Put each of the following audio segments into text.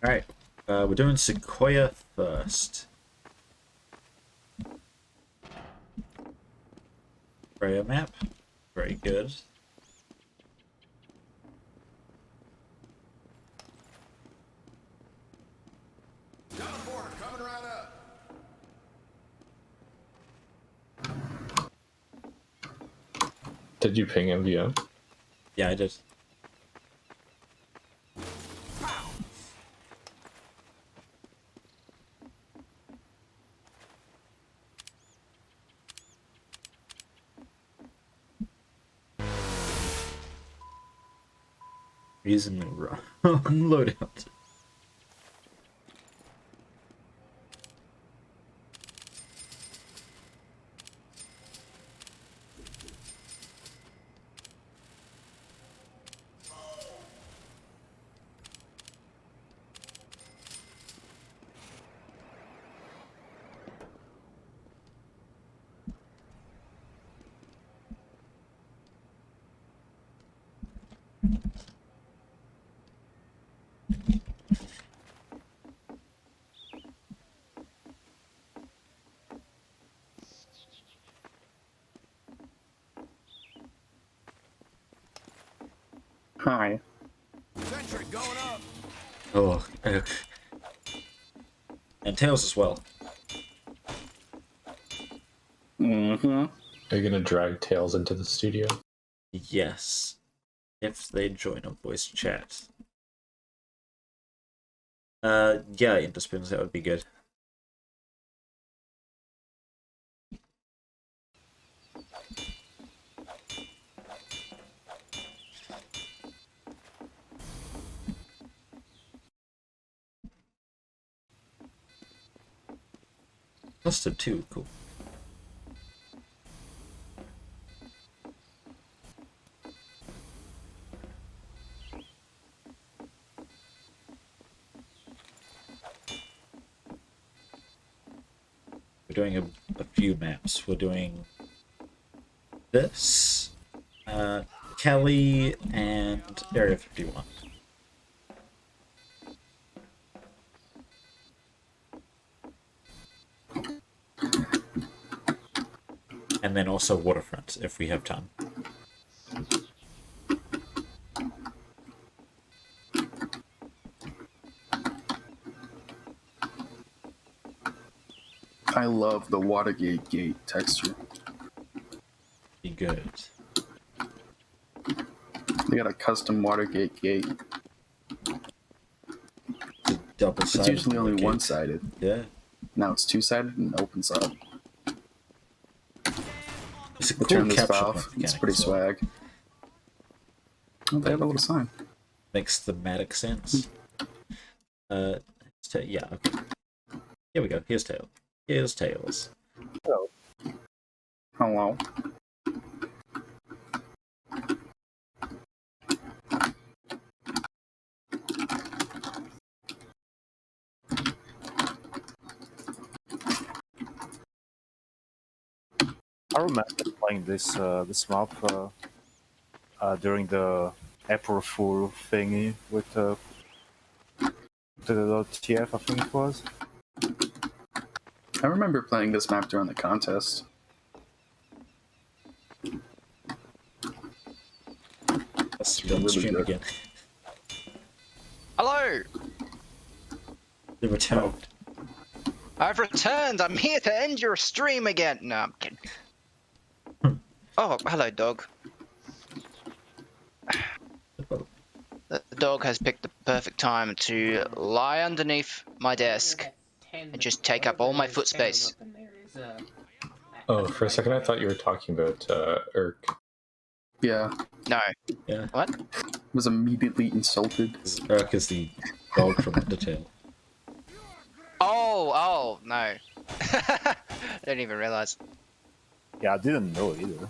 Alright, we're doing Sequoia first. Sequoia map. Very good. Coming right up. Did you ping MVM? Yeah, I did. Using the wrong loadout. Hi. Sentry going up. Oh, and Tails as well. Mm-hmm. Are you gonna drag Tails into the studio? Yes, if they join a voice chat. Yeah, Interspins, that would be good. Cluster 2, cool. We're doing a few maps. We're doing this, Kelly, and Area 51. And then also Waterfront, if we have time. I love the Watergate gate texture. Be good. They got a custom Watergate gate. It's double-sided. It's usually only one-sided. Yeah. Now it's two-sided and open side. It's a We'll cool turn this capture valve. mechanic It's pretty as well. swag. Oh, they have a little sign. Makes thematic sense. Yeah, okay. Here we go. Here's Tails. Here's Tails. Hello. I remember playing this map during the April Fool thingy with the TF, I think it was. I remember playing this map during the contest. Let's build the stream good. again. Hello! The return. I've returned! I'm here to end your stream again! No, I'm kidding. Oh, hello, dog. The dog has picked the perfect time to lie underneath my desk and just take up all my foot space. Oh, for a second I thought you were talking about Urk. Yeah. No. Yeah. What? Was immediately insulted. Urk is the dog from Undertale. Oh, no. I didn't even realize. Yeah, I didn't know either.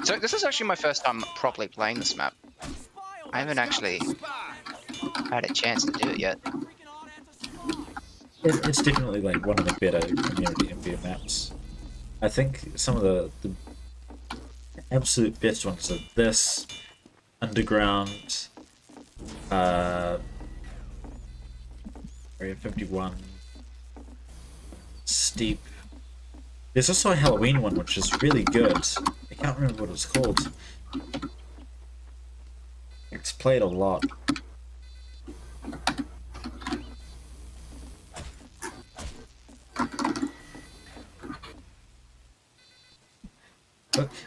So this is actually my first time properly playing this map. I haven't actually had a chance to do it yet. It's definitely like one of the better community MV maps. I think some of the absolute best ones are this, Underground, Area 51. Steep. There's also a Halloween one, which is really good. I can't remember what it's called. It's played a lot.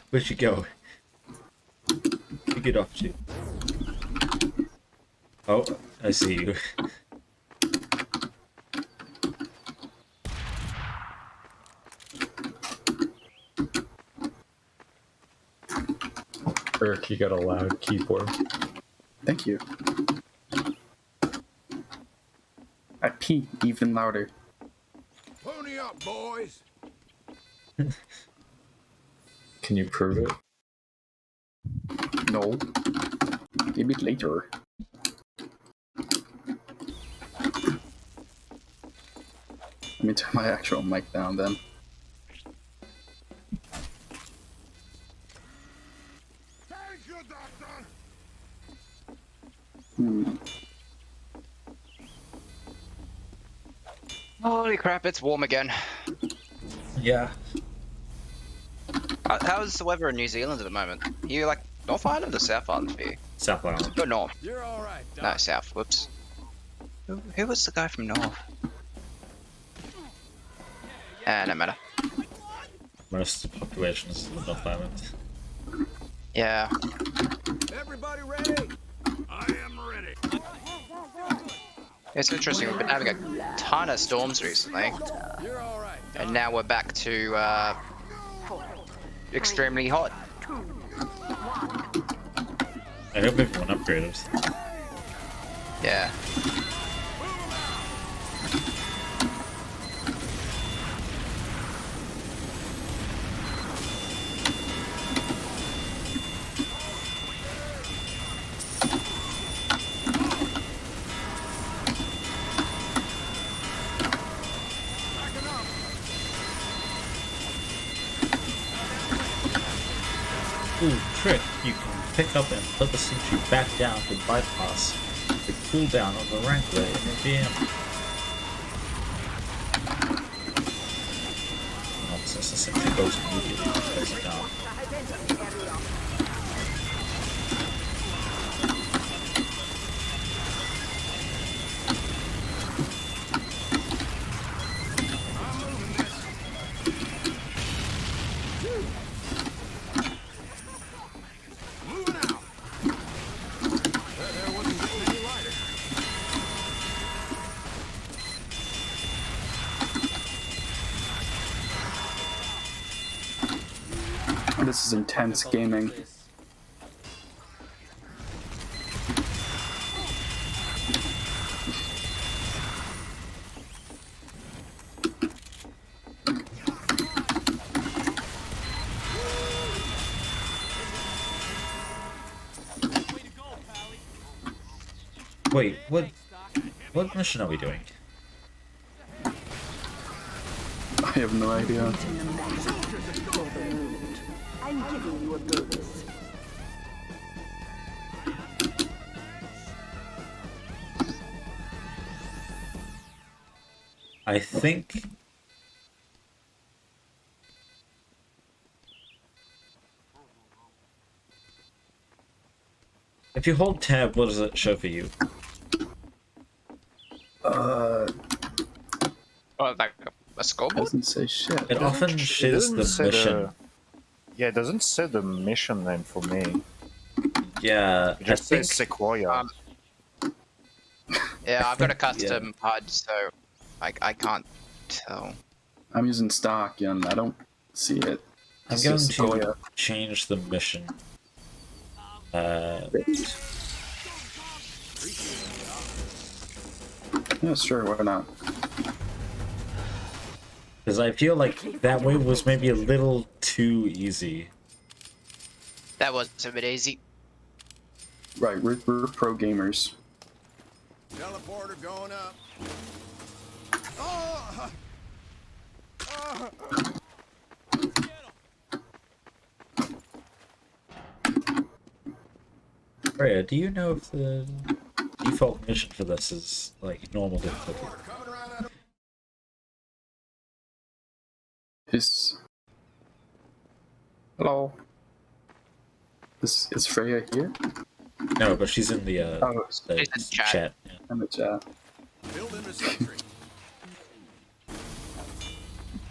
Where'd you go? You get off, Jude. Oh, I see you. Eric, you got a loud keyboard. Thank you. I pee even louder. Pony up, boys. Can you prove it? No. Maybe later. Let me turn my actual mic down then. Thank you, Doctor. Holy crap, it's warm again. Yeah. How's the weather in New Zealand at the moment? You like North Island or South Island for you? South Island. Go north. You're all right, Doc. No, south. Whoops. Who was the guy from north? No matter. Most of the population is in North Island. Yeah. Everybody ready? I am ready. It's interesting. We've been having a ton of storms recently, You're all right, Doc. and now we're back to extremely hot. I hope everyone upgraded. Yeah. Ooh, trick. You can pick up and put the sentry back down to bypass the cooldown on the Wrangler in the VM. Since the sentry goes immediately, it goes down. Moving out. That air wasn't getting any lighter. This is intense gaming. Wait, what mission are we doing? I have no idea. I'm giving you a bonus. I think... If you hold tab, what does it show for you? Oh, like a scoreboard? Doesn't say shit. It often shares the mission. Yeah, it doesn't say the mission name for me. Yeah, It I just think... says Sequoia. Yeah, I've got a custom HUD, so I can't tell. I'm using stock and I don't see it. I'm It's going just to Sequoia. change the mission. Yeah, sure, why not? Because I feel like that way was maybe a little too easy. That was a bit easy. Right, we're pro gamers. Teleporter going up. Oh! Freya, do you know if the default mission for this is like normal difficulty. Hello. Is Freya here? No, but she's in the She's in chat. Yeah. I'm in chat. Build in the sentry.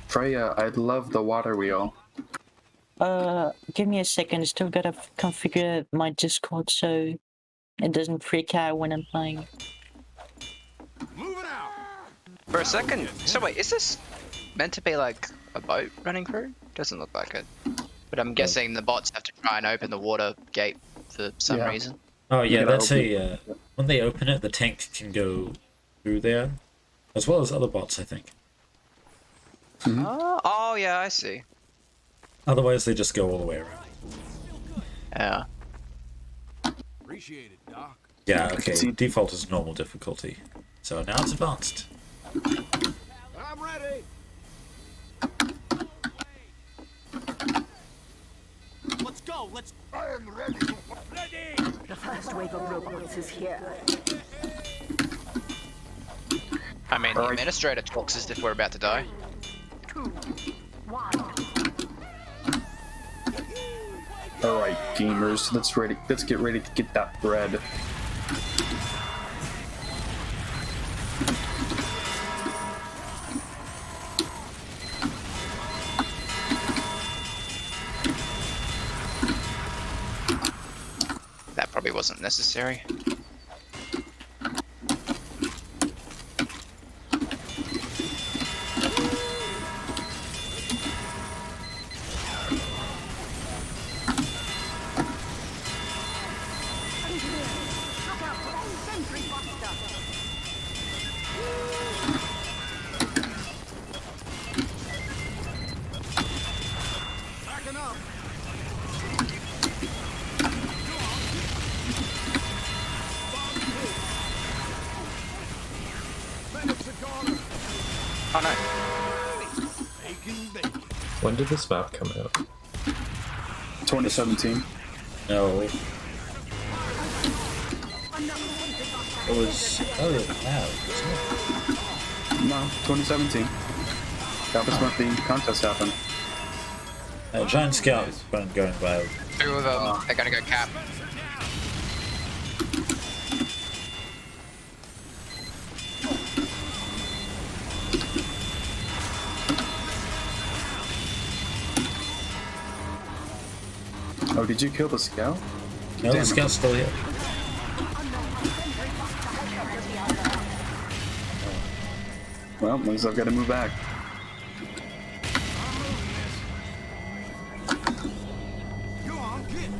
Freya, I love the water wheel. Give me a second. I still gotta configure my Discord so it doesn't freak out when I'm playing. Move it out. For a second. So wait, is this meant to be like a boat running through? Doesn't look like it. But I'm guessing the bots have to try and open the water gate for some Yeah. reason. Oh yeah, gotta that's open a when they open it, the tank can go through there, as well as other bots, I think. Oh yeah, I see. Otherwise, they just go all the way around. Yeah. Appreciate it, Doc. Yeah, okay. See- Default is normal difficulty. So now it's advanced. I'm ready. Let's go. Let's. I am ready. Ready. The first wave of robots is here. I mean, the Alright. administrator talks as if we're about to die. 2, 1. Alright, gamers, let's get ready to get that bread. That probably wasn't necessary. Look out for that sentry buster. Backing up. Medics are gone. Oh no. Bacon, bacon. When did this map come out? 2017. No. It was earlier than that, wasn't it? No, 2017. That was when the contest happened. Giant Scout is going by. Two of them. They're gonna go cap. Oh, did you kill the scout? No, the Scout's still here. Well, means I've got to move back. Go on, get.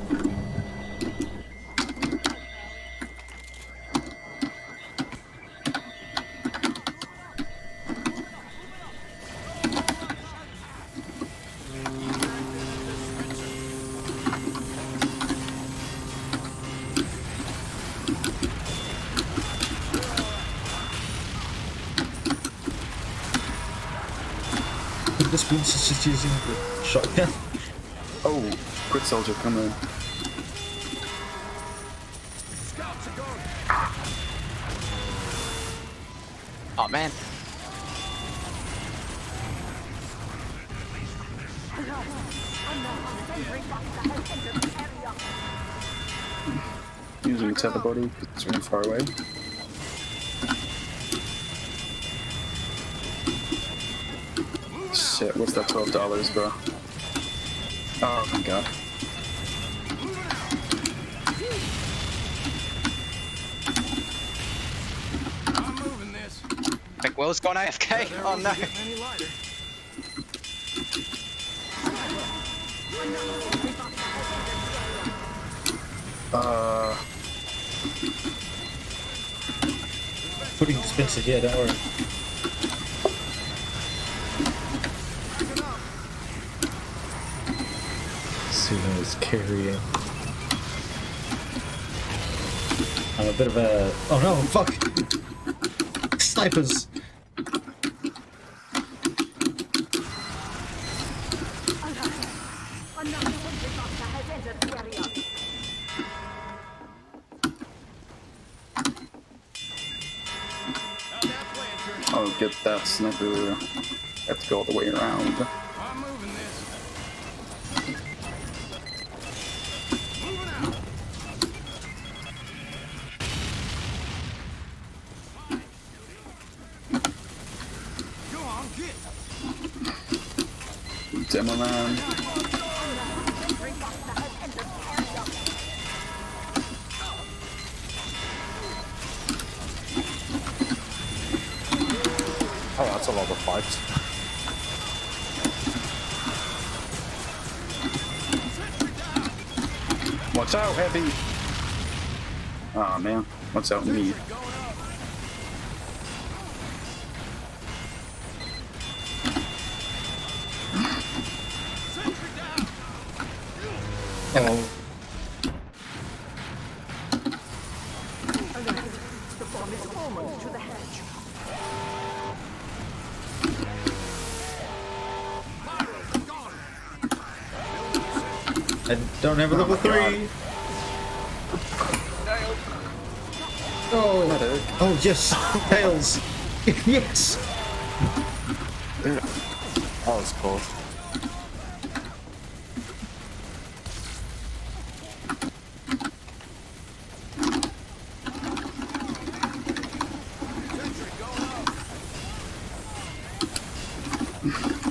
This one's just using the shotgun. Oh, quick soldier, come in. Scouts are gone. Oh man. Using teleporting because it's really far away. Shit, what's that $12, bro? Oh my god. I'm moving this. Think Will's gone AFK? Oh no. Getting any lighter. Putting dispenser here, don't worry. Suna is carrying. I'm a bit of a. Oh no, fuck! Snipers! Another sentry buster has entered the area. Oh, get that sniper. Have to go all the way around. I'm moving this. Moving out. Go on, get. Demo man. Oh, that's a lot of fights. Watch out, heavy! Aw, man. Watch out, me. Oh, The bomb is almost to the hedge. And don't have a level 3! Oh, Oh, yes! Tails! Yes! that was cool.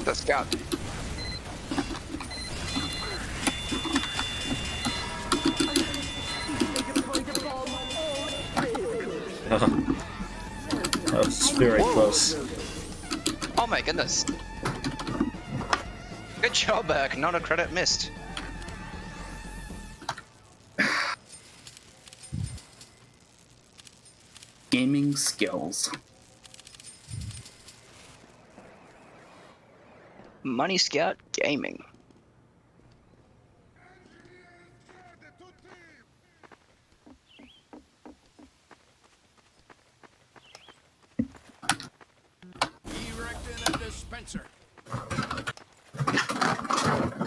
The scout. That was very close. Oh my goodness. Good job, Burke. Not a credit missed. gaming skills. Money Scout Gaming. Erecting a dispenser.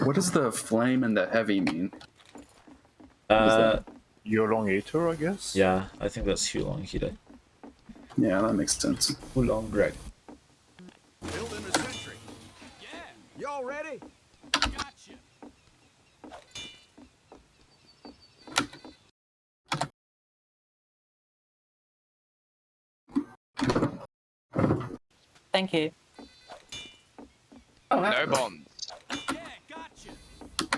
What does the flame and the heavy mean? Elongator, I guess? Yeah, I think that's Hulong Hida. Yeah, that makes sense. Hulong Greg. Building a sentry. Yeah. Y'all ready? Gotcha. Thank you. No bombs. Yeah, gotcha.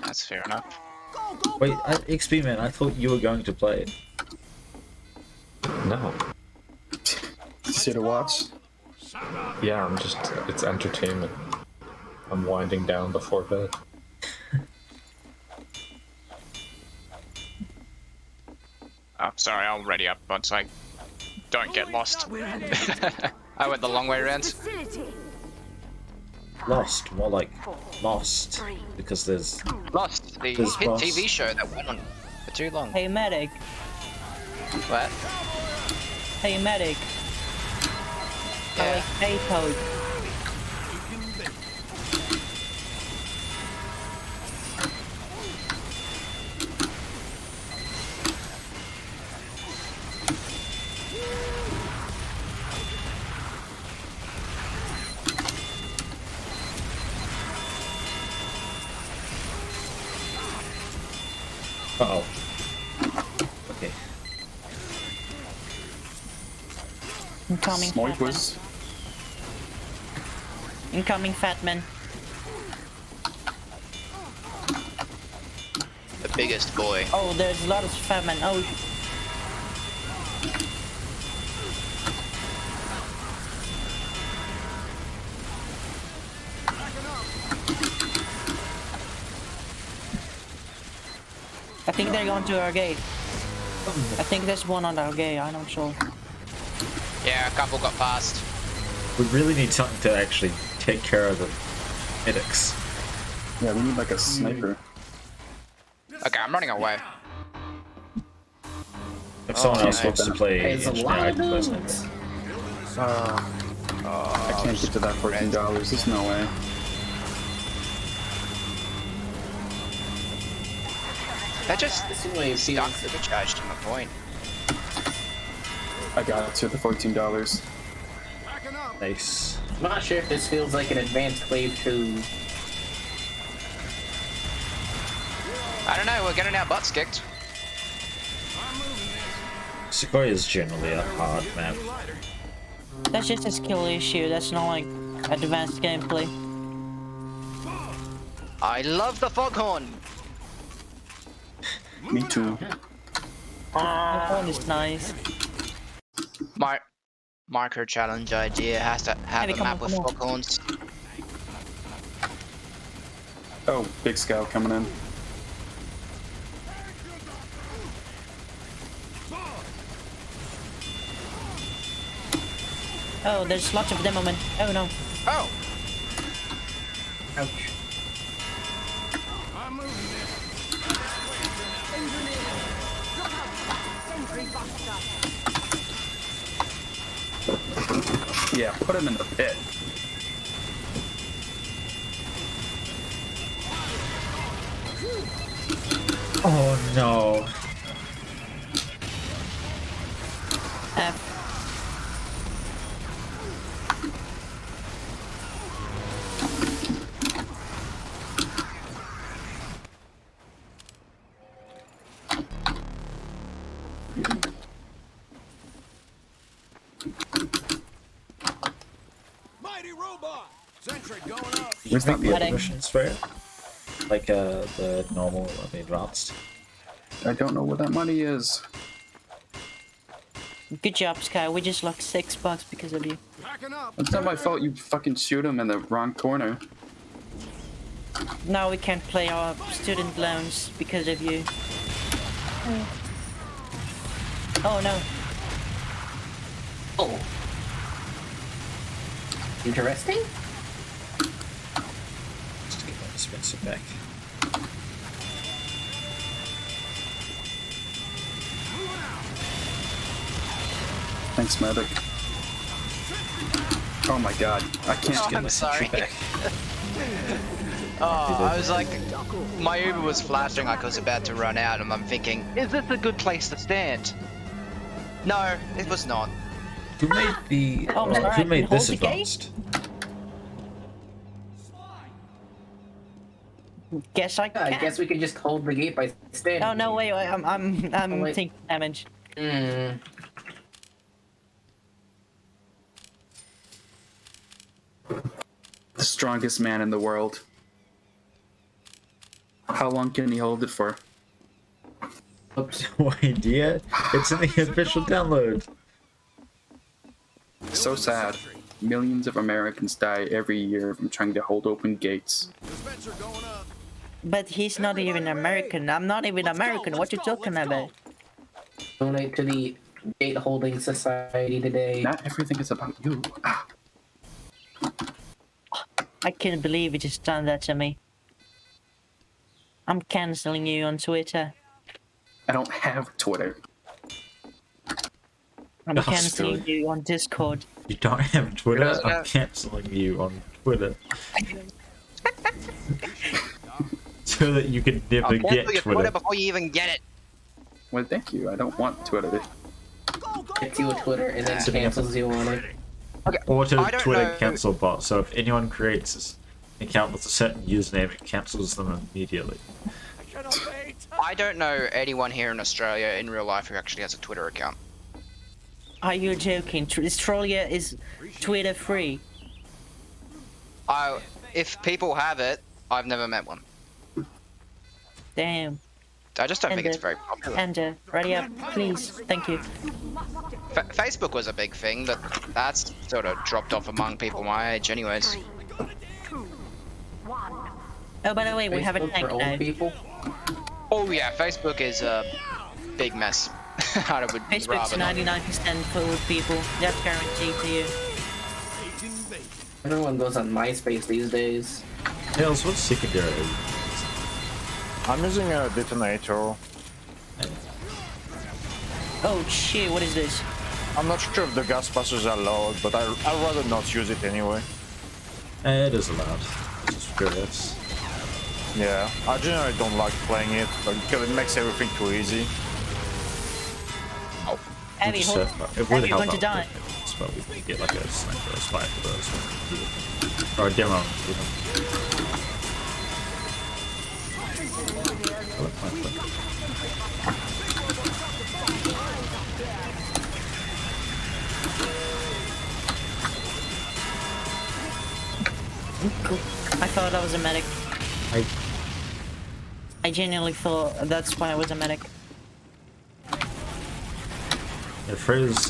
That's fair enough. Go, go, Wait, go. XP man, I thought you were going to play it. No. It's here to watch. Yeah, it's entertainment. I'm winding down before bed. Oh, sorry, I'll ready up once I don't get lost. I went the long way around. Facility. Lost, more like lost. Because there's... Lost, the This hit boss. TV show that went on for too long. Hey, medic. What? Hey, medic. I Yeah. like potato. Uh-oh. Okay. Incoming Smoke fat man. was. Incoming fat man. The biggest boy. Oh, there's a lot of fat man. Oh, I think they're going to our gate. I think there's one on our gate. I'm not sure. Yeah, a couple got past. We really need something to actually take care of the medics. Yeah, we need like a sniper. Okay, I'm running away. If someone else nice. wants to play It's a engineer, lot I of can play dudes. sniper. I can't get to that $14. There's no way. That just stuck supercharged to my point. I got it to the $14. Backing up. up. Nice. I'm not sure if this feels like an advanced wave 2. I don't know, we're getting our butts kicked. I'm moving this. Sequoia is generally a hard map. That's just a skill issue. That's not like advanced gameplay. I love the foghorn. Me too. The phone is nice. Marker challenge idea has to have Heavy, a come map on, with come on. foghorns. Oh, big scout coming in. Oh, there's lots of them, man. Oh no. Oh! Ouch. I'm moving this. Sentry buster. Yeah, put him in the pit. Oh no. F. Mighty robot. Sentry going up. Did you Where's make that the other heading? missions for it? Like the normal or the advanced? I don't know what that money is. Good job, Sky. We just lost $6 because of you. Packing up. It's not my fault you fucking shoot him in the wrong corner. Now we can't play our student loans because of you. Oh no. Oh. Interesting. Just get that dispenser back. Thanks, medic. Oh my god, I can't Oh, get I'm my sorry. sentry back. Oh, I was like, my Uber was flashing like I was about to run out, and I'm thinking, is this a good place to stand? No, it was not. Who made the? Oh, who alright, made hold this the gate? advanced? Guess I Yeah, can. I guess we could just hold the gate by standing. Oh no, wait, I'm Oh, wait. taking damage. Hmm. The strongest man in the world. How long can he hold it for? Oops. No idea. It's in the official download. So sad. Millions of Americans die every year from trying to hold open gates. Dispenser going up. But he's not even American. I'm not even American. What you talking about? Donate to the gate holding society today. Not everything is about you. Ah, I can't believe you just done that to me. I'm canceling you on Twitter. I don't have Twitter. I'm Oh, canceling Stuart. you on Discord. You don't have Twitter? Yeah. I'm cancelling you on Twitter. So that you can never I'll get cancel your Twitter. Twitter before you even get it. Well, thank you. I don't want Twitter. Gets you a Twitter and then Sitting up cancels you on it. Auto I don't Twitter know- cancel bot. So if anyone creates an account with a certain username, it cancels them immediately. I cannot wait. I don't know anyone here in Australia in real life who actually has a Twitter account. Are you joking? Australia is Twitter free. If people have it, I've never met one. Damn. I just don't think it's And, very popular. And ready up, please. Thank you. Facebook was a big thing, but that's sort of dropped off among people my age anyways. 3, 2, 1. Oh, by the way, we have a Facebook tank for old now. people. Oh yeah, Facebook is a big mess. I would Facebook's rather not. 99% for old people. That's guaranteed to you. Everyone goes on MySpace these days. Tails, what's secondary? I'm using a detonator. Oh shit, what is this? I'm not sure if the gas passes are allowed, but I'd rather not use it anyway. It is allowed. Just curious. Yeah, I generally don't like playing it, but because it makes everything too easy. Abby, Just, hold. it would Abby, you're help going to out die. with this, but we can get like a sniper or spy for those. Or a demo. I thought I was a medic. I I genuinely thought that's why I was a medic. Yeah, Freya's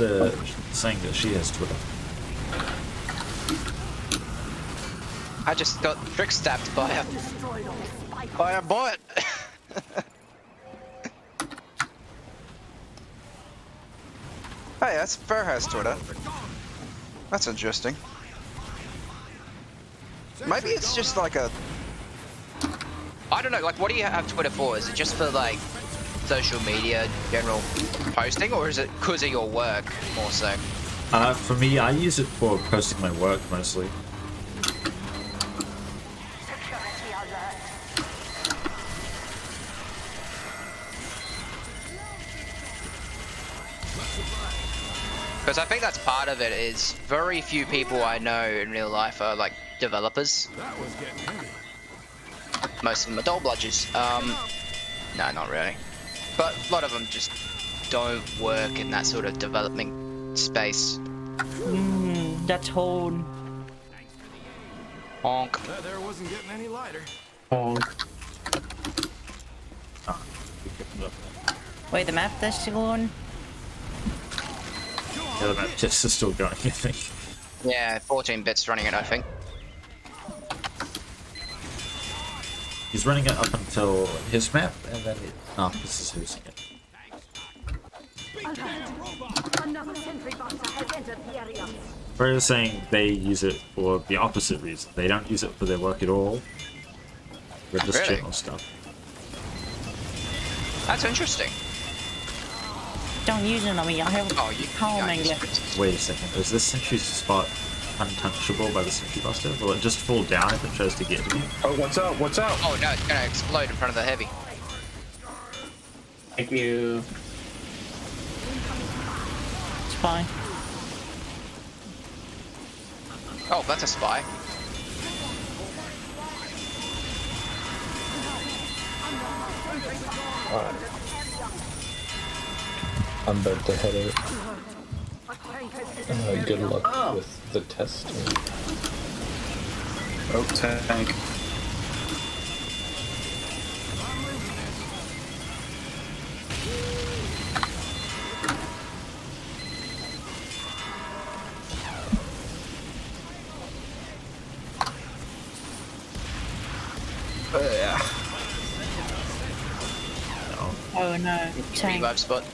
saying that she has Twitter. I just got trick stabbed by a bot. Hey, that's Fairhouse Twitter. That's interesting. Maybe it's just like a... I don't know, like what do you have Twitter for? Is it just for like social media, general posting, or is it because of your work more so? For me, I use it for posting my work mostly. Security alert. Because I think that's part of it is very few people I know in real life are like developers. That was getting heavy. Most of them are doll bludgers. No, not really. But a lot of them just don't work in that sort of development space. That's hold. Honk. That there wasn't getting any lighter. Wait, the map that's still on? Yeah, the map test is still going, I think. Yeah, 14 bits running it, I think. He's running it up until his map, and then it... Oh, this is who's it. Another sentry buster has entered the area. Freya's saying they use it for the opposite reason. They don't use it for their work at all. With this Really? general stuff. That's interesting. Don't use it on me, I have Oh, you calming can't use left. it. Wait a second, is this sentry spot untouchable by the sentry buster? Will it just fall down if it tries to get to me? Oh, what's up? What's up? Oh no, it's gonna explode in front of the heavy. Thank you. It's fine. Oh, that's a spy. Alright. I'm about to head out. Good luck with the testing. Oh, tank. Oh no, tank. Revive spot.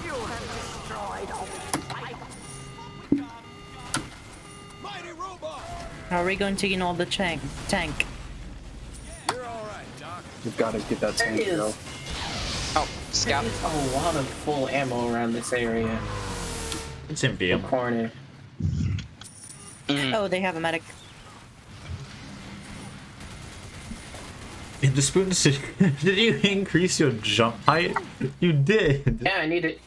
You have destroyed all. Mighty robot! Are we going to ignore the tank? You're alright, Doc. You've got to get that There tank, is, girl. Oh, scout. there's a lot of full ammo around this area. It's in BM. Corner. Oh, they have a medic. In the spoons, did you increase your jump height? You did! Yeah, I need it.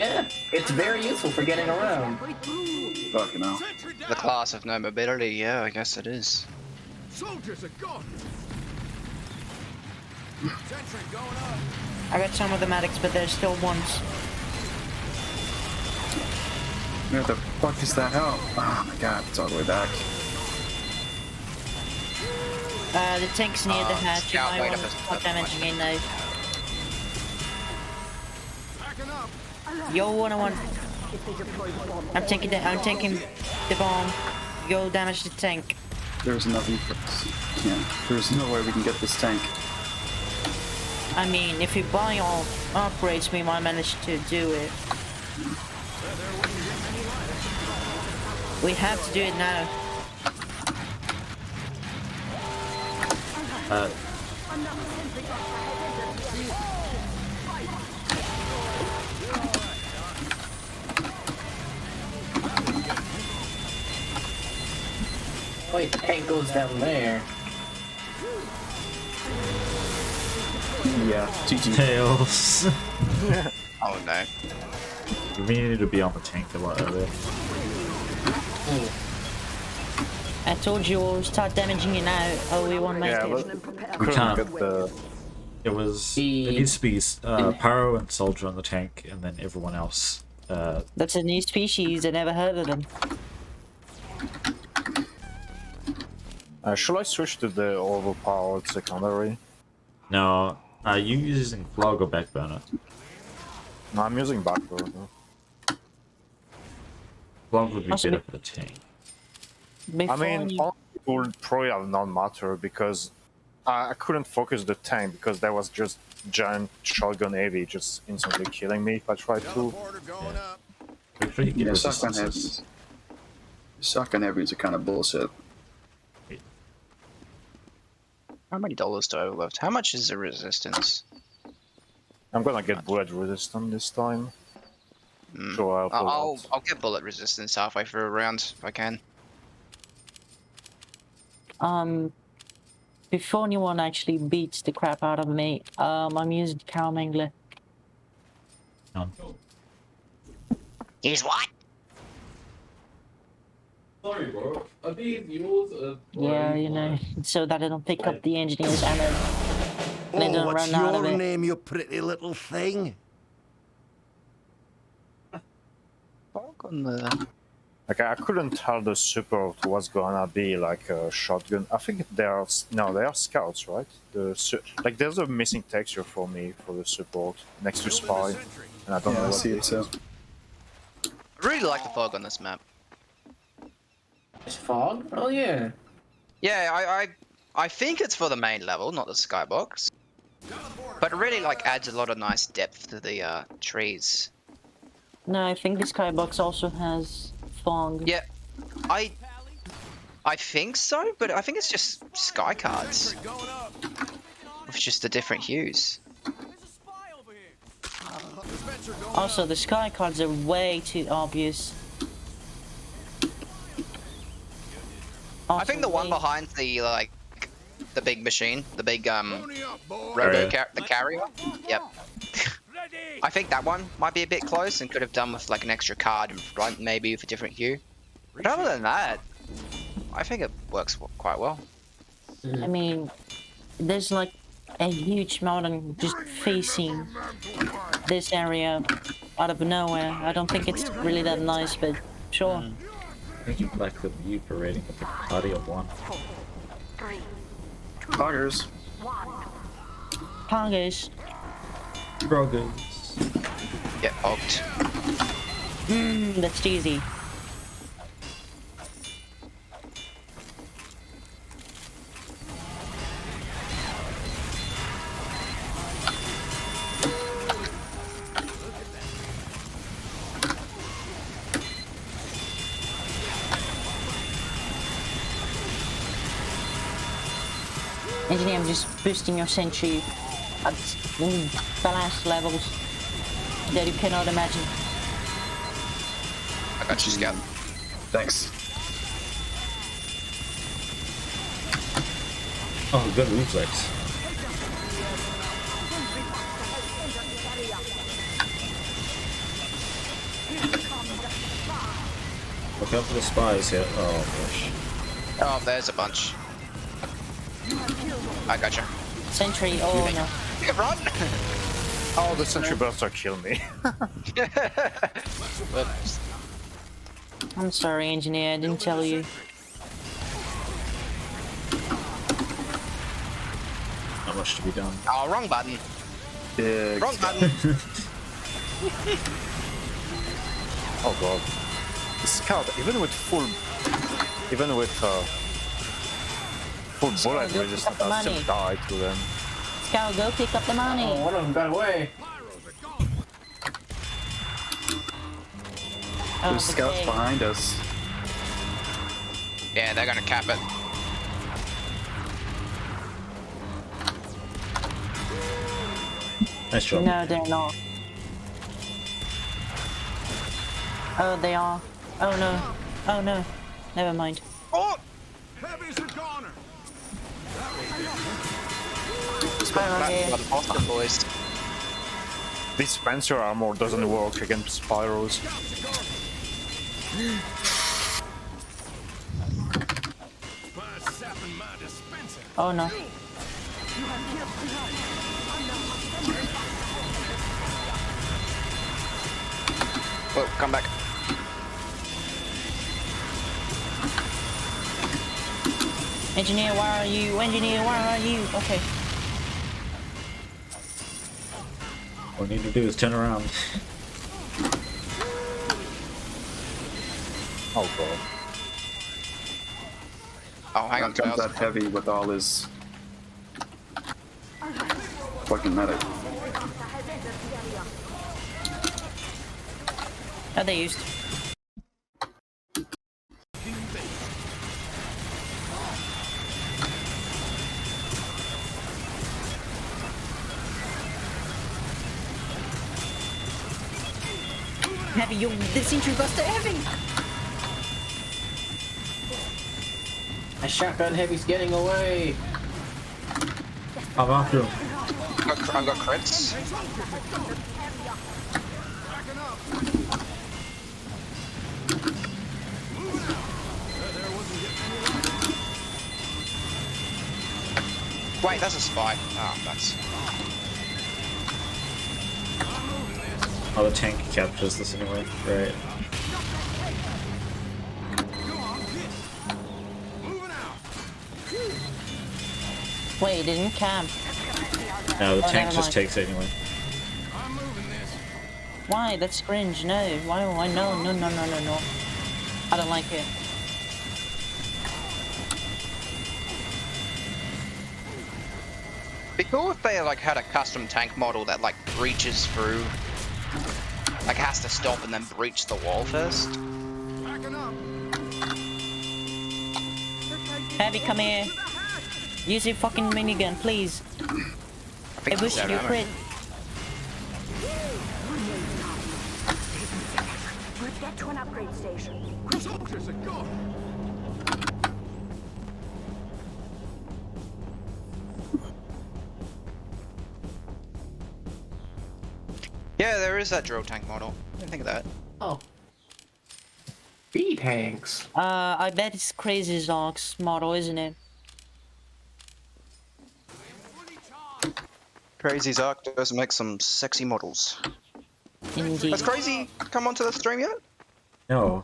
Yeah, it's very useful for getting around. Fucking hell. Sentry down! The class of no mobility, yeah, I guess it is. Soldiers are gone! Sentry going up! I got some of the medics, but there's still ones. Where the fuck is that hell? Oh my god, it's all the way back. The tank's near the hatch. You scout, might wait want up to a- stop damaging in though. Backing up! Yo, 101. I'm taking the bomb. Go damage the tank. There's nothing for us. Yeah, there's no way we can get this tank. I mean, if you buy all upgrades, we might manage to do it. We have to do it now. Wait, the tank goes down there. Yeah, GG. Tails. Oh no. We needed to be on the tank a lot earlier. I told you we'll start damaging it now. Oh, we won't make Yeah, it. but We couldn't can't. get the. It needs to be Pyro and Soldier on the tank, and then everyone else. That's a new species. I never heard of them. Should I switch to the overpowered secondary? No, are you using Flog or Backburner? No, I'm using backburner. Flog would be Possibly. better for the tank. Before I mean, you... all would probably have not matter because I couldn't focus the tank because there was just giant shotgun heavy just instantly killing me if I tried to. Teleporter going up. Make sure you get Yeah, shotgun resistances. heavies. Shotgun heavies are kind of bullshit. How many dollars do I have left? How much is the resistance? I'm gonna get bullet resistant this time. Hmm. So I'll pull out. I'll get bullet resistance halfway through a round if I can. Before anyone actually beats the crap out of me, I'm using Cow Mangler. He's what? Sorry, bro. Are these yours? Yeah, you know, so that I don't pick up the engineer's ammo. They Oh, don't what's run out of your it. name, you pretty little thing? On the... Like I couldn't tell the support was gonna be like a shotgun. I think they are they are scouts, right? Like there's a missing texture for me for the support next to spy, and I don't know Yeah, I what see it this too. is. I really like the fog on this map. It's fog? Oh yeah. Yeah, I think it's for the main level, not the skybox. But it really like adds a lot of nice depth to the trees. No, I think the skybox also has fog. Yeah, I think so, but I think it's just sky cards with just the different hues. Also, the sky cards are way too obvious. I think the one Also, behind the big machine, the big Right. the carrier. Yep. I think that one might be a bit close and could have done with like an extra card in front, maybe with a different hue. But other than that, I think it works quite well. I mean, there's like a huge mountain just facing this area out of nowhere. I don't think it's really that nice, but sure. I think you like the view parading with the party of one. Poggers. Poggers. Groggers. Get hooked. That's easy. Engineer, I'm just boosting your sentry at balance levels that you cannot imagine. I got you, Scout. Thanks. Oh, good reflex. Look out for the spies here. Oh gosh. Oh, there's a bunch. I got you. Sentry, oh no. Run! Oh, the sentry burster killed me. Whoops. I'm sorry, engineer, I didn't tell you. Not much to be done. Oh, wrong button. Yeah. Wrong button. Oh god. The scout, even with full bullet go resistance, pick up the I still money. die to them. Scout, go pick up the money. Oh, one of them got away. Oh, There's scouts okay. behind us. Yeah, they're gonna cap it. Nice job. No, they're not. Oh, they are. Oh no. Oh no. Never mind. Oh! Heavy's a goner. This just got Right flattened here. by the Boston boys. This Spencer armor doesn't work against Spyros. Oh no. Oh, come back. Engineer, where are you? Engineer, where are you? Okay. All we need to do is turn around. Oh god. Oh, hang on, Out comes Tails. that heavy with all his fucking medic. Are they used? Heavy, you the sentry buster heavy! A shotgun heavy's getting away. I'm after him. I've got crits. Wait, that's a spy. Oh, that's... Oh, the tank captures this anyway. Right. Wait, it didn't camp. No, the Oh, tank never just mind. takes it anyway. Why? That's cringe. No. Why? No, no, no, no, no, no. I don't like it. Be cool if they like had a custom tank model that like breaches through, like has to stop and then breach the wall first. Heavy, come here. Use your fucking minigun, please. I think I wish he's you out of crit. Get to an upgrade station. Soldiers are gone. Yeah, there is that drill tank model. I didn't think of that. Oh. B-tanks. I bet it's Crazy Zonk's model, isn't it? Crazy Zark does make some sexy models. Indeed. Has Crazy come onto the stream yet? No.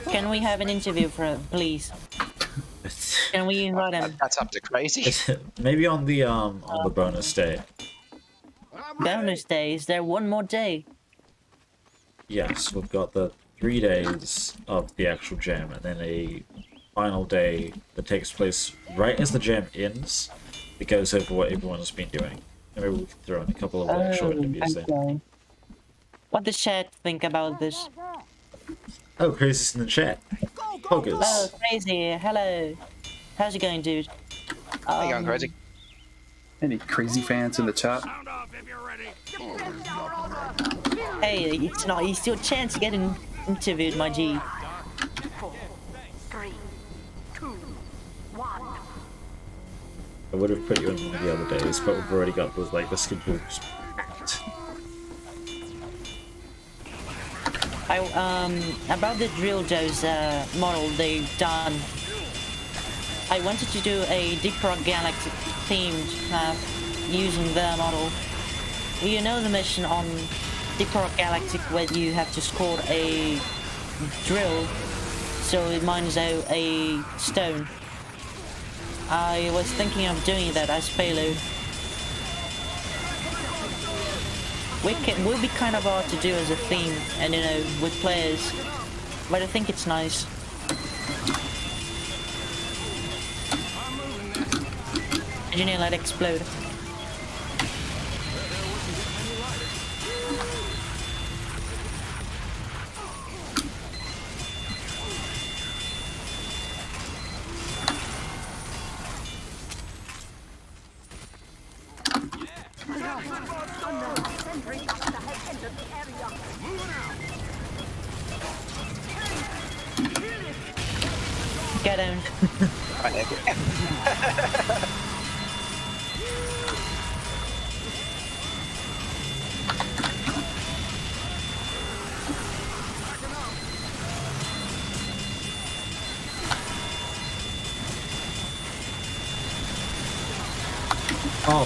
Can we have an interview for him, please? Can we invite him? That's up to Crazy. Maybe on the bonus day. Bonus day. Is there one more day? Yes, we've got the 3 days of the actual jam, and then a final day that takes place right as the jam ends. It goes over what everyone has been doing. And maybe we can throw in a couple of actual interviews there. Okay. What does chat think about this? Oh, Crazy's in the chat. Poggers. Oh, Crazy. Hello. How's it going, dude? How you going, Crazy? Any crazy fans in the chat? Sound off if you're ready. Hey, it's your chance to get interviewed, my G. 4, 3, 2, 1. I would have put you in one of the other days, but we've already got the schedule. About the drill Joe's model they've done. I wanted to do a Deep Rock Galactic themed map using their model. You know the mission on Deep Rock Galactic where you have to score a drill so it mines out a stone. I was thinking of doing that as payload. Will be kind of hard to do as a theme, and with players, but I think it's nice. Engineer, let it explode. Get down.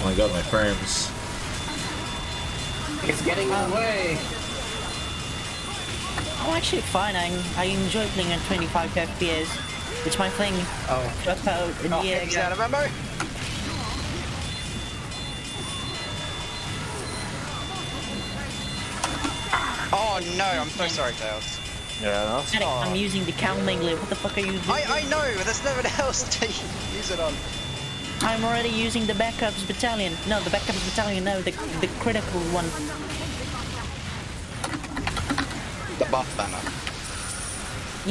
Oh my god, my frames. It's getting away. Oh, actually fine. I enjoy playing at 25 FPS. It's my thing. Oh, Drop out in the air. He's out of ammo. Oh no, I'm so sorry, Tails. Yeah, that's Medic, I'm fine. using the cow mangler. What the fuck are you doing? I know, there's no one else to use it on. I'm already using the backups battalion. No, the backups battalion. No, the critical one. The buff banner.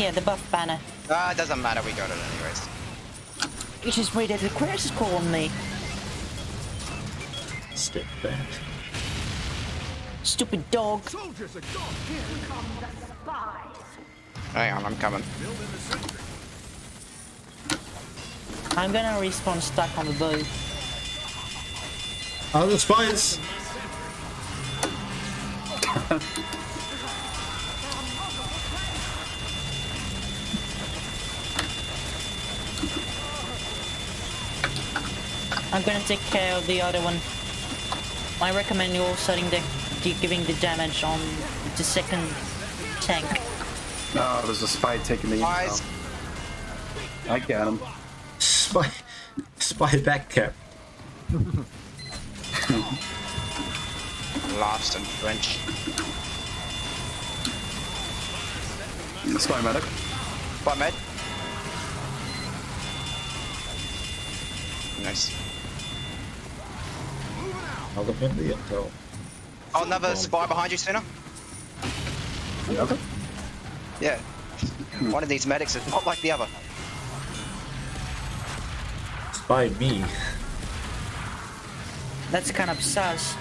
Yeah, the buff banner. Ah, it doesn't matter, we got it anyways. You just waited the critical on me. Stick that. Stupid dog. Soldiers are gone. Here come the spies. Hang on, I'm coming. Building the sentry. I'm gonna respawn stuck on the boat. Oh, the spies! I'm gonna take care of the other one. I recommend you all setting giving the damage on the second tank. Oh, there's a spy taking the Spies. info. I got him. Spy back cap. Lost in French. Spy medic. What, mate? Nice. I'll look in the intel. Oh, another spy behind you, Suna? Okay. Yeah. One of these medics is not like the other. Spy me. That's kind of sus.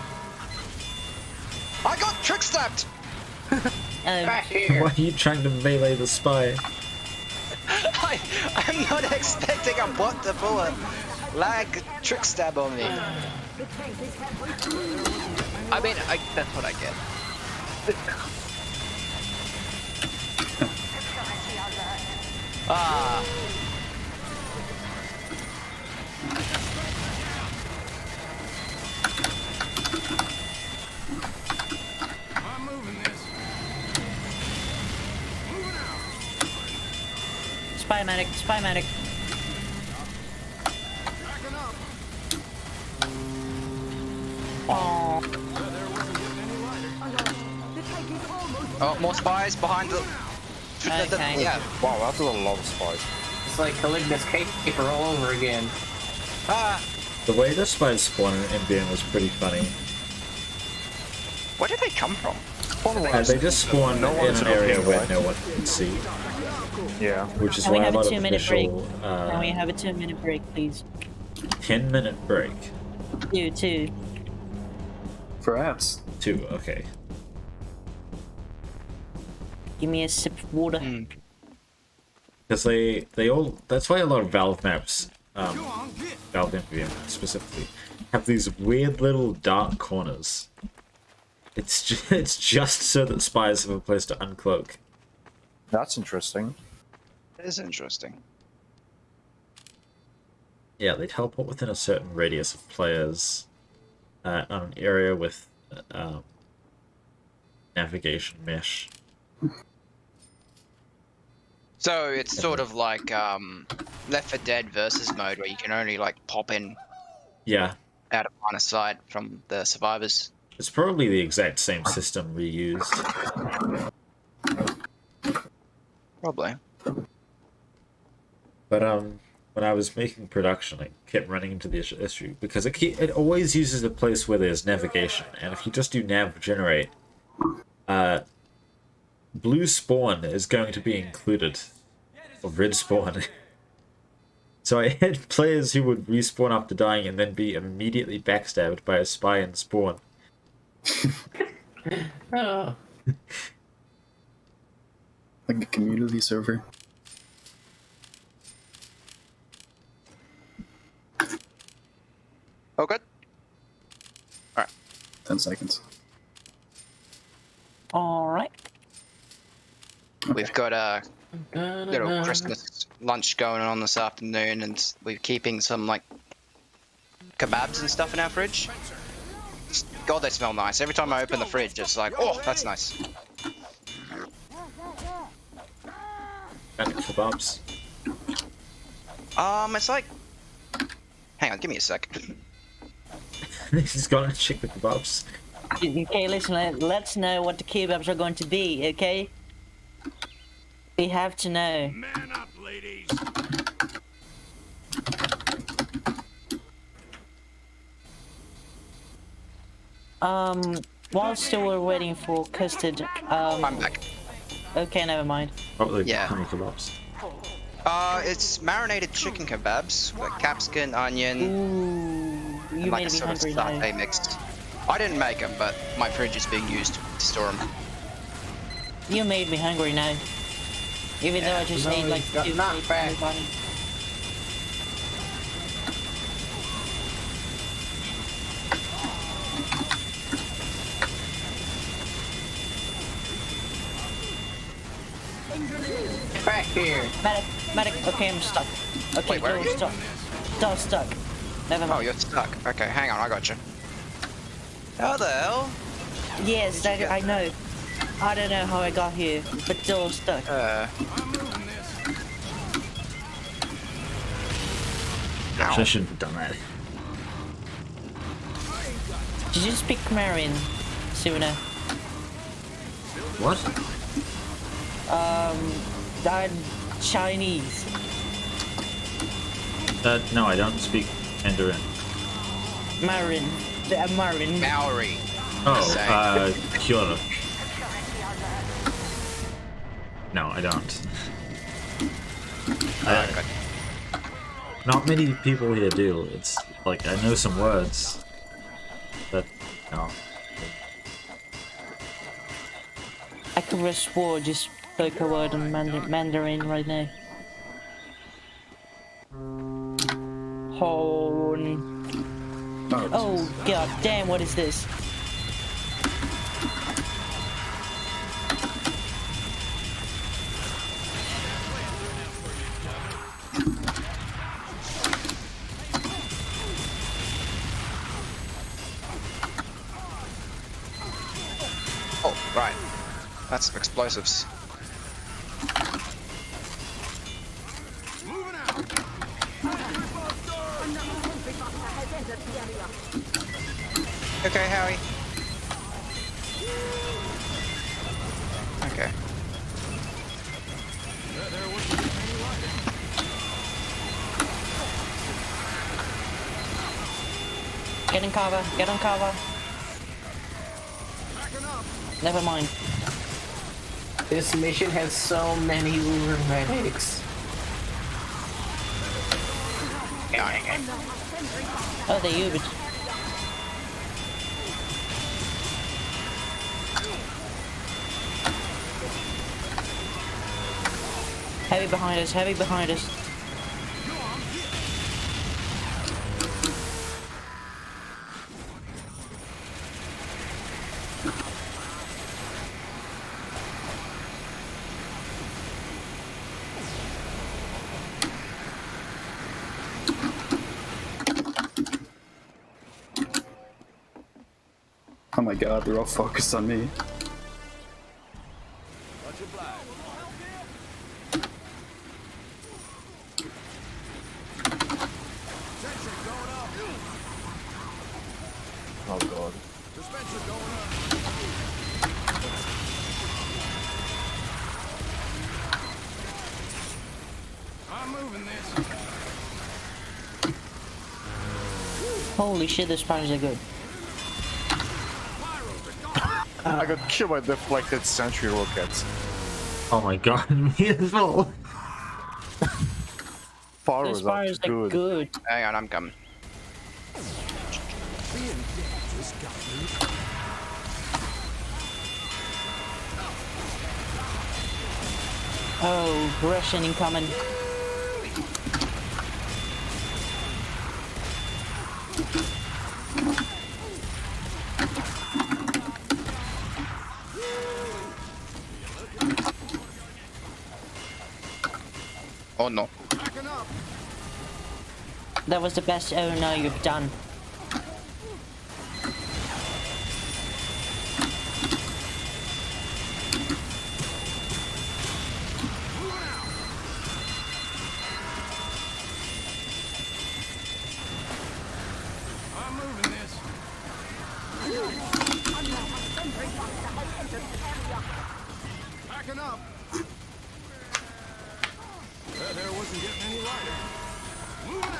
I got trick stabbed! back here. Why are you trying to melee the spy? I'm not expecting a bot to pull a lag trick stab on me. I mean, that's what I get. Ah. I'm moving this. Moving out. Spy medic, spy medic. Backing up. Oh, There wasn't getting any lighter. The tank is almost Oh, more spies behind the... Okay. Yeah. Wow, that's a lot of spies. It's like Caligula's caper all over again. Ah. The way the spies spawn in NBN was pretty funny. Where did they come from? They just spawn No in one's an area looking, where right? no one can see, Yeah. which is Can we why a have a lot of 2-minute break? official Can we have a 2-minute break, please? 10-minute break. Two. Perhaps. 2, okay. Give me a sip of water. Because they all, that's why a lot of Valve maps, Go on, get. Valve NVM specifically, have these weird little dark corners. It's just so that spies have a place to uncloak. That's interesting. That is interesting. Yeah, they teleport within a certain radius of players on an area with navigation mesh. So it's sort of like Left 4 Dead versus mode where you can only like pop in Yeah, out of line of sight from the survivors. it's probably the exact same system reused. Probably. But when I was making production, I kept running into the issue because it always uses a place where there's navigation, and if you just do nav generate, blue spawn is going to be included, or red spawn. So I had players who would respawn after dying and then be immediately backstabbed by a spy in spawn. Oh. Like a community server. Oh, good. 10 seconds. Alright. We've got a little Christmas lunch going on this afternoon, and we're keeping some like kebabs and stuff in our fridge. God, they smell nice. Every time I open the fridge, it's like, oh, that's nice. And kebabs. It's like, hang on, give me a sec. He's got chicken kebabs. Okay, listen, let's know what the kebabs are going to be, okay? We have to know. Man up, ladies. While still we're waiting for custard, I'm back. okay, never mind. Probably Yeah. honey kebabs. It's marinated chicken kebabs with capsicum, onion, Ooh, you and like made a me sort of hungry satay now. mixed. I didn't make them, but my fridge is being used to store them. You made me hungry now. Even though I just No, ate like he's got 2 knocked plates back. of bun. Back here. Medic, okay, I'm stuck. Okay, Wait, where are you're you? stuck. Still stuck. Never Oh, mind. you're stuck. Okay, hang on, I got you. How the hell? Yes, I know. I don't know how I got here, but still stuck. I'm moving this. Actually, I shouldn't have done that. Did you speak Korean, Suna? What? I'm Chinese. No, I don't speak Mandarin. Marin. Marin. Maori. Oh, Kyoto. No, I don't. Okay. Not many people here do. It's like, I know some words, but no. I could have swore just spoke a word in Mandarin right now. Horn. Oh god damn, what is this? Oh, right. That's explosives. Moving out. Another sentry buster has entered the area. Okay, Howie. Okay. There wouldn't be any lighter. Get in cover, get on cover. Backing up. Never mind. This mission has so many medics. Oh, they Ubered. Heavy behind us, heavy behind us. Oh my god, they're all focused on me. Much obliged. Sentry going up. Oh god. Dispenser going up. I'm moving this. Holy shit, the spiders are good. I got killed by deflected sentry rockets. Oh my god, me as well. Fire The was spiders are good. good. Hang on, I'm coming. Oh, Russian incoming. Oh no. Backing up. That was the best oh no you've done. Backing up. That air wasn't getting any lighter. Moving out.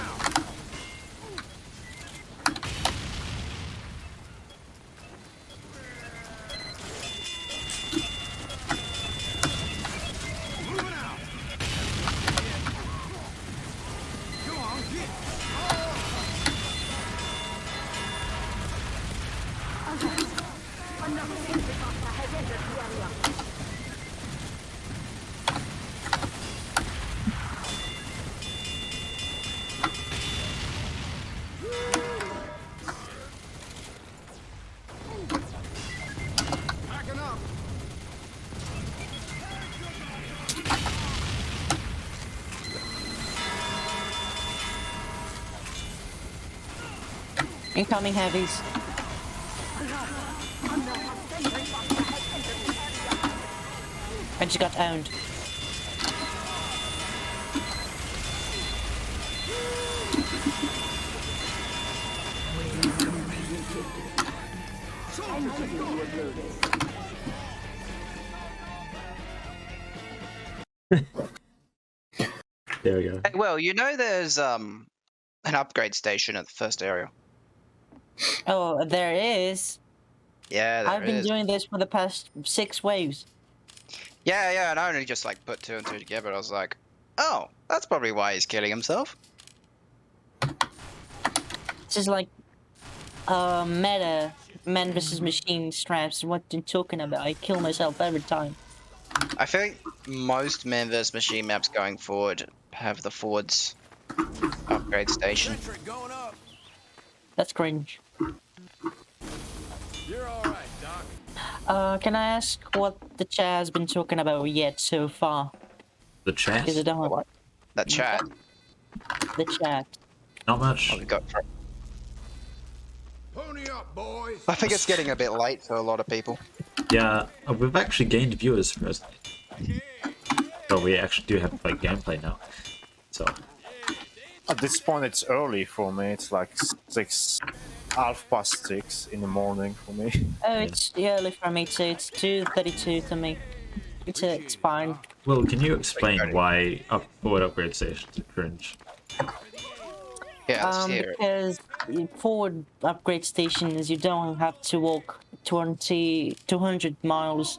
Moving out. Come on, get. Another sentry buster has entered the area. Backing up. Incoming heavies. I just got owned. There we go. Hey, well, you know there's an upgrade station at the first area. Oh, there is. Yeah, there I've been is. doing this for the past 6 waves. Yeah, and I only just like put 2 and 2 together. I was like, oh, that's probably why he's killing himself. This is like meta man versus machine straps. What you talking about? I kill myself every time. I think most man vs machine maps going forward have the forwards upgrade station. Sentry going up. That's cringe. You're all right, Doc. Can I ask what the chat has been talking about yet so far? The chat? Because I don't have That chat. the chat. Not much. Oh, we got. Pony up, boys. I think it's getting a bit late for a lot of people. Yeah, we've actually gained viewers for us. So we actually do have like gameplay now. So At this point, it's early for me. It's like 6:30 in the morning for me. Oh, it's early for me too. It's 2:32 to me. It's fine. Well, can you explain why forward upgrade stations are cringe? Yeah, let's hear it. Because forward upgrade stations, you don't have to walk 200 miles,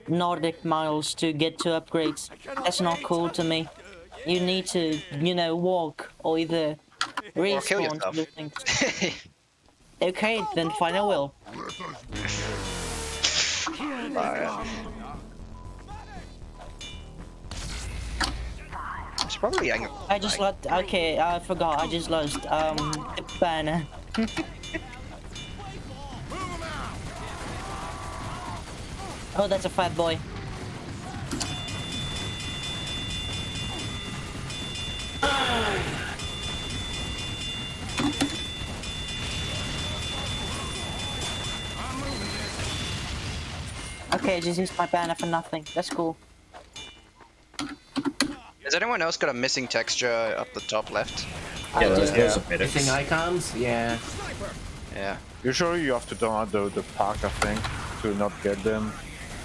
Nordic miles to get to upgrades. That's not cool to me. You need to, you know, walk or either Or kill respawn to yourself. do things. Okay, then fine, I will. It's probably angry. I just lost. Okay, I forgot. I just lost. The banner. Oh, that's a fat boy. Okay, I just used my banner for nothing. That's cool. Has anyone else got a missing texture up the top left? Yeah, there's do. loads of medics. Missing icons? Yeah. Yeah. Usually, you have to download the pack, I think, to not get them.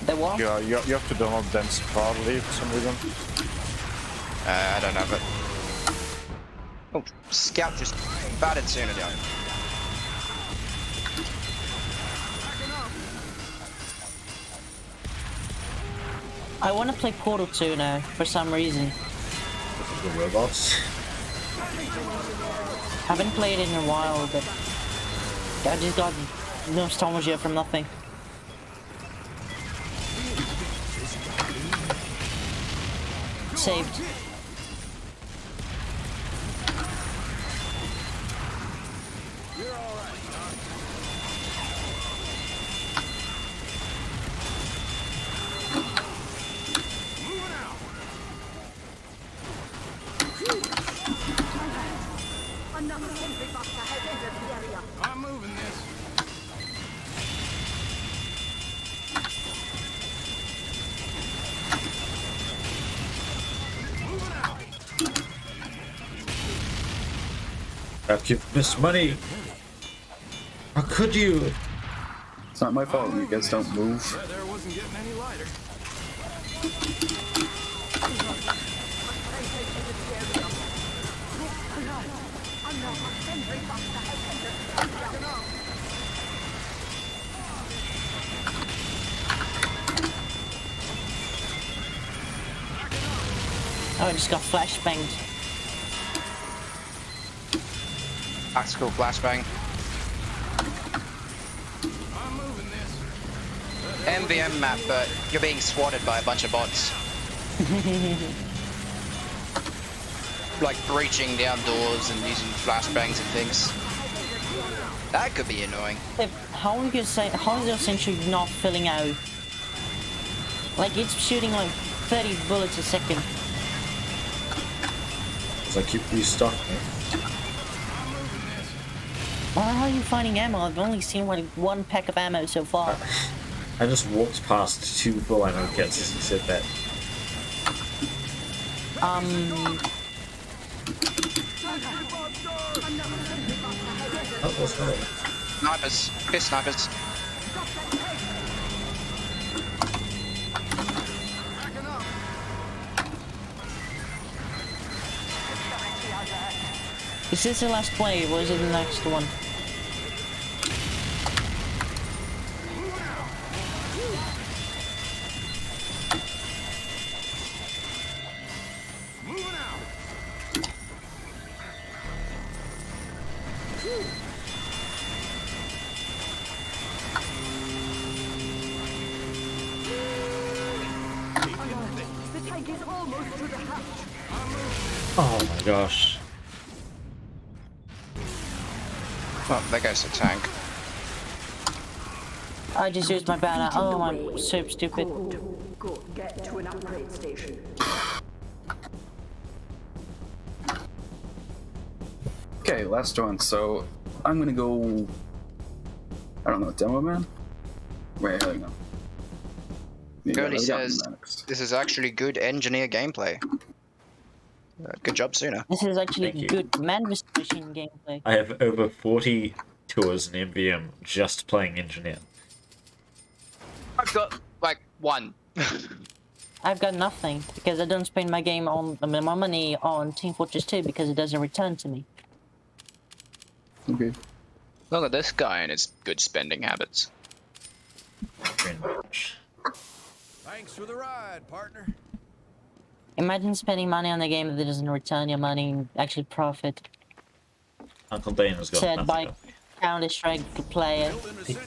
The what? You have to download them separately for some reason. I don't know, but... Oh, Scout just batted Suna down. I want to play Portal 2 now, for some reason. The robots. Haven't played it in a while, but I just got nostalgia from nothing. Saved. Another sentry buster has entered the area. I'm moving this. Moving out. You've missed money. How could you? It's not my fault. You guys don't move. That air wasn't getting any lighter. Oh, I just got flashbanged. Tactical flashbang. I'm moving this. MVM map, but you're being swatted by a bunch of bots. Like breaching down doors and using flashbangs and things. That could be annoying. How are you say? How is your sentry not filling out? Like it's shooting like 30 bullets a second. Because I keep restocking it. Why are you finding ammo? I've only seen like one pack of ammo so far. I just walked past 2 full ammo kits as you said that. Oh, what's that? Snipers. Piss snipers. Is this the last wave or is it the next one? The tank is almost to the hatch. Oh my gosh. Oh, there goes the tank. I just used my banner. Oh, I'm so stupid. Good. Get to an upgrade station. Okay, last one. So I'm gonna go. I don't know, demo man. Wait, hang on. Yeah, Gurney I got says next. this is actually good engineer gameplay. Good job, Suna. This is actually Thank you. good man machine gameplay. I have over 40 tours in MVM just playing Engineer. I've got like one. I've got nothing because I don't spend my my money on Team Fortress 2 because it doesn't return to me. Okay. Look at this guy and his good spending habits. Pretty much. Thanks for the ride, partner. Imagine spending money on a game that doesn't return your money and actually profit. Uncle Dana's got Said nothing by on me. Counter-Strike player,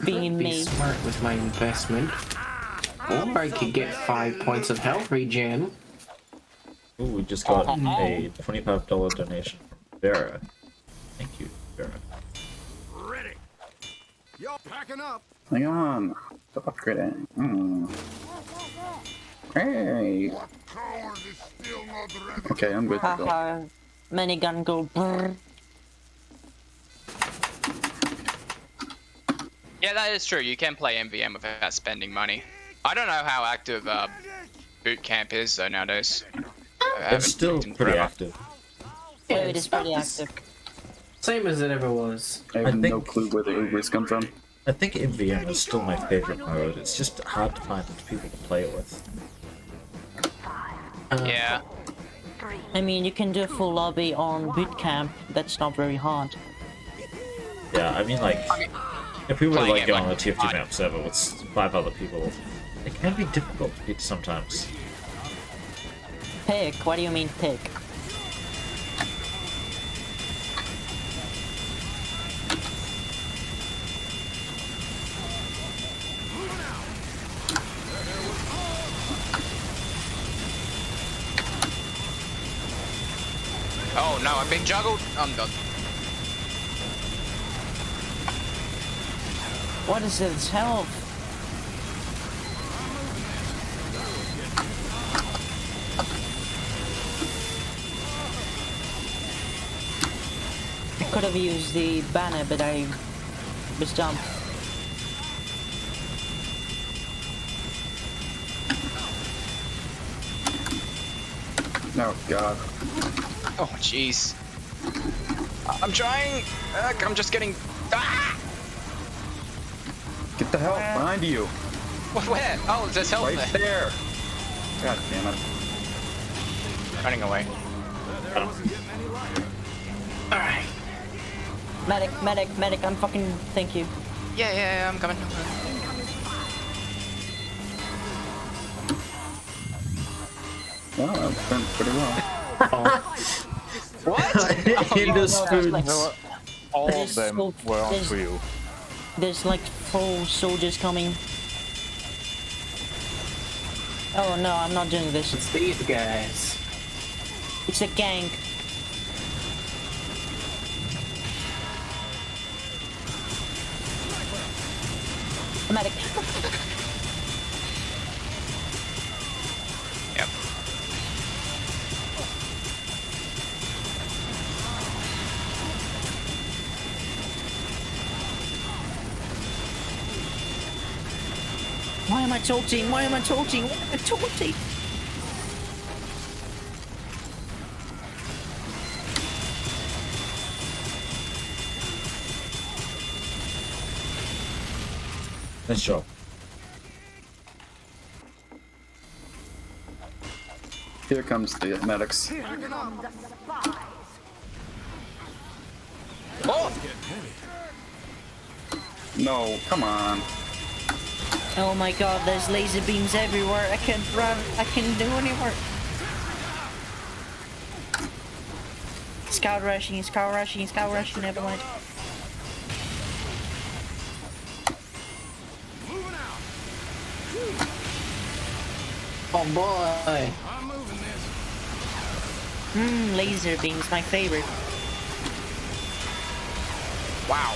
being Be me. smart with my investment. Or I could get 5 points of health regen. Ooh, we just got a $25 donation from Vera. Thank you, Vera. Ready. Y'all packing up. Hang on. Stop upgrading. Hey. Coward is still not ready. Okay, I'm good to go. Haha. Minigun go brrr. Yeah, that is true. You can play MVM without spending money. I don't know how active boot camp is though nowadays. I haven't It's still looked in pretty forever. active. Yeah, Yeah, it is pretty active. Same as it ever was. I have I no think- clue where the Ubers come from. I think MVM is still my favorite mode. It's just hard to find people to play it with. Yeah. I mean, you can do a full lobby on boot camp. That's not very hard. Yeah, I mean, like, if we were Playing like it going on a like TF2Maps server with 5 other people, it can be difficult to beat sometimes. Pick? What do you mean pick? Oh no, I'm being juggled. I'm done. What is this health? I could have used the banner, but I was dumb. Oh god. Oh jeez. I'm trying. I'm just getting. Ah! Get the hell behind you. Where? Oh, there's help Right there. there. God damn it. Running away. Alright. Medic, I'm fucking. Thank you. Yeah, I'm coming. Well, that went pretty well. What? In the spoons. like- No, all of There's them so- were on there's- to you. There's like 4 soldiers coming. Oh no, I'm not doing this. It's these guys. It's a gang. Medic. Yep. Why am I tilting? Why am I tilting? Why am I tilting? Nice job. Here comes the medics. Oh! No, come on. Oh my god, there's laser beams everywhere. I can't run. I can't do any work. Scout rushing, never mind. Oh boy. I'm moving this. Laser beams, my favorite. Wow.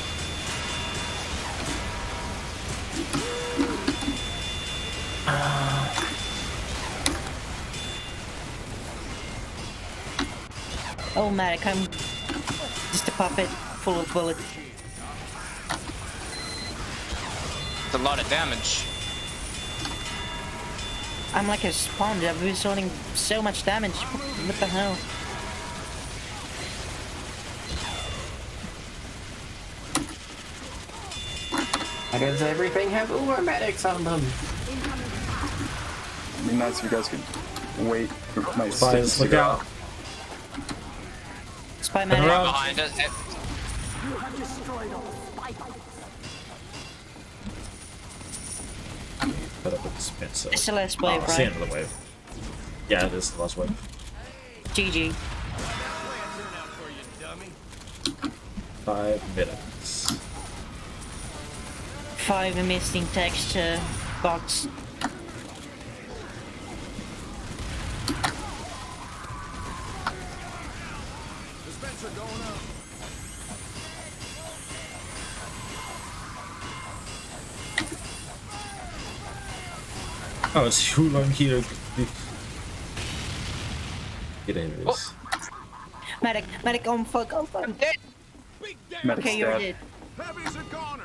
Oh, medic, I'm just a puppet full of bullets. It's a lot of damage. I'm like a sponge. I've been sorting so much damage. What the hell? Why does everything have Uber medics on them? It'd be nice if you guys could wait for my Spies, sticks to look go out. out. Spy Turn medic. around. Behind it. Put up with the spin, so. It's the last wave, It's the right? end of the wave. Yeah, it is the last wave. GG. 5 minutes. 5 missing texture box. Dispenser going up. Oh, it's too long here. Get in this. Medic, oh fuck, oh fuck. I'm dead. Big damn. Medic's Okay, you're dead. dead. Heavy's a goner.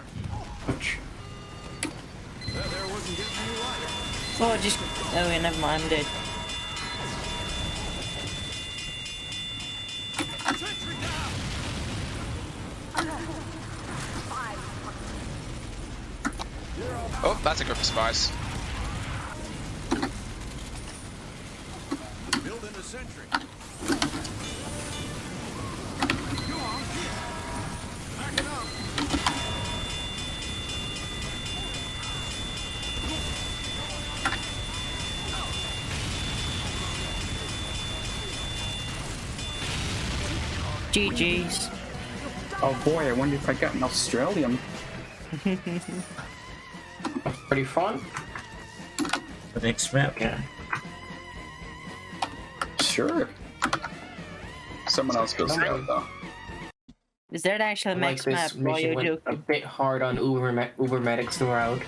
Ouch. That there wasn't getting any lighter. Oh, just. Oh, yeah, never mind, I'm dead. Sentry down. Oh, that's a group of spies. Building a sentry. Backing up. GG's. Oh boy, I wonder if I got an Australian. That's pretty fun. The next map. Yeah. Sure. Someone else goes Okay. scout though. Is that actually a I like max map? this While mission you're went a joking. bit hard on Uber medics throughout.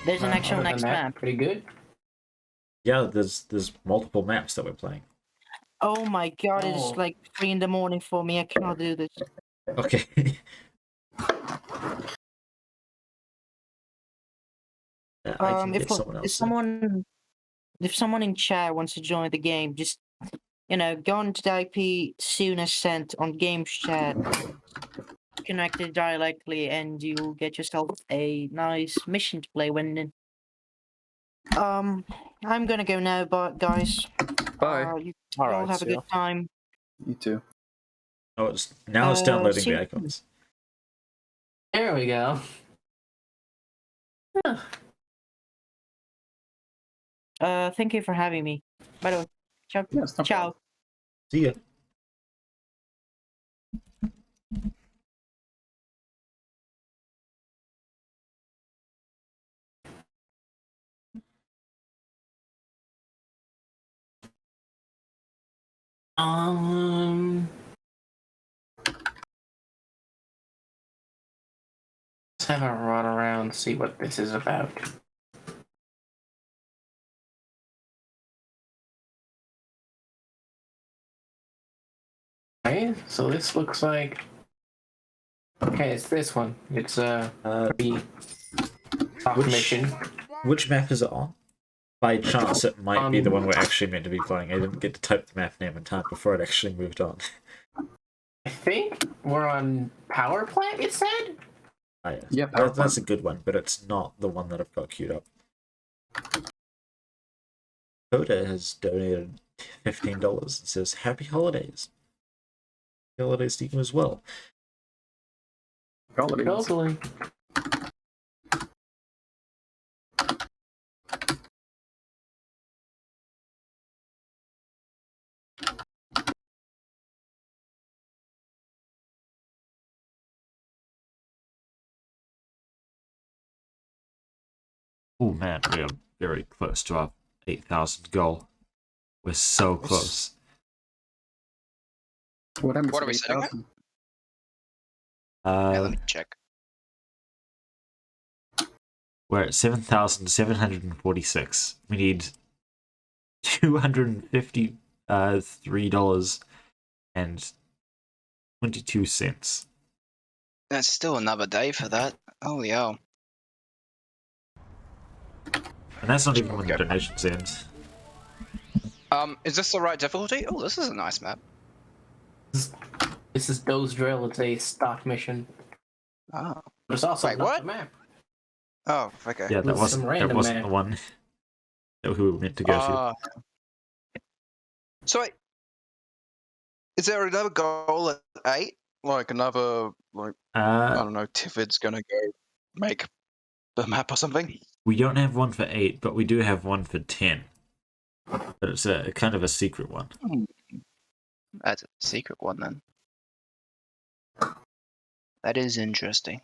There's an actual Other than next that, map. Pretty good. Yeah, there's multiple maps that we're playing. Oh my god, Oh. it's like 3 in the morning for me. I cannot do this. Okay. I can If get someone else. if someone in chat wants to join the game, just go into the IP Suna sent on games chat, connect it directly, and you'll get yourself a nice mission to play when. I'm gonna go now, but guys, Bye. you All all right, have a see ya. good time. You too. Oh, now it's downloading see the you. icons. There we go. Huh. Thank you for having me. By the way, ciao. Yeah, it's no Ciao. problem. See ya. Let's have a run around, see what this is about. Okay, so this looks like. Okay, it's this one. It's pretty tough Which- mission. Which map is it on? By chance, it might be the one we're actually meant to be playing. I didn't get to type the map name in time before it actually moved on. I think we're on power plant. It said. Ah, yeah. Yeah, power That's a plant. good one, but it's not the one that I've got queued up. Coda has donated $15 and says, Happy holidays. Happy holidays to you as well. Holidays. Totally. Oh man, we are very close to our 8,000 goal. We're so close. What happened What to are we sitting at? 8,000? Yeah, let me check. We're at 7,746. We need $253.22. That's still another day for that. Holy hell. And that's not even when the donations end. Is this the right difficulty? Oh, this is a nice map. This is Doe's Drill. It's a stock mission. Oh. But it's also Wait, not what? the map. Oh, okay. Yeah, that With some wasn't random the map. one that we were meant to go to. So wait, is there another goal at 8? Like another, like, I don't know, Tifford's gonna go make the map or something? We don't have one for 8, but we do have one for 10. But it's a kind of a secret one. That's a secret one then. That is interesting.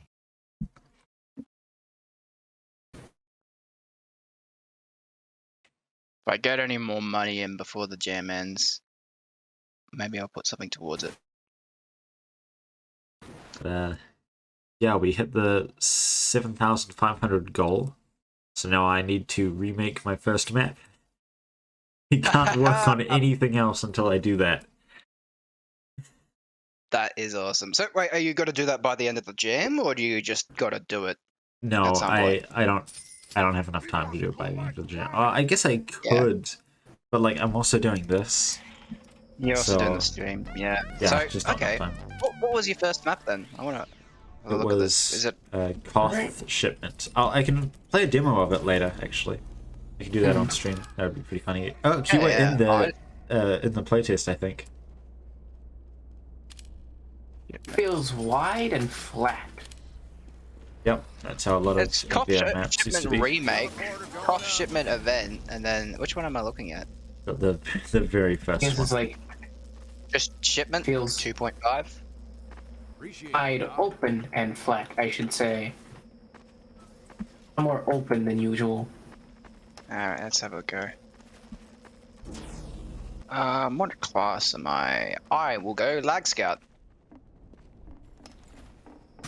If I get any more money in before the jam ends, maybe I'll put something towards it. Yeah, we hit the 7,500 goal. So now I need to remake my first map. I can't work on anything else until I do that. That is awesome. So wait, are you got to do that by the end of the jam, or do you just got to do it? No, At some point. I don't have enough time to do it by the end of the jam. I guess I could, but like I'm also doing this. You're also doing So- the stream, yeah. Yeah, So just not okay, enough time. what was your first map then? I want to It look at this. was Is it? Koth shipment. I can play a demo of it later. Actually, I can do that on stream. That would be pretty funny. Oh, you were in the playtest, I think. It feels wide and flat. Yep, that's how a lot It's of Cop VR maps used to Shipment be. Remake, Cop Shipment Event, and then which one am I looking at? But the very first This one. is like Just Shipment Feels- 2.5. Appreciate wide it. open and flat, I should say. More open than usual. Alright, let's have a go. What class am I? I will go Lag Scout.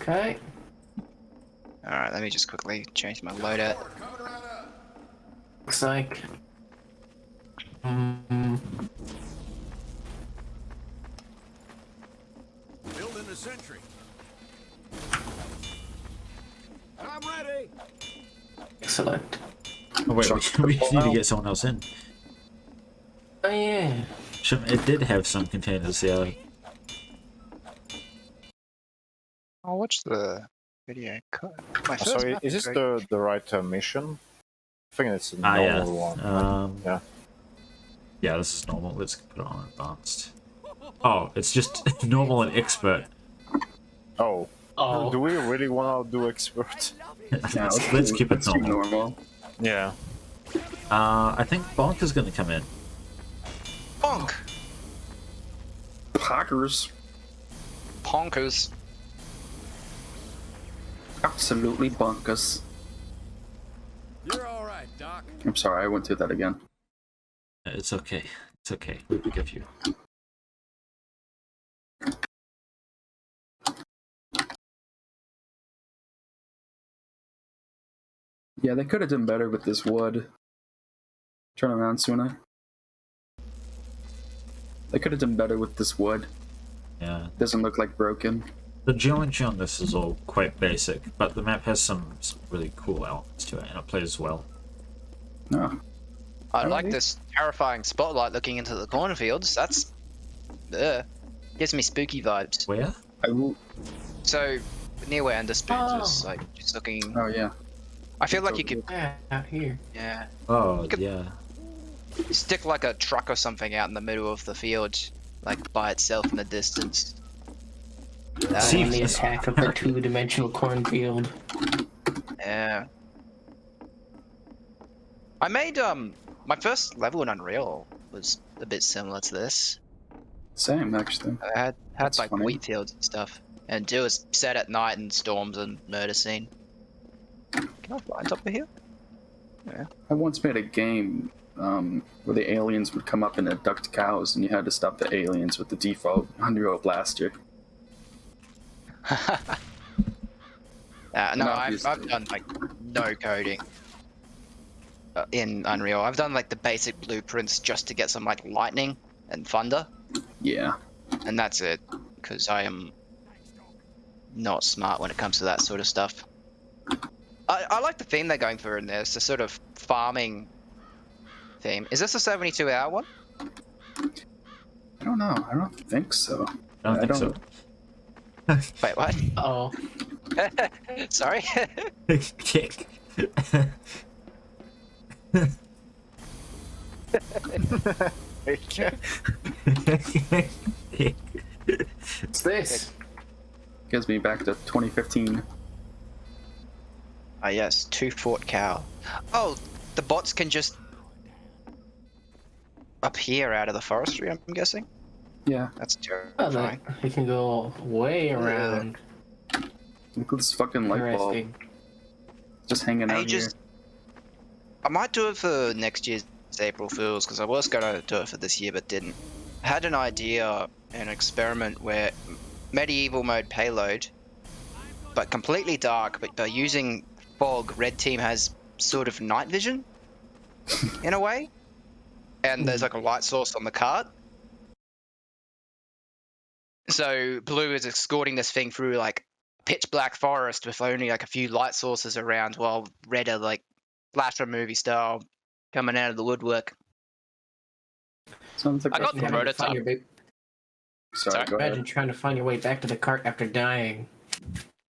Okay. Alright, let me just quickly change my loadout. Looks like. Building a sentry. I'm ready. Excellent. Oh wait, we need to get someone else in. Oh yeah. It did have some containers, yeah. I'll watch the video cut. My So first map is this great. the right mission? I think it's a Ah, yeah. normal one. Yeah. Yeah, this is normal. Let's put it on advanced. Oh, it's just normal and expert. Oh. Oh. Do we really want to do expert? Yeah, let's keep it do normal. normal. Yeah. I think Bonk is going to come in. Bonk! Poggers. Ponkers. Absolutely bonkers. You're all right, Doc. I'm sorry, I went through that again. It's okay. It's okay. We forgive you. Yeah, they could have done better with this wood. Turn around, Suna. They could have done better with this wood. Yeah. Doesn't look like broken. The geometry on this is all quite basic, but the map has some really cool elements to it, and it plays well. No. I like this terrifying spotlight looking into the cornfields. That's... gives me spooky vibes. Where? I will. So, near where Ender Spoons was, like, just looking... Oh yeah. I feel like you could... Yeah, out here. Yeah. Oh, could- yeah. Stick like a truck or something out in the middle of the field, like by itself in the distance. See, On the attack of the two-dimensional cornfield. Yeah. I made my first level in Unreal was a bit similar to this. Same actually. I had That's like funny. wheat fields and stuff, and it was set at night and storms and murder scene. Can I fly on top of here? I once made a game where the aliens would come up and abduct cows, and you had to stop the aliens with the default Unreal Blaster. No, I've obviously- done like no coding in Unreal. I've done like the basic blueprints just to get some like lightning and thunder, Yeah. and that's it. Because I am not smart when it comes to that sort of stuff. I like the theme they're going for in there. It's a sort of farming theme. Is this a 72-hour one? I don't know. I don't think so. I don't think so. Wait, what? Oh. Sorry. Kick. What's this? Gives me back to 2015. Ah, yes, 2-Fort Cow. Oh, the bots can just appear out of the forestry, I'm guessing? Yeah. That's Oh, terrifying. you can go way around. Look at this fucking light bulb Interesting. just hanging Hey, out here. just... I might do it for next year's April Fools, because I was going to do it for this year, but didn't. I had an idea, an experiment where medieval mode payload, but completely dark, but by using fog, red team has sort of night vision, in a way. And there's like a light source on the cart. So blue is escorting this thing through like pitch black forest with only like a few light sources around, while red are like slasher movie style coming out of the woodwork. Sounds like I got the Imagine trying to find prototype. your way- Sorry, go Imagine ahead. trying to find your way back to the cart after dying.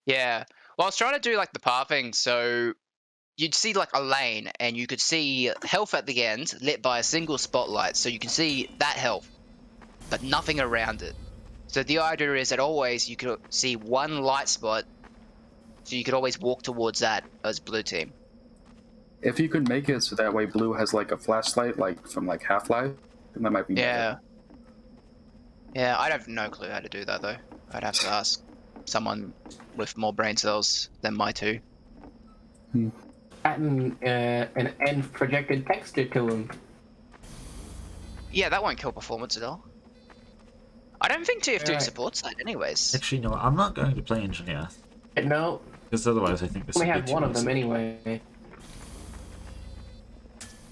Yeah. Well, I was trying to do like the pathing, so you'd see like a lane and you could see health at the end lit by a single spotlight, so you can see that health, but nothing around it. So the idea is that always you could see one light spot, so you could always walk towards that as blue team. If you could make it so that way blue has like a flashlight like from like Half-Life, then that might be better. Yeah. Yeah, I'd have no clue how to do that though. I'd have to ask someone with more brain cells than my two. Adding an end projected texture to him. Yeah, that won't kill performance at all. I don't think TF2 Alright. supports that anyways. Actually, no, I'm not going to play engineer, No, because otherwise I think this we would be had too one of them easy. anyway.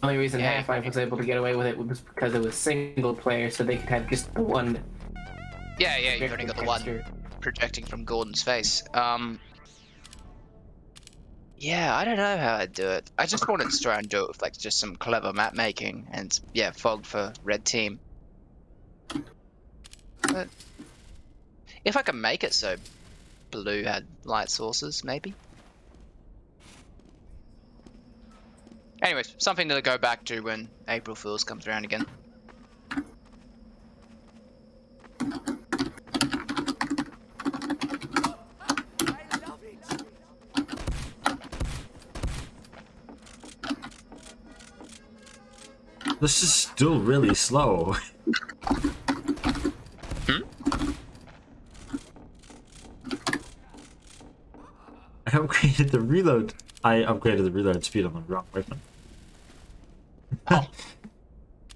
The only reason Yeah. Half-Life was able to get away with it was because it was single player, so they could have just the one. Yeah, you've only projected got the one texture. projecting from Gordon's face. Yeah, I don't know how I'd do it. I just wanted to try and do it with like just some clever map making and yeah, fog for red team. But if I can make it so blue had light sources, maybe. Anyways, something to go back to when April Fool's comes around again. This is still really slow. I upgraded the reload. I upgraded the reload speed on the wrong weapon.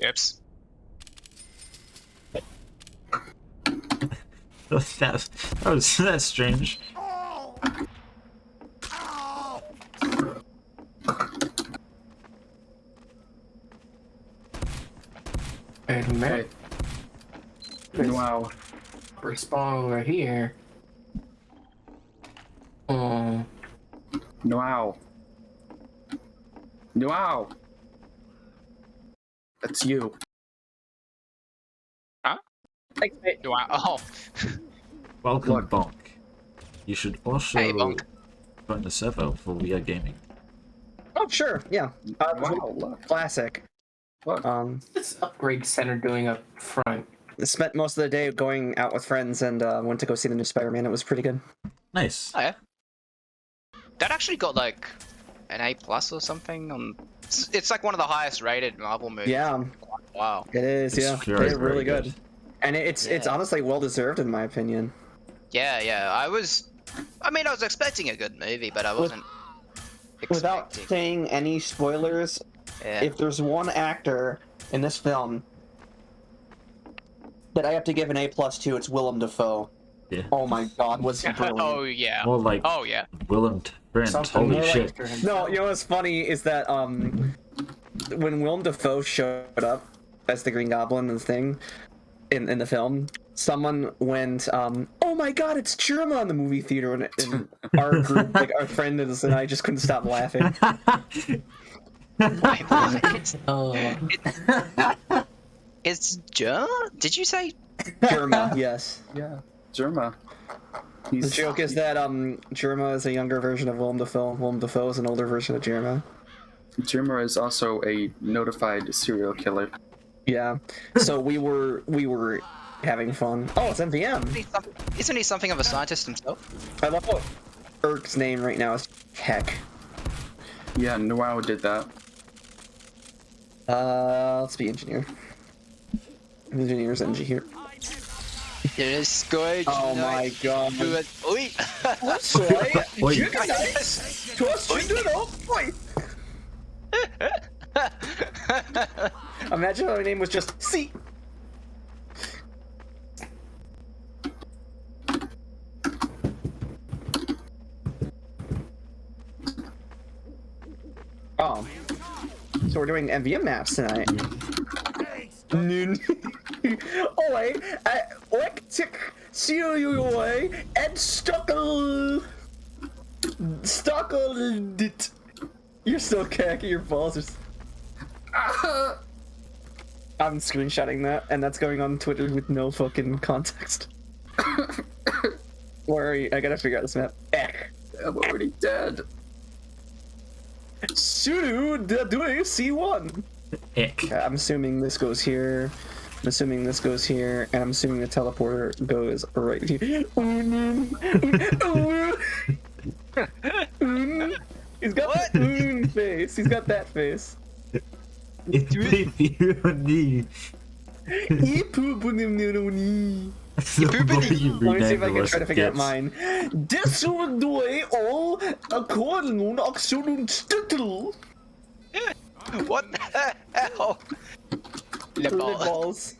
Oops. That's strange. And Matt, Wow. respawn over here. Oh, Wow. Wow. That's you. Huh? Thanks, mate. Wow. Oh. Welcome, Look. Bonk. You should also Hey, Bonk. join the server for We Are Gaming. Oh, sure, yeah. Wow, look. Classic. Look. this upgrade center doing up front? Spent most of the day going out with friends and went to go see the new Spider-Man. It was pretty good. Nice. Oh, yeah. That actually got like an A+ or something on. It's like one of the highest rated Marvel movies. Yeah, Wow. it is. It's Yeah, very, they're really very good. And it's Yeah. honestly well deserved in my opinion. Yeah. I was expecting a good movie, but I wasn't Without expecting. saying any spoilers, Yeah. if there's one actor in this film that I have to give an A+ to, it's Willem Dafoe. Yeah. Oh my God, was he brilliant? Oh yeah. More like Oh yeah. Willem Trent. Something Holy more shit. like No, you know what's funny is that when Willem Dafoe showed up as the Green Goblin and thing in the film, someone went, "Oh my God, it's Chirma!" in the movie theater, and our group, like our friend and I, just couldn't stop laughing. Wait, what? Oh, It's German? Did you say? Chirma, yes. Yeah. Germa. The joke is that Chirma is a younger version of Willem Dafoe. Willem Dafoe is an older version of Chirma. Germa is also a notified serial killer. Yeah. So we were having fun. Oh, it's MVM. Isn't he something of a scientist himself? I love what Erk's name right now is Heck. Yeah, Noao did that. Let's be engineer. Engineer's engineer. It is good. Oh my God. Oi. Wait. Imagine if my name was just C. Oh. So we're doing MVM maps tonight. Oi, Electric Serial and Stuckle. Stuckle. You're so khaki, your balls are. I'm screenshotting that, and that's going on Twitter with no fucking context. Where are you? I gotta figure out this map. Eck. I'm already dead. Suna doing C1. Ick. I'm assuming this goes here. I'm assuming this goes here, and I'm assuming the teleporter goes right here. He's got that face. He's got that face. It's me. Let me see if I can try to figure out mine. This will do all according to Stuttle. What the hell? Lip Lip balls.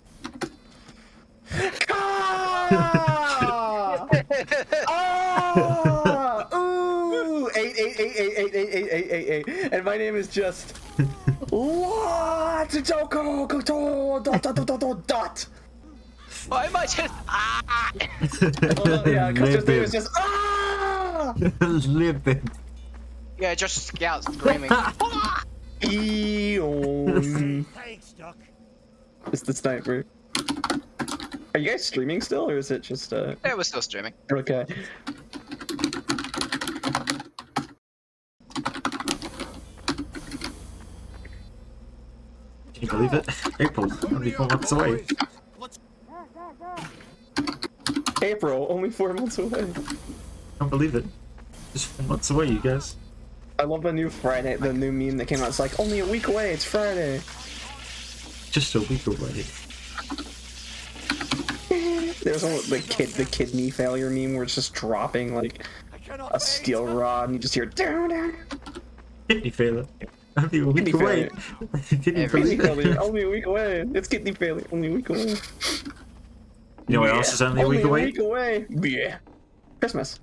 Ah! Ah! Ooh! 8. And my name is just what? Dot. Why am I just? Ah! Yeah, because his name is just ah! Live it. Yeah, just Scout screaming. Eon. Thanks, Doc. It's the sniper. Are you guys streaming still, or is it just Yeah, we're still streaming. Okay. you believe it? April, only 4 months away. April, only 4 months away. Can't believe it. Just 4 months away, you guys. I love the new Friday, the new meme that came out. It's like, only a week away, it's Friday. Just a week away. There's the kidney failure meme where it's just dropping like a steel rod and you just hear down down. Kidney failure. Only a week Kidney away. Kidney Kidney failure. failure, only a week away. It's kidney failure, only a week away. You know what else is only a week away? Week away. Yeah. Christmas.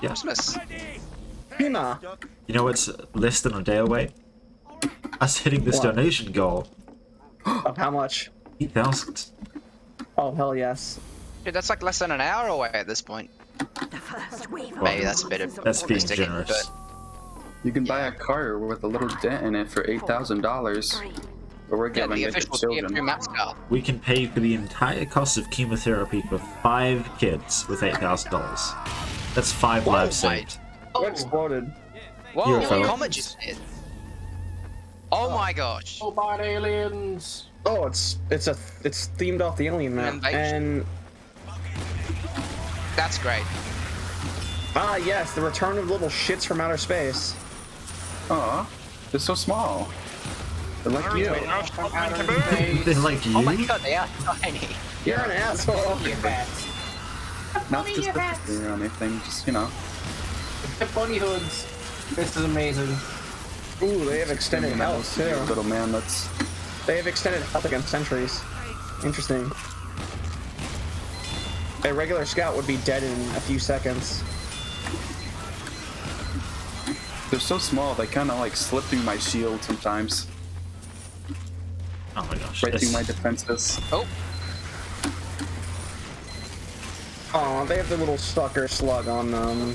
Yeah. Christmas. Hina. You know what's less than a day away? Us hitting this What? donation goal. Of how much? 8,000. Oh hell yes. Dude, that's like less than an hour away at this point. Maybe that's a bit of That's being optimistic, generous. but You can buy a car with a little dent in it for $8,000. But we're yeah, giving the it to official children. TF2Maps car. We can pay for the entire cost of chemotherapy for 5 kids with $8,000. That's 5 lives saved. What exploded? Whoa, UFO. a comet just hit. Oh my gosh. Oh, bad aliens. Oh, it's themed off the alien map. Invasion. And That's great. yes, the return of little shits from outer space. Aw, they're so small. They're like you. They're like you? Oh my god, they are tiny. You're an asshole. Not specifically or anything, just, you know. The bunny hoods. This is amazing. Ooh, they have extended health too. Little man, that's... They have extended health against sentries. Interesting. A regular scout would be dead in a few seconds. They're so small, they kind of like slip through my shield sometimes. Oh my gosh. Right through It's- my defenses. Oh, Aw, they have the little sucker slug on them.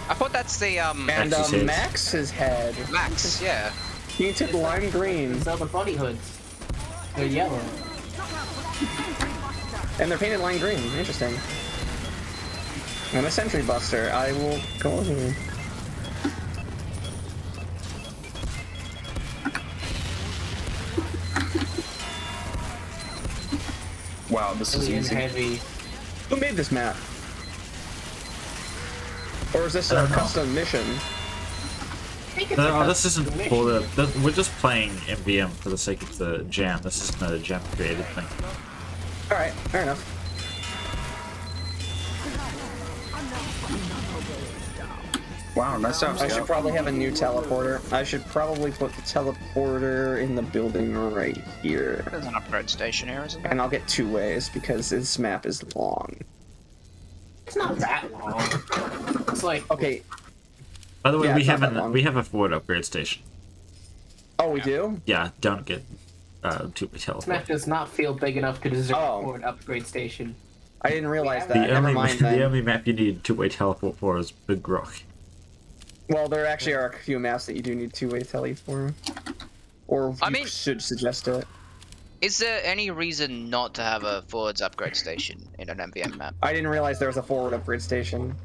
I thought that's the And Max's head. Max's head. Max, yeah. Painted lime green. These are the bunny hoods. They're yellow. And they're painted lime green. Interesting. And a sentry buster. I will go over here. Wow, this is Alien easy. heavy. Who made this map? Or is this I a don't know. custom mission? No, this isn't for the... We're just playing MVM for the sake of the jam. This isn't a jam created thing. Alright, fair enough. Wow, nice job, I should Scout. probably have a new teleporter. I should probably put the teleporter in the building right here. There's an upgrade station here, isn't there? And I'll get 2 ways because this map is long. It's not that long. It's like Okay. By the way, Yeah, we it's not have that long. we have a forward upgrade station. Oh, we do? Yeah, don't get too this teleport. map does not feel big enough to deserve Oh. a forward upgrade station. I didn't realize that. The Never only mind the then. only map you need two-way teleport for is Big Rock. Well, there actually are a few maps that you do need 2-way tele for. Or I you mean- should suggest it. Is there any reason not to have a forwards upgrade station in an MVM map? I didn't realize there was a forward upgrade station.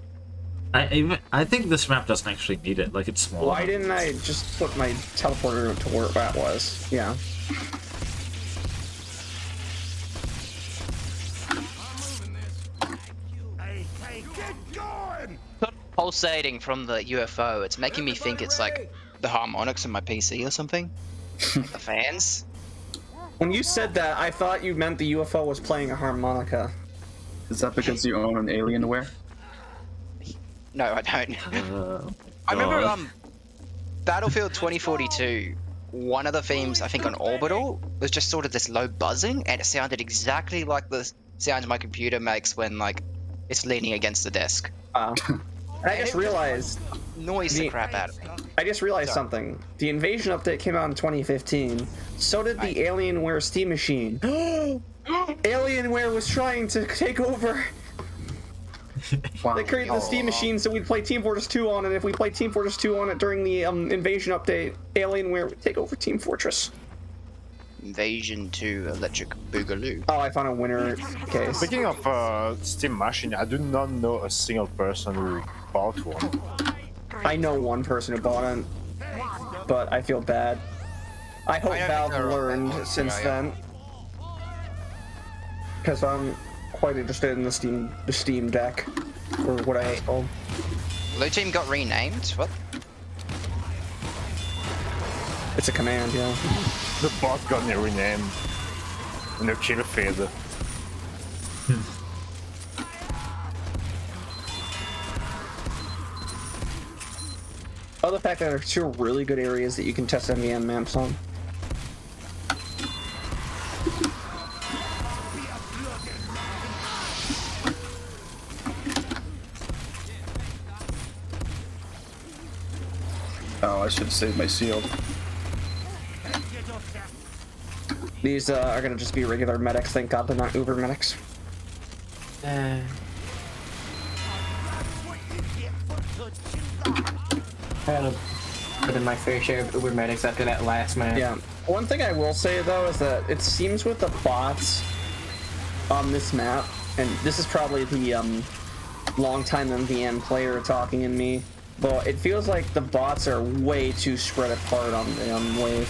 I think this map doesn't actually need it. Like, it's small. Why enough. didn't I just put my teleporter to where that was? Yeah. Pulsating from the UFO, it's making me think it's like the harmonics in my PC or something. The fans. When you said that, I thought you meant the UFO was playing a harmonica. Is that because you own an Alienware? No, I don't. Uh, I remember God. Battlefield 2042. One of the themes, I think, on Orbital was just sort of this low buzzing, and it sounded exactly like the sounds my computer makes when like it's leaning against the desk. And I just realized, Noise the crap out of me. Sorry. Something. The Invasion update came out in 2015. So did the Alienware Steam Machine. Alienware was trying to take over. Wow. They created the Steam Machine so we'd play Team Fortress 2 on it. If we played Team Fortress 2 on it during the Invasion update, Alienware would take over Team Fortress. Invasion 2 Electric Boogaloo. Oh, I found a winner case. Speaking of Steam Machine, I do not know a single person who bought one. I know one person who bought it, but I feel bad. I hope I don't Valve think they're all learned that since good, then. Because I'm quite interested in the Steam Deck, or whatever it's called. Blue team got renamed. What? It's a command, yeah. The bot got renamed in the kill feed. Oh, the fact that there are two really good areas that you can test MVM maps on. Oh, I should have saved my shield. These are gonna just be regular medics, thank god they're not Uber medics. I had to put in my fair share of Uber medics after that last match. Yeah. One thing I will say though is that it seems with the bots on this map, and this is probably the long-time MVM player talking in me, but it feels like the bots are way too spread apart on the wave.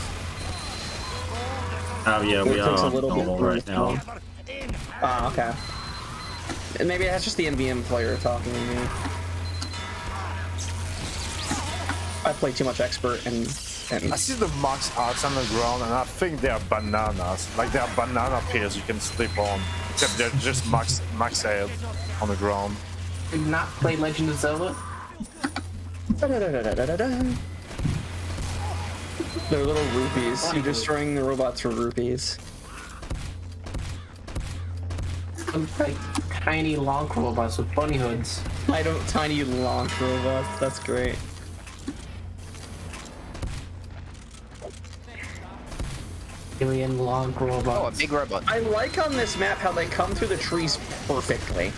Oh yeah, we are on normal right now. Ah, okay. And maybe that's just the MVM player talking to me. I play too much expert and I see the max arts on the ground, and I think they are bananas. Like they are banana peels you can sleep on, except they're just max head on the ground. Did not play Legend of Zelda? They're little rupees. You're destroying the robots for rupees. Some like tiny long robots with bunny hoods. I don't tiny launch robots. That's great. Alien long robots. Oh, a big robot. I like on this map how they come through the trees perfectly.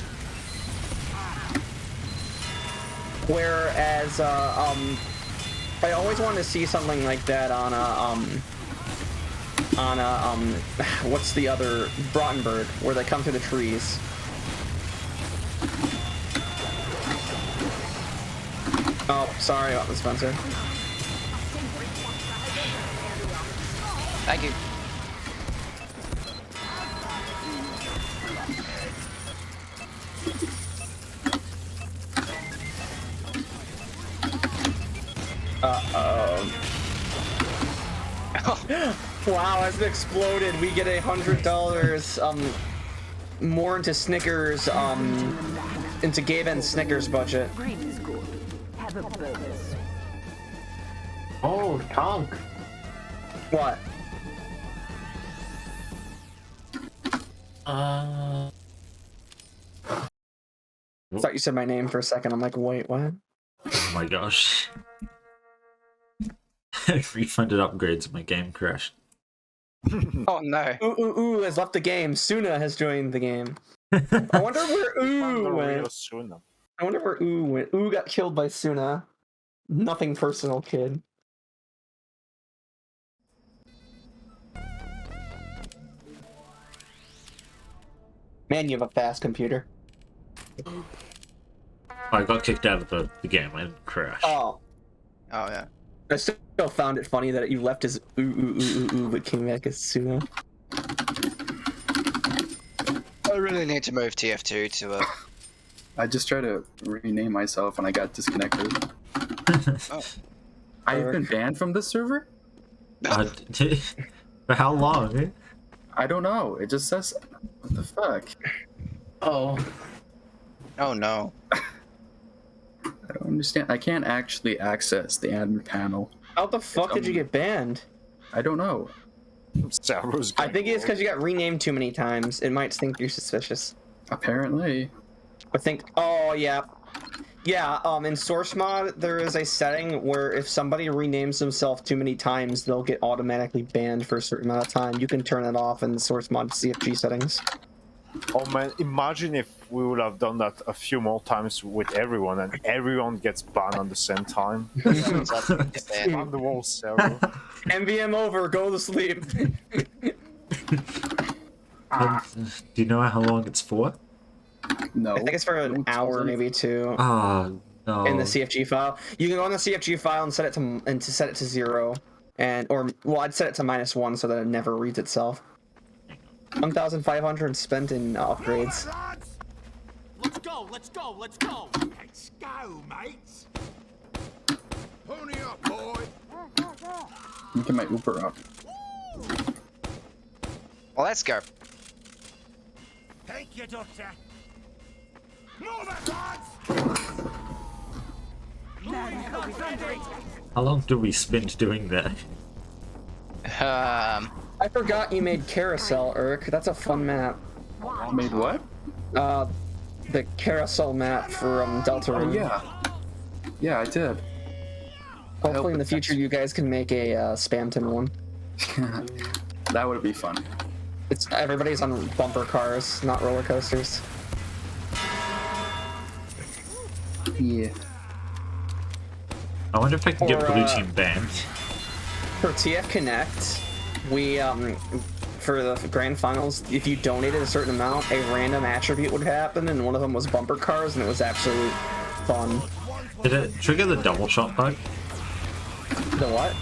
Whereas, I always wanted to see something like that on what's the other, Brottenberg, where they come through the trees. Oh, sorry about the Spencer. Thank you. Wow, as it exploded, we get $100 more into Snickers, into Gabe and Snickers budget. Have a bonus. Oh, Tonk. What? Uh, I thought you said my name for a second. I'm like, wait, what? Oh my gosh. Refunded upgrades, my game crashed. Oh no. Ooh has left the game. Suna has joined the game. I wonder where Ooh went. I wonder where Ooh went. Ooh got killed by Suna. Nothing personal, kid. Man, you have a fast computer. I got kicked out of the game, I didn't crash. Oh. Oh yeah. I still found it funny that you left as ooh, but came back as Suna. I really need to move TF2 to I just tried to rename myself and I got disconnected. Oh. I've been banned from this server? For how long? I don't know. It just says, what the fuck? oh. Oh no. I don't understand. I can't actually access the admin panel. How the fuck did you get banned? I don't know. I think it's because you got renamed too many times. It might think you're suspicious. Apparently. I think. Oh yeah, yeah. In source mod, there is a setting where if somebody renames themselves too many times, they'll get automatically banned for a certain amount of time. You can turn it off in the source mod CFG settings. Oh man, imagine if we would have done that a few more times with everyone and everyone gets banned on the same time. On the whole server. MVM over, go to sleep. Do you know how long it's for? No. I think it's for an hour, maybe two. Oh no. In the CFG file, you can go on the CFG file and set it to 0. and well, I'd set it to -1 so that it never reads itself. 1,500 spent in upgrades. Let's go, let's go, let's go! Let's go, mates! Pony up, boy! Let me get my Uber up. Well, let's go. Thank you, Doctor! Move it, lads! How long do we spend doing that? I forgot you made Carousel, Urk. That's a fun map. Made what? The Carousel map for Delta Oh, Rune. yeah. Yeah, I did. Hopefully in the future you guys can make a Spamton one. That would be fun. It's everybody's on bumper cars, not roller coasters. Yeah. I wonder if I can get Or, Blue Team banned. For TF Connect, we for the grand finals, if you donated a certain amount, a random attribute would happen, and one of them was bumper cars, and it was absolutely fun. Did it trigger the double shot bug? The what?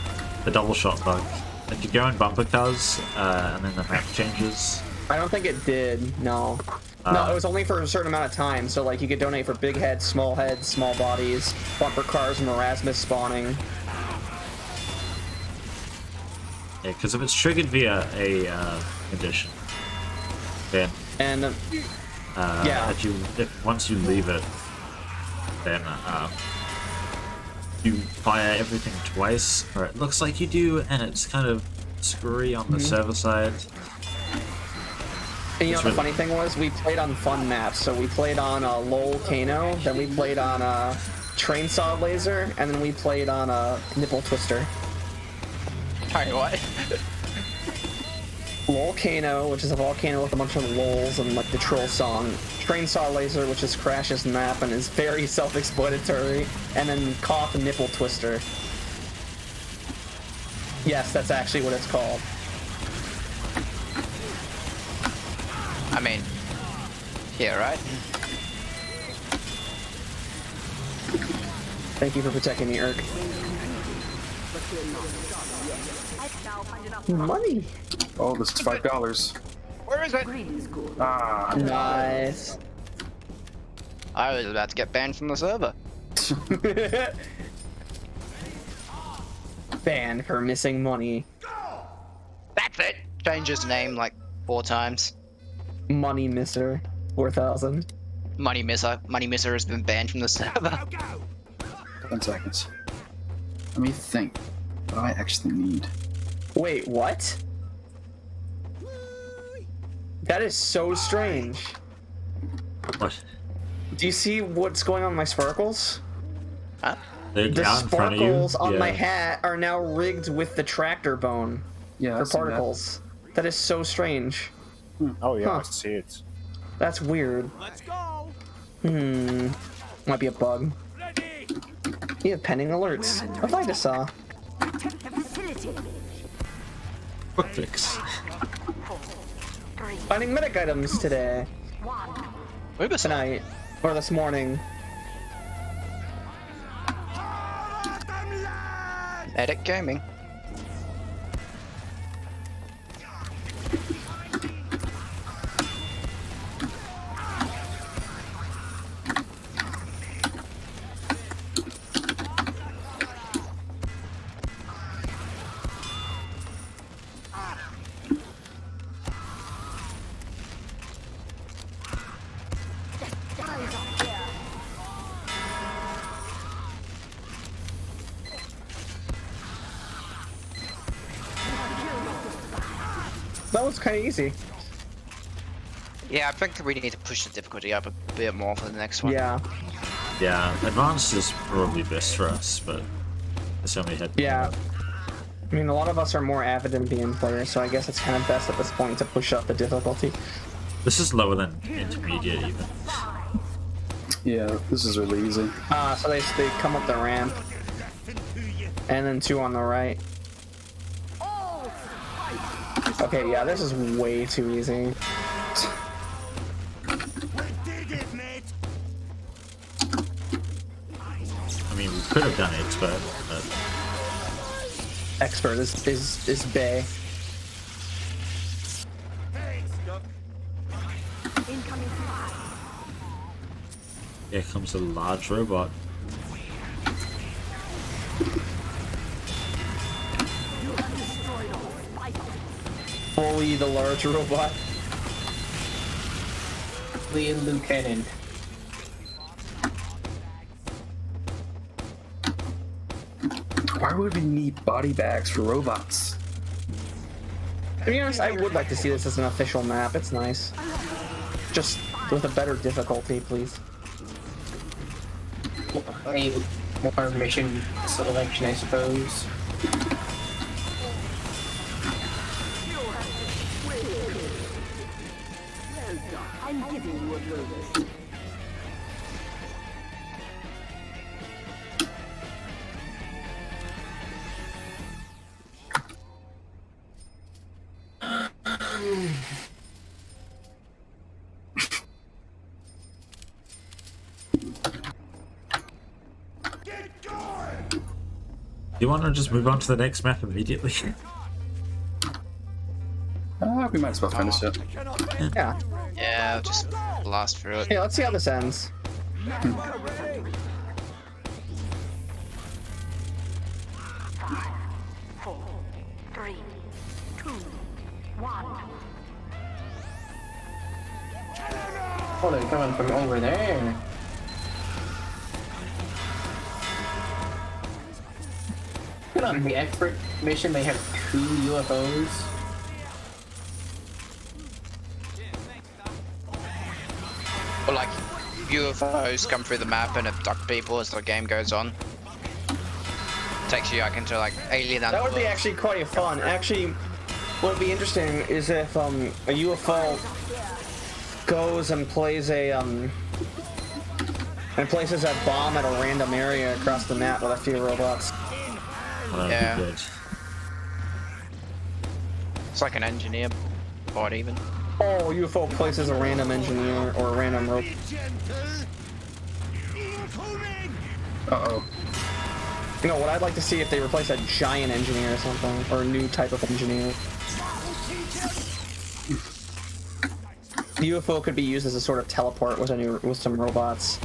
The double shot bug. Like you go in bumper cars, and then the map changes. I don't think it did. No. No, it was only for a certain amount of time. So like you could donate for big heads, small bodies, bumper cars, and Erasmus spawning. Yeah, because if it's triggered via a condition, then And yeah, if once you leave it, then you fire everything twice, or it looks like you do, and it's kind of screwy on the server side. and you know It's what the really- funny thing was? We played on fun maps. So we played on Lol Kano, then we played on Train Saw Laser, and then we played on Nipple Twister. Sorry, what? Volcano, which is a volcano with a bunch of lols and like the troll song. Train Saw Laser, which is Crash's map and is very self-explanatory. And then Cough and Nipple Twister. Yes, that's actually what it's called. I mean, yeah, right? Thank you for protecting me, Urk. Money! Oh, this is $5. Where is it? Ah, Nice. I was about to get banned from the server. Banned for missing money. That's it. Changed his name like 4 times. Money Misser. 4,000. Money Misser has been banned from the server. 10 seconds. Let me think. What do I actually need? Wait, what? That is so strange. What? Do you see what's going on with my sparkles? Huh? They're The down in front of you. sparkles on my Yeah. hat are now rigged with the tractor bone Yeah, for I see that. particles. That is so strange. Oh yeah, I Huh. see it. That's weird. Let's go! Might be a bug. Ready! You have pending alerts. What I just saw. Quick fix. Finding medic items today. Tonight. Or this morning. Edit Gaming. That was kind of easy. Yeah, I think we need to push the difficulty up a bit more for the next one. Yeah. Yeah, advanced is probably best for us, but it's only had. Yeah. I mean, a lot of us are more avid NBN players, so I guess it's kind of best at this point to push up the difficulty. This is lower than intermediate even. Yeah, this is really easy. So they come up the ramp, and then 2 on the right. Okay, yeah, this is way too easy. We did it, mate! I mean, we could have done it, but expert is Bay. Incoming fire. Here comes a large robot. Bully the large robot. Lee and Lieutenant. Why would we need body bags for robots? To be honest, I would like to see this as an official map. It's nice. Just with a better difficulty, please. A more mission selection, I suppose. I'm giving you a bonus. You want to just move on to the next map immediately? We might as well finish it. Yeah. Yeah, I'll just blast through it. Yeah, let's see how this ends. 4, 3, 2, 1. Oh, they're coming from over there. Good on the expert mission, they have 2 UFOs. Or like UFOs come through the map and abduct people as the game goes on. Takes you like into like alien That would be underworld. actually quite fun. Actually, what would be interesting is if a UFO goes and plays a and places a bomb at a random area across the map with a few robots. Well, that'd Yeah. be good. It's like an engineer bot even. Oh, UFO places a random engineer or a random robot. Uh-oh. You know what I'd like to see if they replace a giant engineer or something, or a new type of engineer. The UFO could be used as a sort of teleport with some robots.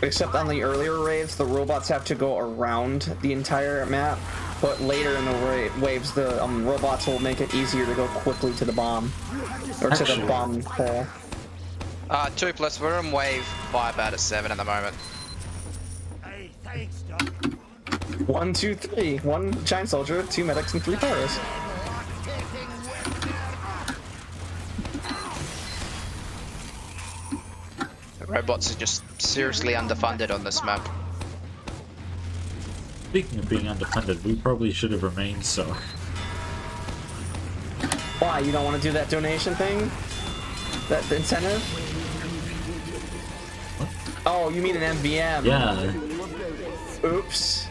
Except on the earlier raids, the robots have to go around the entire map. But later in the waves, the robots will make it easier to go quickly to the bomb. Or to the bomb hole. 2+, we're in wave 5 out of 7 at the moment. Hey, thanks, Doc. 1, 2, 3. 1 giant soldier, 2 medics, and 3 pyros. The robots are just seriously underfunded on this map. Speaking of being underfunded, we probably should have remained so. Why, you don't want to do that donation thing? That incentive? What? Oh, you mean an MVM? Yeah. Oops.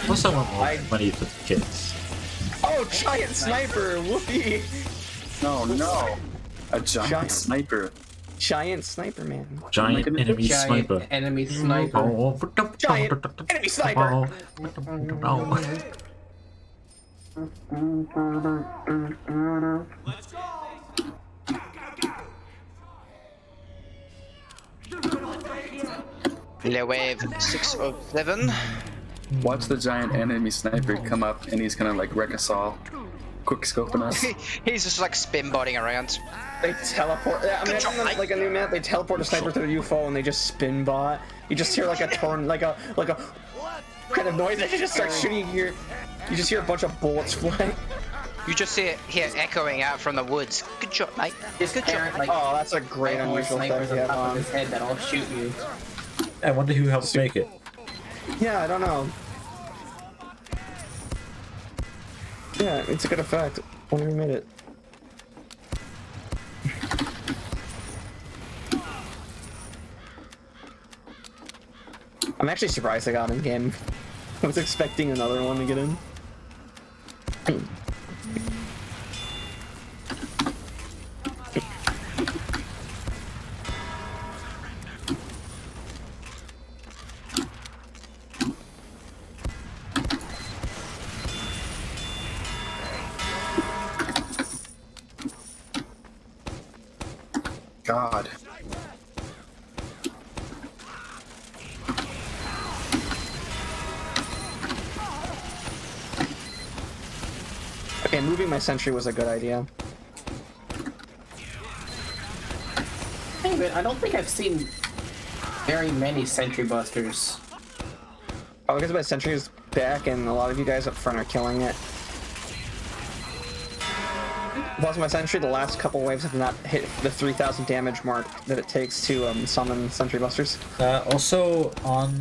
Plus, I want more money for the kids. Oh, giant sniper! Whoopee! No, no. A giant sniper. Giant sniper, man. Giant enemy sniper. Enemy sniper. Oh, Giant enemy sniper! No. Let's go. Low wave 607. Watch the giant enemy sniper come up and he's gonna like wreck us all. Quick scoping us. He's just like spin botting around. They teleport. I mean, job, mate. like a new map, they teleport a sniper to the UFO and they just spin bot. You just hear like a like a kind of noise, and you just start shooting. You just hear a bunch of bullets fly. You just hear echoing out from the woods. Good job, mate. This Good job. parent, like, Oh, that's a great more unusual thing snipers to on have top of on. his head that'll shoot you. I wonder who helped make it. Yeah, I don't know. Yeah, it's a good effect. Wonder who made it. I'm actually surprised I got in game. I was expecting another one to get in. God. Okay, moving my sentry was a good idea. Hey, but I don't think I've seen very many sentry busters. Oh, because my sentry is back and a lot of you guys up front are killing it. Plus my sentry, the last couple waves have not hit the 3,000 damage mark that it takes to summon sentry busters. Also, on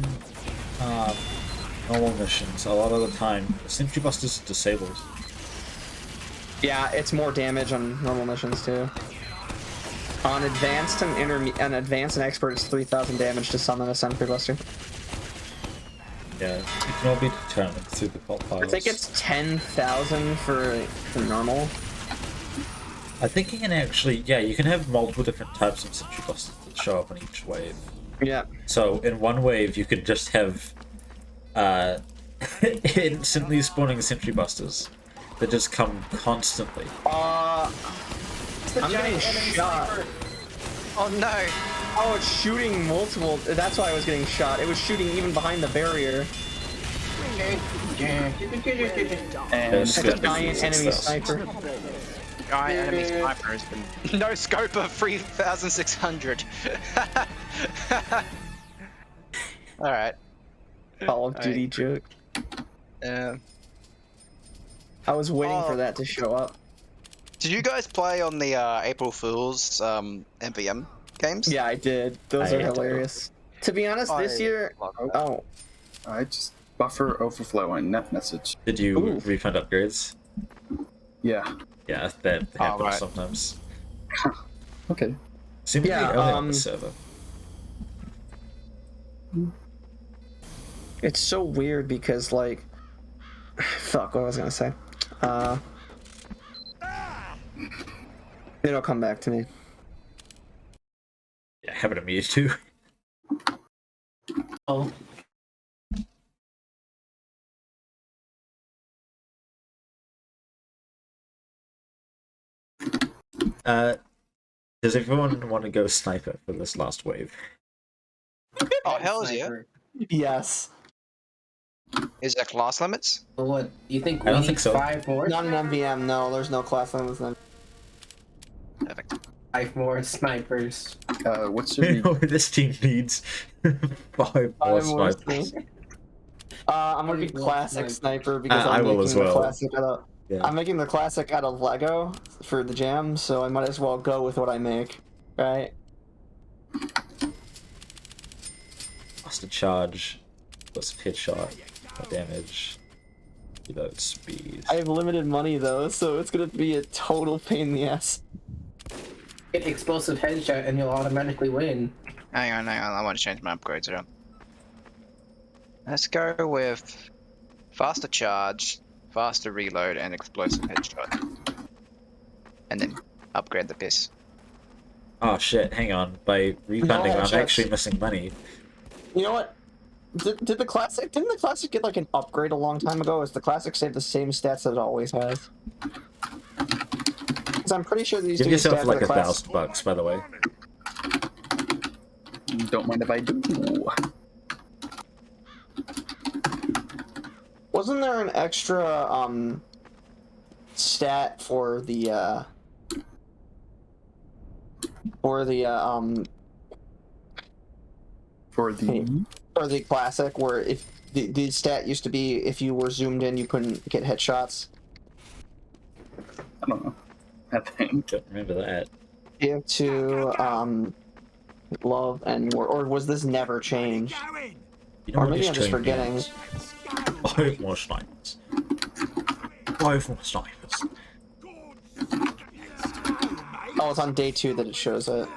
normal missions, a lot of the time, Sentry Buster's disabled. Yeah, it's more damage on normal missions too. On advanced and advanced and expert, it's 3,000 damage to summon a sentry buster. Yeah, it can all be determined through the cult files. I think it's 10,000 for normal. I think you can actually, yeah, you can have multiple different types of Sentry Busters that show up on each wave. Yeah. So in one wave, you could just have instantly spawning Sentry Busters that just come constantly. I'm getting shot. Oh no! Oh, it's shooting multiple. That's why I was getting shot. It was shooting even behind the barrier. And It's a giant enemy sniper. Giant enemy sniper has been no scope of 3,600. All right. Call of Duty joke. I was waiting for that to show up. Did you guys play on the April Fool's MVM games? Yeah, I did. Those are hilarious. To be honest, this year. Oh. I just buffer overflow and net message. Did you refund upgrades? Yeah. Yeah, that happens right. sometimes. Okay. Seems to be only on the server. It's so weird because, like, fuck, what was I gonna say? It'll come back to me. Yeah, happen to me too. Oh. Does everyone want to go sniper for this last wave? Oh, hell yeah. Yes. Is there class limits? Well, what? You think I we don't need think so. 5 more? Not an MVM, no, there's no class limits then. Perfect. 5 more snipers. What's your This team needs 5 more snipers. I'm gonna be classic sniper because I I'm will making as the well. classic out of. Yeah. I'm making the classic out of Lego for the jam, so I might as well go with what I make, right? Faster charge, plus headshot, more damage, reload speed. I have limited money though, so it's gonna be a total pain in the ass. Get explosive headshot and you'll automatically win. Hang on, I want to change my upgrades around. Let's go with faster charge, faster reload, and explosive headshot. And then upgrade the piss. Oh shit, hang on. By refunding, I'm headshots. actually missing money. You know what? Didn't the classic get like an upgrade a long time ago? Is the classic save the same stats that it always has? Because I'm pretty sure these Give do yourself stats like of the class. $1,000, by the way. Don't mind if I do. Wasn't there an extra stat for the for the classic where if the stat used to be if you were zoomed in you couldn't get headshots? I don't know. I think. Don't remember that. You have to love and or was this never changed? You know Or what maybe this I'm just train forgetting. needs? 5 more snipers. 5 more snipers. Oh, it's on day 2 that it shows it.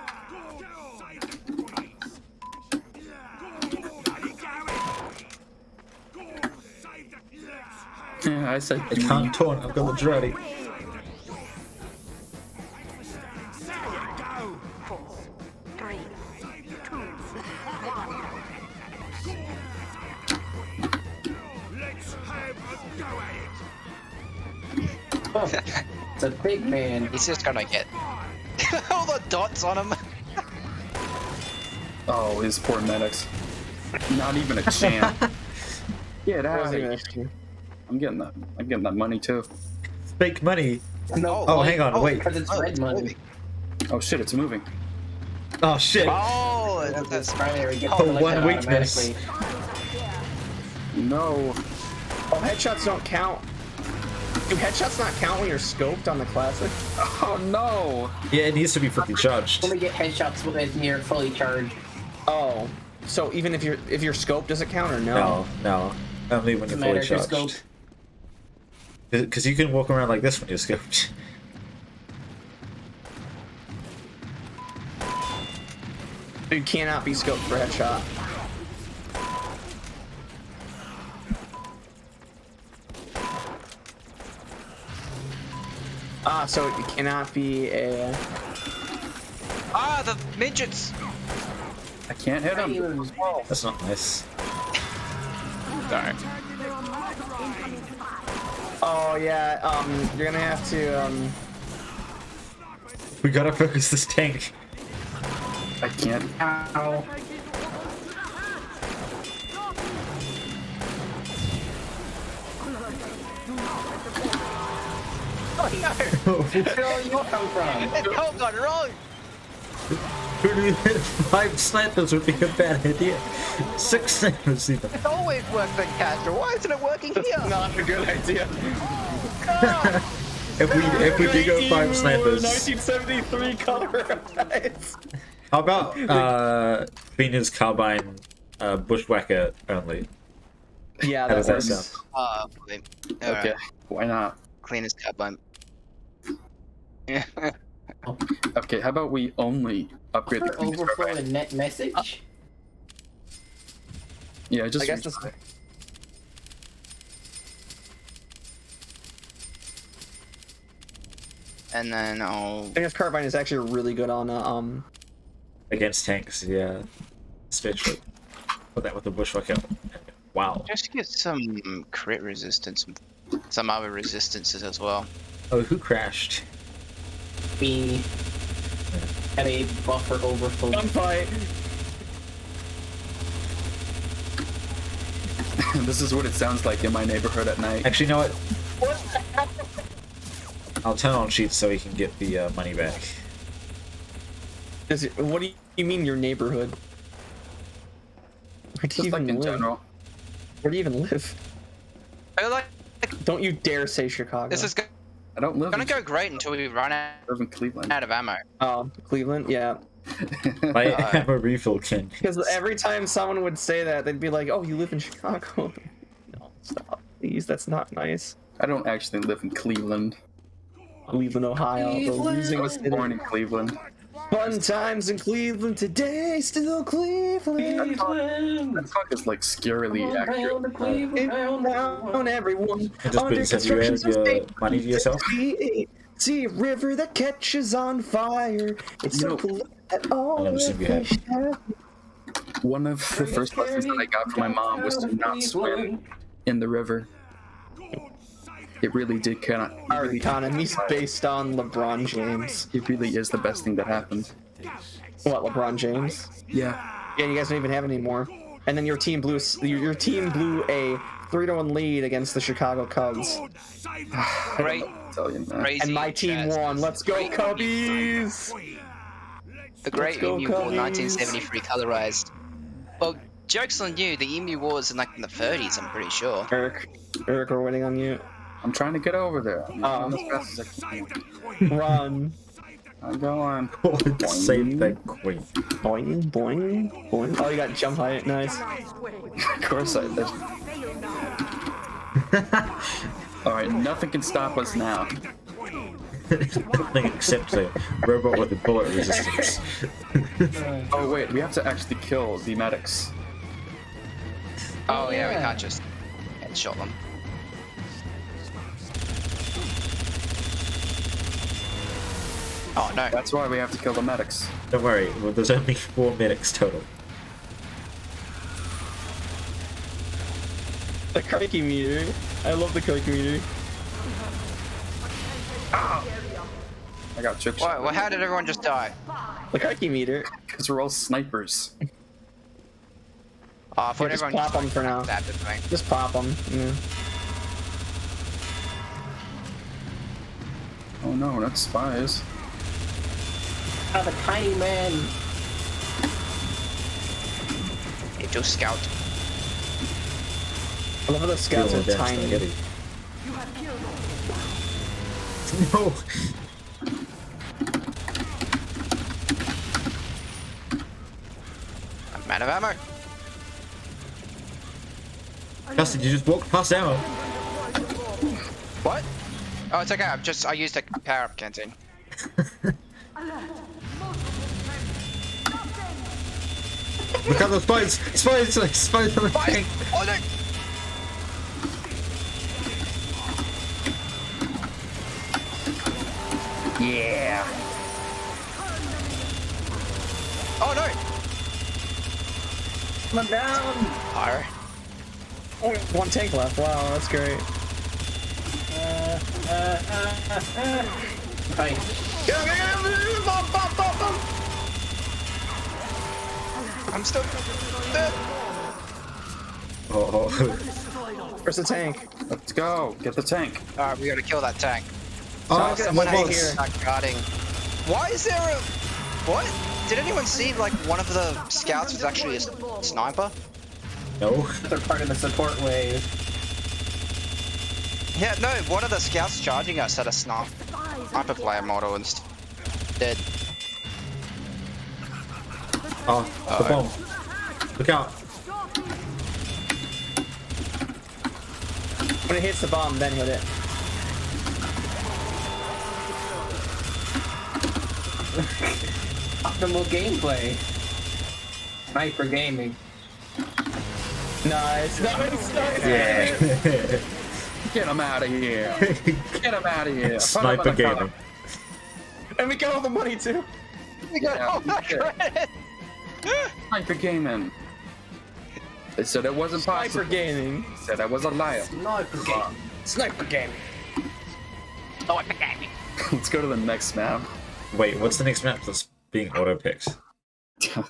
Yeah, I said. It can't taunt, I've got the dready. Oh, it's a big man. He's just gonna get all the dots on him. Oh, his poor medics. Not even a chance. Get out of here. I'm getting that. I'm getting that money too. Fake money. No. Oh, hang on, wait. Because it's red money. Oh shit, it's moving. Oh shit. Oh, that's Primary gets Oh, selected one weakness. automatically. No. Oh, headshots don't count. Do headshots not count when you're scoped on the classic? Oh no. Yeah, it needs to be fully charged. Only get headshots when you're fully charged. Oh, so even if your scoped doesn't count or no? No. Only when you're Doesn't fully matter if you're charged. scoped. Because you can walk around like this when you're scoped. You cannot be scoped for headshot. Ah, so it cannot be a. Ah, the midgets. I can't hit him. That's not nice. Sorry. Oh yeah, you're gonna have to We gotta focus this tank. I can't. Ow. Where you come from? It's all gone wrong. 5 snipers would be a bad idea. 6 snipers even. It always works in Castro. Why isn't it working here? not a good idea. If we do go 5 snipers. 1973 color eyes. How about Venus Carbine Bushwhacker only? Yeah, How that does that works. sound? Okay, why not? Clean as carbine. Okay, how about we only upgrade the cleanest Overflow carbine? and net message? Yeah, just I guess this. And then I'll. I guess carbine is actually really good on Against tanks, yeah. Especially. Put that with the Bushwhacker. Wow. Just get some crit resistance and some other resistances as well. Oh, who crashed? We had a buffer overflow. gunfight. This is what it sounds like in my neighborhood at night. Actually, you know what? I'll turn on cheats so he can get the money back. What do you mean your neighborhood? Where do Just you like even in live? general. Where do you even live? I feel like Don't you dare say Chicago. this is I don't live gonna in, go great until we run I live in Cleveland. out of ammo. Cleveland, yeah. I am a refill king. Because every time someone would say that, they'd be like, "Oh, you live in Chicago." No, stop, please. That's not nice. I don't actually live in Cleveland. Cleveland, Ohio. The losing I was born in Cleveland. Fun times in Cleveland today, still Cleveland. That talk is like scarily accurate. Down everyone. And just Under Boots, have you construction earned your state. money to yourself? See a river that catches on fire. It's so cool that all I'll never the seen you have. fish have. One of the first lessons that I got from my mom was to not swim in the river. It really did kind of. Our economy's based on LeBron James. It really is the best thing that happened. What, LeBron James? Yeah. Yeah, you guys don't even have any more. And then your team blew a 3-1 lead against the Chicago Cubs. Great, Tell you, man. crazy. And my team jazz. won. Let's go, Great Cubbies! The Great go, Emu War, Cubbies. 1973, colorized. Well, joke's on you. The Emu War was in like in the 30s. I'm pretty sure. Eric, we're waiting on you. I'm trying to get over there. I'm going as fast as I can. Run. I'm going. Oh, save the queen. Boing, boing, boing. Oh, you got jump height. Nice. Of course I did. Alright, nothing can stop us now. Nothing except a robot with a bullet resistance. Oh wait, we have to actually kill the medics. Oh yeah, we can't just headshot them. Oh no. That's why we have to kill the medics. Don't worry, well, there's only 4 medics total. The Kirky meter. I love the Kirky meter. I got trick Why, shot. well, how did everyone just die? The Karki meter. Because we're all snipers. Oh, I thought Here, just everyone pop them for now. stabbed at me. Just pop them. Yeah. Oh no, we're not spies. Ah, the tiny man. Hey, do scout. I love how the scouts Feel are against tiny. spaghetti. No. I'm out of ammo. Justin, you just walked past ammo. What? Oh, it's okay. I used a power up canteen. Look at those spines! Spines! Spines on the tank! Oh no! Yeah. Oh no! I'm down. Fire. Oh, one tank left. Wow, that's great. Right. I'm still dead. Oh, Where's the tank? Let's go. Get the tank. Alright, we gotta kill that tank. oh someone what out was? here. Start guarding. Why is there a... What? Did anyone see, like, one of the scouts was actually a sniper? No. They're part of the support wave. Yeah, no, one of the scouts charging us had a sniper player model and dead. Oh, the bomb. Look out. When it hits the bomb, then hit it. Optimal gameplay. Sniper gaming. Nice. Yeah. Get him out of here. Get him out of here. Sniper gaming. And we got all the money too. We got all that credit! Sniper gaming. They said it wasn't possible. Sniper gaming. They said I was a liar. Sniper gaming. Sniper gaming. Sniper gaming. Let's go to the next map. Wait, what's the next map that's being auto-picked?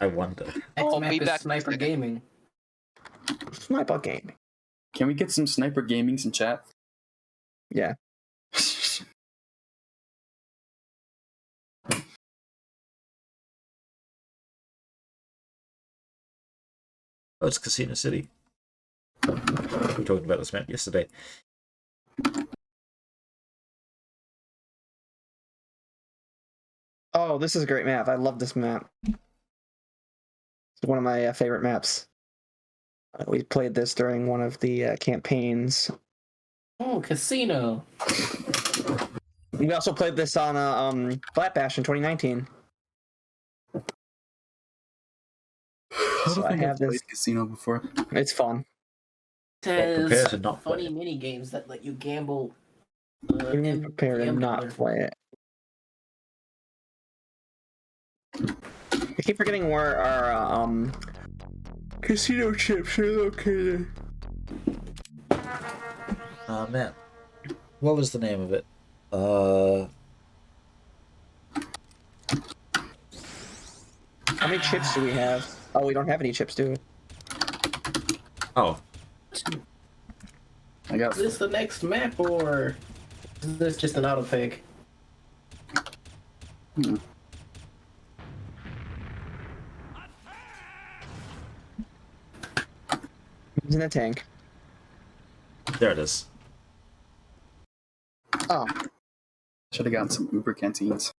I wonder. Next Oh, map be is back Sniper in a second. gaming. Sniper gaming. Can we get some sniper gamings in chat? Yeah. Oh, it's Casino City. We were talking about this map yesterday. Oh, this is a great map. I love this map. It's one of my favorite maps. We played this during one of the campaigns. Oh, casino. We also played this on Flat Bash in 2019. So I have this. played casino before. It's fun. Prepare Says to not play funny it. mini games that let you gamble. We need to prepare to not play it. I keep forgetting where our casino chips are located. Man. What was the name of it? How many chips do we have? Oh, we don't have any chips, do we? Oh. I got Is this the next map or is this just an auto pick? Who's in the tank? There it is. Oh, should have gotten some Uber canteens.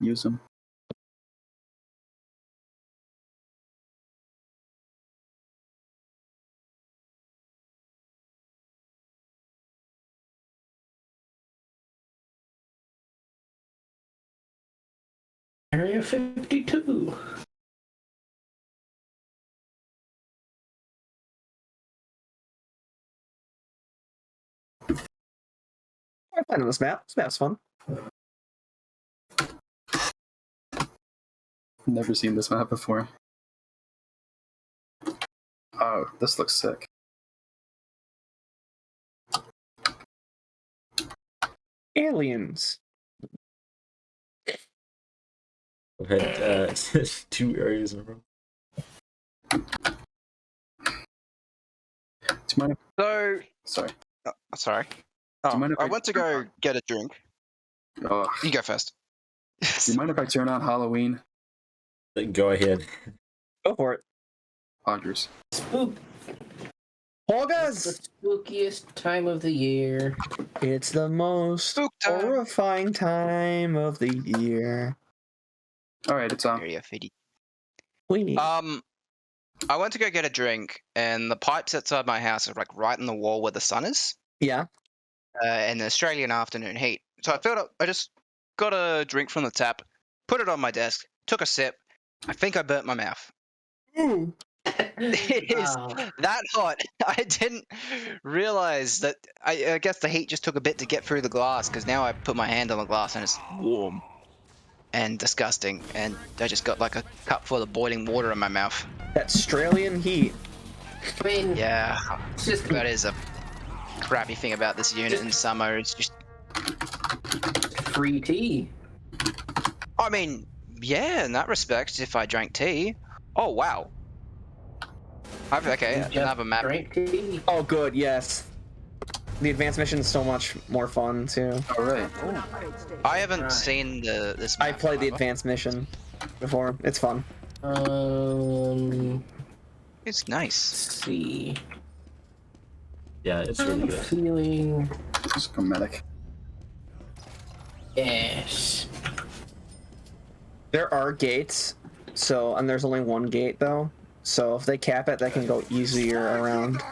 Use them. Area 52. I'm fine on this map. This map's fun. Never seen this map before. Oh, this looks sick. Aliens. I've had 2 areas in a row. Do you mind if, So, sorry. sorry. Do you mind if I went to go get a drink. Oh, You go first. do you mind if I turn on Halloween? Go ahead. Go for it. Andres. Spook. August! The spookiest time of the year. It's the most Spook time. horrifying time of the year. Alright, it's on. Area 50. We I went to go get a drink, and the pipes outside my house are like right in the wall where the sun is, yeah. in the Australian afternoon heat. So I filled up. I just got a drink from the tap, put it on my desk, took a sip. I think I burnt my mouth. It is that hot. I didn't realize that. I guess the heat just took a bit to get through the glass, because now I put my hand on the glass and it's warm and disgusting, and I just got like a cup full of boiling water in my mouth. That Australian heat. I mean, Yeah, it's just that is a crappy thing about this unit in summer. It's just, free tea. I mean, yeah, in that respect, if I drank tea. Oh wow. Okay, You just another map. Drink tea. Oh, good, yes. The advanced mission is so much more fun, too. Alright. I haven't Right. seen this. I map played the before. advanced mission before. It's fun. It's nice. Let's see. Yeah, it's really good. Feeling. Just go medic. Yes. There are gates, so, and there's only one gate, though. So if they cap it, they can go easier around.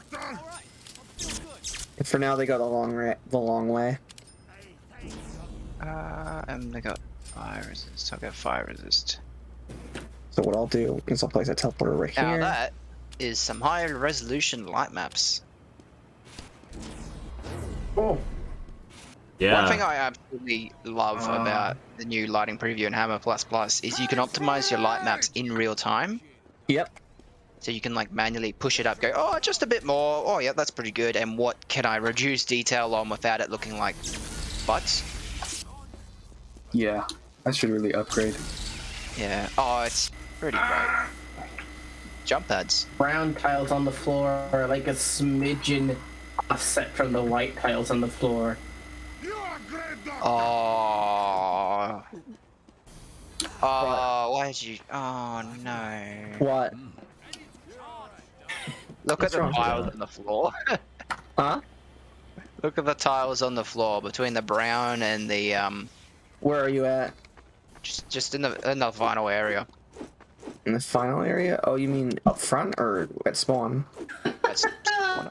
But for now, they go the long way. And they got fire resist. I'll get fire resist. So what I'll do is I'll place a teleporter right Now here. that is some higher resolution light maps. Oh. Yeah. One thing I absolutely love about the new lighting preview in Hammer Plus Plus is you can optimize your light maps in real time. Yep. So you can like manually push it up, go, oh, just a bit more. Oh yeah, that's pretty good. And what can I reduce detail on without it looking like butts? Yeah, I should really upgrade. Yeah. Oh, it's pretty great. Jump pads. Brown tiles on the floor are like a smidgen offset from the white tiles on the floor. Oh. Oh, why did you? Oh no. What? Look What's at the wrong with tiles that? on the floor. Huh? Look at the tiles on the floor between the brown and the Where are you at? just in the vinyl area. In the final area? Oh, you mean up front or at spawn? That's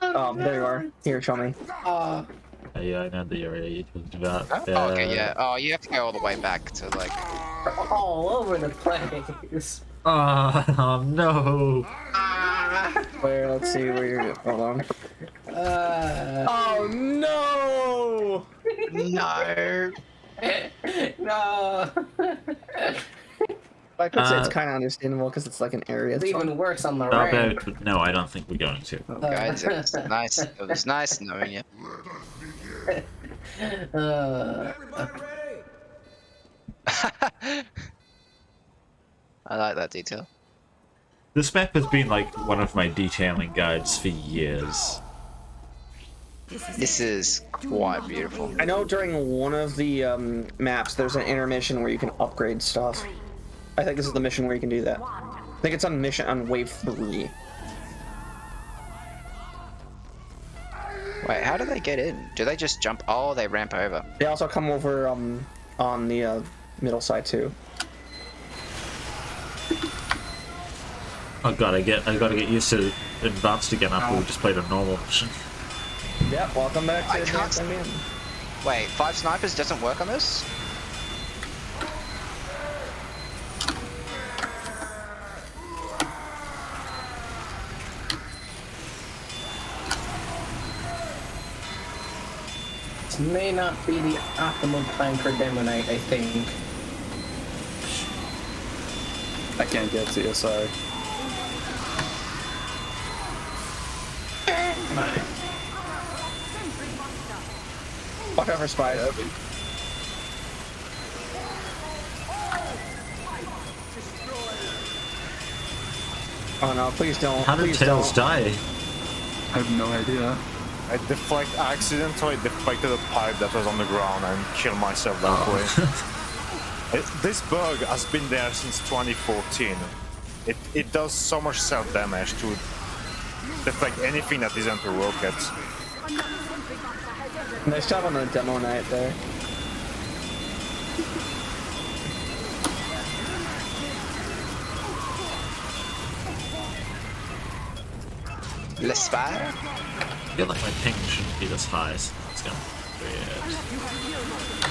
Oh, there you are. Here, show me. Yeah, I know the area you talked about. oh, okay, yeah. Oh, you have to go all the way back to like. All over the place. Oh, no. Where? Let's see where you're. Hold on. Oh no! No. No. I could say it's kind of understandable because it's like an area. It's It's even fun. worse on the Not right. bad. No, I don't think we're going to. Guys, it was nice. It was nice knowing you. I like that detail. This map has been like one of my detailing guides for years. This is quite beautiful. I know during one of the maps there's an intermission where you can upgrade stuff. I think this is the mission where you can do that. I think it's on mission on wave 3. Wait, how do they get in? Do they just jump? Oh, they ramp over. They also come over on the middle side too. Oh god, I gotta get used to advanced again after we just played a normal mission. Yep, welcome back to I can't Advanced Again. Wait, 5 snipers doesn't work on this? This may not be the optimal time for demo night, I think. I can't get to you, sorry. Watch out for spies. Oh no, please don't. How did Please Tails don't. die? I have no idea. I accidentally deflected a pipe that was on the ground and killed myself that way. This bug has been there since 2014. It does so much self-damage to deflect anything that isn't a rocket. Nice job on the demo night there. L'Espire? I feel like my ping shouldn't be this high, so it's gonna be weird.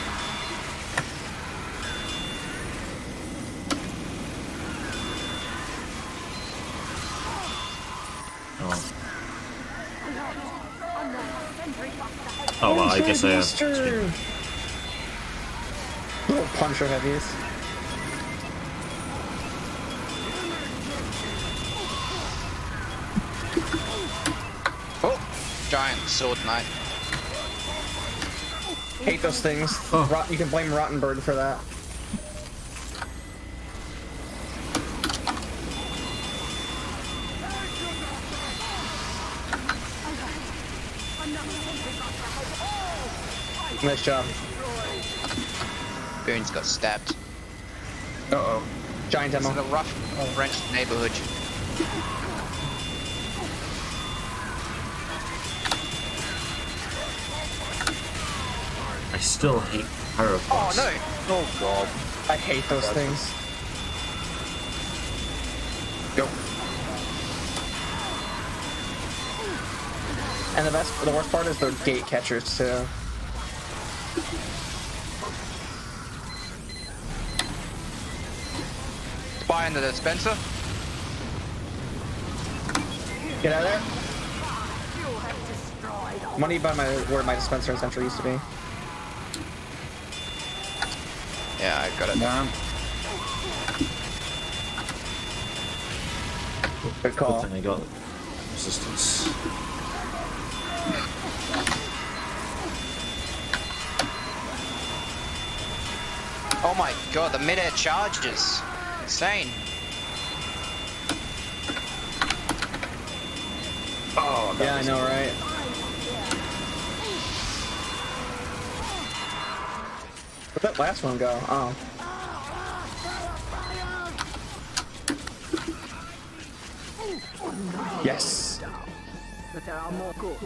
Oh well, I guess I have two. Little puncher heavies. Oh, giant sword knight. Hate those things. Oh. You can blame Rottenberg for that. Nice job. Boon's got stabbed. Uh-oh. Giant This demo. is a rough French neighborhood. I still hate pyroblast. Oh no! Oh god. I hate those things. Go. And the worst part is they're gate catchers too. Spy in the dispenser. Get out of there. Money by where my dispenser essentially used to be. Yeah, I got it. Nah. Good call. Good thing I got resistance. Oh my god, the mid-air charges. Insane. Oh, Yeah, I know, right? Where'd that last one go? Oh. Yes. But there are more good.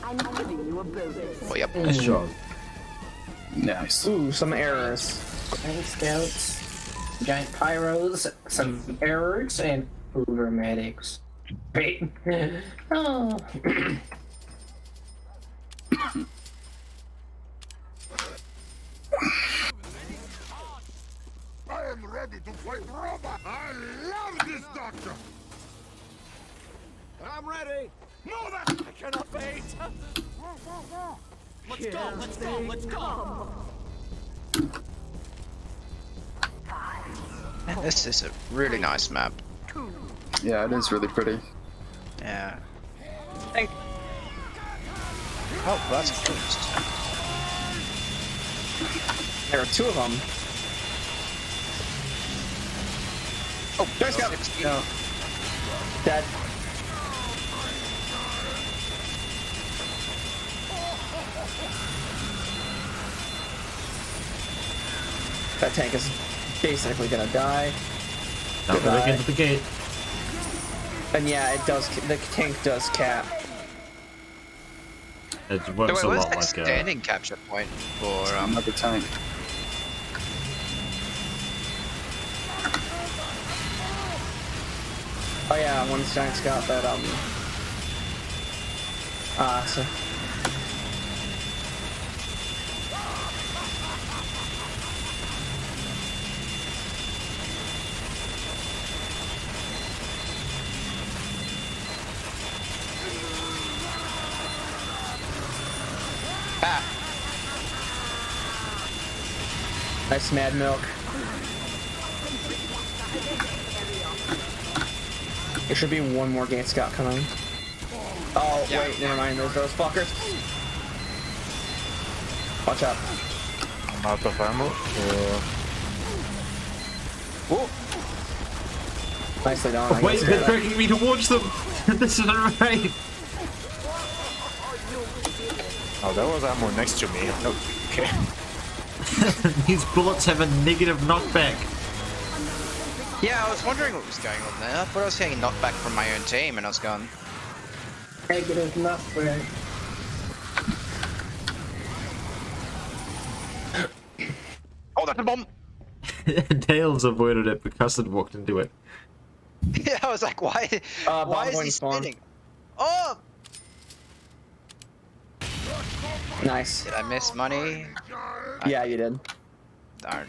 I'm giving you a bonus. Oh, yep. Nice job. nice. Ooh, some errors. Giant scouts, giant pyros, some errors, and Hoover medics. Wait. Oh. I am ready to fight Roma. I love this doctor. I'm ready. Move it! I cannot wait. Let's go. Let's go. Let's go. This is a really nice map. Yeah, it is really pretty. Yeah. Oh, that's a boost. There are two of them. Oh, There's go. 60. No. Dead. That tank is basically gonna die. Now Goodbye. they get into the gate. And yeah, it does. The tank does cap. It So works wait, a where's lot the like standing capture point for Another tank. Oh yeah, one tank's got that so ah. nice mad milk. There should be one more gate scout coming. Oh Yeah. wait, never mind. There's those fuckers. Watch out. I'm out of ammo. Ooh. Nicely done. I Wait, guess. they're dragging me towards them! This isn't right! Oh, there was ammo next to me. Okay. These bullets have a negative knockback. Yeah, I was wondering what was going on there. I thought I was getting knocked back from my own team, and I was going. Negative knockback. Oh, that's a bomb! Tails avoided it because it walked into it. Yeah, I was like, why is bomb he spawn. spinning? Oh! Nice. Did I miss money? Yeah, you did. Darn.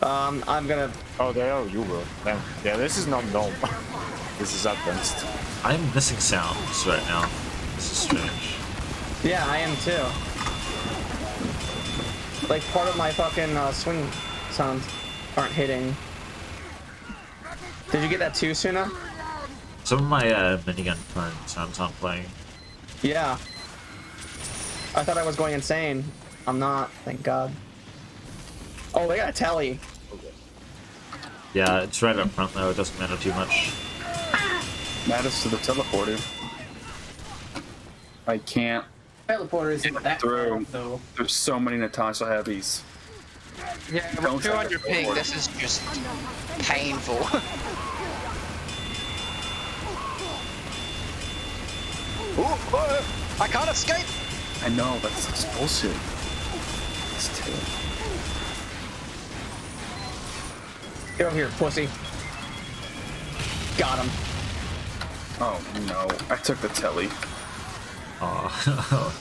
I'm gonna. Oh, there you were. Damn. Yeah, this is not normal. This is advanced. I'm missing sounds right now. This is strange. Yeah, I am too. Like part of my fucking swing sounds aren't hitting. Did you get that too, Suna? Some of my minigun phone sounds aren't playing. Yeah. I thought I was going insane. I'm not, thank God. Oh, they got a telly. Yeah, it's right up front though, it doesn't matter too much. Matters to the teleporter. I can't Teleporter isn't that through. far, though. There's so many Natasha heavies. Yeah, Don't with 200 check the ping, board. this is just painful. Ooh, I can't escape! I know, but it's such bullshit. It's terrible. Get over here, pussy. Got him. Oh no, I took the telly. Oh.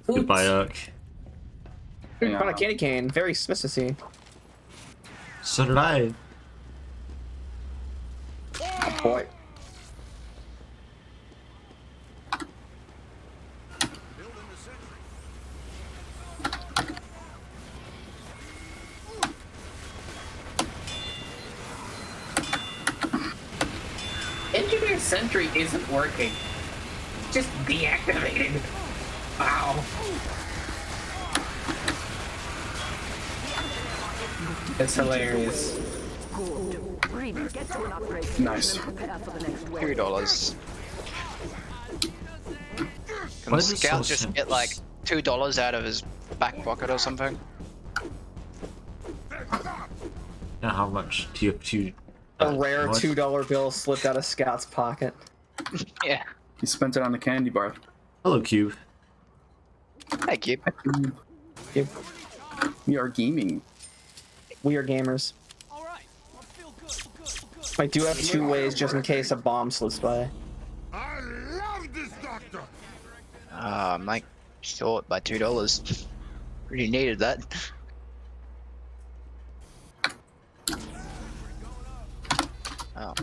Goodbye, Urk. Dude, found a candy cane. Very Smithsy. So did I. Oh, boy. Engineer Sentry isn't working. Just deactivated. Wow. That's hilarious. Nice. $2. Can Why the is it so scout just simple? get like $2 out of his back pocket or something? Now how much TF2? A rare what? $2 bill slipped out of Scout's pocket. Yeah. He spent it on the candy bar. Hello, Cube. Thank you. We are gaming. We are gamers. I do have 2 ways just in case a bomb slips by. I love this doctor. I'm like short by $2. Really needed that. Oh.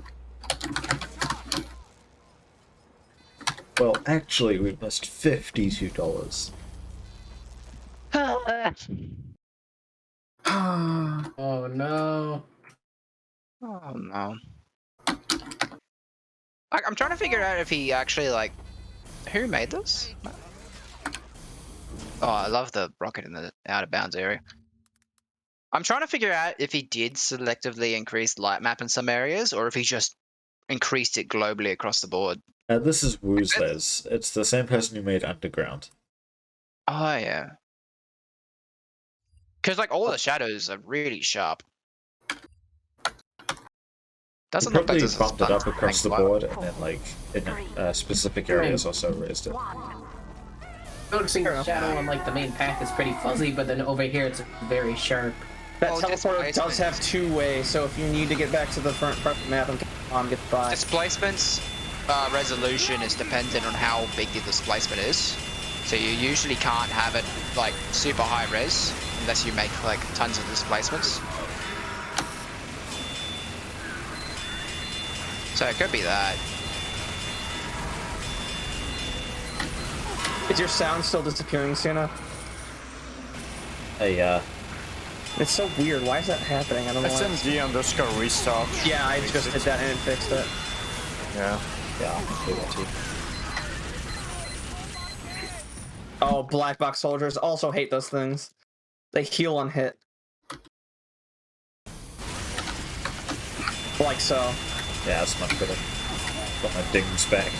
Well, actually, we missed $52. Oh no. Oh no. I'm trying to figure out if he actually like who made this? Oh, I love the rocket in the out of bounds area. I'm trying to figure out if he did selectively increase light map in some areas or if he just increased it globally across the board. This is Woozles. It's the same person who made Underground. Oh yeah. Because like all the shadows are really sharp. Doesn't He look like probably this is bumped it up across the wow. board and then, like, in specific areas also raised it. Noticing the shadow on like the main path is pretty fuzzy, but then over here it's very sharp. That Well, teleporter does displacement. have 2 ways, so if you need to get back to the front of the map and get by. Displacement's resolution is dependent on how big the displacement is. So you usually can't have it like super high res unless you make like tons of displacements. So it could be that. Is your sound still disappearing, Suna? Hey, It's so weird. Why is that happening? I don't know why. SMD_restart. Yeah, I just did that and it fixed it. Yeah. yeah, I'll do that too. Oh, black box soldiers also hate those things. They heal on hit. Like so. Yeah, that's much better. Got my dings back.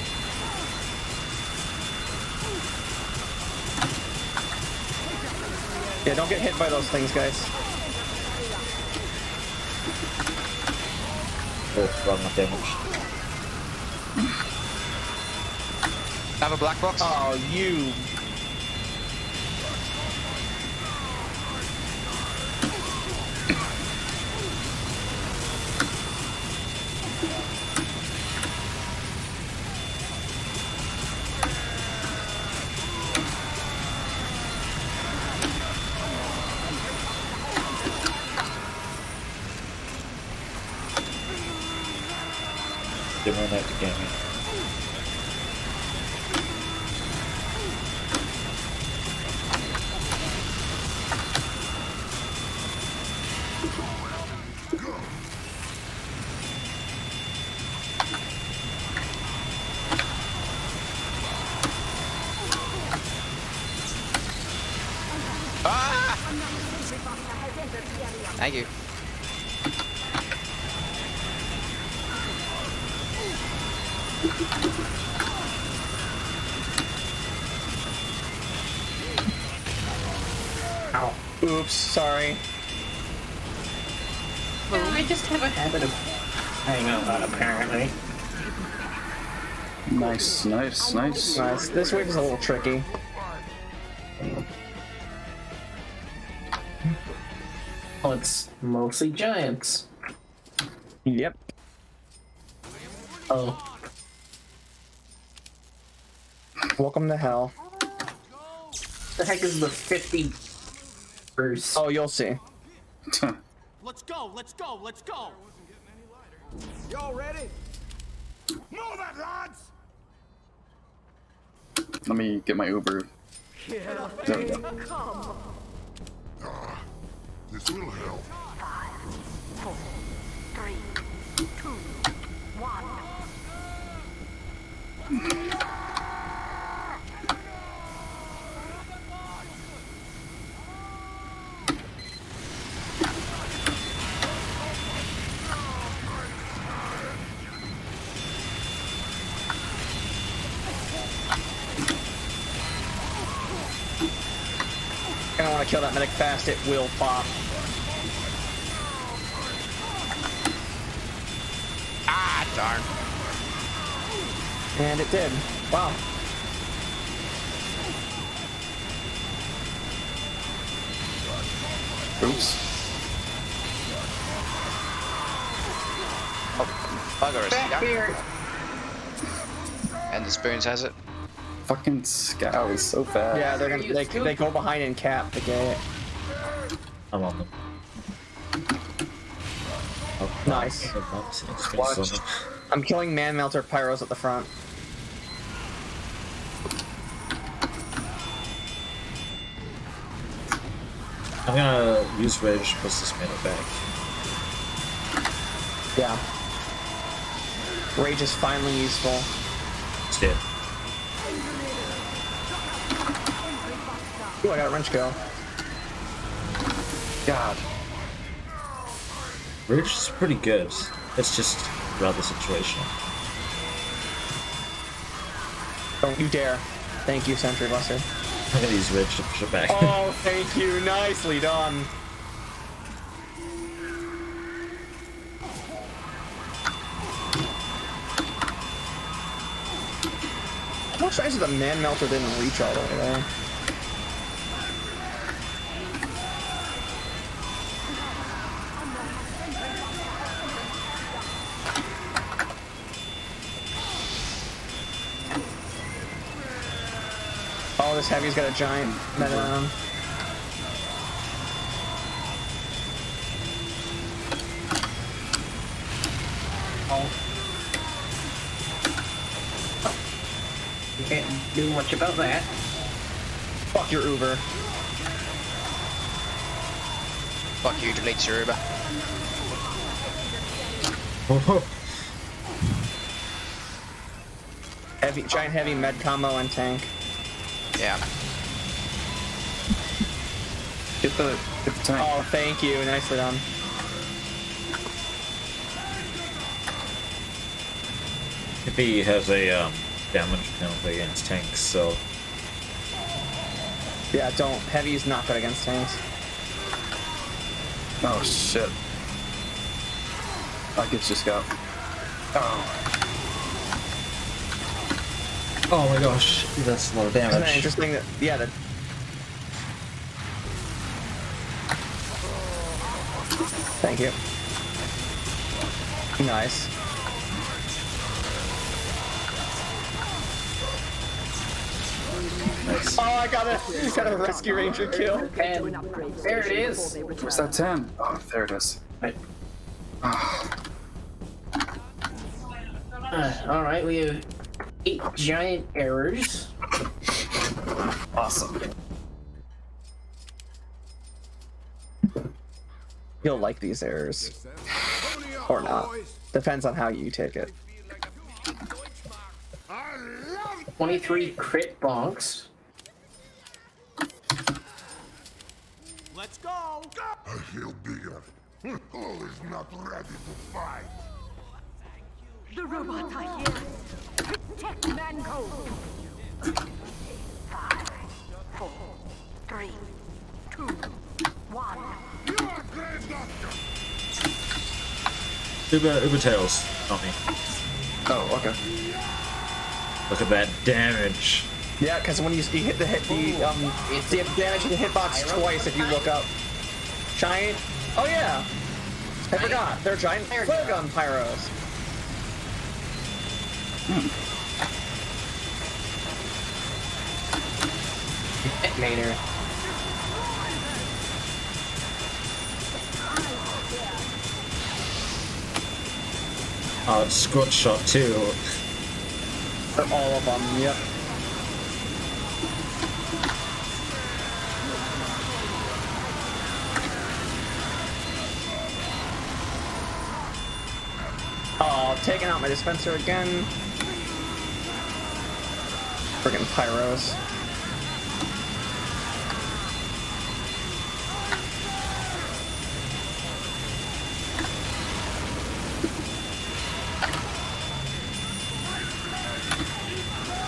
Yeah, don't get hit by those things, guys. Both run my damage. Have a black box? Oh, you. Didn't run out to get me. Ah! Thank you. Ow. Oops, sorry. I just have a habit of hanging out that apparently. Nice, nice, nice. Nice. This wave is a little tricky. Well, it's mostly giants. Yep. Oh. Welcome to hell. The heck is the 50 verse? Oh, you'll see. Let's go, let's go, let's go! Y'all ready? Move it, lads! Let me get my Uber. There we go. This will help. 5, 4, 3, 2, 1. I don't want to kill that medic fast, it will pop. Ah, darn. And it did. Wow. Oops. Bugger Back us. here. And the spoons has it. Fucking Scout is so fast. Yeah, they're gonna they go behind and cap the gate. I'm on them. Oh, Nice. It's been Watch. so much. I'm killing man melter pyros at the front. I'm gonna use Rage to push this mana back. Yeah. Rage is finally useful. It's dead. Ooh, I got wrench go. God. Rage is pretty good. It's just rather situational. Don't you dare. Thank you, Sentry Buster. I'm gonna use Rage to push it back. Oh, thank you. Nicely done. How much nice the man melter didn't reach all the way there? Oh, this heavy's got a giant meta. You can't do much about that. Fuck your Uber. Fuck you, delete your Uber. Heavy, giant heavy med combo and tank. Yeah. Get the tank. Oh, thank you. Nicely done. He has a damage penalty against tanks, so Yeah, don't. Heavy's not good against tanks. Oh shit. I could just go. Oh. oh my gosh, that's a lot of Isn't that damage. interesting that, yeah, that. Thank you. Nice. Nice. Oh, I got a rescue ranger kill. And there it is. Where's that 10? Oh, there it is. Right. All right, we have 8 giant errors. Awesome. You'll like these errors. Or not. Depends on how you take it. 23 crit bonks. Let's go! I feel bigger. Who is not ready to fight? The robots are here. Protect mankind. 5, 4, 3, 2, 1. You are great doctor! Uber tails, not me. Oh, okay. Look at that damage. Yeah, because when you hit the damage in the hitbox twice if you look up. Giant. Oh yeah. I forgot. They're giant flare gun pyros. Detonator. Oh, it's scorch shot too. All of them. Yep. Oh, taking out my dispenser again. Friggin' pyros.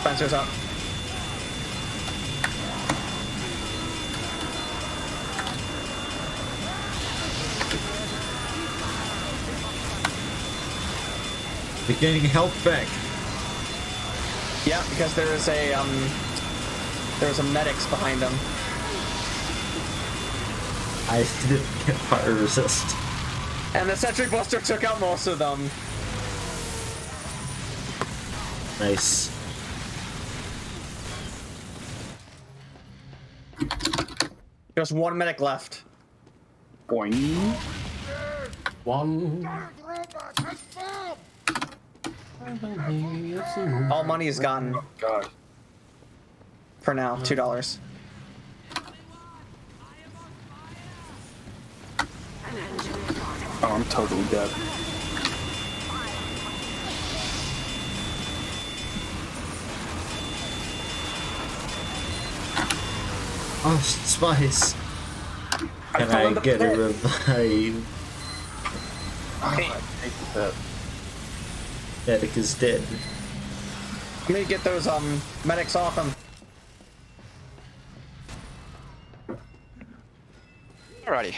Dispenser's up. They're getting health back. Yeah, because there's a medics behind them. I didn't get fire resist. And the sentry buster took out most of them. Nice. There's one medic left. Boing. One. All money is gone Oh, God. for now. $2. Oh, I'm totally dead. Oh, spice. Can fell I in the get a pit. revive? Oh, I hate that. Medic is dead. Let me get those medics off him. Alrighty.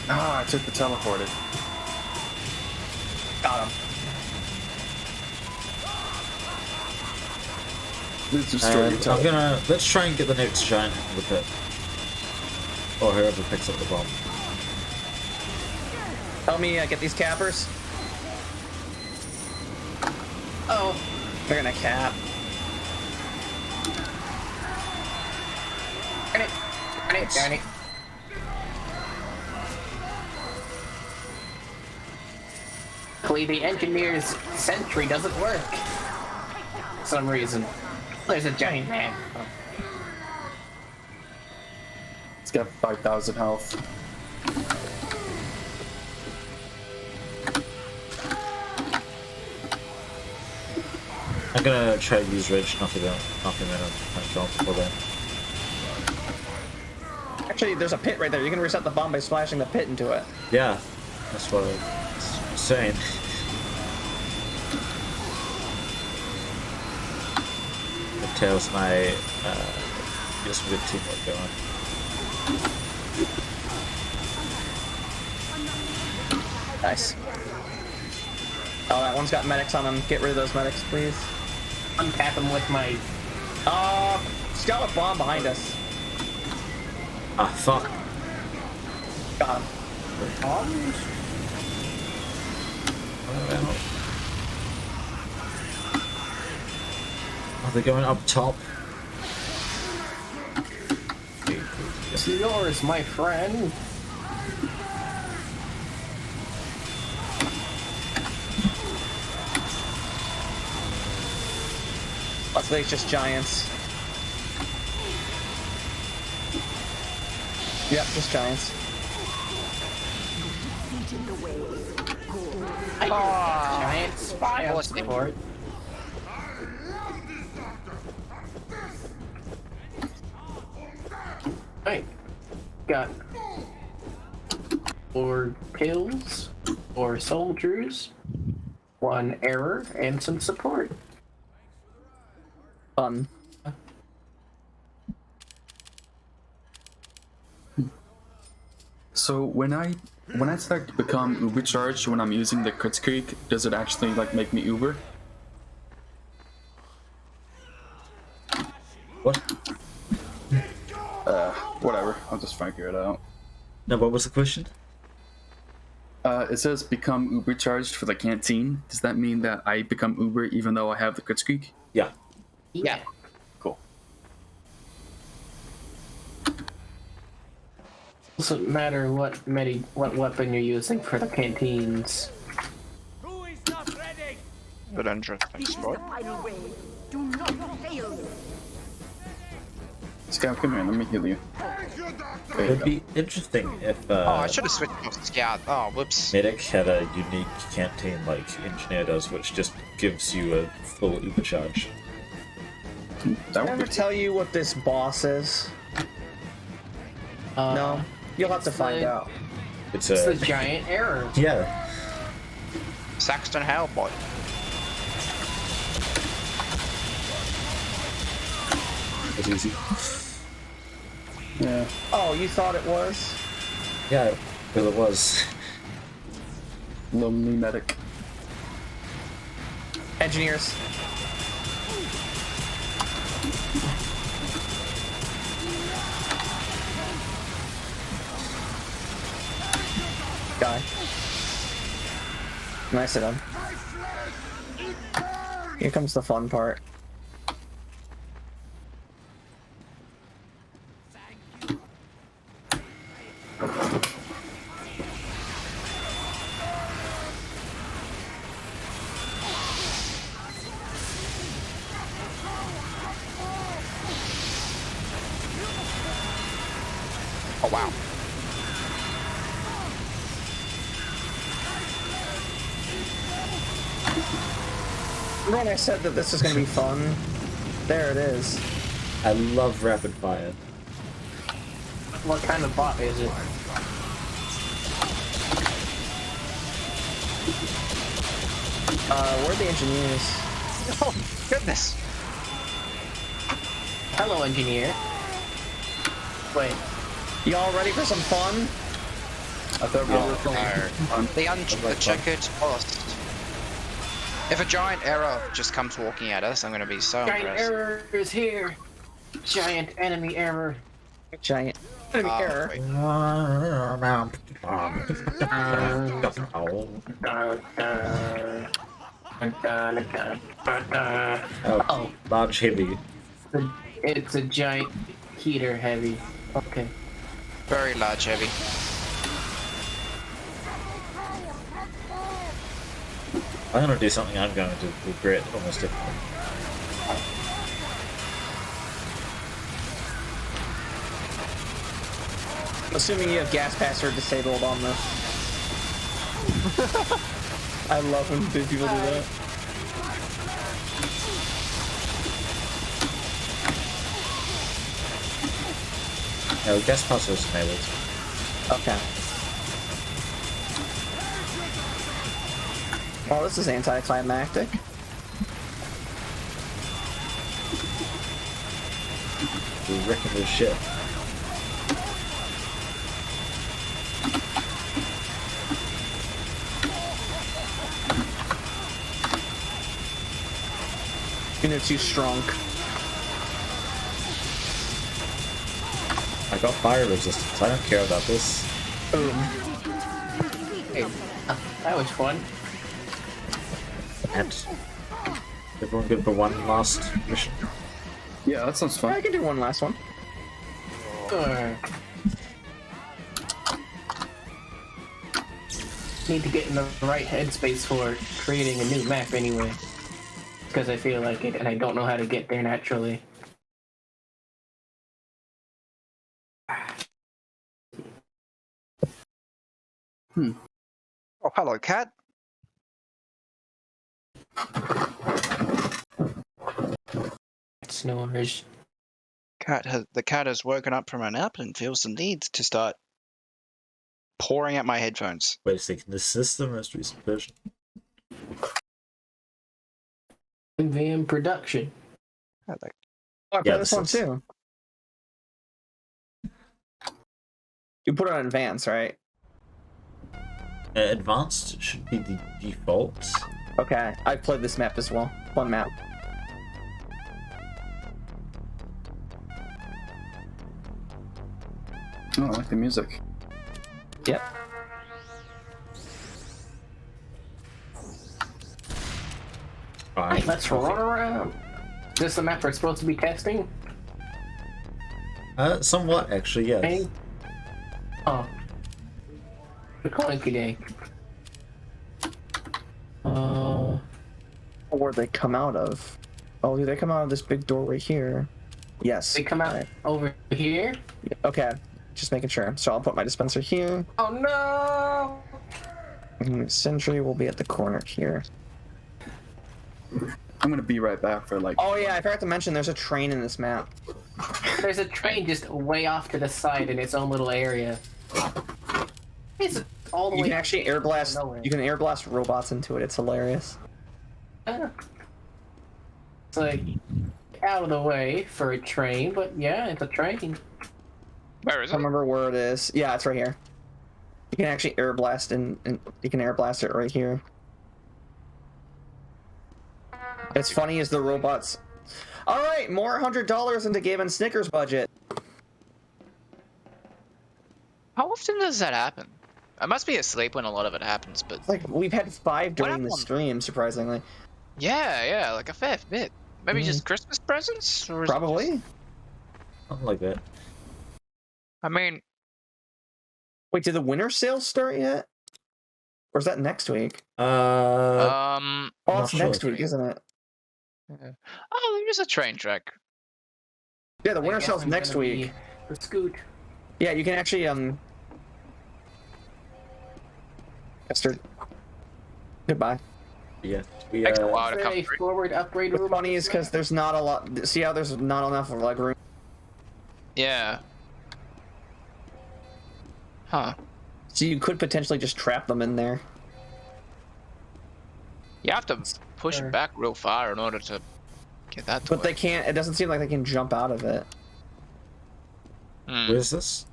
Ah, I took the teleported. Got him. Let's destroy And your I'm gonna let's try and get the next giant into the pit. Or whoever picks up the bomb. Help me get these cappers. Oh. They're gonna cap. Darn it. Darn it. Darn it. Luckily, the engineer's sentry doesn't work. For some reason. There's a giant man. Oh. It's got 5,000 health. I'm gonna try to use Ridge, knock him in and go before then. Actually, there's a pit right there. You can reset the bomb by splashing the pit into it. Yeah, that's what I'm saying. It tells my get some good teamwork going. Nice. Oh, that one's got medics on them. Get rid of those medics, please. Untap him with my. He's got a bomb behind us. Ah, fuck. Got him. Are they going up top? It's yours, my friend. Luckily, it's just giants. Yep, just giants. Giant spy on Awesome. support. Right. Got 4 kills, 4 soldiers, 1 error, and some support. Fun. So when I start to become Uber charged when I'm using the Kritzkrieg, does it actually like make me Uber? What? Whatever. I'll just figure it out. No, what was the question? It says become Uber charged for the canteen. Does that mean that I become Uber even though I have the Kritzkrieg? Yeah. Yeah. Cool. Doesn't matter what weapon you're using for the canteens. Who is not ready? Good intro, thanks, bro. Final wave. Do not fail. Scout, come here. Let me heal you. There you It'd go. be interesting if Oh, I should have switched off Scout. Oh, whoops. Medic had a unique canteen like Engineer does, which just gives you a full Uber charge. That Did I would ever be tell you what this boss is? No? You'll have to it's find the- out. It's It's a the giant error. yeah. Saxton Hellboy. It's easy. Yeah. Oh, you thought it was? Yeah, well it was. Lonely medic. Engineers. Guy. Nice of him. Here comes the fun part. Oh, wow. Remember when I said that this is going to be fun? There it is. I love rapid fire. What kind of bot is it? Where are the engineers? Oh, goodness. Hello, engineer. Wait. Y'all ready for some fun? I thought we were going The checkered forest. If a giant arrow just comes walking at us, I'm gonna be so Giant impressed. error is here. Giant enemy error. Giant enemy error. Wait. Oh, large heavy. It's a giant heater heavy. Okay. Very large, heavy. I'm gonna do something I'm going to regret almost definitely. Assuming you have gas password disabled on this. I love when people do that. No, guest pass was enabled. Okay. Well, this is anticlimactic. We reckon this shit. You're too strong. I got fire resistance. I don't care about this. Boom. Hey, that was fun. And everyone good for one last mission. Yeah, that sounds I fun. can do one last one. Sure. Need to get in the right headspace for creating a new map anyway. Because I feel like it, and I don't know how to get there naturally. Oh, hello, cat. Snores. The cat has woken up from a nap and feels the need to start pouring out my headphones. Wait a second, this is the most recent version. MVM production. I like- Oh, I play Yeah, this this one is- too. You put it on advanced, right? Advanced should be the default. Okay, I've played this map as well. Fun map. Oh, I like the music. Yep. Fine. Let's run around. Is this the map we're supposed to be testing? Somewhat, actually, yes. Hey? Oh. The clunky day. Where they come out of? Oh, do they come out of this big door right here? Yes. They come out Right. over here? Okay, just making sure. So I'll put my dispenser here. Oh no! And the sentry will be at the corner here. I'm gonna be right back for like. Oh yeah, I forgot to mention there's a train in this map. There's a train just way off to the side in its own little area. It's all the You way can actually air blast. nowhere. You can air blast robots into it. It's hilarious. It's like out of the way for a train, but yeah, it's a train. Where is I don't it? remember where it is. Yeah, it's right here. You can actually air blast and you can air blast it right here. It's funny as the robots. All right, more $100 into Gabe and Snickers budget. How often does that happen? I must be asleep when a lot of it happens, but It's like we've had 5 during the happened? stream, surprisingly. yeah, like a fair bit. Maybe just Christmas presents? Or is it Probably. just- Something like that. I mean, Wait, did the winter sales start yet? Or is that next week? Uh, Oh, not it's sure. next week, isn't it? oh, there is a train track. Yeah, the I winter guess sales I'm next gonna be week. The scoot. Yeah, you can actually Esther. Goodbye. yeah, we Takes a while to come Say through. forward upgrade What's robot. funny is because there's not a lot. See how there's not enough leg room. Yeah. Huh. So you could potentially just trap them in there. You have to push Sure. it back real far in order to get that to But work. they can't. It doesn't seem like they can jump out of it. Where is this?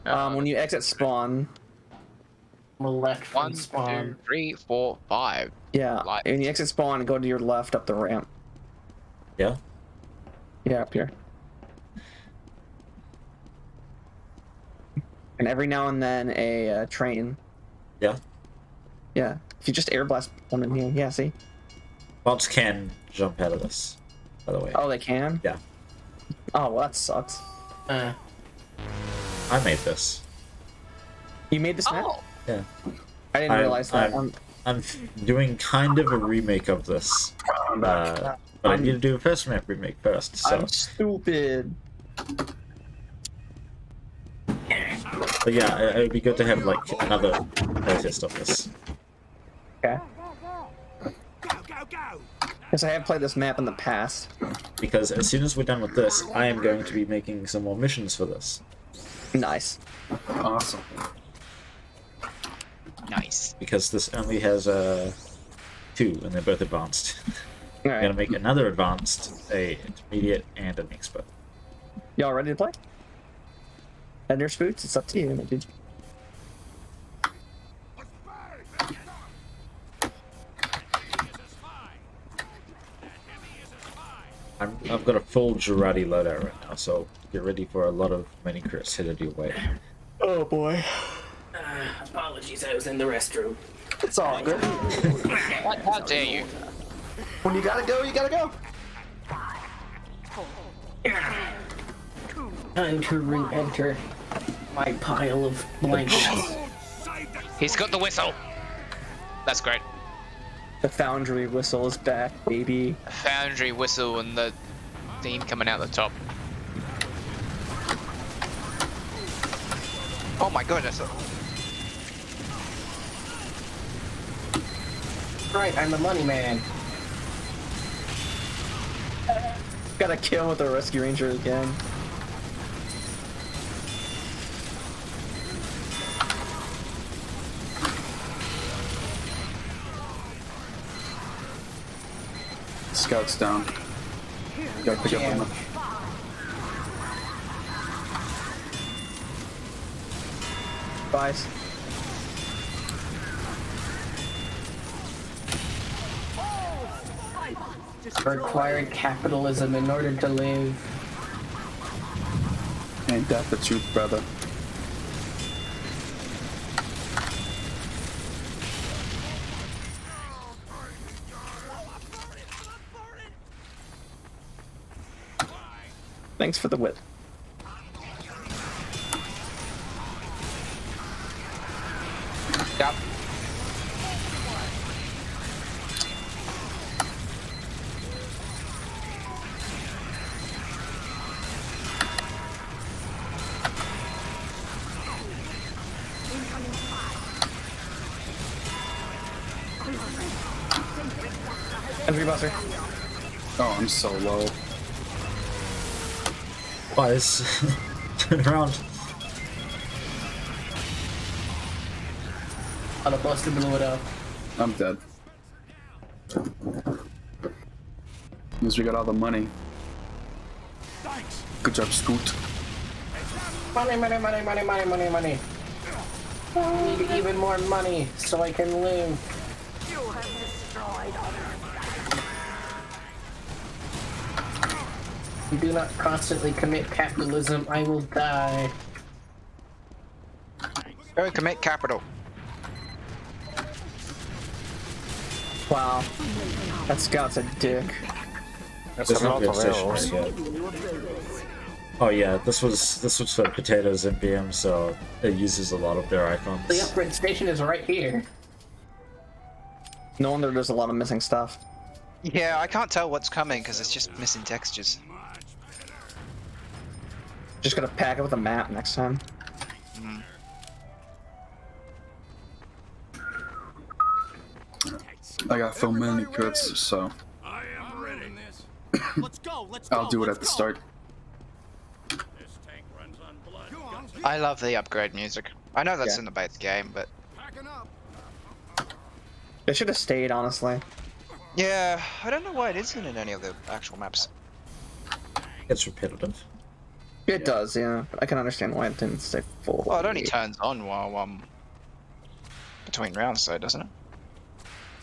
When you exit spawn, On the left from 1, spawn. 2, 3, 4, 5. yeah, Lights. when you exit spawn and go to your left up the ramp. Yeah. Yeah, up here. And every now and then a train. Yeah. Yeah, if you just air blast one in here. Yeah, see? Bots can jump out of this, by the way. Oh, they can? Yeah. Oh, well, that sucks. I made this. You made this map? Oh! Yeah. I didn't realize that. I'm doing kind of a remake of this. But I need to do a first map remake first, so. I'm stupid. But yeah, it would be good to have, like, another playtest of this. Okay. Go, go, go! Because I have played this map in the past. because as soon as we're done with this, I am going to be making some more missions for this. Nice. Awesome. Nice. Because this only has 2, and they're both advanced. All I'm gonna right. make another advanced, a intermediate, and an expert. Y'all ready to play? And your spoots, it's up to you, dude. I've got a full Girardi loadout right now, so get ready for a lot of mini crits headed your way. Oh boy. Apologies, I was in the restroom. It's all good. How dare you? When you gotta go, you gotta go. Time to re-enter my pile of blankets. He's got the whistle. That's great. The Foundry whistle is back, baby. Foundry whistle and the theme coming out the top. Oh my goodness. Right, I'm the money man. Got a kill with the Rescue Ranger again. Scout's down. Gotta pick up on them. Spies. Required capitalism in order to live. Ain't that the truth, brother? Thanks for the whip. Yep. Entry buster. Oh, I'm so low. Guys, turn around. On a buster blew it up. I'm dead. Means we got all the money. Good job, Scoot. Money, money, money, money, money, money, money. I need even more money so I can live. You have destroyed others. If you do not constantly commit capitalism, I will die. Go commit capital. Wow. That scout's a dick. That's There's a no lot good of station arrows. right yet. Oh yeah, this was for potatoes and BM, so it uses a lot of their icons. The upgrade station is right here. No wonder there's a lot of missing stuff. Yeah, I can't tell what's coming because it's just missing textures. Just gotta pack it with a map next time. I got so many crits, so I am ready. Let's go. Let's go. I'll do it at the start. This tank runs on blood. Go on, I love the upgrade music. I know that's Yeah. in the base game, but packing up. They should have stayed, honestly. yeah, I don't know why it isn't in any of the actual maps. It's repetitive. It does, yeah. But I can understand why it didn't stay full. Well, it only turns on while between rounds, though, doesn't it?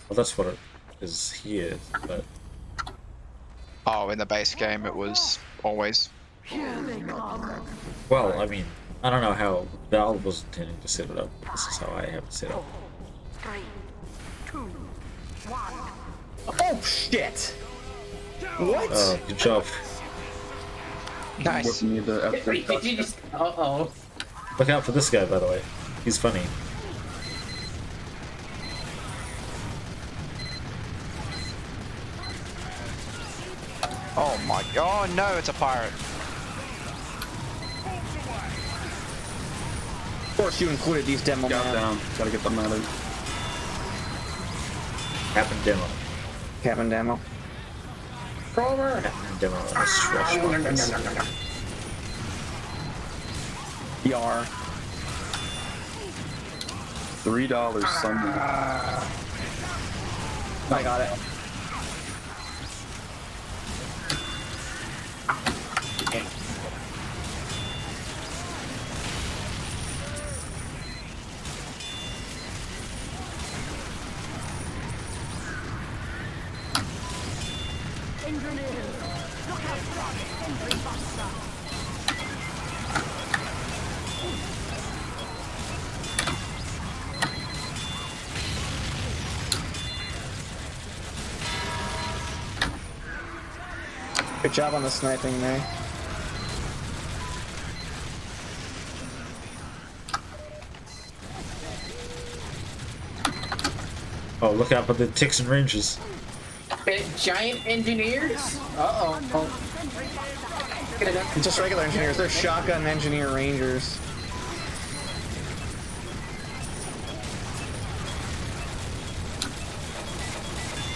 Well, that's what it is here, but Oh, in the base game it was always. well, I mean, I don't know how Valve was intending to set it up. This is how I have it set up. 3, 2, 1. Oh shit! What? Oh, good job. Nice. Whipping me the after. Wait, did you just... Uh-oh. Look out for this guy, by the way. He's funny. Oh my god, oh, no, it's a pirate. Of course you included these demo Scout man. down. Gotta get them out of. Happened demo. Cabin demo. Cromer! Demo on the swashbucklers. Yar. $3 somewhere. I got it. Good job on the sniping there. Oh, look out for the ticks and rangers. Giant engineers? Uh-oh. Get it up. Just regular engineers. They're shotgun engineer rangers.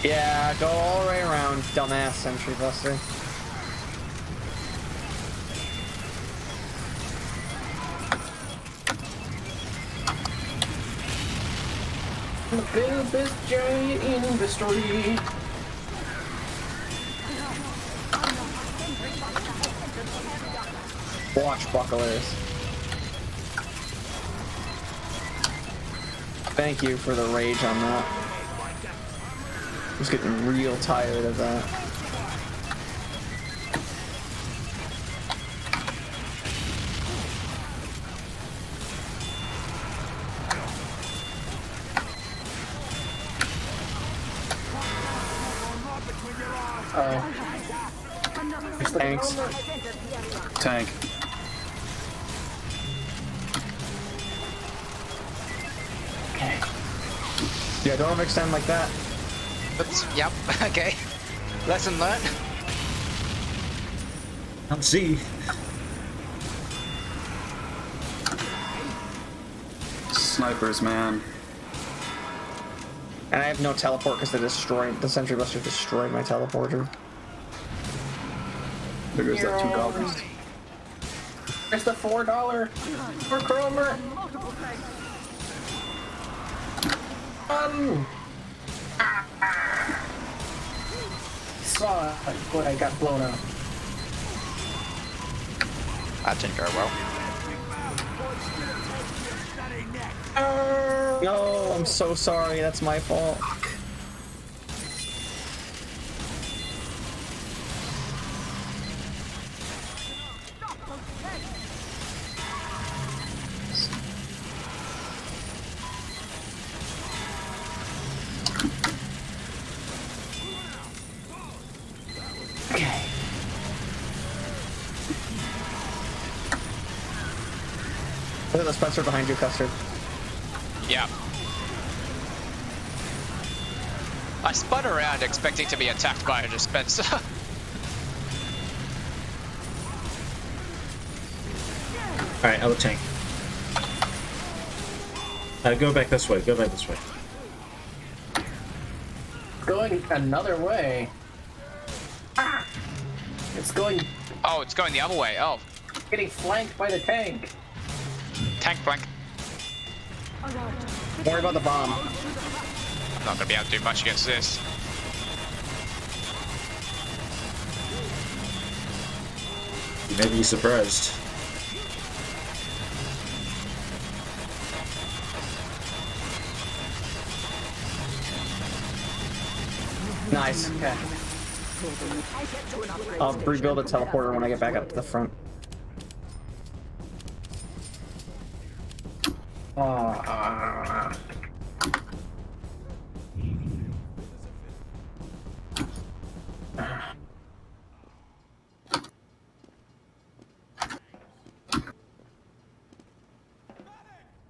Yeah, go all the way around, dumbass sentry buster. Build this giant industry. Watch bucklers. Thank you for the rage on that. I was getting real tired of that. Thanks. Tank. Okay. Yeah, don't overextend like that. Oops. Yep. Okay. Lesson learned. Can't see. Snipers, man. And I have no teleport because the sentry buster destroyed my teleporter. There goes that $2. There's the $4 for Cromer. Saw what I got blown up. That didn't go well. No, I'm so sorry. That's my fault. Okay. Look at the Spencer behind you, Custard. Yeah. I spun around expecting to be attacked by a dispenser. Alright, other tank. Go back this way, go back this way. Going another way. It's going. Oh, it's going the other way. Oh, Getting flanked by the tank. tank flank. Don't worry about the bomb. I'm not gonna be able to do much against this. You may be surprised. Nice. Okay. I'll rebuild a teleporter when I get back up to the front.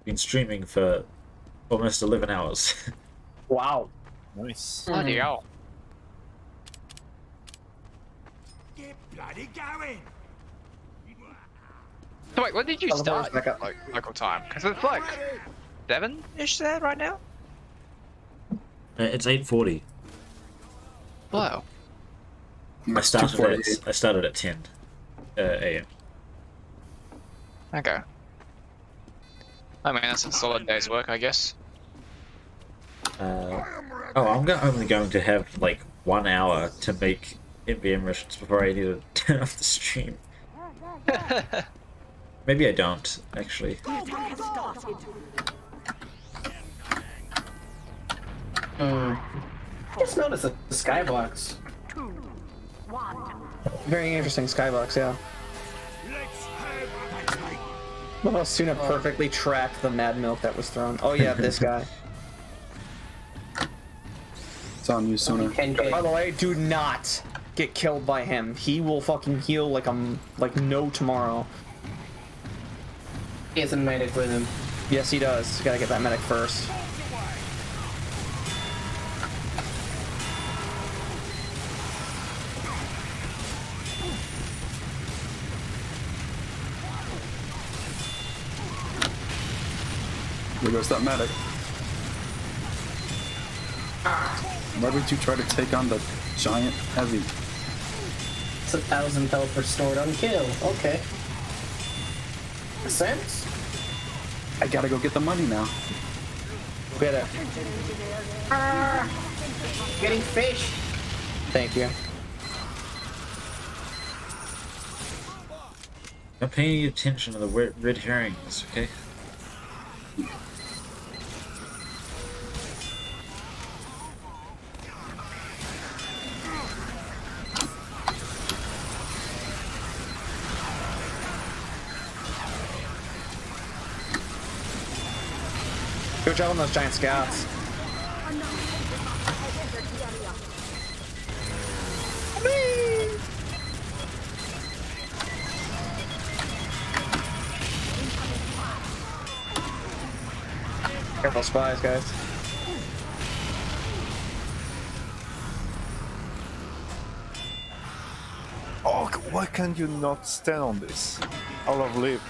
Been streaming for almost 11 hours. Wow. Nice. Bloody hell. Get bloody going! So wait, when did you Teleporter's start? back up. Like, local time? Because it's like 7-ish there right now? It's 8:40. Wow. I started 2:48. at 10 a.m. Okay. I mean, that's a solid day's work, I guess. Oh, I'm only going to have like 1 hour to make MVM missions before I need to turn off the stream. Maybe I don't, actually. Just notice the skybox. Very interesting skybox, yeah. Love how Suna perfectly tracked the mad milk that was thrown. Oh yeah, this guy. It's on you, Suna. By the way, do not get killed by him. He will fucking heal like no tomorrow. He has a medic with him. Yes, he does. You gotta get that medic first. There goes that medic. Why would you try to take on the giant heavy? It's 1,000 health restored on kill. Okay. Makes sense. I gotta go get the money now. Get it. Getting fish. Thank you. Don't pay any attention to the red herrings, okay? Good job on those giant scouts. Careful spies, guys. Oh, why can you not stand on this? I'll have lived.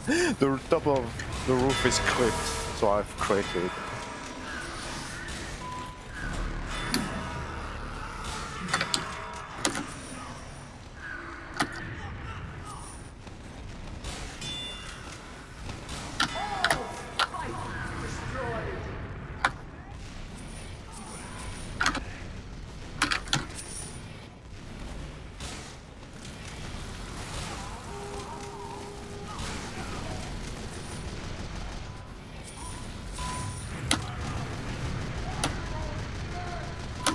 The top of the roof is clipped, so I've cracked it.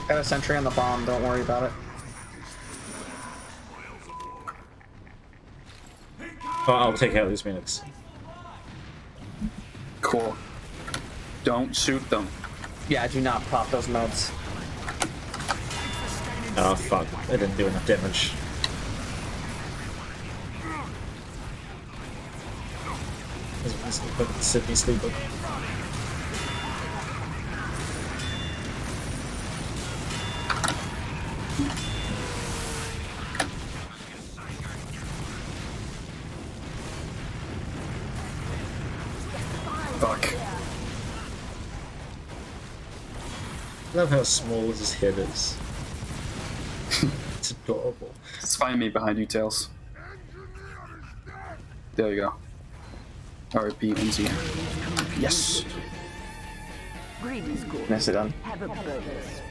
Got a sentry on the bomb, don't worry about it. Oh, I'll take out these minutes. Cool. Don't shoot them. Yeah, do not pop those meds. Oh fuck, I didn't do enough damage. Sydney sleeper. Fuck. I love how small his head is. It's adorable. Just find me behind you, Tails. There you go. R.I.P. NZ. Yes! Nicely done. Have a purpose.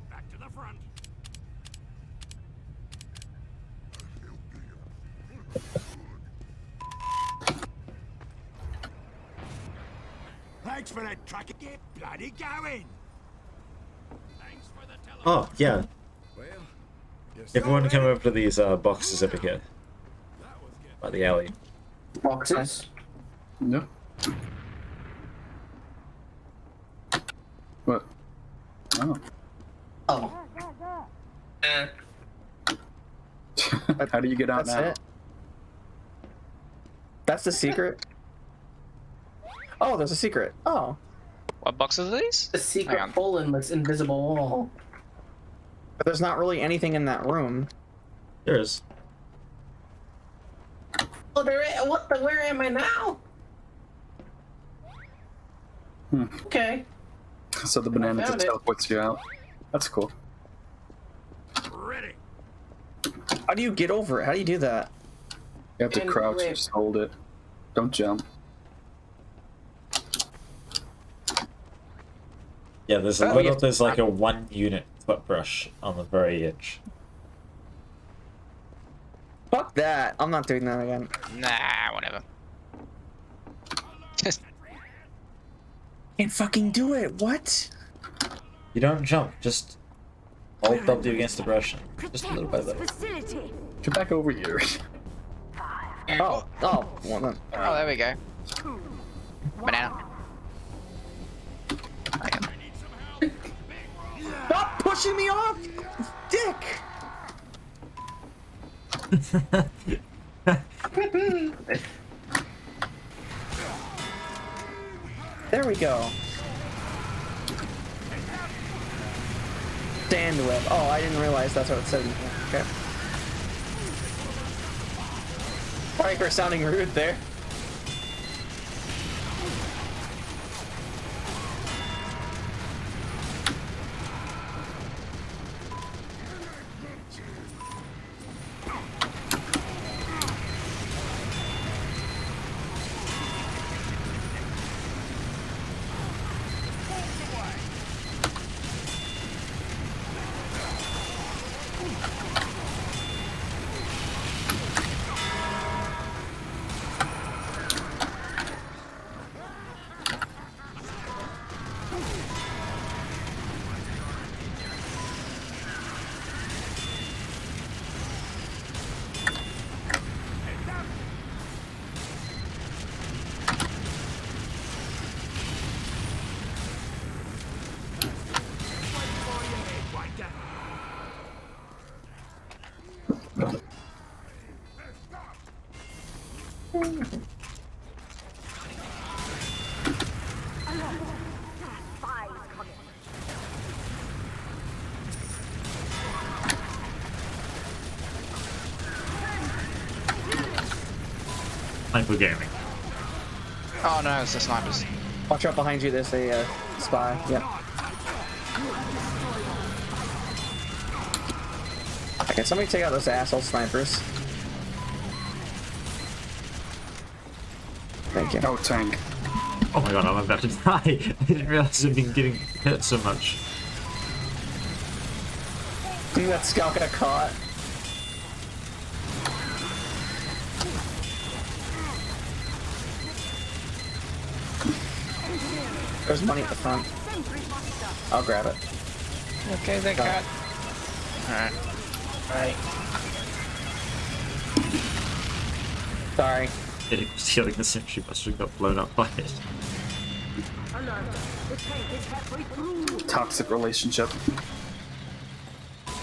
Back to the front. Thanks for that truck. Get bloody going. Thanks for the telephone. Oh, yeah. Well, Everyone come over to these boxes over here. By the alley. Boxes. No. What? Oh. Oh. How do you get out That's now? it. That's the secret. Oh, there's a secret. Oh. What boxes are these? The secret hole in this invisible wall. But there's not really anything in that room. There is. Oh, there is. What the? Where am I now? Okay. So the banana Found just it. teleports you out. That's cool. Ready. How do you get over it? How do you do that? You have to And crouch, wait. just hold it. Don't jump. Yeah, there's a Oh, little, yes. there's like a 1 unit foot brush on the very edge. Fuck that. I'm not doing that again. Nah, whatever. Just Can't fucking do it. What? You don't jump, just hold W against the brush and just a little by little. Facility. Get back over here. Oh, well then. oh, there we go. Banana. Okay. Stop pushing me off, dick! There we go. Stand whip. Oh, I didn't realize that's what it said. Okay. Sorry for sounding rude there. Sniper gaming. Oh no, it's the snipers. Watch out behind you. There's a spy. Yep. Okay, somebody take out those asshole snipers. Thank you. Oh, tank. Oh my god, I'm about to die. I didn't realize I'd been getting hit so much. I think that scout got caught. There's money at the front. I'll grab it. Okay, they got. Alright. Right. Sorry. It was killing the sentry buster got blown up by it. Alert. The tank is halfway through. Toxic relationship.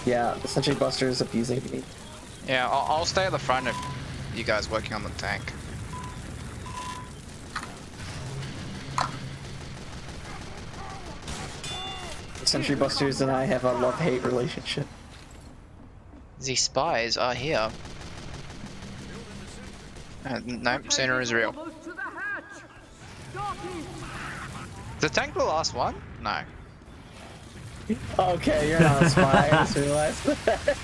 Yeah, the sentry buster is abusing me. Yeah, I'll stay at the front if you guys working on the tank. The sentry busters and I have a love-hate relationship. The spies are here. No, Suna is real. Almost to the hatch. Stop it. Is the tank the last one? No. Okay, you're not a spy, I just realized that.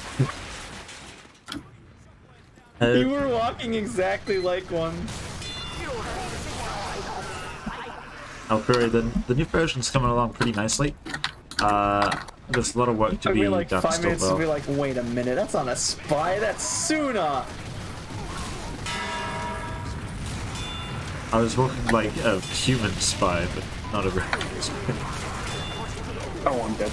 You were walking exactly like one. Alpuri, the new version's coming along pretty nicely. There's a lot of work to Took be me like done 5 still, minutes to though. be like, wait a minute, that's not a spy, that's Suna! I was walking like a human spy, but not a real spy. Oh, I'm dead.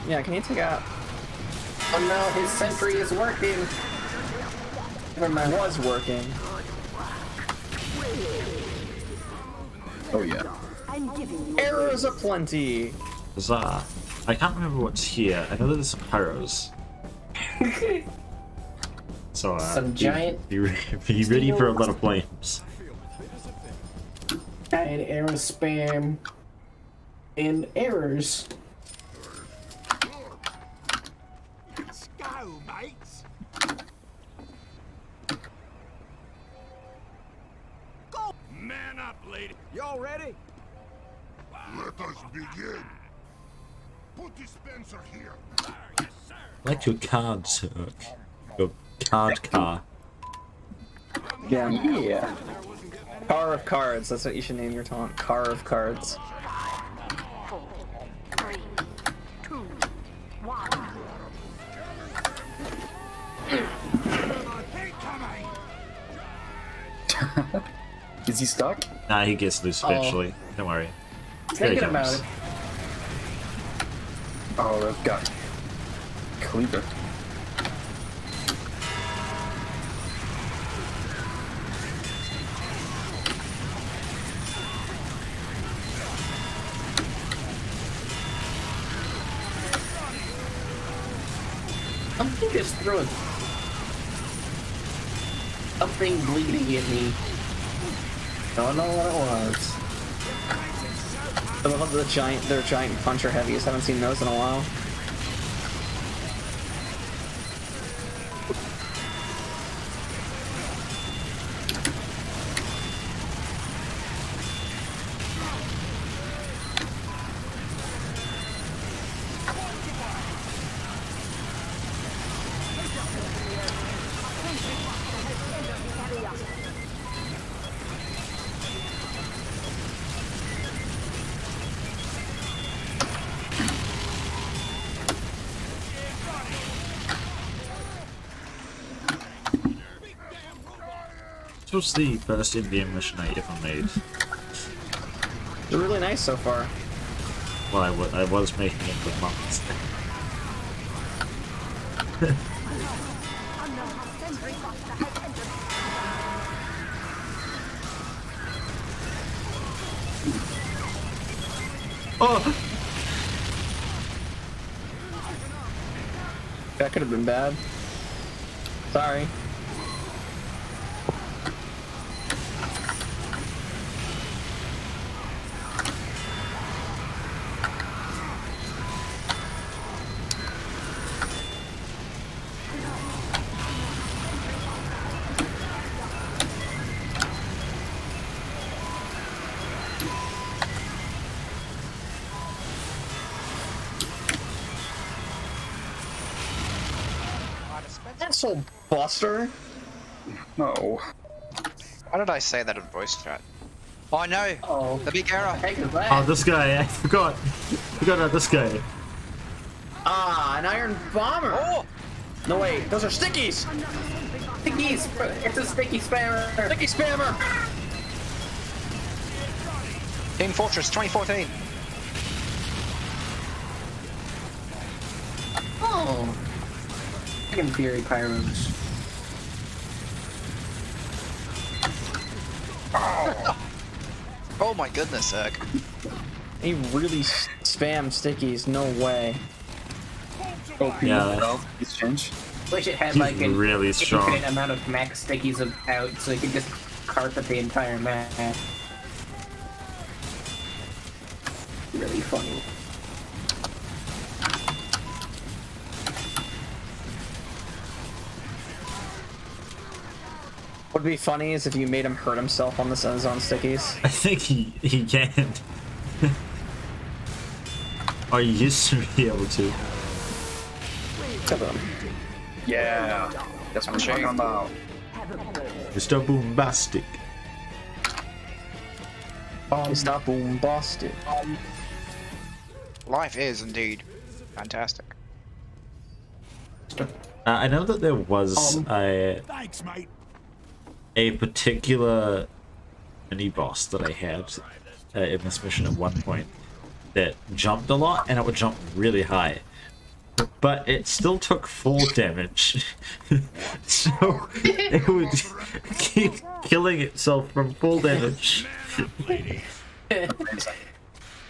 Yeah, can you take out... Oh no, his sentry is working. Never mind. Was working. Oh, yeah. I'm giving you Arrows aplenty! Huzzah. I can't remember what's here. I know that there's some pyros. So, Some giant be ready for a lot of flames. and error spam and errors. Let's go, mates. already? Let us begin. Put dispenser here. I like your card, sir. Your card car. Yeah. Car of cards. That's what you should name your taunt. Car of cards. 4, 3, 2, 1. Is he stuck? Nah, he gets loose eventually. Don't worry. Here he Thinking about comes. it. Oh, they've got Cleaver. Something just threw a... something bleeding at me. Don't know what it was. I love their giant puncher heavies. Haven't seen those in a while. This was the first Indian mission I ever made. They're really nice so far. Well, I was making it for months. Oh! That could have been bad. Sorry. Asshole Buster. No. Why did I say that in voice chat? Oh no! Oh, The big error! heck is that? Oh, this guy, I forgot. Forgot about this guy. Ah, an iron bomber. Oh! No wait, those are stickies. Stickies! It's a sticky spammer! Sticky spammer. Team Fortress 2014. Oh! Dragon Fury Pyros. Oh my goodness, Erg. He really spammed stickies. No way. OP Yeah. exchange. Wish it had He's like an really strong. infinite amount of max stickies out so you could just carpet the entire map. Really funny. What'd be funny is if you made him hurt himself on the Sun Zone stickies. I think he can. Or he used to be able to. Yeah. That's what I'm talking about. Mr. Boombastic. It's not bombastic. Life is indeed fantastic. I know that there was Thanks, mate. a particular mini boss that I had in this mission at one point that jumped a lot and it would jump really high, but it still took full damage. So it would keep killing itself from full damage.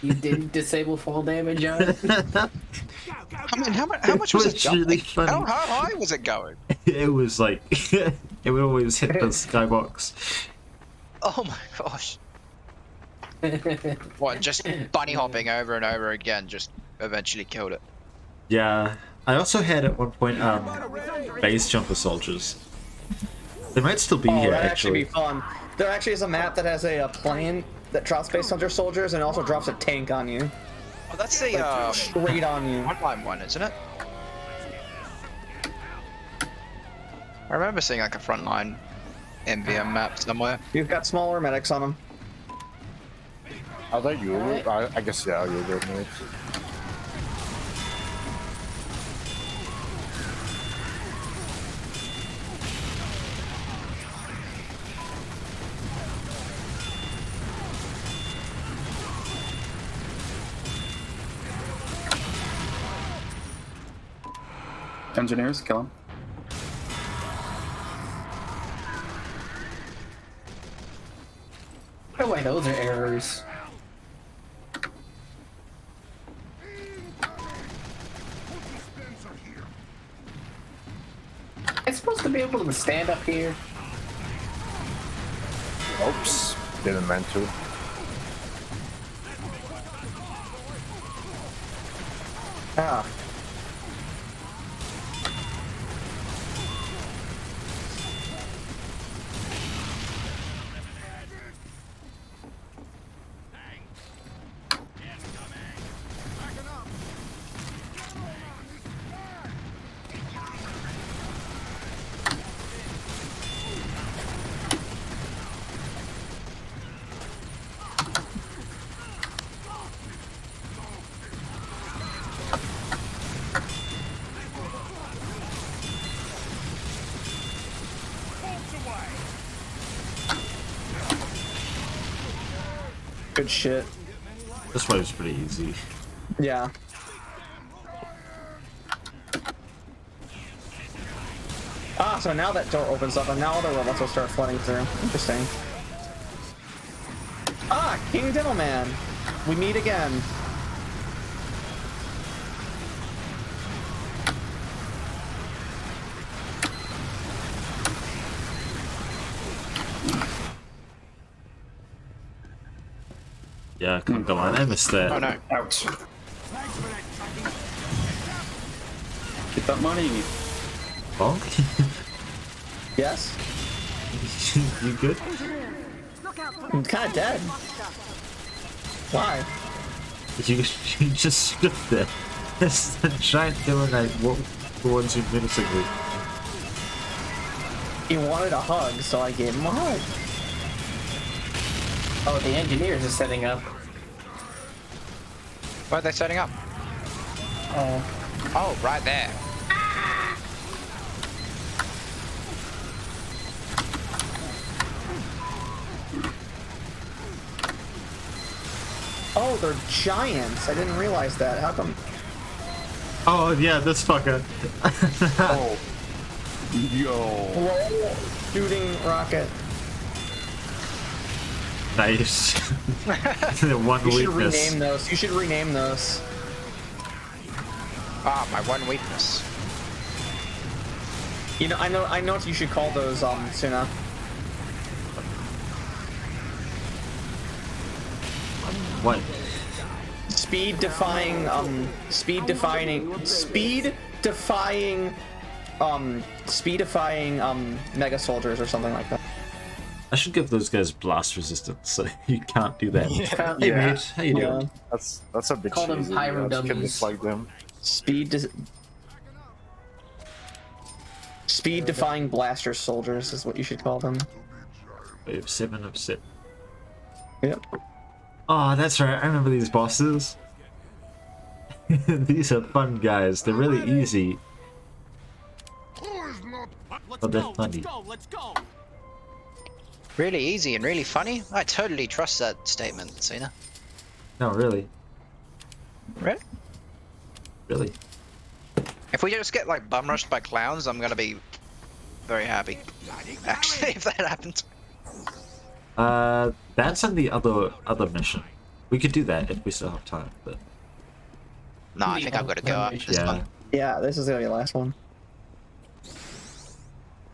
You didn't disable fall damage on it? I mean, how much was it was really jumping? funny. How high was it going? It was like it would always hit the skybox. Oh my gosh. What, just bunny hopping over and over again just eventually killed it. Yeah, I also had at one point base jumper soldiers. They might still be here That'd actually actually. be fun. There actually is a map that has a plane that drops based on your soldiers, and it also drops a tank on you. Oh, that's the Straight on you. online one, isn't it? I remember seeing like a frontline MVM map somewhere. You've got smaller medics on them. Are they you? I guess yeah, you do it. Engineers, kill him. By the way, those are errors. It's supposed to be able to stand up here. Oops, didn't meant to. Ah. Good shit. This way was pretty easy. Yeah. Ah, so now that door opens up, and now other robots will start flooding through. Interesting. Ah, King Diddleman! We meet again. Yeah, come on, I missed that. Oh no. Ouch. Get that money. Bonk? Yes? You good? I'm kind of dead. Why? You just stood there. There's the giant Dillanite walked towards you menacingly. He wanted a hug, so I gave him a hug. Oh, the engineers are setting up. Where are they setting up? Oh. Oh, right there. Oh, they're giants. I didn't realize that. How come? Oh yeah, this fucker. Oh. Yo. Whoa. Shooting rocket. Nice. The one You should weakness. rename those. You should rename those. Ah, my one weakness. You know, I know what you should call those, Suna. What? Speed defying mega soldiers or something like that. I should give those guys blast resistance, so you can't do that. Yeah. Hey Yeah. mate, how you doing? That's a bit Call them cheesy. pyro Can dummies. dislike them. Speed defying blaster soldiers is what you should call them. We have 7 of 7. Yep. Oh, that's right. I remember these bosses. These are fun guys. They're really easy, but they're funny. Let's go. Really easy and really funny? I totally trust that statement, Suna. No, really, Really? really. If we just get like bum rushed by clowns, I'm gonna be very happy. Actually, if that happens. That's in the other mission. We could do that if we still have time, but No, I think I've got to go after this yeah. one. Yeah, this is gonna be the last one.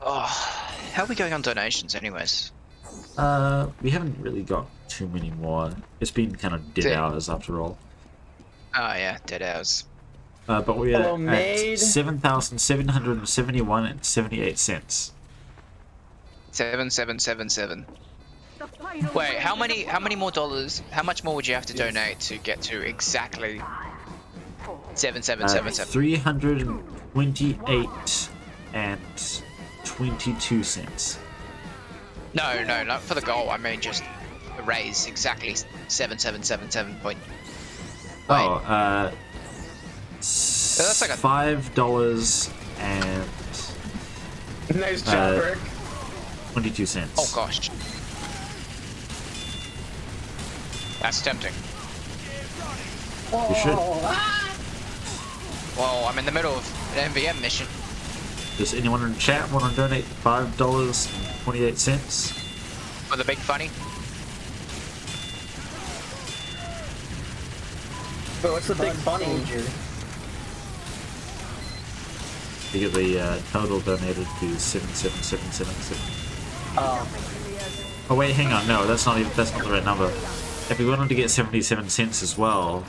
Oh, how are we going on donations, anyways? We haven't really got too many more. It's been kind of dead Yeah. hours after all. Oh yeah, dead hours. But we're Hello, at maid. 7,771 and 78 cents. 7777. The final Wait, how many more dollars? How much more would you have to donate to get to exactly 7777? 328 and 22 cents. No, not for the goal. I mean just the raise exactly 7777 point. Oh, that's like a $5 and Nice job, Rick. 22 cents. Oh gosh. That's tempting. You should. Well, I'm in the middle of an MVM mission. Does anyone in the chat want to donate $5.28? For the big funny. But what's the big funny? You get the total donated to 77777. Oh wait, hang on. No, that's not the right number. If we wanted to get 77 cents as well,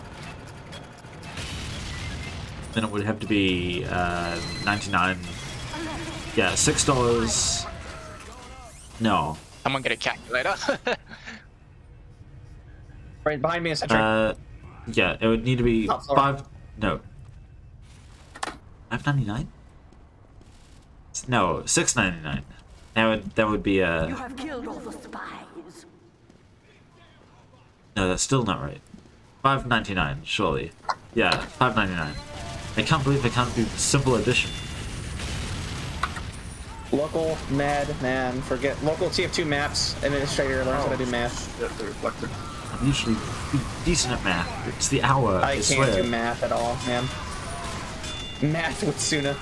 then it would have to be 99. Yeah, $6. No. Someone get a calculator. Right behind me, a sentry. Yeah, it would need to be Oh, sorry. $5.99. No, $6.99. That would be You have killed all the spies. No, that's still not right. $5.99, surely. Yeah, $5.99. I can't believe I can't do simple addition. Local man, forget local TF2Maps administrator learns how to do math. Shit, the reflector. I'm usually decent at math. It's the hour, I I swear. can't do math at all, man. Math with Suna.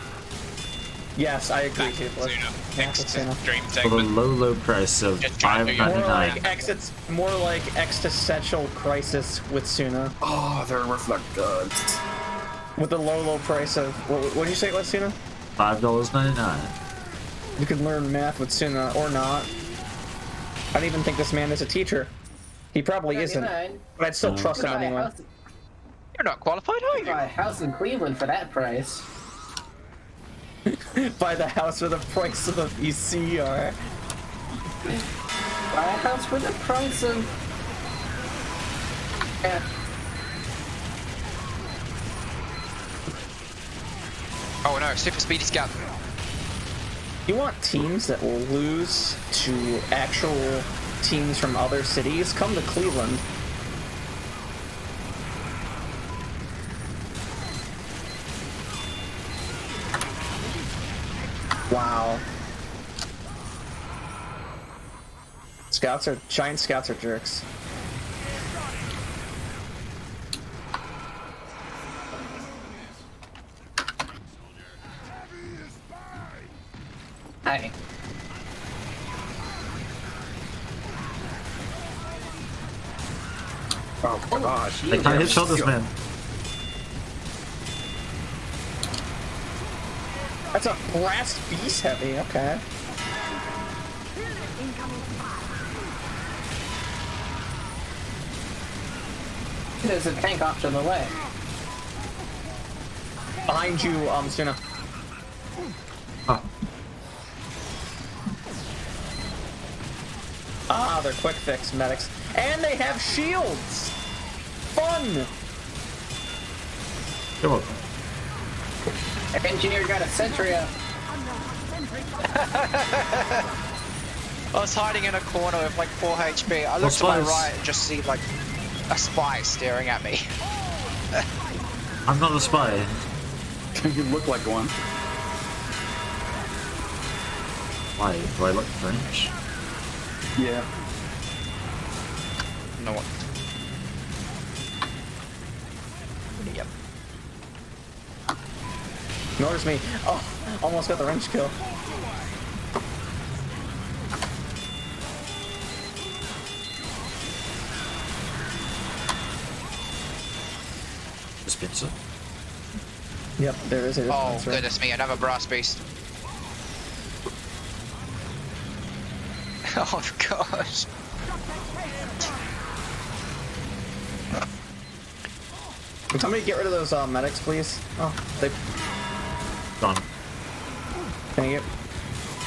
Yes, I agree, Toothless. Math with Suna. Dream For the low price of $5.99. More like existential crisis with Suna. Oh, they're reflectors. With the low price of what did you say it was, Suna? $5.99. You can learn math with Suna or not. I don't even think this man is a teacher. He probably isn't, but I'd still trust him anyway. You're not qualified, are you? Buy a house in Cleveland for that price. Buy the house for the price of a VCR. Buy a house for the price of... Yeah. Oh no, super speedy scout. You want teams that will lose to actual teams from other cities? Come to Cleveland. Wow. Giant scouts are jerks. Hey. Oh gosh. I can't hit shot this man. That's a blast beast heavy, okay. There's a tank off to the left. Behind you, Suna. Oh. Ah, they're quick fix medics. And they have shields! Fun! You're welcome. Engineer got a sentry up. I was hiding in a corner with like 4 HP. I looked to my right and just see like a spy staring at me. I'm not a spy. You look like one. Why? Do I look French? Yeah. No what? Yep. Notice me. Oh, almost got the wrench kill. Dispenser. Yep, there is a Oh dispenser. goodness me, another brass beast. Oh gosh. Can somebody get rid of those medics, please? Oh, they... Gone. Thank you.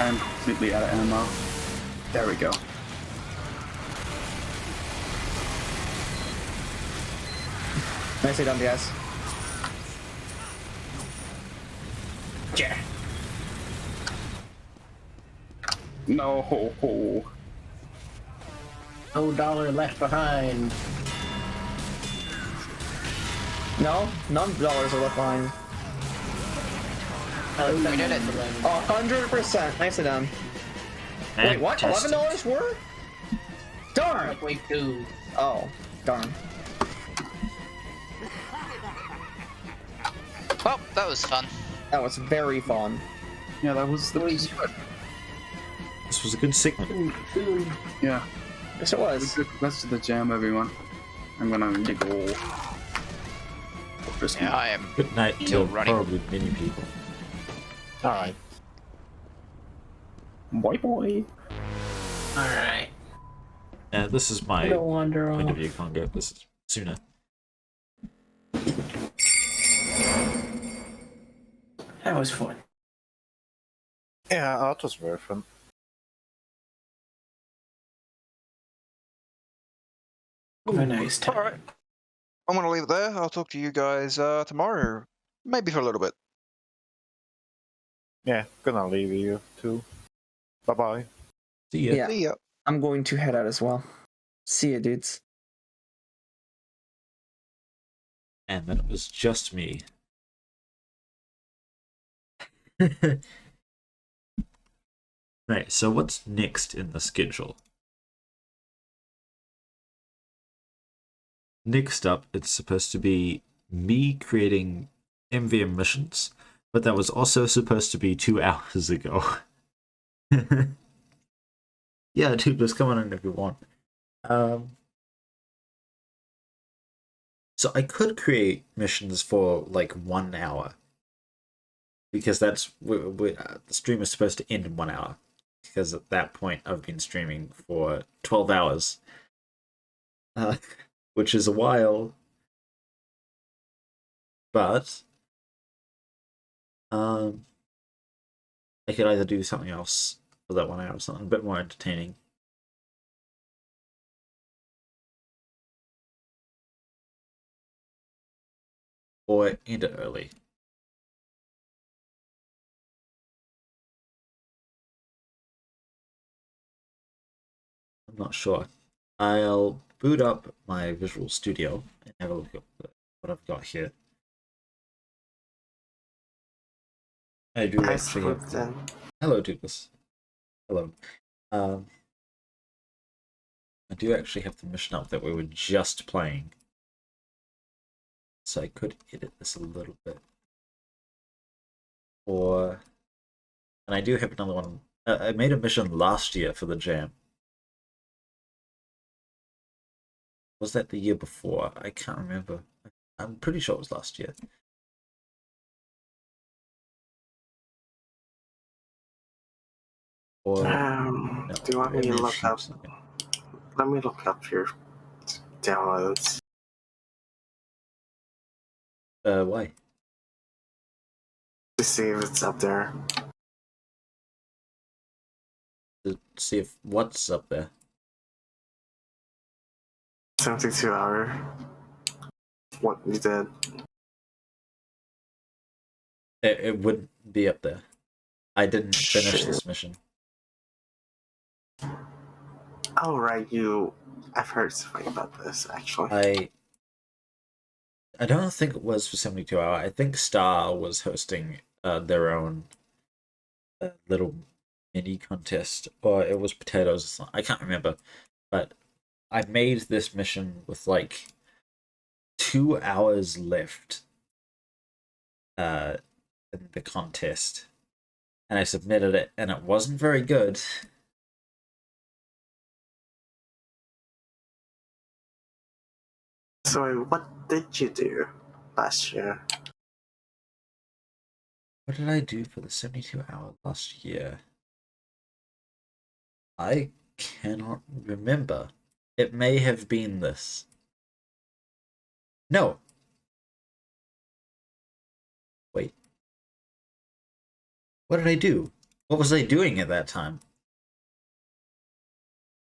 I'm completely out of ammo. There we go. Nicely done, guys. Yeah. No. Ho, ho. No dollar left behind. No, none dollars are left behind. We did it. 100%. Nicely done. Wait, what? $11 were? Darn! Wait, two. Oh, darn. Well, that was fun. That was very fun. Yeah, that was good. This was a good segment. Yeah. Yes, it was. Rest of the jam, everyone. I'm gonna need to go. Yeah, I am. Good night Still to running. probably many people. Alright. Boy. Alright. This is my Don't wander point off. of view, Congo. This is Suna. That was fun. Yeah, that was very fun. Have a nice time. Alright. I'm gonna leave it there. I'll talk to you guys tomorrow. Maybe for a little bit. Yeah, gonna leave you too. Bye bye. See ya. Yeah, See ya. I'm going to head out as well. See ya, dudes. And then it was just me. Right, so what's next in the schedule? Next up, it's supposed to be me creating MVM missions, but that was also supposed to be 2 hours ago. Yeah, dude, just come on in if you want. So I could create missions for like 1 hour, because that's the stream is supposed to end in 1 hour. Because at that point I've been streaming for 12 hours, which is a while. But I could either do something else for that 1 hour, something a bit more entertaining. Or end it early. I'm not sure. I'll boot up my Visual Studio and have a look at what I've got here. I do actually have... Hello, Douglas. Hello. I do actually have the mission up that we were just playing. So I could edit this a little bit. And I do have another one. I made a mission last year for the jam. Was that the year before? I can't remember. I'm pretty sure it was last year. Or no, do you want me to maybe look up? something. Let me look up your downloads. Why? To see if it's up there. To see if what's up there. 72 hour. What you did. It wouldn't be up there. I didn't finish this mission. Oh right, I've heard something about this actually. I don't think it was for 72 hour. I think Star was hosting their own little mini contest, or it was Potatoes or something. I can't remember, but I made this mission with like 2 hours left in the contest, and I submitted it, and it wasn't very good. So what did you do last year? What did I do for the 72 hour last year? I cannot remember. It may have been this. No. Wait. What did I do? What was I doing at that time?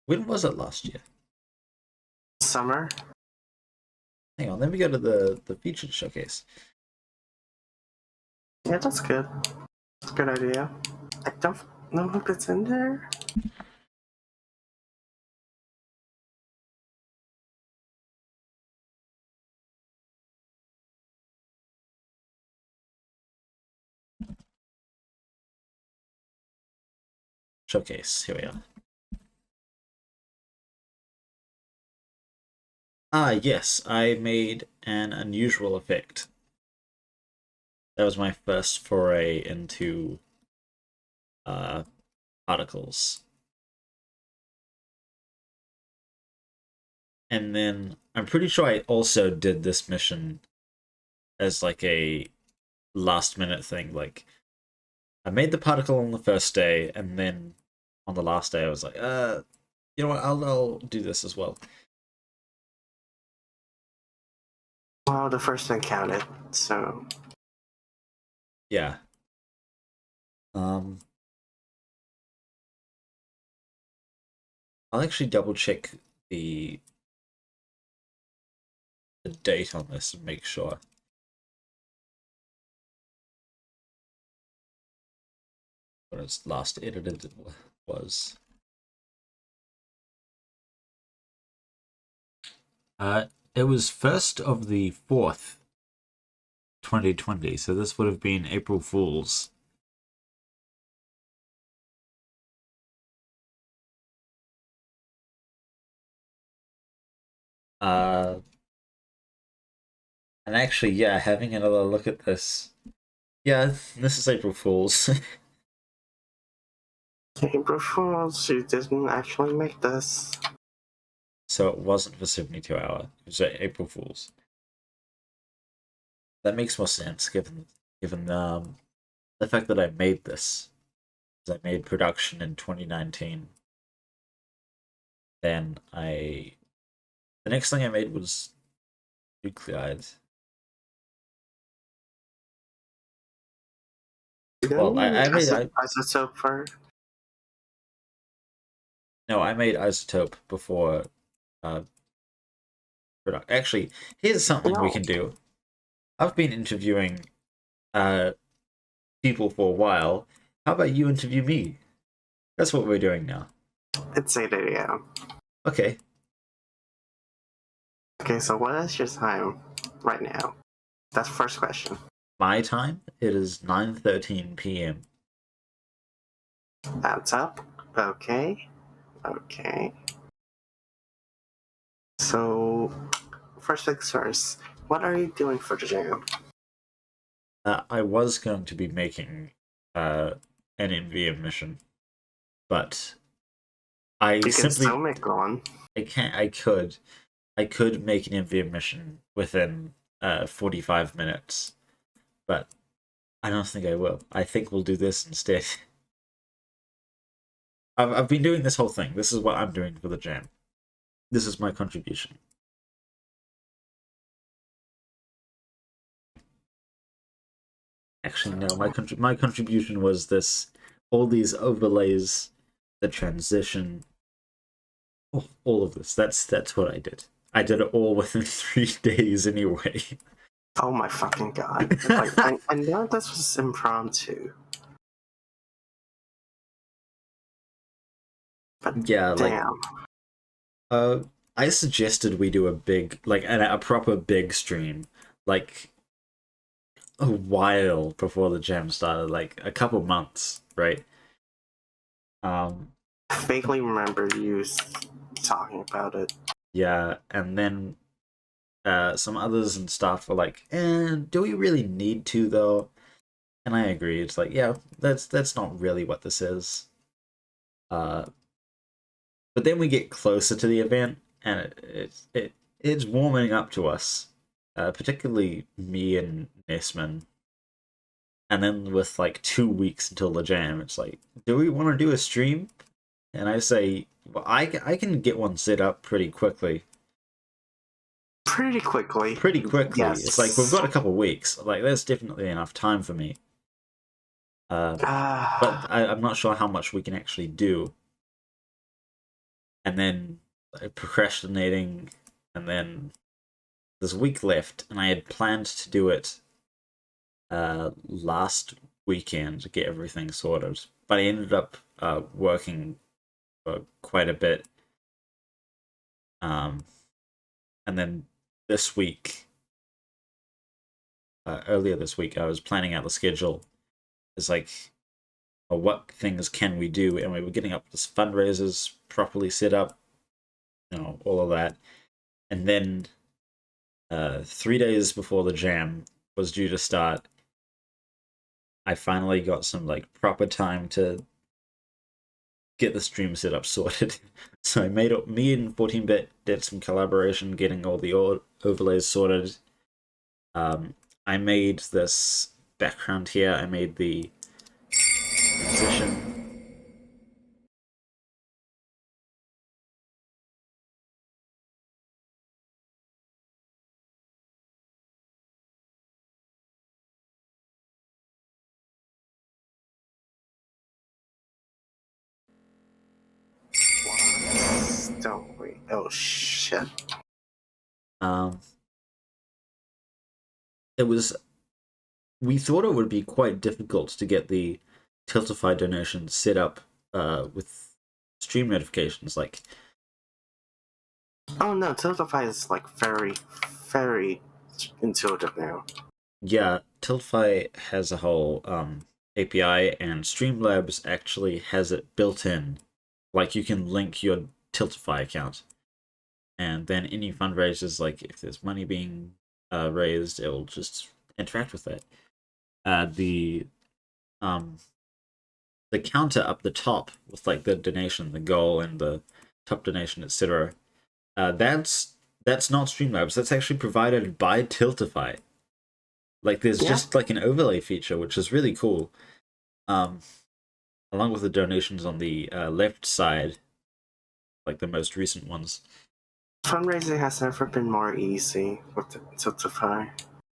When was it last year? Summer? Hang on, let me go to the featured showcase. Yeah, that's good. That's a good idea. I don't know if it's in there. Showcase. Here we are. Ah, yes, I made an unusual effect. That was my first foray into particles. And then I'm pretty sure I also did this mission as like a last minute thing. Like I made the particle on the first day, and then on the last day I was like, you know what, I'll do this as well. Well, the first one counted, so Yeah. I'll actually double check the date on this and make sure. When it's last edited was. It was 1st of the 4th, 2020, so this would have been April Fool's. And actually, yeah, having another look at this. Yeah, this is April Fool's. April Fools, she didn't actually make this. So it wasn't for 72 hour. It was April Fool's. That makes more sense given the fact that I made this. I made production in 2019. Then the next thing I made was Nucleide. Well, I made Isotope first. No, I made Isotope before actually, here's something we can do. I've been interviewing people for a while. How about you interview me? That's what we're doing now. It's 8 a.m. Okay. Okay, so what is your time right now? That's the first question. My time? It is 9:13 p.m. That's up. Okay. Okay. So, first things first, what are you doing for the jam? I was going to be making an NVM mission, but I You simply can still make one. I could make an NVM mission within 45 minutes, but I don't think I will. I think we'll do this instead. I've been doing this whole thing. This is what I'm doing for the jam. This is my contribution. Actually, no. My contribution was this: all these overlays, the transition, all of this. That's what I did. I did it all within 3 days anyway. Oh my fucking god! Like, I know this was impromptu. But yeah, damn. I suggested we do a big, like, a proper big stream, like, a while before the jam started, like a couple months, right? I vaguely remember you talking about it. Yeah, and then some others and stuff were like, do we really need to though? And I agree. It's like, yeah, that's not really what this is. But then we get closer to the event, and it's warming up to us, particularly me and Nesman. And then with like 2 weeks until the jam, it's like, do we want to do a stream? And I say, well, I can get one set up pretty quickly. Pretty quickly. Pretty quickly. Yes. It's like, we've got a couple weeks. Like, there's definitely enough time for me. But I'm not sure how much we can actually do. And then procrastinating, and then there's a week left, and I had planned to do it last weekend to get everything sorted, but I ended up working for quite a bit. And then this week, earlier this week, I was planning out the schedule. It's like, what things can we do? And we were getting up this fundraisers properly set up, all of that. And then 3 days before the jam was due to start, I finally got some like proper time to get the stream setup sorted. So I me and 14-bit did some collaboration, getting all the overlays sorted. I made this background here. I made the transition. Don't wait. Oh shit. It was. We thought it would be quite difficult to get the Tiltify donation set up with stream notifications. Like, Oh no, Tiltify is like very, very intuitive now. yeah, Tiltify has a whole API, and Streamlabs actually has it built in. Like, you can link your Tiltify account, and then any fundraisers, like if there's money being raised, it'll just interact with that. The counter up the top with like the donation, the goal, and the top donation, etc. That's not Streamlabs. That's actually provided by Tiltify. Like, there's just like an overlay feature, which is really cool. Along with the donations on the left side, like the most recent ones. Fundraising has never been more easy with Tiltify.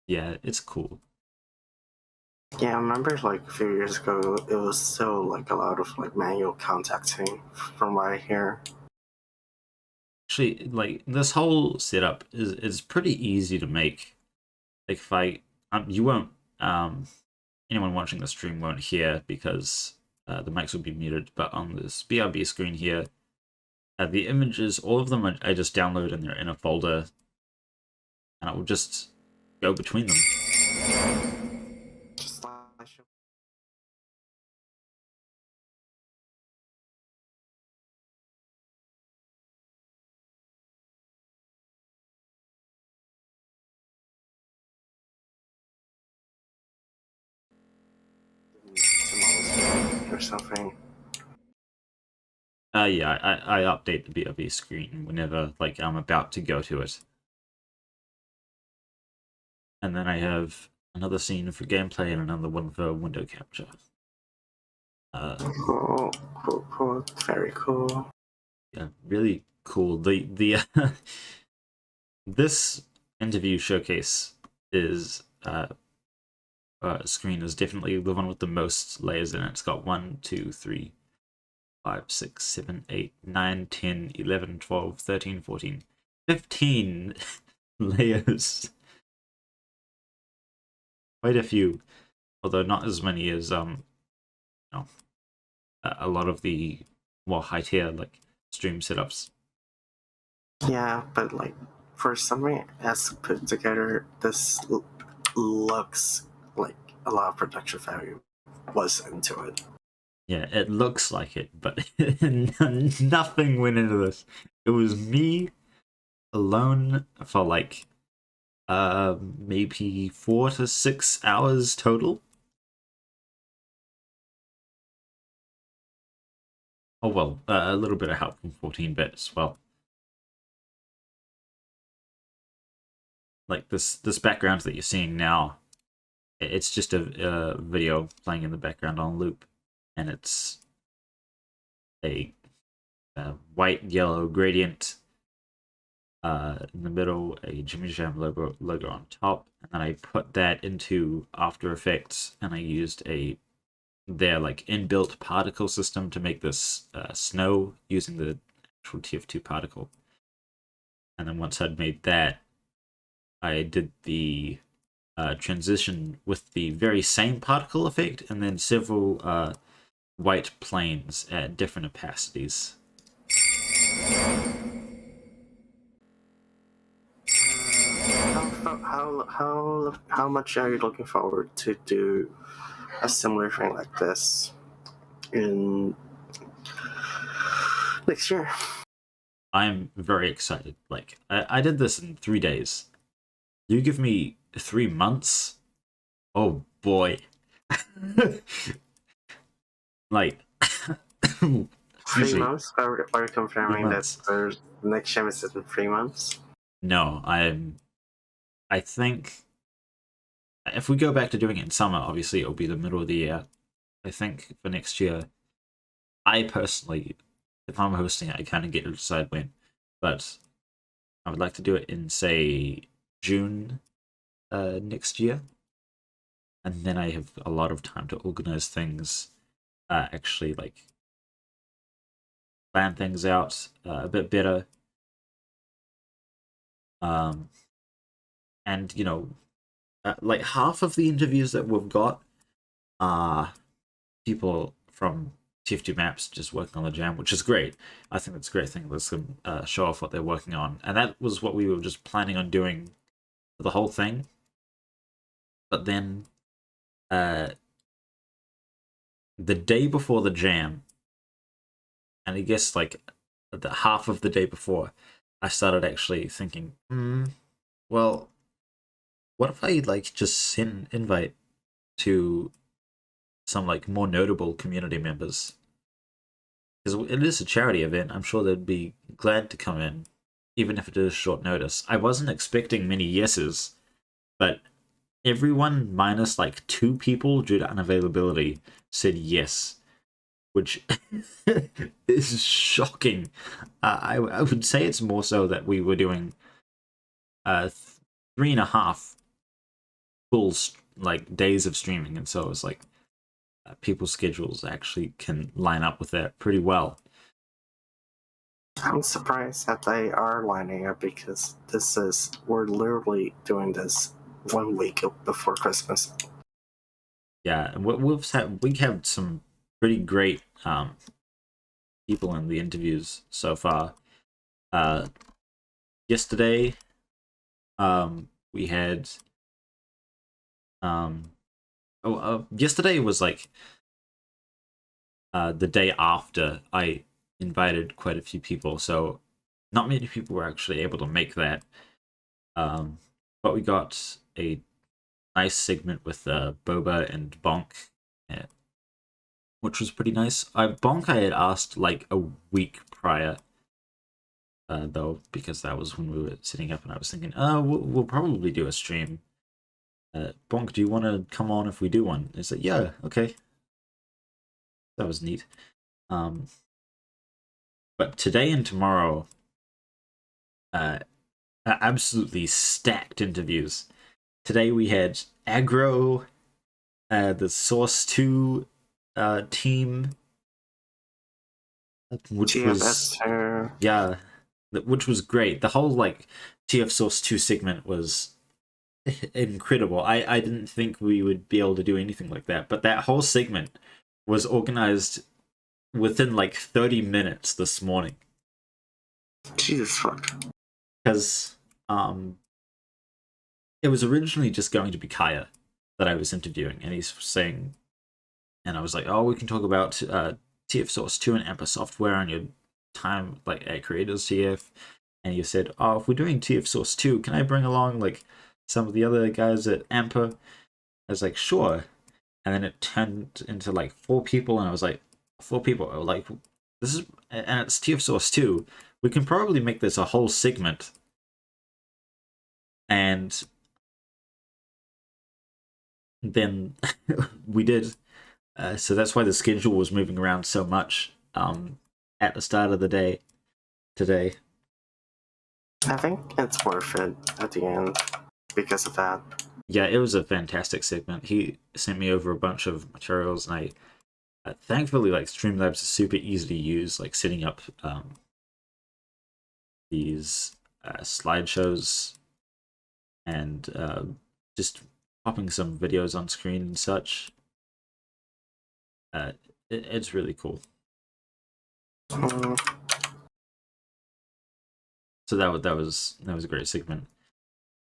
Yeah, it's cool. Yeah, I remember like a few years ago, it was still like a lot of like manual contacting from what I hear. Actually, like, this whole setup is pretty easy to make. Like, if you won't, anyone watching the stream won't hear because the mics will be muted, but on this BRB screen here, the images, all of them I just download and they're in a folder, and I will just go between them. Just slideshow. Tomorrow's or something. Yeah, I update the BRB screen whenever like I'm about to go to it. And then I have another scene for gameplay and another one for window capture. Cool. Very cool. Yeah, really cool. The this interview showcase is screen is definitely the one with the most layers in it. It's got 1, 2, 3, 5, 6, 7, 8, 9, 10, 11, 12, 13, 14, 15 layers. Quite a few, although not as many as a lot of the more high tier like stream setups. Yeah, but like for something as put together, this looks like a lot of production value was into it. Yeah, it looks like it, but nothing went into this. It was me alone for like maybe 4 to 6 hours total. Oh well, a little bit of help from 14-bit as well. Like this background that you're seeing now, it's just a video playing in the background on loop, and it's a white yellow gradient in the middle, a Jimmy Jam logo on top, and then I put that into After Effects, and I used their like inbuilt particle system to make this snow using the actual TF2 particle. And then once I'd made that, I did the transition with the very same particle effect, and then several white planes at different opacities. How much are you looking forward to do a similar thing like this in next year? I'm very excited. Like, I did this in 3 days. You give me 3 months? Oh boy. Like, 3 months? Are you confirming that 3 months. the next gem is in 3 months? No, I think if we go back to doing it in summer, obviously it'll be the middle of the year. I think for next year, I personally, if I'm hosting it, I kind of get to decide when, but I would like to do it in, say, June next year, and then I have a lot of time to organize things, actually, like, plan things out a bit better. And, you know, like, half of the interviews that we've got are people from TF2Maps just working on the jam, which is great. I think that's a great thing. Let's them show off what they're working on. And that was what we were just planning on doing for the whole thing. But then the day before the jam, and I guess like the half of the day before, I started actually thinking, well, what if I like just send an invite to some like more notable community members? Because it is a charity event, I'm sure they'd be glad to come in, even if it is short notice. I wasn't expecting many yeses, but everyone minus like 2 people due to unavailability said yes, which is shocking. I would say it's more so that we were doing 3.5 full like days of streaming, and so it's like people's schedules actually can line up with that pretty well. I'm surprised that they are lining up because we're literally doing this 1 week before Christmas. Yeah, and we have some pretty great people in the interviews so far. Yesterday, we had yesterday was like the day after I invited quite a few people, so not many people were actually able to make that. But we got a nice segment with Boba and Bonk, which was pretty nice. Bonk I had asked like a week prior, though, because that was when we were sitting up and I was thinking, we'll probably do a stream. Bonk, do you want to come on if we do one? It's like, yeah, okay. That was neat. But today and tomorrow, absolutely stacked interviews. Today we had Aggro, the Source 2 team, which was which was great. The whole like TF Source 2 segment was incredible. I didn't think we would be able to do anything like that, but that whole segment was organized within like 30 minutes this morning. Jesus fuck. Because it was originally just going to be Kaya that I was interviewing, and he's saying, and I was like, oh, we can talk about TF Source 2 and Amper Software and your time like at Creators TF. And you said, oh, if we're doing TF Source 2, can I bring along like some of the other guys at Amper? I was like, sure. And then it turned into like 4 people, and I was like, 4 people. I was like, this is, and it's TF Source 2. We can probably make this a whole segment. And then we did. So that's why the schedule was moving around so much at the start of the day today. I think it's worth it at the end because of that. Yeah, it was a fantastic segment. He sent me over a bunch of materials, and I thankfully, like, Streamlabs is super easy to use, like setting up these slideshows and just popping some videos on screen and such. It's really cool. So that was a great segment.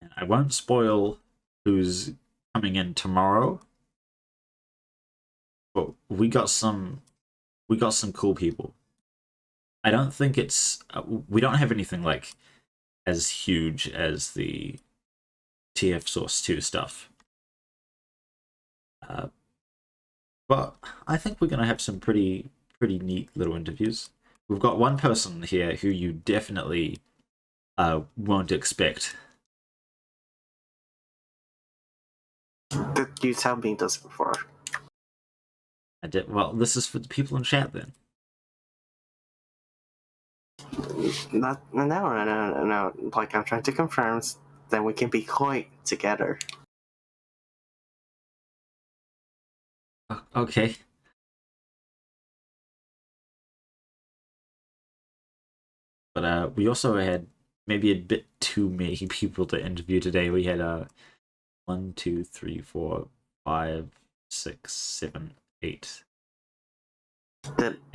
And I won't spoil who's coming in tomorrow, but we got some cool people. I don't think it's we don't have anything like as huge as the TF Source 2 stuff. But I think we're gonna have some pretty neat little interviews. We've got one person here who you definitely won't expect. Did you tell me this before? I did. Well, this is for the people in chat then. No. Like, I'm trying to confirm that we can be coy together. Okay. But we also had maybe a bit too many people to interview today. We had 1, 2, 3, 4, 5, 6, 7, 8.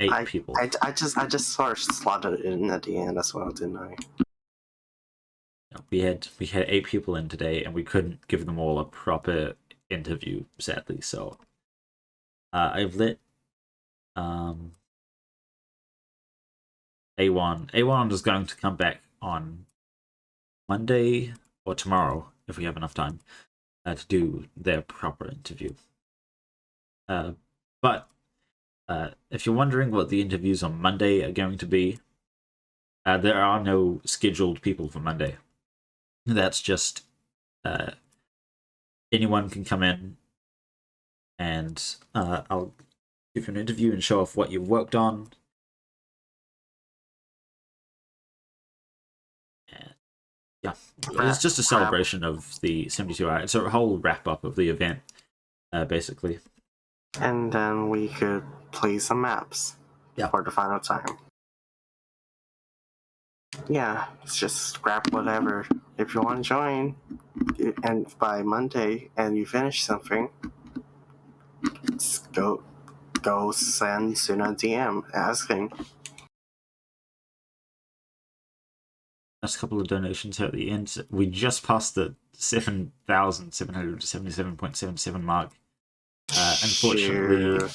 Eight people. I just sort of slotted it in at the end as well, didn't I? We had 8 people in today, and we couldn't give them all a proper interview, sadly. So I've let A1 is going to come back on Monday or tomorrow if we have enough time to do their proper interview. But if you're wondering what the interviews on Monday are going to be, there are no scheduled people for Monday. That's just anyone can come in and I'll give you an interview and show off what you've worked on. And yeah, it's just a celebration of the 72 hour. It's a whole wrap up of the event, basically. And then we could play some maps for the final time. Yeah, it's just grab whatever. If you want to join, and by Monday, and you finish something, just go send Suna a DM asking. Last couple of donations here at the end. We just passed the 7,777.77 mark. Unfortunately,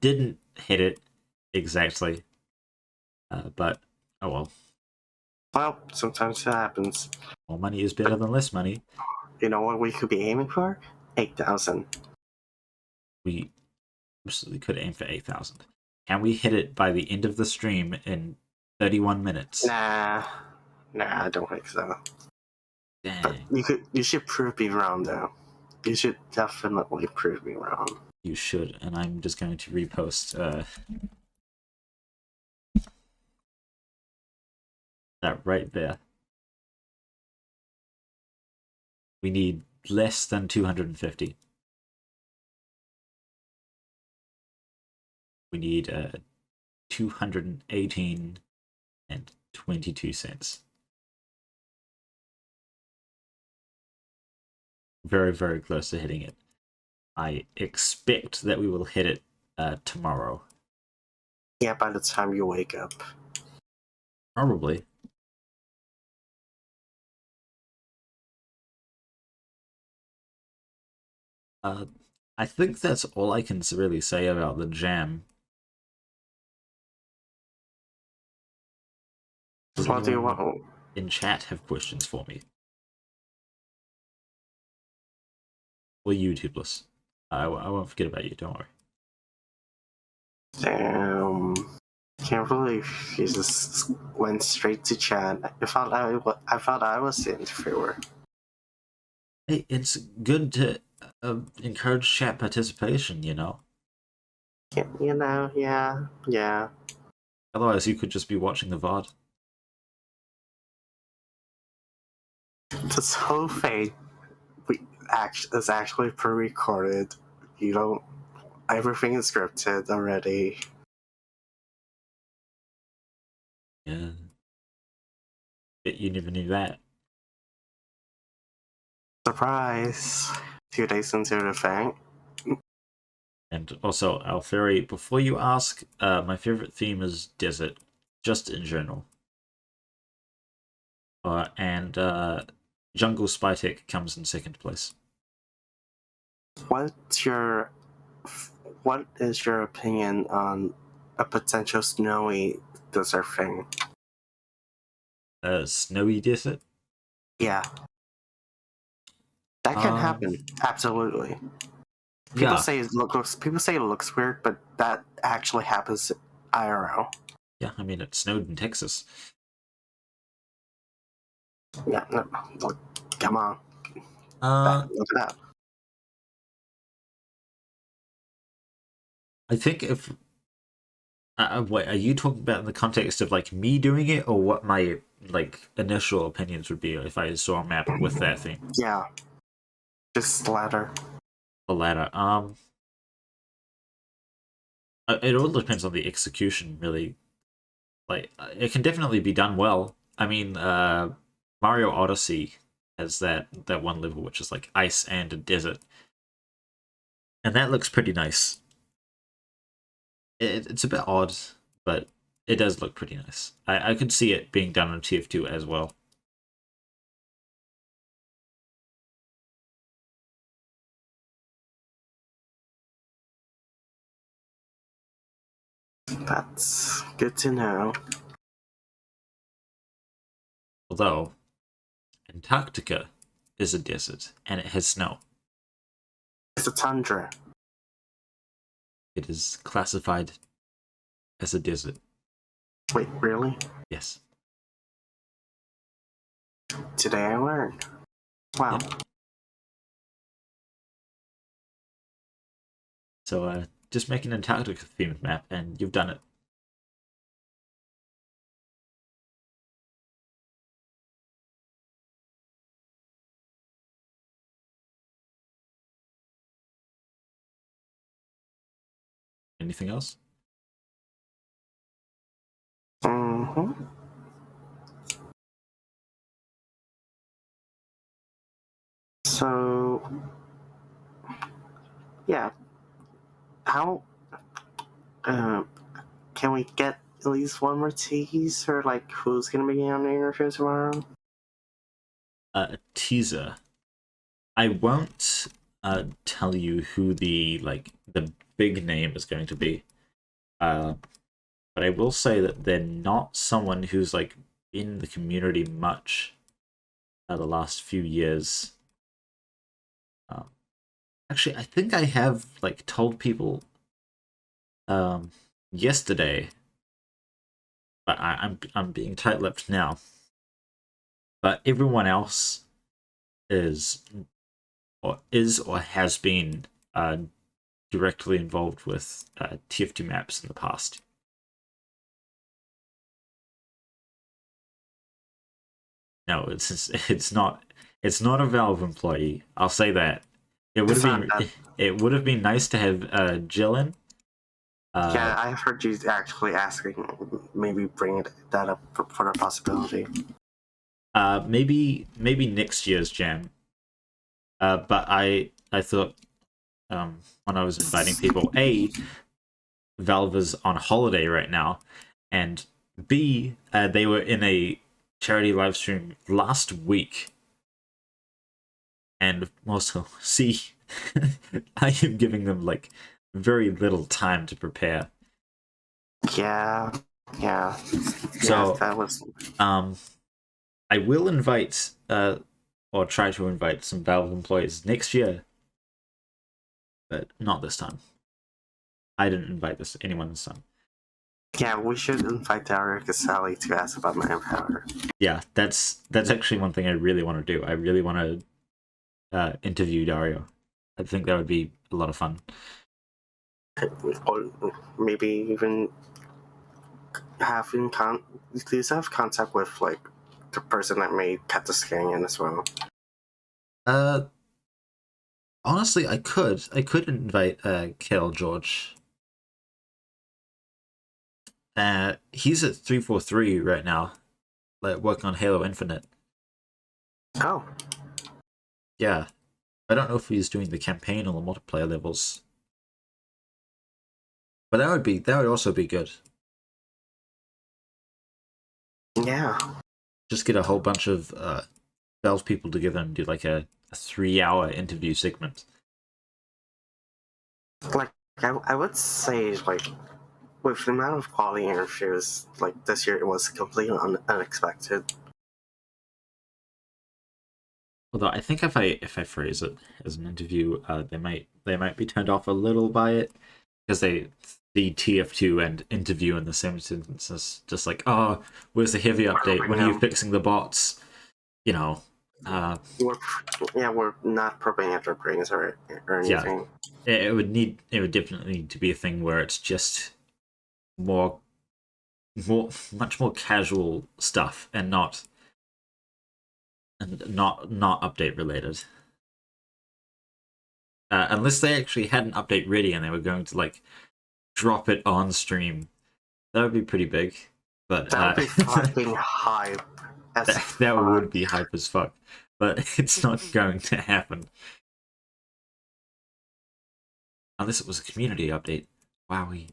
didn't hit it exactly. But oh well. Well, sometimes it happens. More money is better than less money. You know what we could be aiming for? 8,000. We absolutely could aim for 8,000. Can we hit it by the end of the stream in 31 minutes? Nah, I don't think so. Dang. But you should prove me wrong, though. You should definitely prove me wrong. You should, and I'm just going to repost that right there. We need less than 250. We need 218 and 22 cents. Very, very close to hitting it. I expect that we will hit it tomorrow. Yeah, by the time you wake up. Probably. I think that's all I can really say about the jam. Does what do you want? In chat have questions for me? Or YouTubeless. I won't forget about you, don't worry. Damn. Can't believe you just went straight to chat. I thought I was the interviewer. Hey, it's good to encourage chat participation, you know? You know, yeah. Otherwise, you could just be watching the VOD. This whole thing is actually pre-recorded. You don't. Everything is scripted already. Yeah. Bet you never knew that. Surprise! 2 days into the thing. And also, Alferi, before you ask, my favorite theme is desert, just in general. And Jungle Spy Tech comes in second place. What is your opinion on a potential snowy desert thing? Snowy desert? Yeah. That can happen. Absolutely. People say it looks weird, but that actually happens IRL. Yeah, I mean, it snowed in Texas. Yeah, no, look, come on. Look it up. I think if... wait, are you talking about in the context of, like, me doing it, or what my, like, initial opinions would be if I saw a map with that theme? Yeah. Just the latter. The latter. It all depends on the execution, really. Like, it can definitely be done well. I mean, Mario Odyssey has that one level which is like ice and a desert, and that looks pretty nice. It's a bit odd, but it does look pretty nice. I could see it being done on TF2 as well. That's good to know. Although, Antarctica is a desert, and it has snow. It's a tundra. It is classified as a desert. Wait, really? Yes. Today I learned. Wow. Yeah. So, just make an Antarctica themed map, and you've done it. Anything else? Mm-hmm. So, yeah. How can we get at least one more teaser? Like, who's gonna be on the interview tomorrow? A teaser. I won't tell you who the big name is going to be. But I will say that they're not someone who's like in the community much the last few years. Actually, I think I have like told people yesterday, but I'm being tight-lipped now. But everyone else is or has been directly involved with TF2Maps in the past. No, it's not a Valve employee. I'll say that. It would have been nice to have Jill in. Yeah, I heard you actually asking, maybe bring that up for a possibility. Maybe next year's jam. But I thought when I was inviting people, A, Valve is on holiday right now, and B, they were in a charity live stream last week. And also, C, I am giving them like very little time to prepare. Yeah. So that was. I will invite or try to invite some Valve employees next year, but not this time. I didn't invite anyone this time. Yeah, we should invite Dario Casali to ask about Manpower. Yeah, that's actually one thing I really want to do. I really want to interview Dario. I think that would be a lot of fun. Or maybe even having please have contact with like the person that made Cat the Scannion as well. Honestly, I could invite Kel George. He's at 343 right now, like working on Halo Infinite. Oh. Yeah. I don't know if he's doing the campaign or the multiplayer levels. But that would also be good. Yeah. Just get a whole bunch of Valve people together and do like a 3-hour interview segment. Like, I would say, like, with the amount of quality interviews, like, this year, it was completely unexpected. Although I think if I phrase it as an interview, they might be turned off a little by it because they see TF2 and interview in the same sentence. Just like, oh, where's the heavy update? When are you fixing the bots? You know. We're not probing at our brains or anything. Yeah, it would definitely need to be a thing where it's just much more casual stuff and not update related. Unless they actually had an update ready and they were going to like drop it on stream, that would be pretty big. But that would be fucking hype. That would be hype as fuck. But it's not going to happen. Unless it was a community update. Wowie.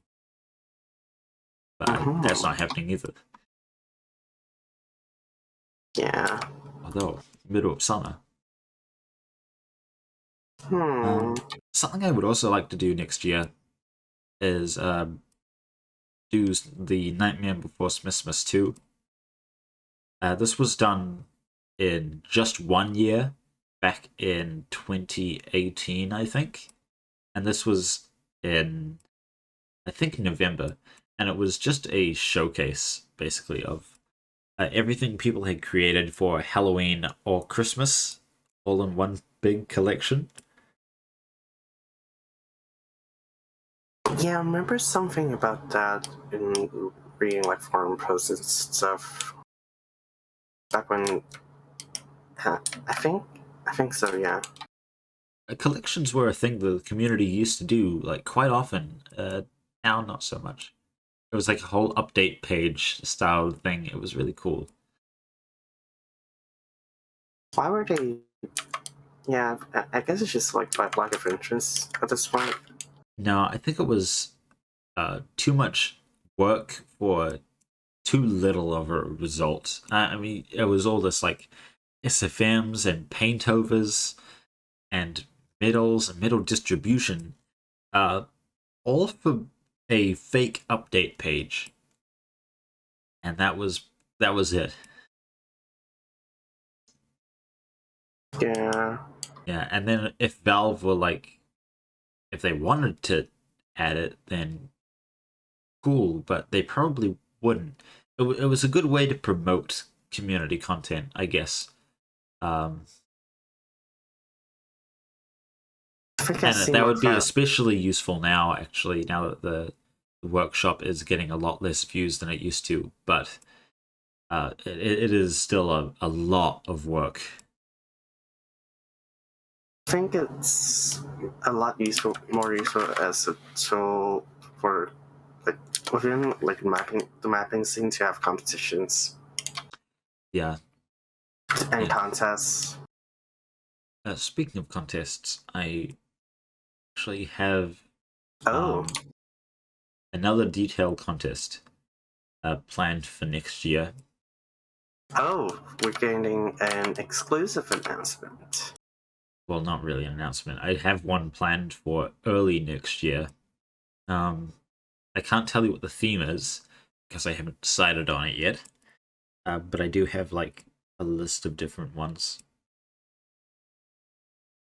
But that's not happening either. Yeah. Although, middle of summer. Something I would also like to do next year is do the Nightmare Before Christmas 2. This was done in just 1 year, back in 2018, I think. And this was in, I think, November. And it was just a showcase, basically, of everything people had created for Halloween or Christmas, all in one big collection. Yeah, I remember something about that in reading like forum posts and stuff. Back when, I think so. Yeah. Collections were a thing the community used to do like quite often. Now, not so much. It was like a whole update page style thing. It was really cool. Why were they? Yeah, I guess it's just like lack of interest at this point. No, I think it was too much work for too little of a result. I mean, it was all this like SFMs and paintovers and middles and middle distribution, all for a fake update page, and that was it. Yeah. Yeah, and then if Valve were like, if they wanted to add it, then cool, but they probably wouldn't. It was a good way to promote community content, I guess. And that would be especially useful now, actually, now that the workshop is getting a lot less views than it used to, but it is still a lot of work. I think it's a lot more useful as a tool for like within like the mapping scene to have competitions. Yeah. And contests. Speaking of contests, I actually have another detail contest planned for next year. Oh, we're getting an exclusive announcement. Well, not really an announcement. I have one planned for early next year. I can't tell you what the theme is because I haven't decided on it yet. But I do have like a list of different ones.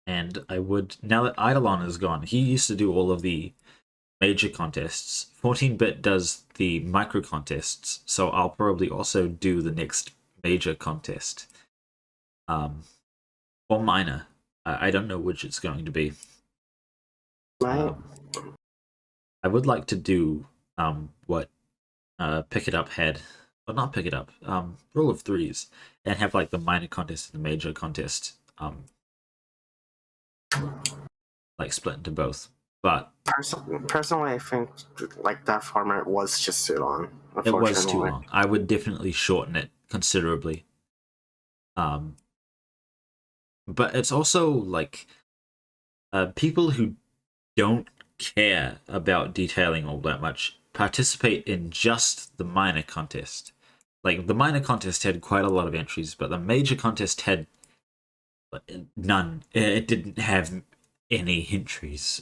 And I would, now that Eidolon is gone, he used to do all of the major contests. 14-bit does the micro contests, so I'll probably also do the next major contest. Or minor. I don't know which it's going to be. I would like to do what Pick It Up had, well, not Pick It Up, Rule of Threes, and have like the minor contest and the major contest like split into both. But personally, I think like that format was just too long. It was too long. I would definitely shorten it considerably. but it's also like people who don't care about detailing all that much participate in just the minor contest. Like the minor contest had quite a lot of entries, but the major contest had none. It didn't have any entries.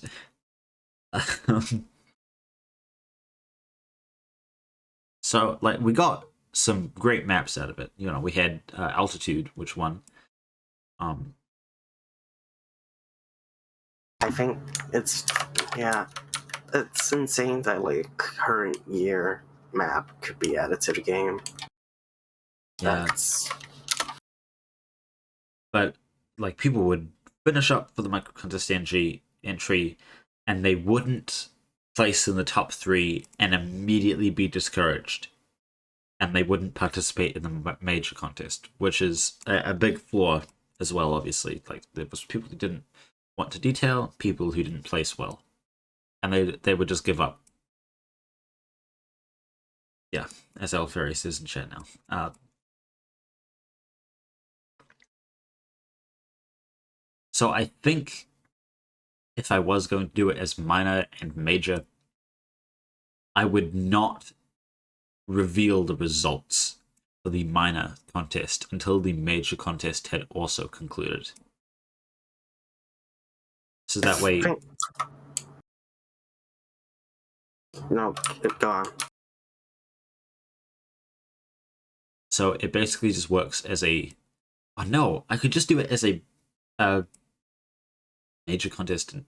So like we got some great maps out of it. You know, we had altitude, which won. I think it's insane that like current year map could be added to the game. Yeah. That's But like people would finish up for the micro contest entry, and they wouldn't place in the top 3 and immediately be discouraged, and they wouldn't participate in the major contest, which is a big flaw as well. Obviously, like there was people who didn't want to detail, people who didn't place well, and they would just give up. Yeah, as Alferi says in chat now. So I think if I was going to do it as minor and major, I would not reveal the results for the minor contest until the major contest had also concluded. So that way... No, go on. So it basically just works as a... Oh no, I could just do it as a major contest and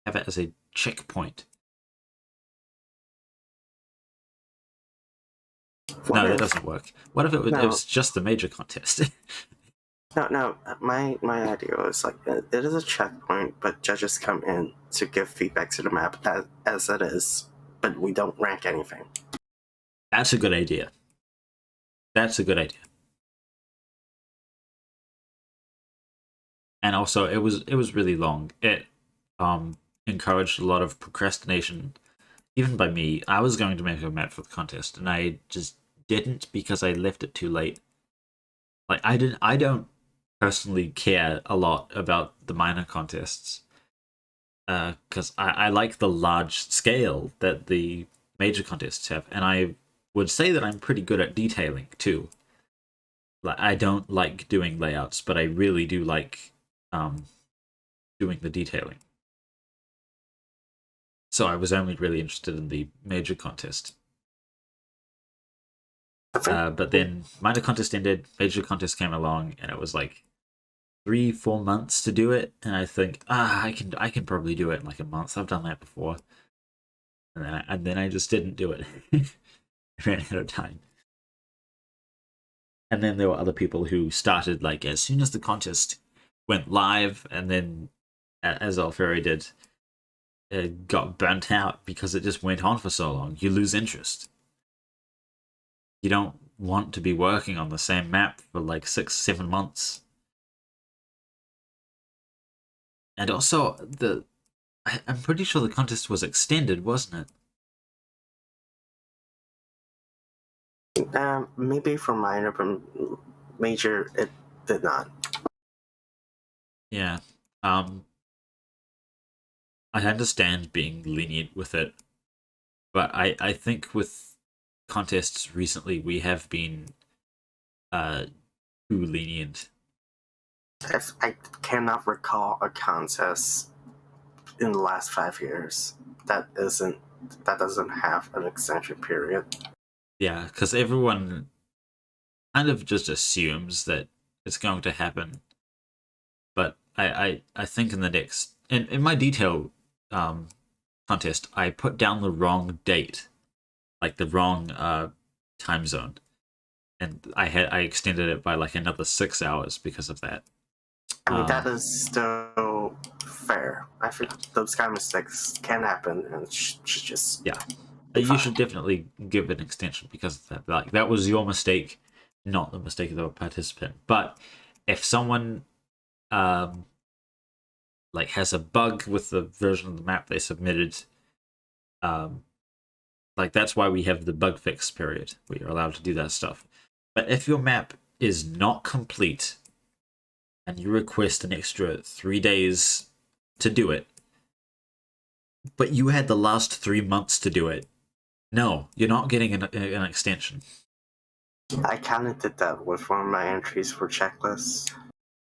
have it as a checkpoint. No, that doesn't work. What if it was just the major contest? No. My idea was like it is a checkpoint, but judges come in to give feedback to the map as it is, but we don't rank anything. That's a good idea. That's a good idea. And also, it was really long. It encouraged a lot of procrastination, even by me. I was going to make a map for the contest, and I just didn't because I left it too late. Like I don't personally care a lot about the minor contests, because I like the large scale that the major contests have, and I would say that I'm pretty good at detailing too. Like I don't like doing layouts, but I really do like doing the detailing. So I was only really interested in the major contest. But then minor contest ended, major contest came along, and it was like 3-4 months to do it. And I think, I can probably do it in like a month. I've done that before. And then I just didn't do it. I ran out of time. And then there were other people who started like as soon as the contest went live, and then as Alferi did, got burnt out because it just went on for so long. You lose interest. You don't want to be working on the same map for like 6-7 months. And also, I'm pretty sure the contest was extended, wasn't it? Maybe for minor, but major, it did not. Yeah. I understand being lenient with it, but I think with contests recently we have been too lenient. I cannot recall a contest in the last 5 years that doesn't have an extension period. Yeah, because everyone kind of just assumes that it's going to happen. But I think in the next in my detail contest, I put down the wrong date, like the wrong time zone, and I extended it by like another 6 hours because of that. I mean, that is still fair. I think those kind of mistakes can happen, and should just You should definitely give an extension because of that. Like that was your mistake, not the mistake of the participant. But if someone like has a bug with the version of the map they submitted, like that's why we have the bug fix period where you're allowed to do that stuff. But if your map is not complete and you request an extra 3 days to do it, but you had the last 3 months to do it, no, you're not getting an extension. I kind of did that with one of my entries for checklists.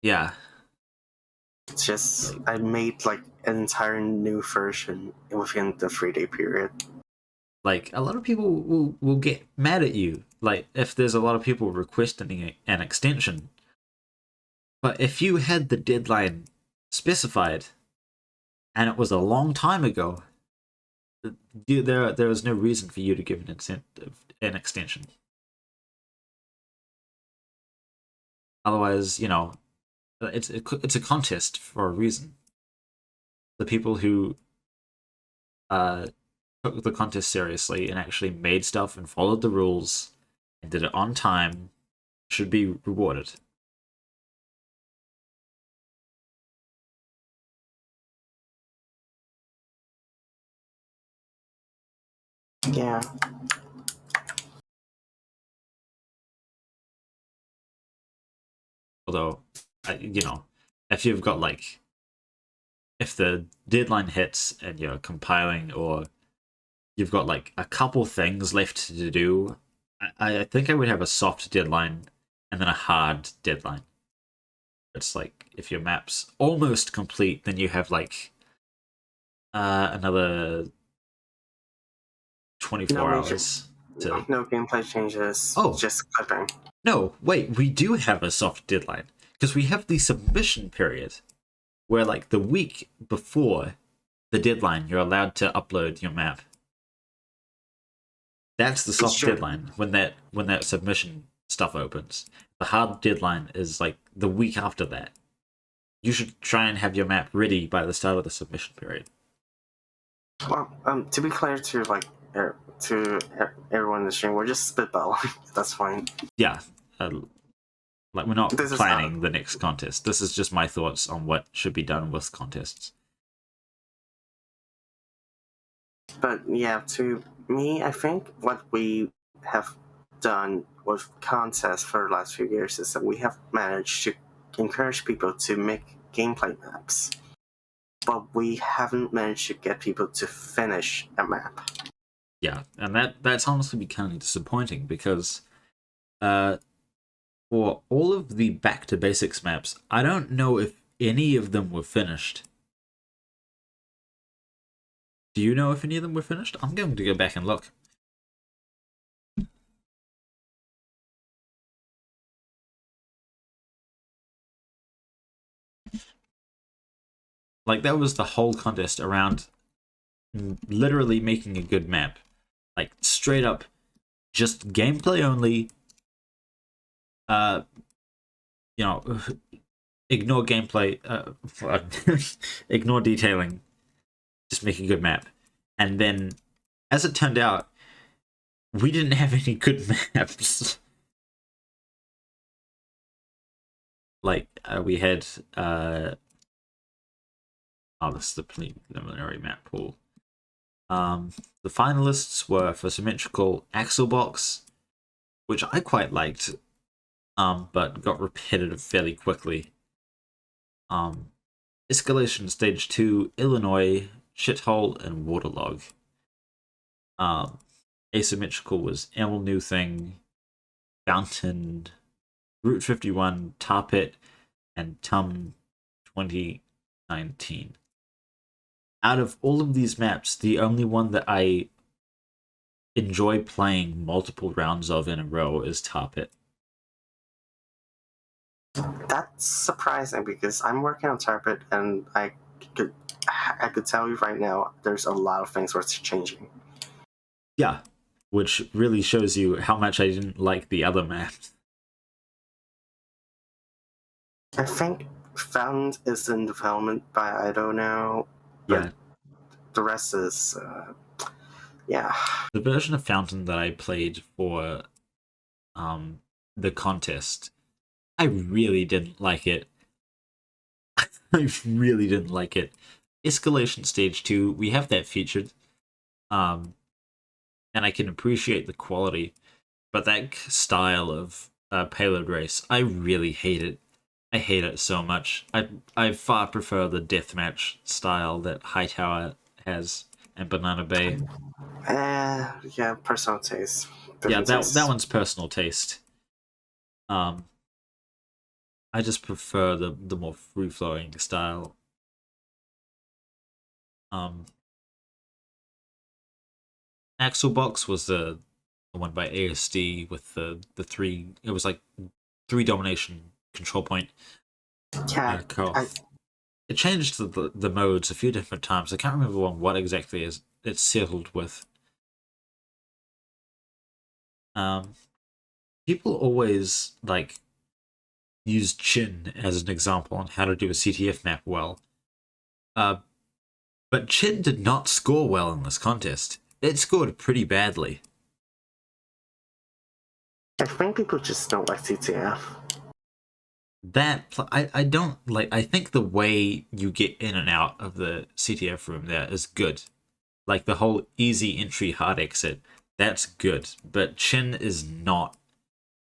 Yeah. It's just, I made like an entire new version within the 3-day period. Like, a lot of people will get mad at you, like, if there's a lot of people requesting an extension. But if you had the deadline specified, and it was a long time ago, there is no reason for you to give an extension. Otherwise, you know, it's a contest for a reason. The people who took the contest seriously and actually made stuff and followed the rules and did it on time should be rewarded. Yeah. Although, you know, if you've got like, if the deadline hits and you're compiling, or you've got like a couple things left to do, I think I would have a soft deadline and then a hard deadline. It's like, if your map's almost complete, then you have like another 24 hours. No gameplay changes. Oh. Just clipping. No, wait, we do have a soft deadline, because we have the submission period, where like the week before the deadline, you're allowed to upload your map. That's the soft deadline, when that submission stuff opens. The hard deadline is like the week after that. You should try and have your map ready by the start of the submission period. Well, to be clear to like to everyone in the stream, we're just spitballing. That's fine. Yeah, like, we're not planning the next contest. This is just my thoughts on what should be done with contests. But yeah, to me, I think what we have done with contests for the last few years is that we have managed to encourage people to make gameplay maps, but we haven't managed to get people to finish a map. Yeah, and that's honestly becoming disappointing, because for all of the Back to Basics maps, I don't know if any of them were finished. Do you know if any of them were finished? I'm going to go back and look. Like, that was the whole contest around literally making a good map. Like, straight up, just gameplay only. You know, ignore gameplay, ignore detailing, just make a good map. And then, as it turned out, we didn't have any good maps. Like, we had, oh, this is the preliminary map pool. The finalists were for Symmetrical Axle Box, which I quite liked, but got repetitive fairly quickly. Escalation Stage 2, Illinois, Shithole, and Waterlog. Asymmetrical was Emil New Thing, Fountain, Route 51, Tar Pit, and Tum 2019. Out of all of these maps, the only one that I enjoy playing multiple rounds of in a row is Tar Pit. That's surprising, because I'm working on Tar Pit, and I could tell you right now, there's a lot of things worth changing. Yeah, which really shows you how much I didn't like the other maps. I think Fountain is in development by Ido now. Yeah. The rest is, yeah. The version of Fountain that I played for the contest, I really didn't like it. I really didn't like it. Escalation Stage 2, we have that featured. And I can appreciate the quality, but that style of payload race, I really hate it. I hate it so much. I far prefer the deathmatch style that Hightower has and Banana Bay. Yeah, personal taste. Yeah, Different that tastes. one's personal taste. I just prefer the more free flowing style. Axel Box was the one by ASD with the three. It was like 3 domination control point. Yeah, it changed the modes a few different times. I can't remember what exactly is it's settled with. People always like use Chin as an example on how to do a CTF map well. But Chin did not score well in this contest. It scored pretty badly. I think people just don't like CTF. I don't like. I think the way you get in and out of the CTF room there is good. Like the whole easy entry, hard exit, that's good. But Chin is not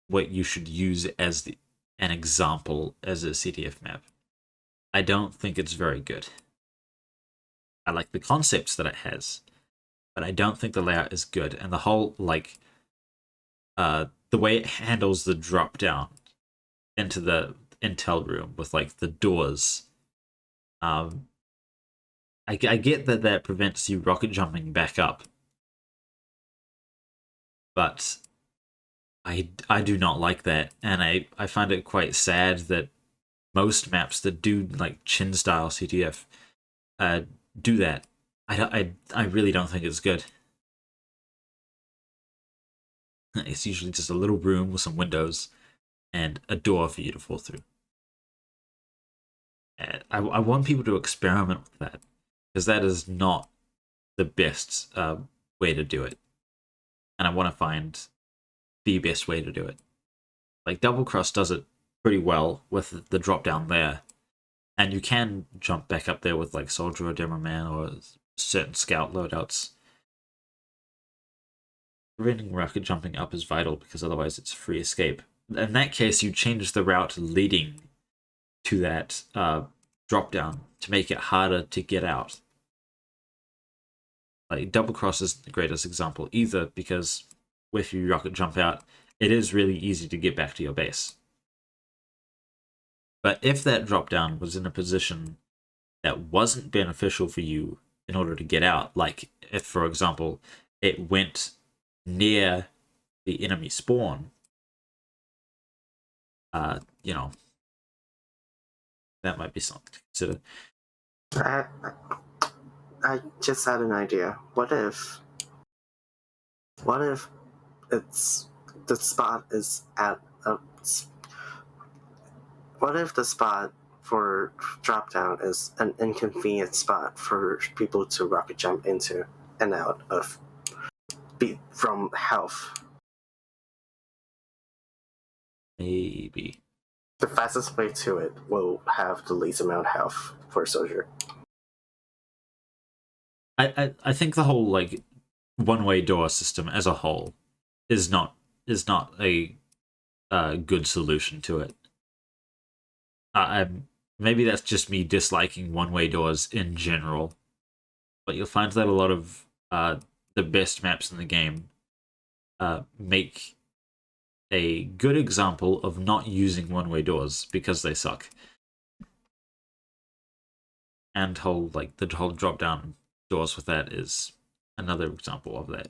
what you should use as an example as a CTF map. I don't think it's very good. I like the concepts that it has, but I don't think the layout is good. And the whole like the way it handles the drop down into the intel room with like the doors. I get that prevents you rocket jumping back up, but I do not like that, and I find it quite sad that most maps that do like Chin style CTF do that. I really don't think it's good. It's usually just a little room with some windows and a door for you to fall through. I want people to experiment with that, because that is not the best way to do it. And I want to find the best way to do it. Like Double Cross does it pretty well with the drop down there. And you can jump back up there with like Soldier or Demo Man or certain scout loadouts. Preventing rocket jumping up is vital because otherwise it's free escape. In that case, you change the route leading to that drop down to make it harder to get out. Like Double Cross isn't the greatest example either, because if you rocket jump out, it is really easy to get back to your base. But if that drop down was in a position that wasn't beneficial for you in order to get out, like if, for example, it went near the enemy spawn, you know, that might be something to consider. I just had an idea. What if it's the spot is at a what if the spot for drop down is an inconvenient spot for people to rocket jump into and out of from health? Maybe the fastest way to it will have the least amount of health for a soldier. I think the whole like one-way door system as a whole is not a good solution to it. Maybe that's just me disliking one-way doors in general, but you'll find that a lot of the best maps in the game make a good example of not using one-way doors because they suck. And the whole drop-down doors with that is another example of that.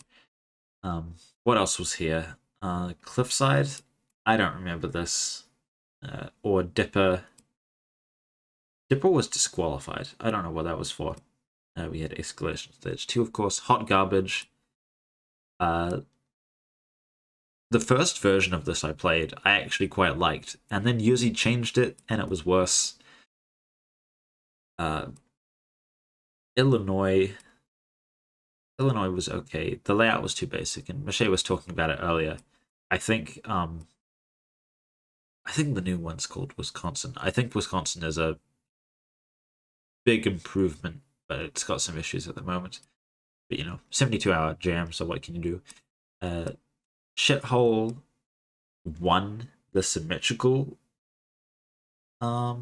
What else was here? Cliffside? I don't remember this. Or Dipper. Dipper was disqualified. I don't know what that was for. We had Escalation Stage 2, of course. Hot Garbage. The first version of this I played, I actually quite liked. And then Yuzi changed it, and it was worse. Illinois was okay. The layout was too basic, and Mache was talking about it earlier. I think the new one's called Wisconsin. I think Wisconsin is a big improvement, but it's got some issues at the moment. But 72-hour jam, so what can you do? Shithole won the symmetrical Well,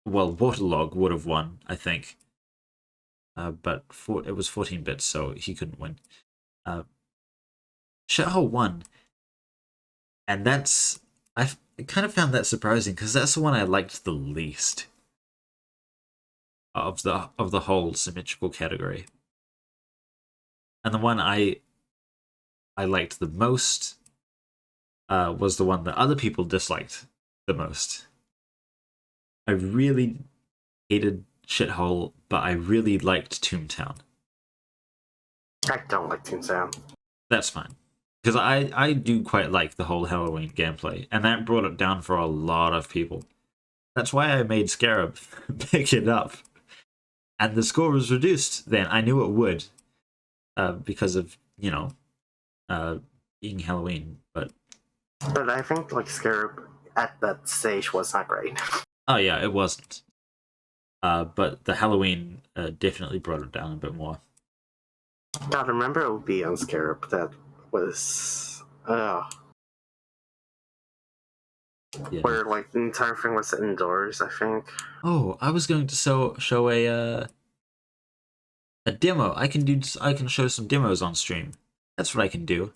Waterlog would have won, I think. But it was 14 bits, so he couldn't win. Shithole won, and I kind of found that surprising because that's the one I liked the least of the whole symmetrical category, and the one I liked the most was the one that other people disliked the most. I really hated Shithole, but I really liked Toontown. I don't like Toontown. That's fine. Because I do quite like the whole Halloween gameplay, and that brought it down for a lot of people. That's why I made Scarab pick it up. And the score was reduced then. I knew it would. Because of, being Halloween, but I think like Scarab at that stage was not great. Oh yeah, it wasn't. But the Halloween definitely brought it down a bit more. I remember it would be on Scarab that was Yeah. where like the entire thing was indoors, I think. Oh, I was going to show a demo. I can show some demos on stream. That's what I can do.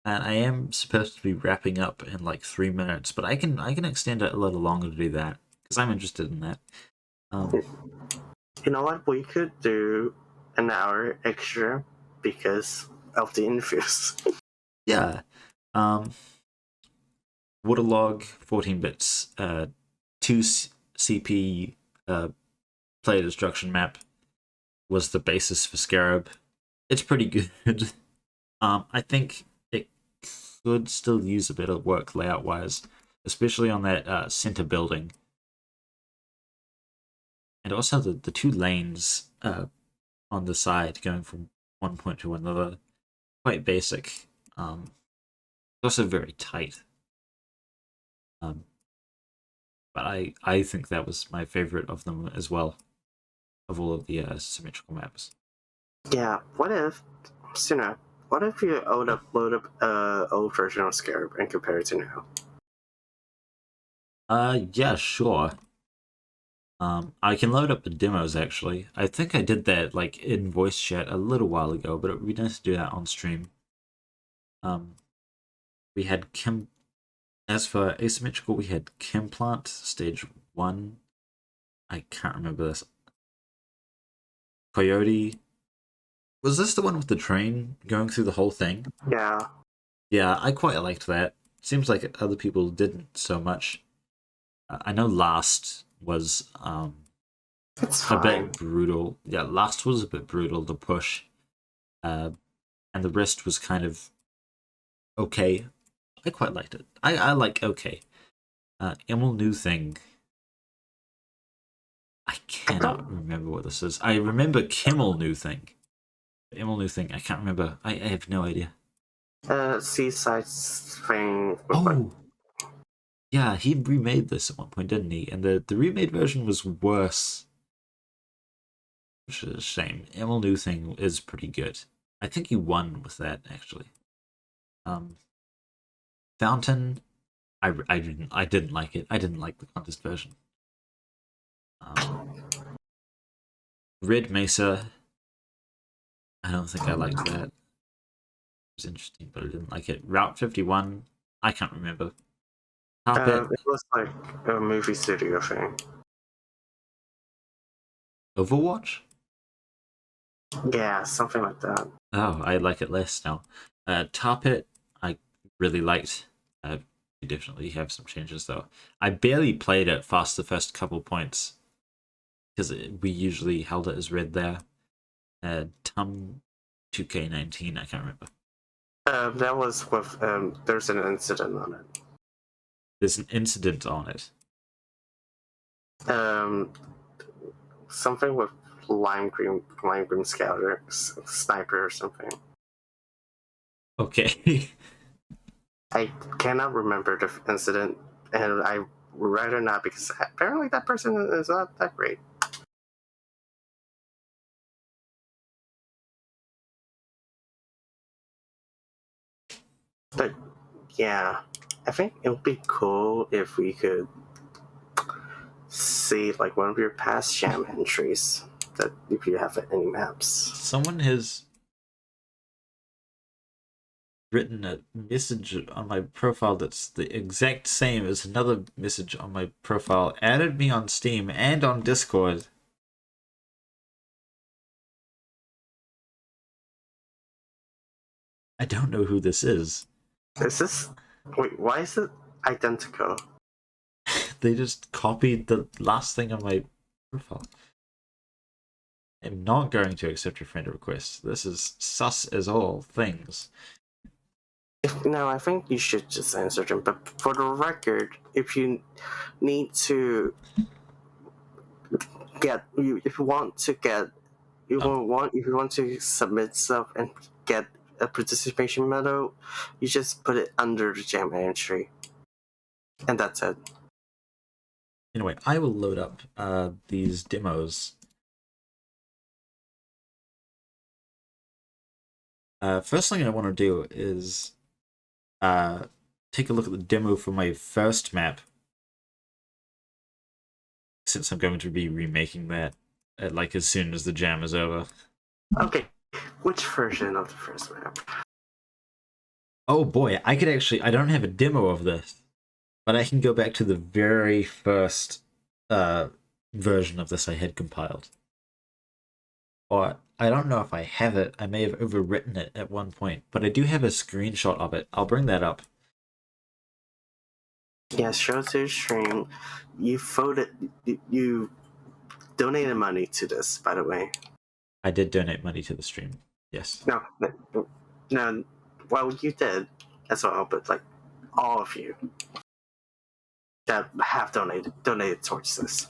And I am supposed to be wrapping up in like 3 minutes, but I can extend it a little longer to do that because I'm interested in that. You know what? We could do an hour extra because of the interviews. Yeah. Waterlog 14 bits, 2 CP player destruction map was the basis for Scarab. It's pretty good. I think it could still use a bit of work layout wise, especially on that center building. And also the 2 lanes on the side going from one point to another, quite basic. Also very tight. But I think that was my favorite of them as well, of all of the symmetrical maps. Yeah, what if, Suna, what if you load up old version of Scarab and compare it to now? Yeah, sure. I can load up the demos actually. I think I did that like in voice chat a little while ago, but it would be nice to do that on stream. We had as for asymmetrical, we had Chemplant stage 1. I can't remember this. Coyote. Was this the one with the train going through the whole thing? Yeah. Yeah, I quite liked that. Seems like other people didn't so much. I know Last was a bit brutal. Yeah, Last was a bit brutal to push. And the rest was kind of okay. I quite liked it. I like okay. Emil New Thing. I cannot remember what this is. I remember Kimmel New Thing. Emil New Thing, I can't remember. I have no idea. Seaside thing. Oh! Yeah, he remade this at one point, didn't he? And the remade version was worse. Which is a shame. Emil New Thing is pretty good. I think he won with that, actually. Fountain, I didn't like it. I didn't like the contest version. Red Mesa, I don't think I liked that. It was interesting, but I didn't like it. Route 51, I can't remember. It was like a movie studio thing. Overwatch? Yeah, something like that. Oh, I like it less now. Tar Pit, I really liked. You definitely have some changes though. I barely played it past the first couple points because we usually held it as red there. Tum 2K19, I can't remember. That was with there's an incident on it. There's an incident on it. Something with lime green scouter sniper or something. Okay. I cannot remember the incident, and I would rather not because apparently that person is not that great. But yeah, I think it would be cool if we could see like one of your past jam entries that if you have any maps. Someone has written a message on my profile that's the exact same as another message on my profile, added me on Steam and on Discord. I don't know who this is. Is this... Wait, why is it identical? They just copied the last thing on my profile. I'm not going to accept your friend request. This is sus as all things. No, I think you should just answer them. But for the record, if you need to if you want to submit stuff and get a participation medal, you just put it under the jam entry, and that's it. Anyway, I will load up these demos. First thing I want to do is take a look at the demo for my first map, since I'm going to be remaking that like as soon as the jam is over. Okay, which version of the first map? Oh boy, I don't have a demo of this, but I can go back to the very first version of this I had compiled. Or I don't know if I have it. I may have overwritten it at one point, but I do have a screenshot of it. I'll bring that up. Yeah, show to stream. You donated money to this, by the way. I did donate money to the stream. Yes. No. Well, you did as well, but like all of you that have donated towards this.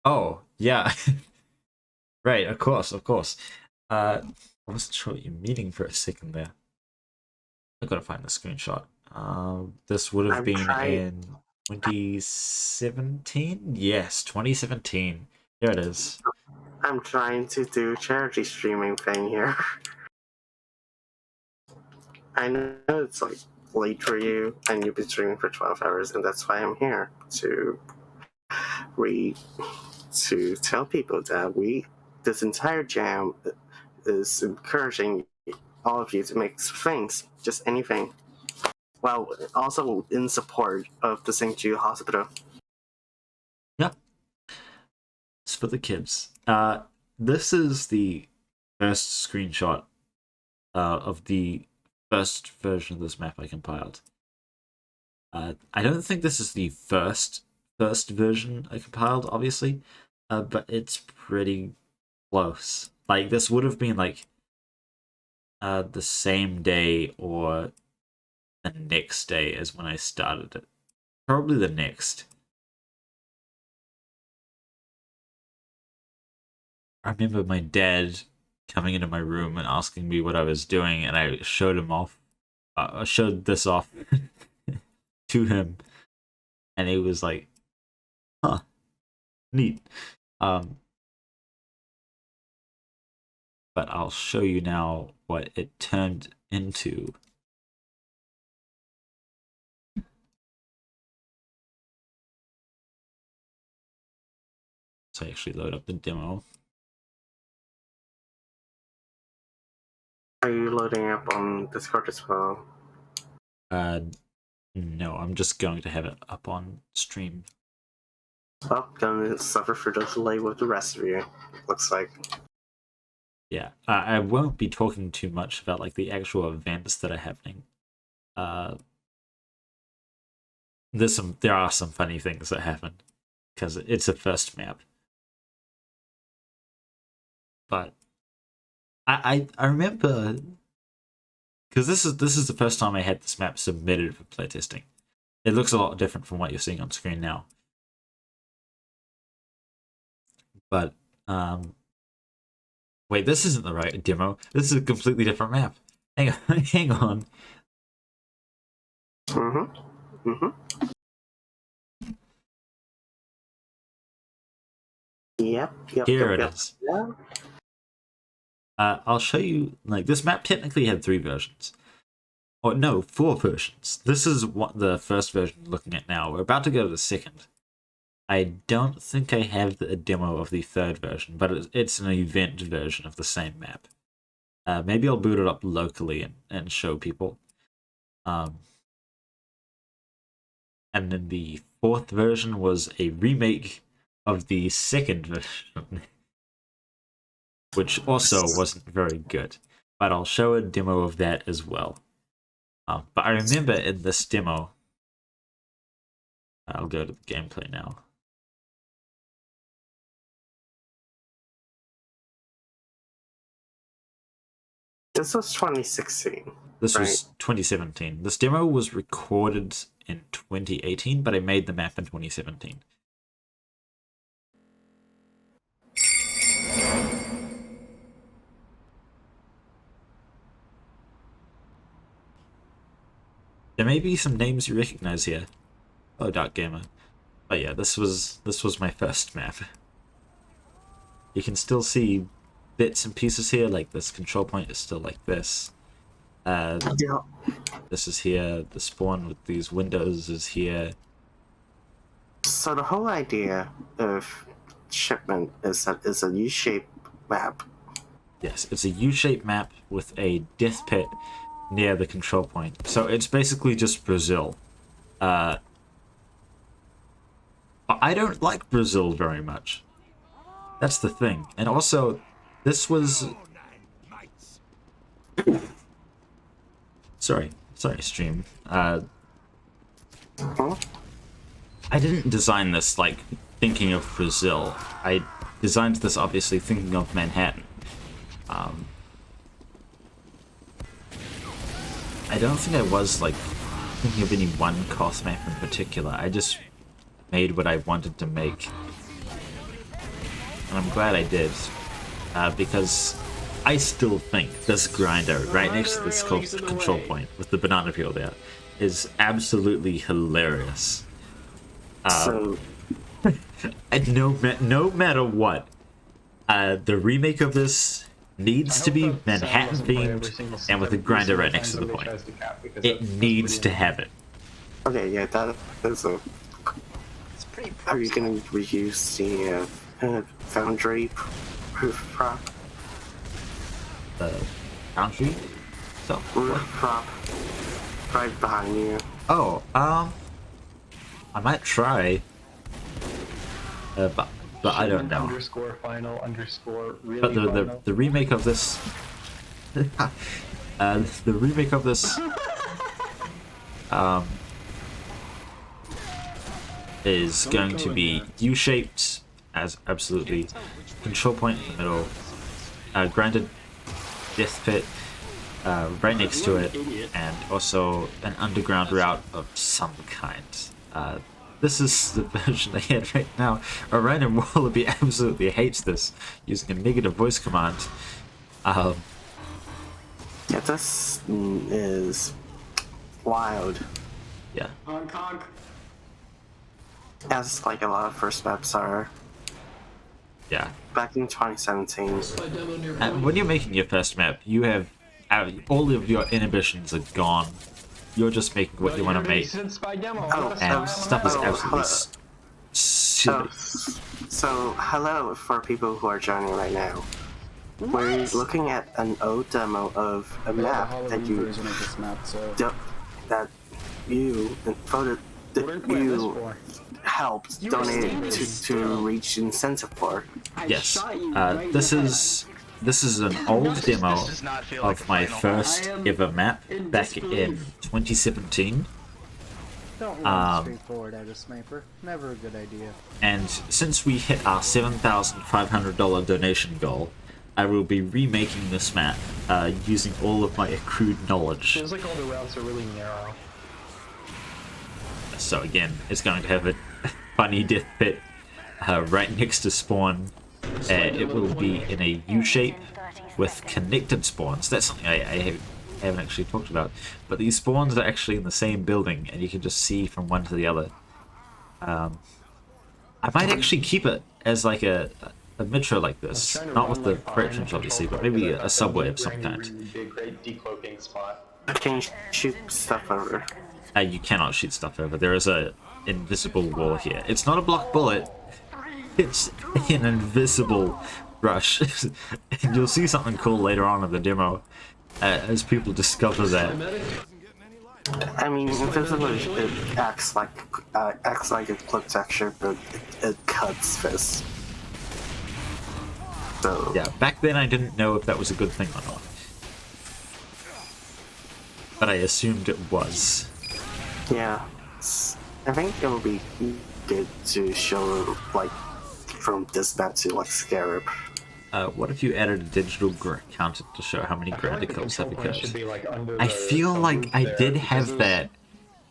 Oh, yeah. Right, of course. I wasn't sure what you're meaning for a second there. I've got to find the screenshot. This would have been in 2017? Yes, 2017. There it is. I'm trying to do charity streaming thing here. I know it's like late for you, and you've been streaming for 12 hours, and that's why I'm here to tell people that this entire jam is encouraging all of you to make things, just anything. Well, also in support of the St. Jude Hospital. Yeah. It's for the kids. This is the first screenshot of the first version of this map I compiled. I don't think this is the first version I compiled, obviously, but it's pretty close. Like, this would have been like the same day or the next day as when I started it. Probably the next. I remember my dad coming into my room and asking me what I was doing, and I showed him off. I showed this off to him, and he was like, "Huh, neat." But I'll show you now what it turned into. So I actually load up the demo. Are you loading up on Discord as well? No, I'm just going to have it up on stream. Well, gonna suffer for the delay with the rest of you, looks like. Yeah, I won't be talking too much about like the actual events that are happening. There are some funny things that happen because it's a first map. But I remember, because this is the first time I had this map submitted for playtesting. It looks a lot different from what you're seeing on screen now. But wait, this isn't the right demo. This is a completely different map. Hang on. Yep. Here it is. Yeah. I'll show you, like, this map technically had 3 versions. Oh no, 4 versions. This is what the first version we're looking at now. We're about to go to the second. I don't think I have a demo of the third version, but it's an event version of the same map. Maybe I'll boot it up locally and show people. And then the 4th version was a remake of the 2nd version, which also wasn't very good. But I'll show a demo of that as well. But I remember in this demo, I'll go to the gameplay now. This was 2016. This right? was 2017. This demo was recorded in 2018, but I made the map in 2017. There may be some names you recognize here. Oh, Dark Gamer. But yeah, this was my first map. You can still see bits and pieces here, like this control point is still like this. This is here. The spawn with these windows is here. So the whole idea of shipment is that it's a U-shaped map. Yes, it's a U-shaped map with a death pit near the control point. So it's basically just Brazil. I don't like Brazil very much. That's the thing. And also, this was... Sorry, stream. I didn't design this, like, thinking of Brazil. I designed this, obviously, thinking of Manhattan. I don't think I was, like, thinking of any one Koth map in particular. I just made what I wanted to make. And I'm glad I did. Because I still think this grinder right next to this control point with the banana peel there is absolutely hilarious. And no matter what, the remake of this needs to be Manhattan themed and with a grinder right next to the point. It needs to have it. Okay, yeah, that is a... Are you going to reuse the foundry roof prop? The foundry? So, roof prop right behind you. Oh, I might try. But I don't know. Underscore final underscore really But the remake of this, the remake of this, is going to be U-shaped as absolutely control point in the middle, grinded death pit right next to it, and also an underground route of some kind. This is the version I had right now. A random wallaby absolutely hates this, using a negative voice command. Yeah, this is wild. Yeah. Honk honk. As like a lot of first maps are. Yeah. Back in 2017. And when you're making your first map, you have all of your inhibitions are gone. You're just making what you want to make, and stuff is absolutely silly. So, hello for people who are joining right now. We're looking at an old demo of a map that you helped donate to reach incentive for. Yes, this is an old demo of my first ever map back in 2017. Don't run straight forward at a sniper. Never a good idea. And since we hit our $7,500 donation goal, I will be remaking this map using all of my accrued knowledge. Feels like all the routes are really narrow. So again, it's going to have a funny death pit right next to spawn. It will be in a U-shape with connected spawns. That's something I haven't actually talked about. But these spawns are actually in the same building, and you can just see from one to the other. I might actually keep it as like a metro like this. Not with the freight trains, obviously, but maybe a subway of some kind. Big, great decloaking spot. Can you shoot stuff over? You cannot shoot stuff over. There is a invisible wall here. It's not a block bullet. It's an invisible rush. And you'll see something cool later on in the demo as people discover that. I mean, invisible it acts like a clip texture, but it cuts fist. So yeah, back then I didn't know if that was a good thing or not, but I assumed it was. Yeah, I think it would be good to show like from this map to like Scarab. What if you added a digital counter to show how many grounded kills have occurred? Like I feel like I did have because that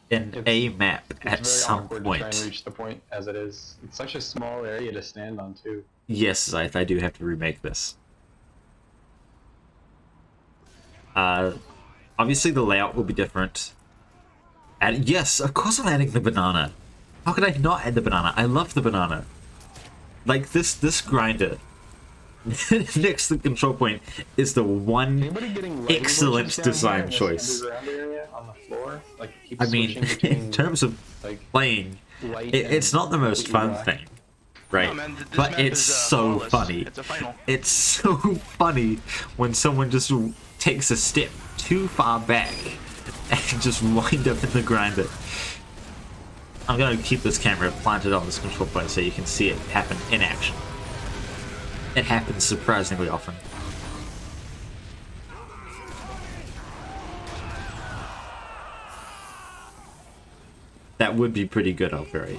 in a map at very some awkward to try and point. reach the point as it is. It's such a small area to stand on too. Yes, Zyth, I do have to remake this. Obviously the layout will be different. And yes, of course I'm adding the banana. How could I not add the banana? I love the banana. Like this grinder next to the control point is the one excellent design choice. I mean, in terms of playing, it's not the most fun thing, right? No, man, this but map it's is, so flawless. funny. It's a final. It's so funny when someone just takes a step too far back and just wind up in the grinder. I'm going to keep this camera planted on this control point so you can see it happen in action. It happens surprisingly often. That would be pretty good, Alferi.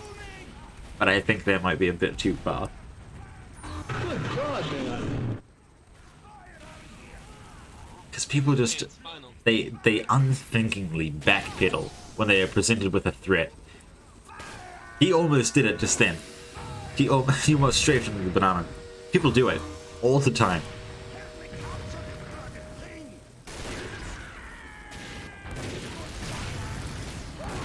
But I think that might be a bit too far. Because people just... They unthinkingly backpedal when they are presented with a threat. He almost did it just then. He almost strafed into the banana. People do it all the time.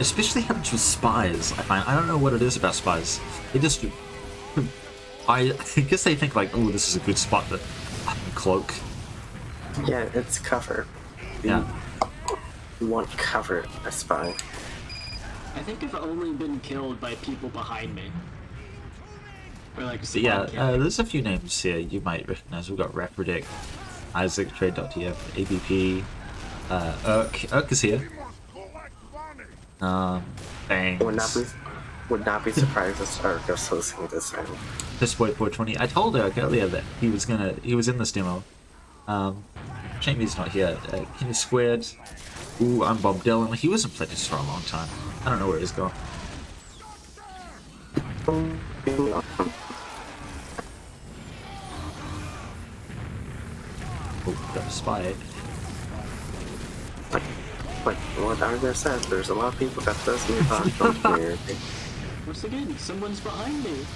Especially happens with spies, I find. I don't know what it is about spies. They just... I guess they think like, oh, this is a good spot to cloak. Yeah, it's cover. Yeah. You want cover, a spy. I think I've only been killed by people behind me. Or like So yeah, there's a few names here you might recognize. We've got Rapredict, Isaac, Trade.tf, ABP, Urk is here. Bangs. Would not be surprised if Urk was hosting this time. Fistboy 420. I told Urk earlier that he was in this demo. Shame he's not here. Kenny Squared. Ooh, I'm Bob Dylan. He wasn't played this for a long time. I don't know where he's gone. Oh, got a spy. Like what Arthur said, there's a lot of people that does move on from the community. Once again, someone's behind me.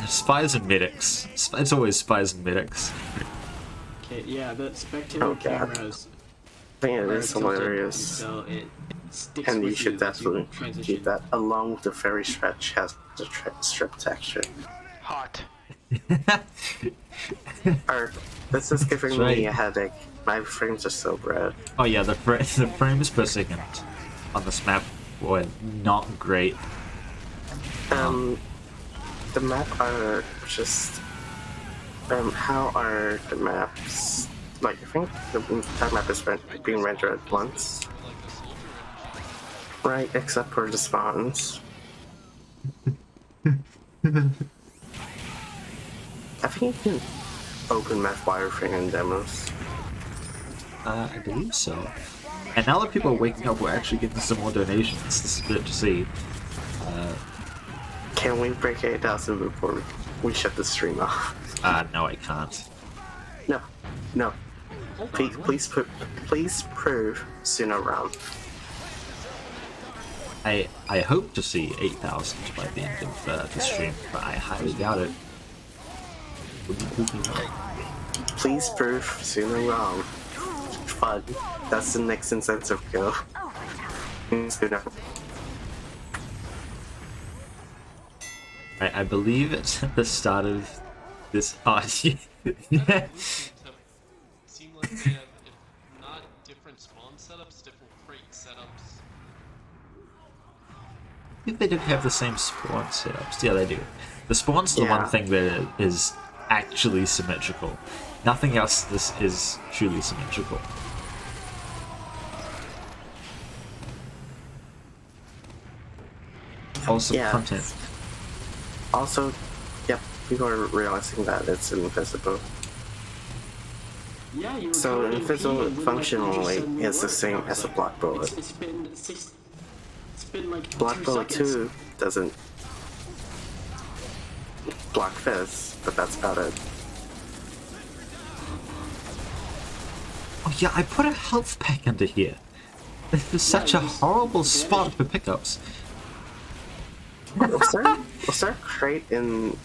Spies and medics. It's always spies and medics. Okay, yeah, the spectator cameras. I think it is are tilted, hilarious. So it sticks And you with should as you definitely transition. keep that along with the fairy stretch has the strip texture. Hot. Or this is giving That's me right. a headache. My frames are so bad. Oh yeah, the frames per second on this map were not great. The map are just how are the maps? Like I think that map is being rendered at once, right? Except for the spawns. I think you can open map wireframe in demos. I believe so. And now that people are waking up, we're actually getting some more donations. This is good to see. Can we break 8,000 before we shut the stream off? No, I can't. No. Please prove Suna wrong. I hope to see 8,000 by the end of the stream, but I highly doubt it. Please prove Suna wrong. Fun. That's the next incentive go. Suna. I believe it's at the start of this. Oh, yeah. think they don't have the same spawn setups. Yeah, they do. The spawn's the one thing that is actually symmetrical. Nothing else this is truly symmetrical. Also, content. Also, yep, people are realizing that it's invisible. Yeah, you were So covered in invisible pee, and then, functionally you just is the suddenly same worked. as a block bullet. It's been like Block 2 bullet seconds. 2 doesn't block this, but that's about it. Oh yeah, I put a health pack under here. This is such a horrible spot for pickups. Was there a crate in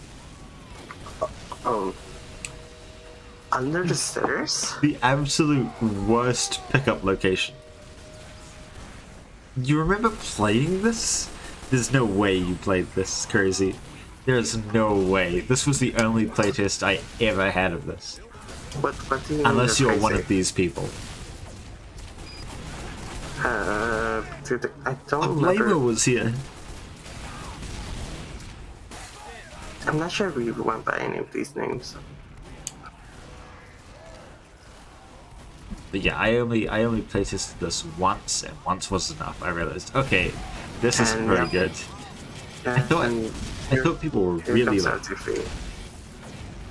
under the stairs? The absolute worst pickup location. You remember playing this? There's no way you played this, crazy. There's no way. This was the only playtest I ever had of this. What do you mean? Unless you're one of these people. Dude, I don't Flavor remember. was here. I'm not sure if we went by any of these names. But yeah, I only playtested this once, and once was enough. I realized, okay, this is very good. I thought people were really like.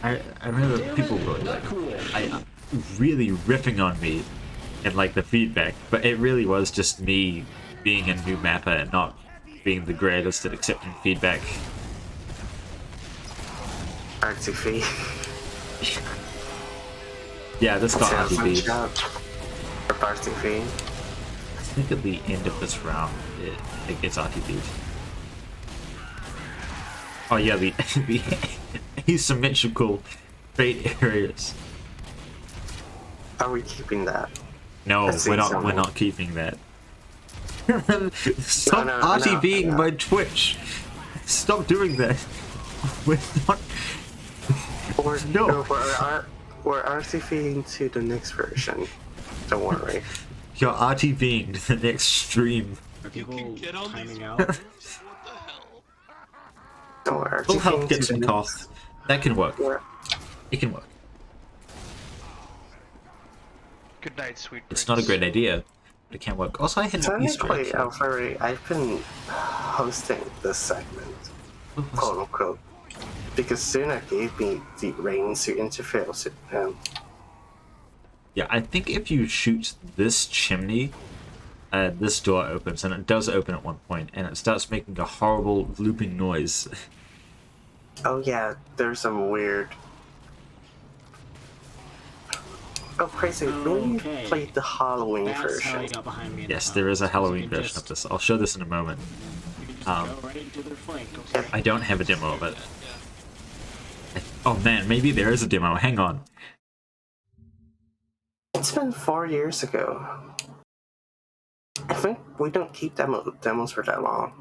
I remember people were like, really ripping on me, and like the feedback, but it really was just me being a new mapper and not being the greatest at accepting feedback. RTF. Yeah, this got RTF. RTF. I think at the end of this round, it gets RTF'd. Oh yeah, the asymmetrical fate areas. Are we keeping that? No, we're not keeping that. Stop RTVing my Twitch. Stop doing that. We're not. We're RTVing to the next version. Don't worry. You're RTVing to the next stream. Are people timing out? Don't worry. Full health gets some cost. That can work. It can work. Good night, sweet prince. It's not a great idea, but it can work. Also, I had an Easter egg. Technically, I've been hosting this segment, quote unquote, because Suna gave me the reins to interfere with him. Yeah, I think if you shoot this chimney, this door opens, and it does open at one point, and it starts making a horrible looping noise. Oh yeah, there's some weird. Oh crazy! We played the Halloween version. Yes, there is a Halloween version of this. I'll show this in a moment. I don't have a demo of it. Oh man, maybe there is a demo. Hang on. It's been 4 years ago. I think we don't keep demos for that long.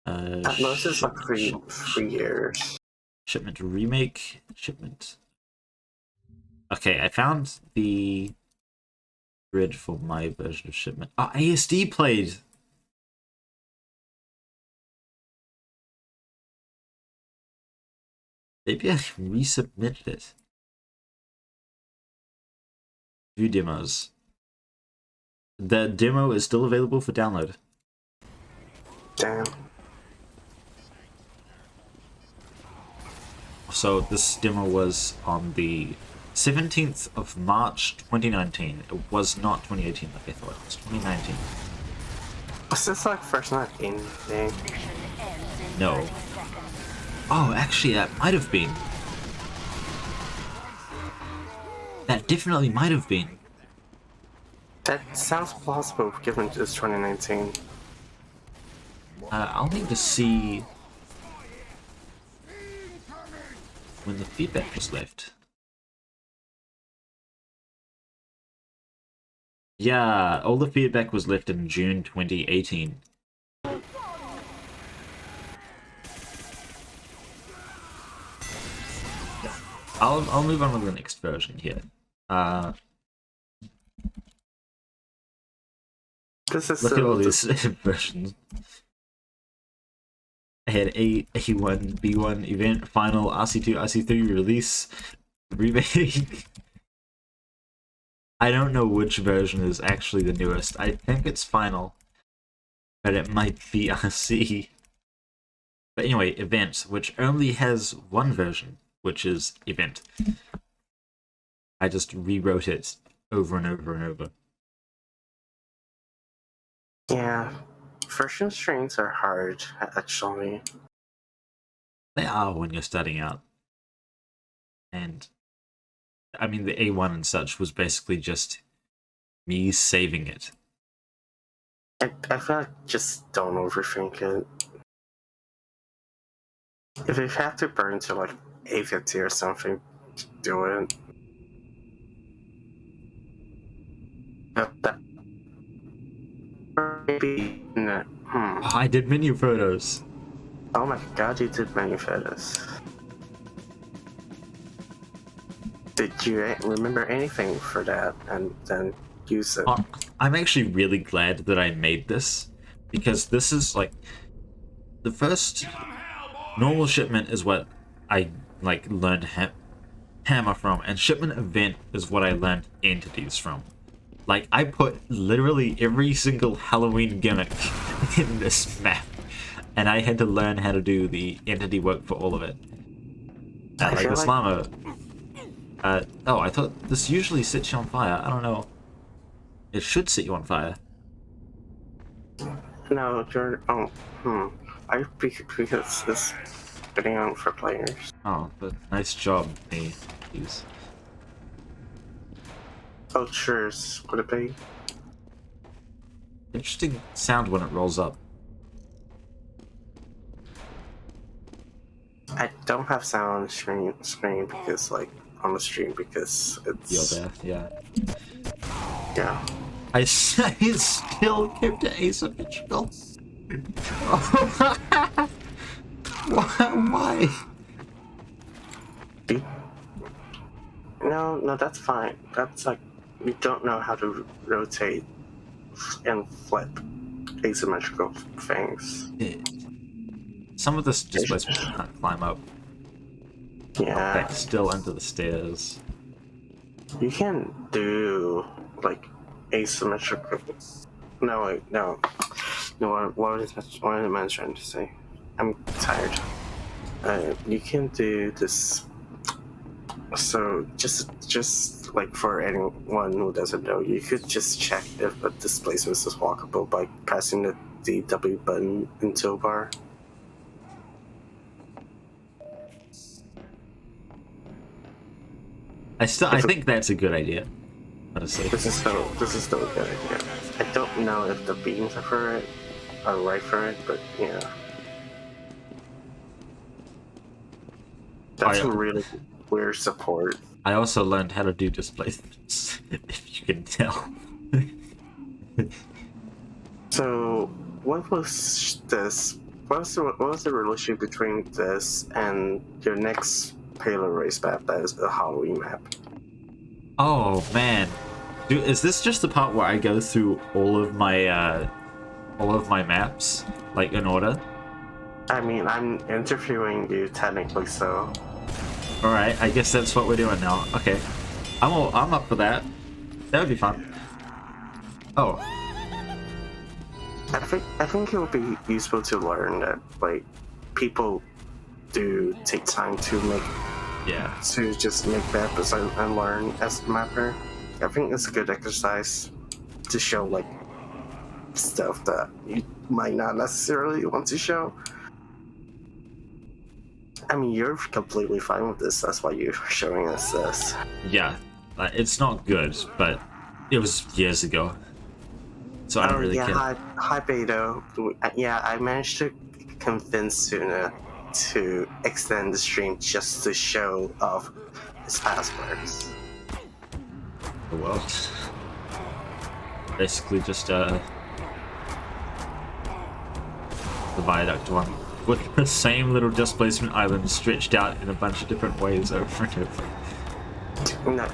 At most, it's like 3 years. Shipment remake. Shipment. Okay, I found the grid for my version of shipment. Oh, ASD played. Maybe I resubmitted it. View demos. The demo is still available for download. Damn. So this demo was on the 17th of March 2019. It was not 2018 like I thought. It was 2019. Was this like first night in thing? No. Oh, actually, that might have been. That definitely might have been. That sounds plausible given it's 2019. I'll need to see when the feedback was left. Yeah, all the feedback was left in June 2018. I'll move on to the next version here. This is Look at so- all these versions. I had A1, B1, event, final, RC2, RC3, release, remake. I don't know which version is actually the newest. I think it's final, but it might be RC. But anyway, event, which only has one version, which is event. I just rewrote it over and over and over. Yeah, version strings are hard, actually. They are when you're starting out. And I mean, the A1 and such was basically just me saving it. I feel like just don't overthink it. If you have to burn to like A50 or something, do it. Maybe. No. Oh, I did menu photos. Oh my god, you did many photos. Did you remember anything for that and then use it? I'm actually really glad that I made this, because this is like the first normal shipment is what I like learned hammer from, and shipment event is what I learned entities from. Like, I put literally every single Halloween gimmick in this map, and I had to learn how to do the entity work for all of it. Like this llama. Oh, I thought this usually sets you on fire. I don't know. It should set you on fire. No, you're. I because it's getting on for players. Oh, but nice job, me. Please. Oh, cheers. Would it be? Interesting sound when it rolls up. I don't have sound on the screen because, like, on the stream because it's. You're there, yeah. Yeah. I still kept it asymmetrical. Why? No, that's fine. That's like, you don't know how to rotate and flip asymmetrical things. Some of this displacement can't climb up. Yeah. Back still under the stairs. You can do, like, asymmetrical. No, wait, no. No, what am I trying to say? I'm tired. You can do this. So just like for anyone who doesn't know, you could just check if a displacement is walkable by pressing the DW button in toolbar. I think that's a good idea. Honestly. This is still a good idea. I don't know if the beams are for it, are right for it, but yeah. That's a really weird support. I also learned how to do displacements, if you can tell. So, what was this? What was the relationship between this and your next Palo race map that is a Halloween map? Oh man, dude, is this just the part where I go through all of my maps, like in order? I mean, I'm interviewing you technically, so. All right, I guess that's what we're doing now. Okay, I'm up for that. That would be fun. Oh. I think it would be useful to learn that, like, people do take time to make. Yeah. To just make maps and learn as a mapper. I think it's a good exercise to show, like, stuff that you might not necessarily want to show. I mean, you're completely fine with this. That's why you're showing us this. Yeah, it's not good, but it was years ago, so I don't really care. Hi, Beto. Yeah, I managed to convince Suna to extend the stream just to show off his passwords. The world. Basically just the viaduct one. With the same little displacement island stretched out in a bunch of different ways over and over.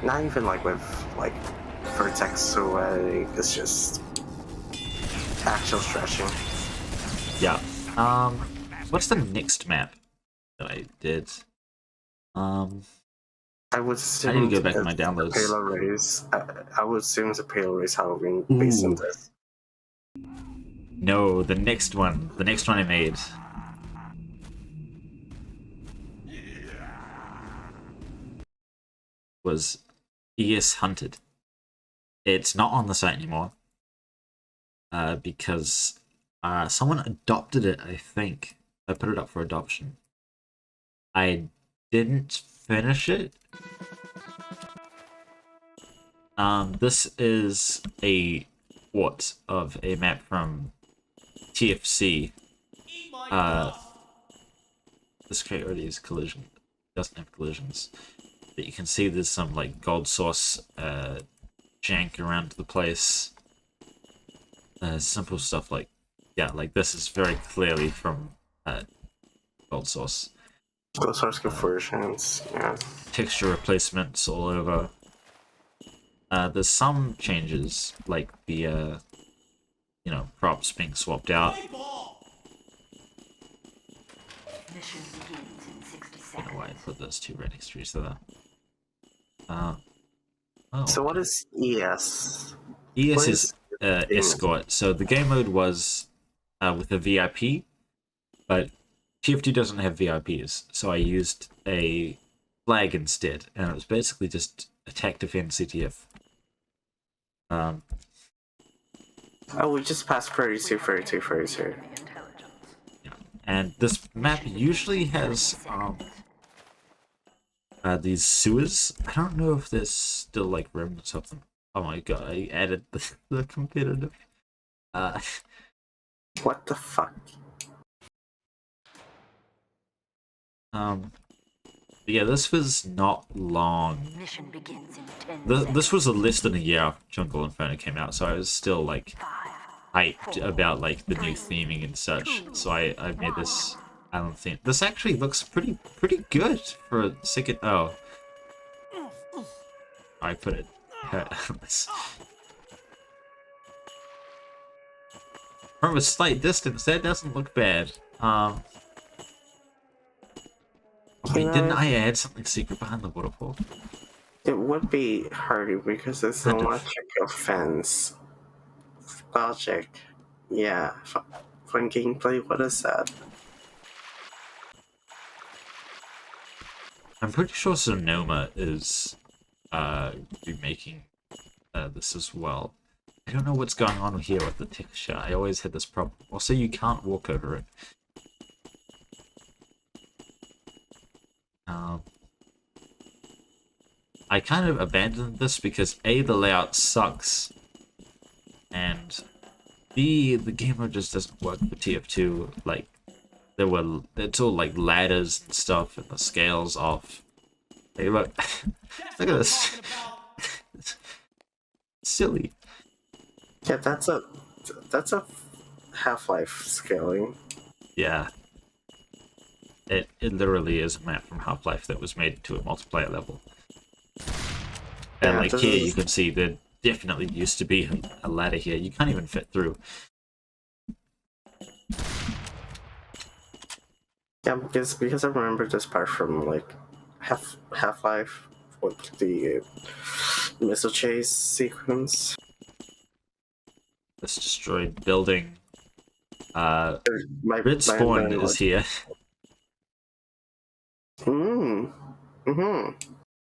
Not even like with like vertex or anything. It's just actual stretching. Yeah. What's the next map that I did? I would assume I need to go back to my it's the downloads. Pale Race. I would assume it's a Pale Race Halloween based on this. No, the next one I made. Was ES Hunted. It's not on the site anymore. Because someone adopted it, I think. I put it up for adoption. I didn't finish it. This is a port of a map from TFC. This crate already has collision. Doesn't have collisions. But you can see there's some like gold source jank around the place. Simple stuff like, yeah, like this is very clearly from gold source. Gold source conversions, yeah. Texture replacements all over. There's some changes, like the, you know, props being swapped out. Mission begins in 60 I seconds. don't know why I put those two red next to each other. Oh. So what is ES? ES What is escort. So the game mode was with a VIP, but TF2 doesn't have VIPs, so I used a flag instead, and it was basically just attack, defend, CTF. Oh, we just passed 32. Yeah. And this map usually has these sewers. I don't know if there's still like remnants of them. Oh my god, I added the competitive. What the fuck? Yeah, this was not long. Mission begins in 10 This was less than a year after Jungle Inferno came out, so I was still like hyped about like the new theming and such. So I made this island theme. This actually looks pretty good for a second. Oh, I put it. From a slight distance, that doesn't look bad. Wait, didn't I add something secret behind the waterfall? It would be harder because it's an electrical fence. Logic. Yeah. Fun gameplay, what is that? I'm pretty sure Sonoma is remaking this as well. I don't know what's going on here with the texture. I always had this problem. Also, you can't walk over it. I kind of abandoned this because A, the layout sucks, and B, the game mode just doesn't work for TF2. Like, it's all like ladders and stuff, and the scale's off. Hey, look, look at this. Silly. Yeah, that's a Half-Life scaling. Yeah. It literally is a map from Half-Life that was made to a multiplayer level. And Yeah, like here you can see there definitely used to be a ladder here. You can't even fit through. Yeah, because I remember this part from like Half-Life with the missile chase sequence. This destroyed building. My Red Spawn is here. Mm. Mm-hmm.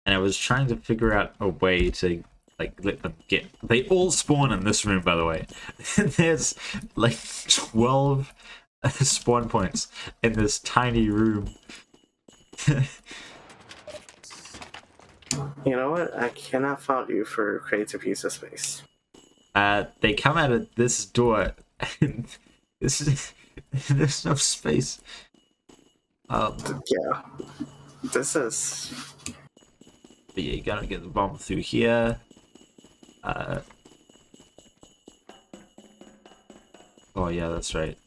And I was trying to figure out a way to like let them get. They all spawn in this room, by the way. There's like 12 spawn points in this tiny room. You know what? I cannot fault you for creative use of space. They come out of this door, and there's no space. Yeah, this is. But yeah, you gotta get the bomb through here. Oh yeah, that's right.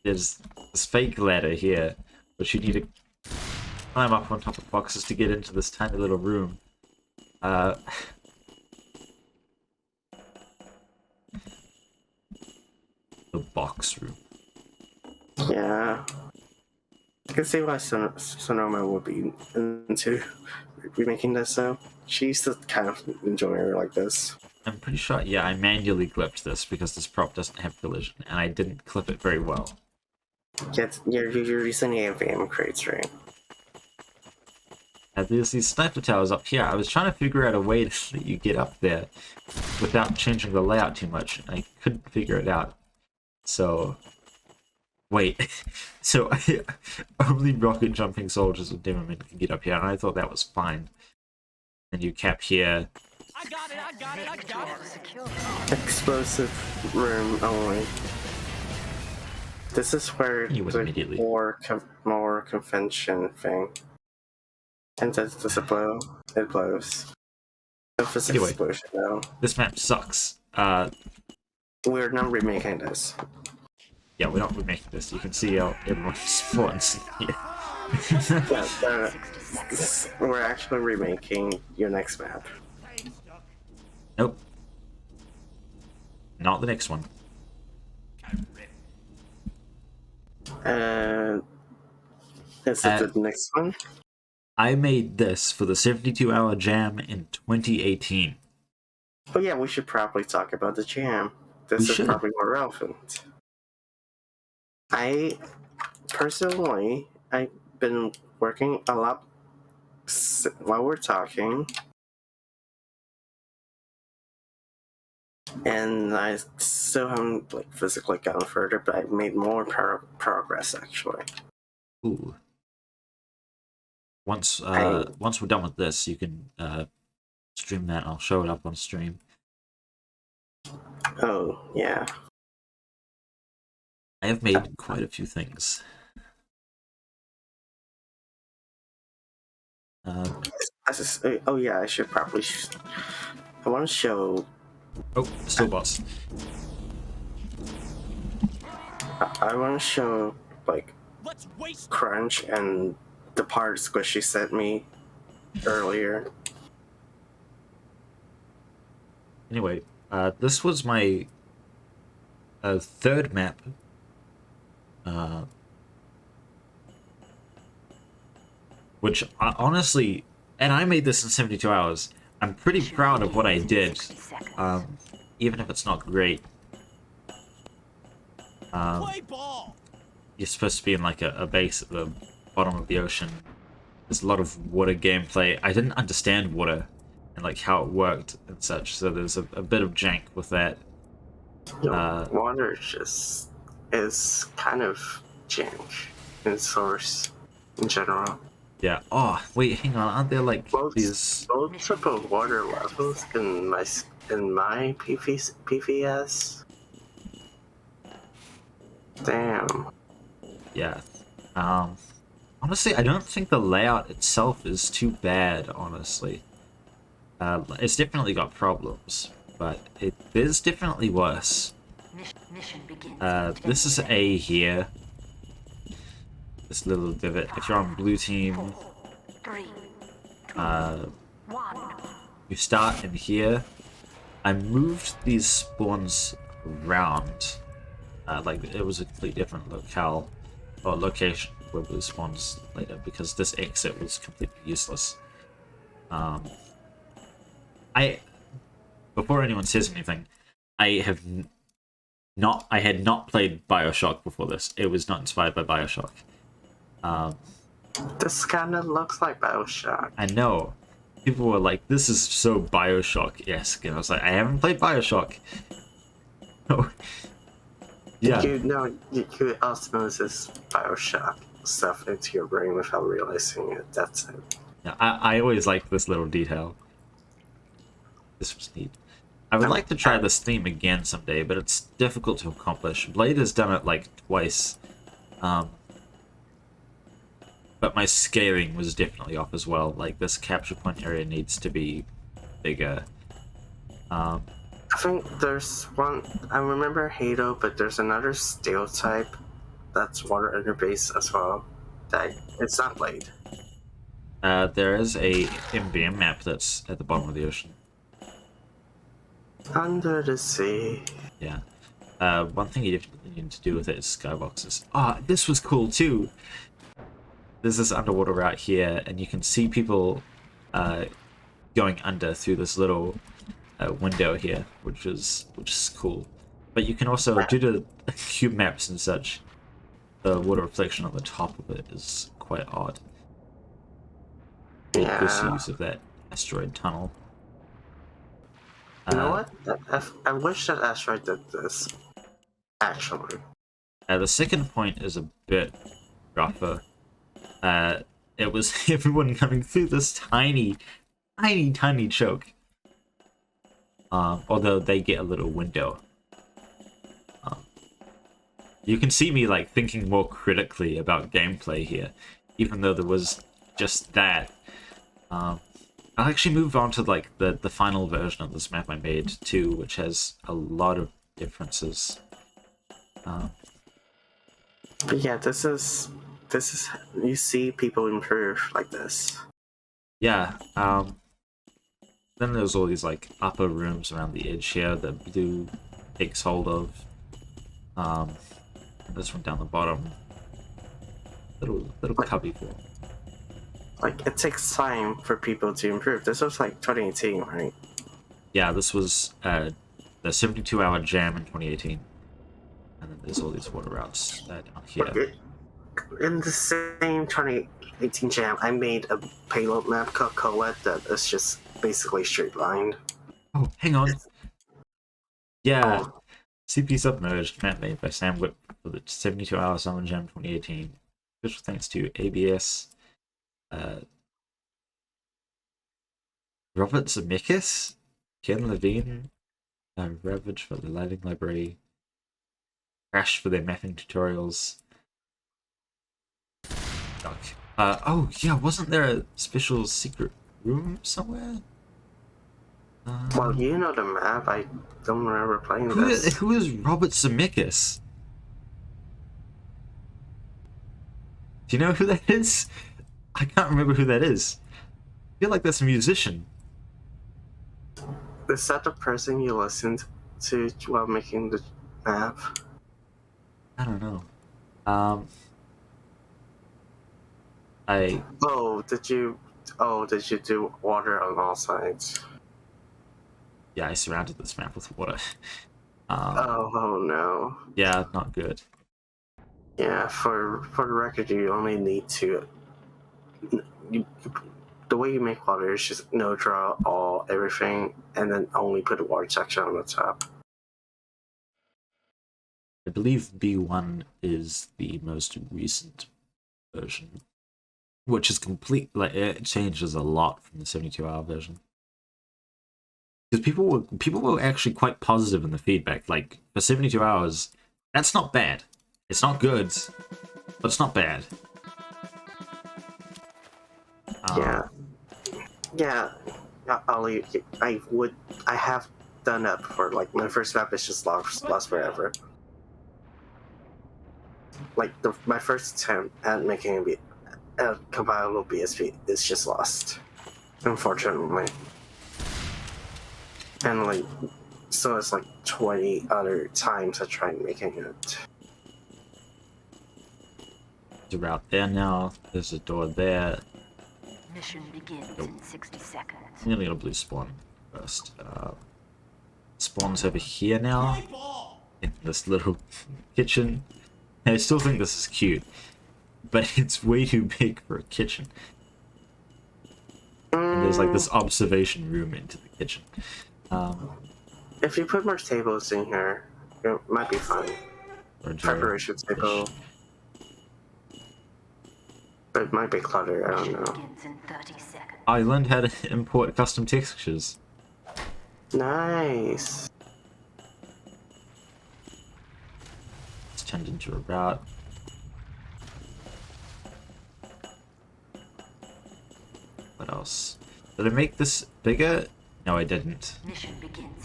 There's this fake ladder here, but you need to climb up on top of boxes to get into this tiny little room. the box room. Yeah. I can see why Sonoma would be into remaking this, though. She used to kind of enjoy her like this. I'm pretty sure, yeah, I manually clipped this because this prop doesn't have collision, and I didn't clip it very well. Yeah, you're using AVM crates, right? There's these sniper towers up here. I was trying to figure out a way to let you get up there without changing the layout too much, and I couldn't figure it out. So... Wait, so only rocket jumping soldiers with Demoman can get up here, and I thought that was fine. And you cap here. I got it. Explosive room only. This is where the more convention thing. And does it blow? It blows. No physics Anyway, explosion, though. This map sucks. We're not remaking this. Yeah, we're not remaking this. You can see how everyone spawns here. We're actually remaking your next map. Nope. Not the next one. Is it the next one? I made this for the 72-hour jam in 2018. Oh yeah, we should probably talk about the jam. This is probably more relevant. Personally, I've been working a lot while we're talking. And I still haven't physically gotten further, but I've made more progress actually. Ooh. Once we're done with this, you can stream that. I'll show it up on stream. Oh yeah. I have made quite a few things. Oh yeah, I should probably. I want to show. Oh, still boss. I want to show Crunch and the part Squishy sent me earlier. Anyway, this was my third map. Which honestly, and I made this in 72 hours. I'm pretty proud of what I did, even if it's not great. You're supposed to be in like a base at the bottom of the ocean. There's a lot of water gameplay. I didn't understand water and like how it worked and such, so there's a bit of jank with that. Water is kind of jank in Source in general. Yeah. Oh, wait, hang on. Aren't there like these multiple water levels in my PVS? Damn. Yeah. Honestly, I don't think the layout itself is too bad, honestly. It's definitely got problems, but it is definitely worse. This is A here. This little divot. If you're on blue team, you start in here. I moved these spawns around. Like it was a completely different locale or location where the spawns later because this exit was completely useless. Before anyone says anything, I had not played BioShock before this. It was not inspired by BioShock. This kind of looks like BioShock. I know. People were like, "This is so BioShock-esque," and I was like, "I haven't played BioShock." Oh, yeah. You could osmosis BioShock stuff into your brain without realizing it. That's it. Yeah, I always like this little detail. This was neat. I would like to try this theme again someday, but it's difficult to accomplish. Blade has done it like twice. But my scaling was definitely off as well. Like, this capture point area needs to be bigger. I think there's one... I remember Hado, but there's another steel type that's water interface as well. That it's not Blade. There is a MVM map that's at the bottom of the ocean. Under the sea. Yeah. one thing you definitely need to do with it is skyboxes. Ah, this was cool too. There's this underwater route here, and you can see people going under through this little window here, which is cool. But you can also, due to cube maps and such, the water reflection on the top of it is quite odd. Make good use of that asteroid tunnel. You know what? I wish that asteroid did this. Actually. The second point is a bit rougher. It was everyone coming through this tiny choke. Although they get a little window. You can see me like thinking more critically about gameplay here, even though there was just that. I'll actually move on to like the final version of this map I made too, which has a lot of differences. But yeah, this is you see people improve like this. Yeah. Then there's all these like upper rooms around the edge here that Blue takes hold of. This one down the bottom. Little cubby for. Like, it takes time for people to improve. This was like 2018, right? Yeah, this was the 72-hour jam in 2018. And then there's all these water routes down here. In the same 2018 jam, I made a payload map called Colette that is just basically straight lined. Oh, hang on. Yeah. CP Submerged, map made by Sam Whip for the 72-hour Summer Jam 2018. Special thanks to ABS. Robert Zemeckis, Ken Levine, Ravage for the lighting library, Crash for their mapping tutorials. Oh yeah, wasn't there a special secret room somewhere? Well, you know the map. I don't remember playing this. Who is Robert Zemeckis? Do you know who that is? I can't remember who that is. I feel like that's a musician. Is that the person you listened to while making the map? I don't know. Did you do water on all sides? Yeah, I surrounded this map with water. Oh no. Yeah, not good. Yeah, for the record, you only need to. The way you make water is just no draw all everything, and then only put a water section on the top. I believe B1 is the most recent version, which is complete. Like it changes a lot from the 72-hour version. Because people were actually quite positive in the feedback. Like for 72 hours, that's not bad. It's not good, but it's not bad. Yeah, Ollie, I have done that before. Like my first map is just lost forever. Like my first attempt at making a compilable BSP is just lost, unfortunately. And like, so it's like 20 other times I tried making it. There's a route there now. There's a door there. Mission begins in 60 seconds. I'm gonna get a blue spawn first. Spawn's over here now. In this little kitchen. And I still think this is cute. But it's way too big for a kitchen. And there's like this observation room into the kitchen. If you put more tables in here, it might be fun. Preparation table. But it might be cluttered, I don't know. I learned how to import custom textures. Nice. It's turned into a route. What else? Did I make this bigger? No, I didn't.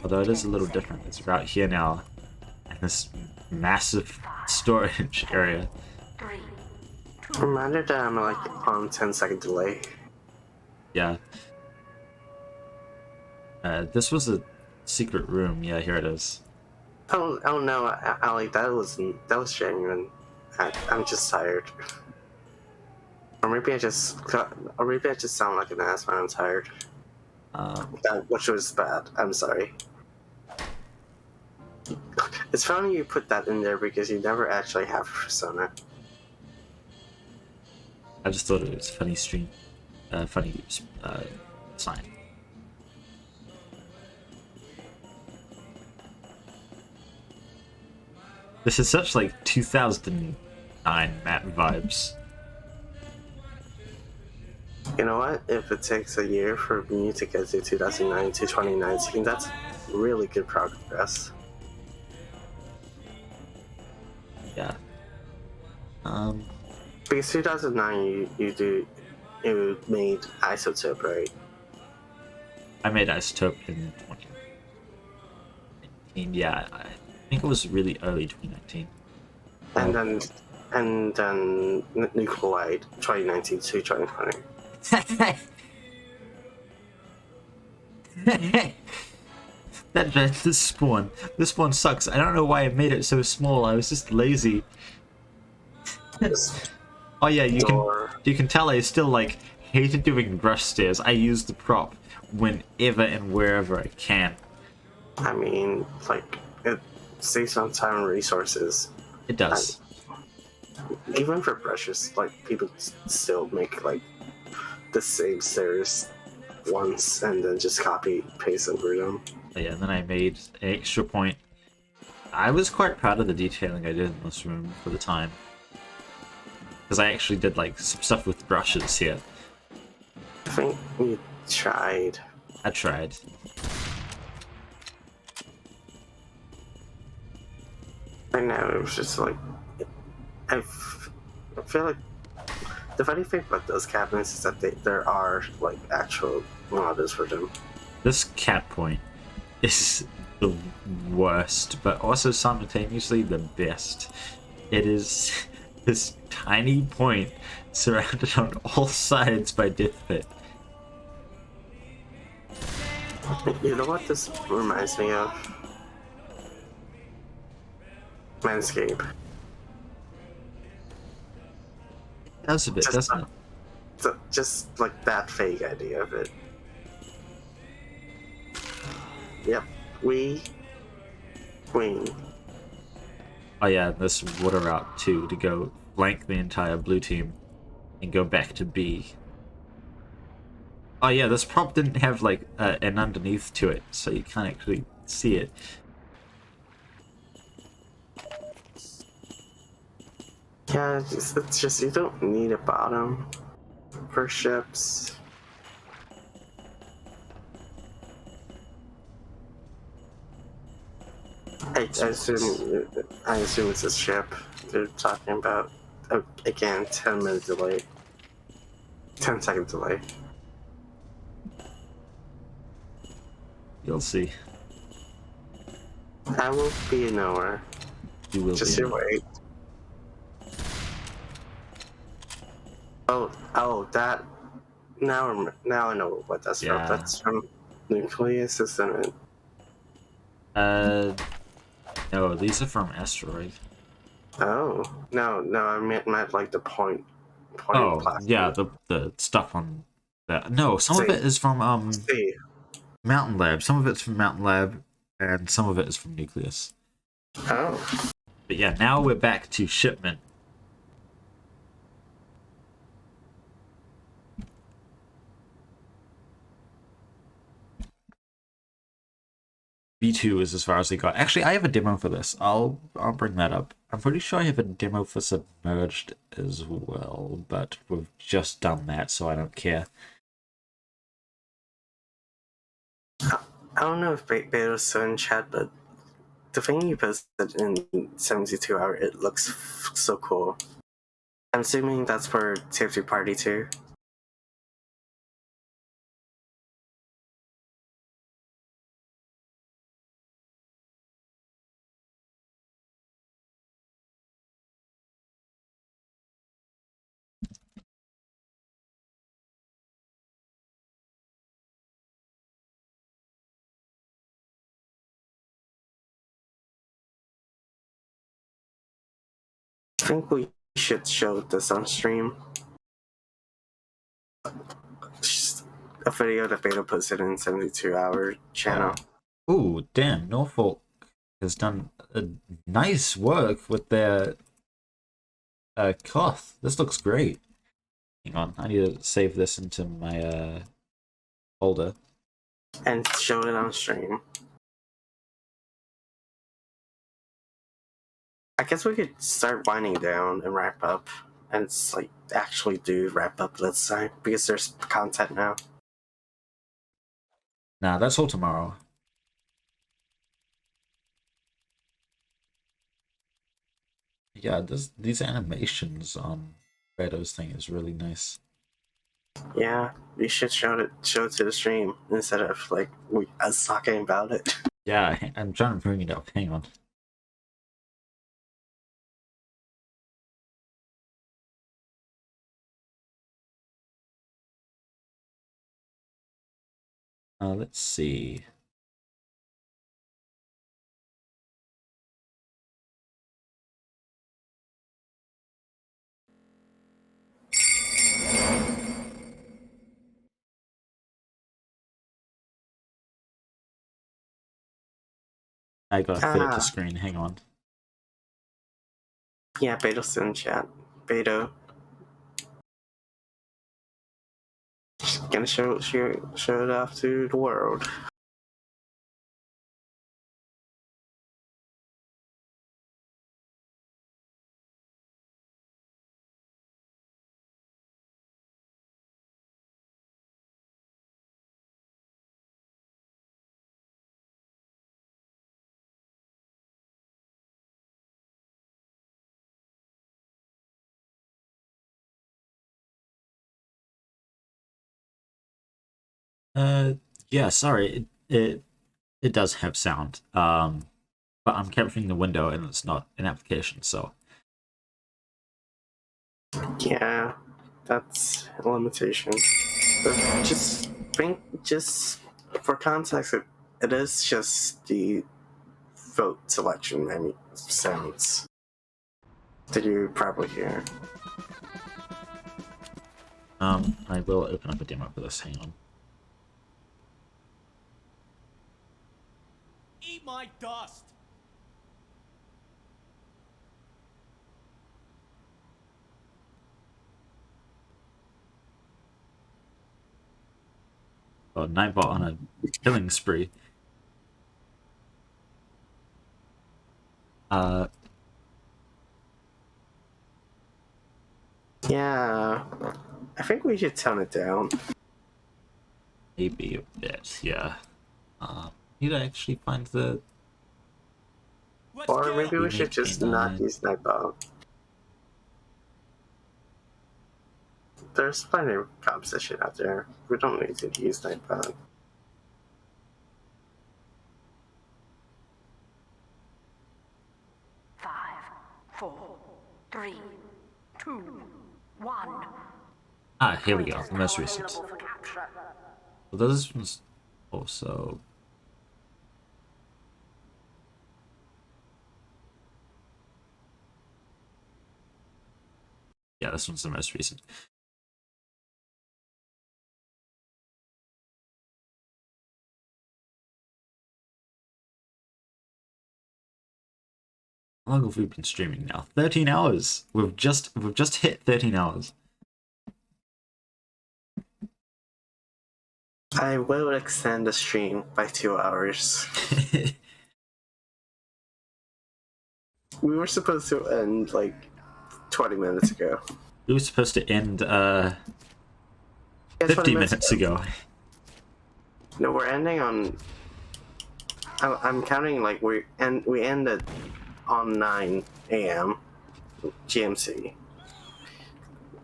Although it is a little different. It's a route here now. And this massive storage area. Reminder that I'm like on 10-second delay. Yeah. This was a secret room. Yeah, here it is. Oh no, Ali, that was genuine. I'm just tired. Or maybe I just sound like an ass when I'm tired. Which was bad. I'm sorry. It's funny you put that in there because you never actually have a persona. I just thought it was a funny stream, funny sign. This is such like 2009 map vibes. You know what? If it takes a year for me to get to 2009 to 2019, that's really good progress. Yeah. Because 2009, you made Isotope, right? I made Isotope in 2019. Yeah, I think it was really early 2019. And then Nucleide 2019 to 2020. This spawn sucks. I don't know why I made it so small. I was just lazy. Oh yeah, you can tell I still like hated doing rush stairs. I use the prop whenever and wherever I can. I mean, like, it saves on time and resources. It does. Even for brushes, like, people still make like the same stairs once and then just copy paste over them. Yeah, and then I made an extra point. I was quite proud of the detailing I did in this room for the time. Because I actually did like some stuff with brushes here. I think we tried. I tried. Right now it was just like, I feel like the funny thing about those cabinets is that there are like actual models for them. This cat point is the worst, but also simultaneously the best. It is this tiny point surrounded on all sides by Death Pit. You know what this reminds me of? Manscape. It does a bit, doesn't it? Just like that vague idea of it. Yep. We win. Oh yeah, this water route too, to go flank the entire blue team and go back to B. Oh yeah, this prop didn't have like an underneath to it, so you can't actually see it. Yeah, it's just you don't need a bottom for ships. I assume it's a ship they're talking about. Again, 10-minute delay. 10-second delay. You'll see. I will be nowhere. You will just be. You wait. Oh, that. Now I know what that's from. That's from Nucleus, isn't it? No, these are from Asteroid. Oh, no, I meant like the point. Oh, yeah, the stuff on that. No, some of it is from Mountain Lab. Some of it's from Mountain Lab, and some of it is from Nucleus. Oh. But yeah, now we're back to shipment. B2 is as far as they got. Actually, I have a demo for this. I'll bring that up. I'm pretty sure I have a demo for Submerged as well, but we've just done that, so I don't care. I don't know if Beta was still in chat, but the thing you posted in 72 hour, it looks so cool. I'm assuming that's for TF2 Party 2. I think we should show this on stream. Just a video that Beta posted in 72-hour channel. Yeah. Ooh, damn! Norfolk has done nice work with their cloth. This looks great. Hang on, I need to save this into my folder. And show it on stream. I guess we could start winding down and wrap up. And it's like actually do wrap up this time because there's content now. Nah, that's all tomorrow. Yeah, these animations on Fredo's thing is really nice. Yeah, we should show it to the stream instead of like us talking about it. Yeah, I'm trying to bring it up. Hang on. Let's see. I gotta fit it to screen. Hang on. Yeah, Beto's in chat. Beto. Just gonna show it off to the world. Yeah, sorry, it does have sound. But I'm capturing the window and it's not an application, so. Yeah, that's a limitation. But just for context, it is just the vote selection menu sounds that you probably hear. I will open up a demo for this. Hang on. Eat my dust! Oh, Nightbot on a killing spree. Yeah, I think we should tone it down. Maybe a bit, yeah. Need to actually find the. Or maybe we should just not use Nightbot. There's plenty of composition out there. We don't need to use Nightbot. Five, 4, 3, 2, 1. Ah, here we go. The most recent. So this one's also. Yeah, this one's the most recent. How long have we been streaming now? 13 hours. We've just hit 13 hours. I will extend the stream by 2 hours. We were supposed to end like 20 minutes ago. We were supposed to end 50 minutes ago. No, we're ending on. I'm counting like we ended on 9 a.m. GMT,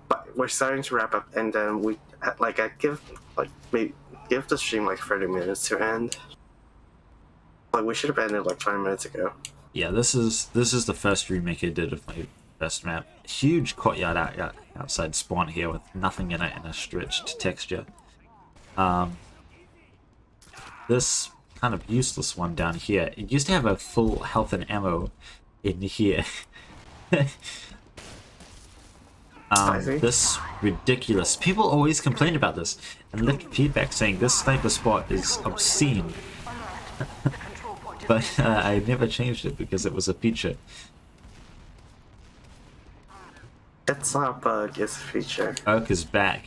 but we're starting to wrap up, and then we I give the stream like 30 minutes to end. Like we should have ended like 20 minutes ago. Yeah, this is the first remake I did of my first map. Huge courtyard outside spawn here with nothing in it and a stretched texture. This kind of useless one down here. It used to have a full health and ammo in here. This ridiculous. People always complain about this and left feedback saying this sniper spot is obscene. But I never changed it because it was a feature. It's not a bug, it's a feature. Oak is back.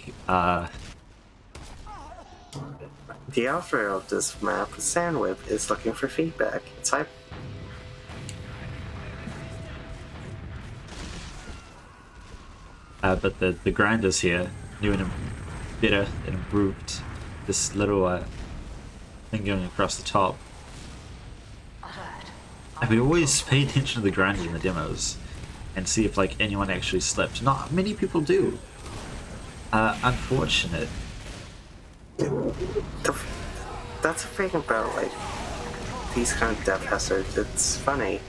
The author of this map, Sandwhip, is looking for feedback. Type. But the grinders here, new and better and improved. This little thing going across the top. I would always pay attention to the grinders in the demos and see if like anyone actually slipped. Not many people do. Unfortunate. That's the thing about like these kind of death hazards. It's funny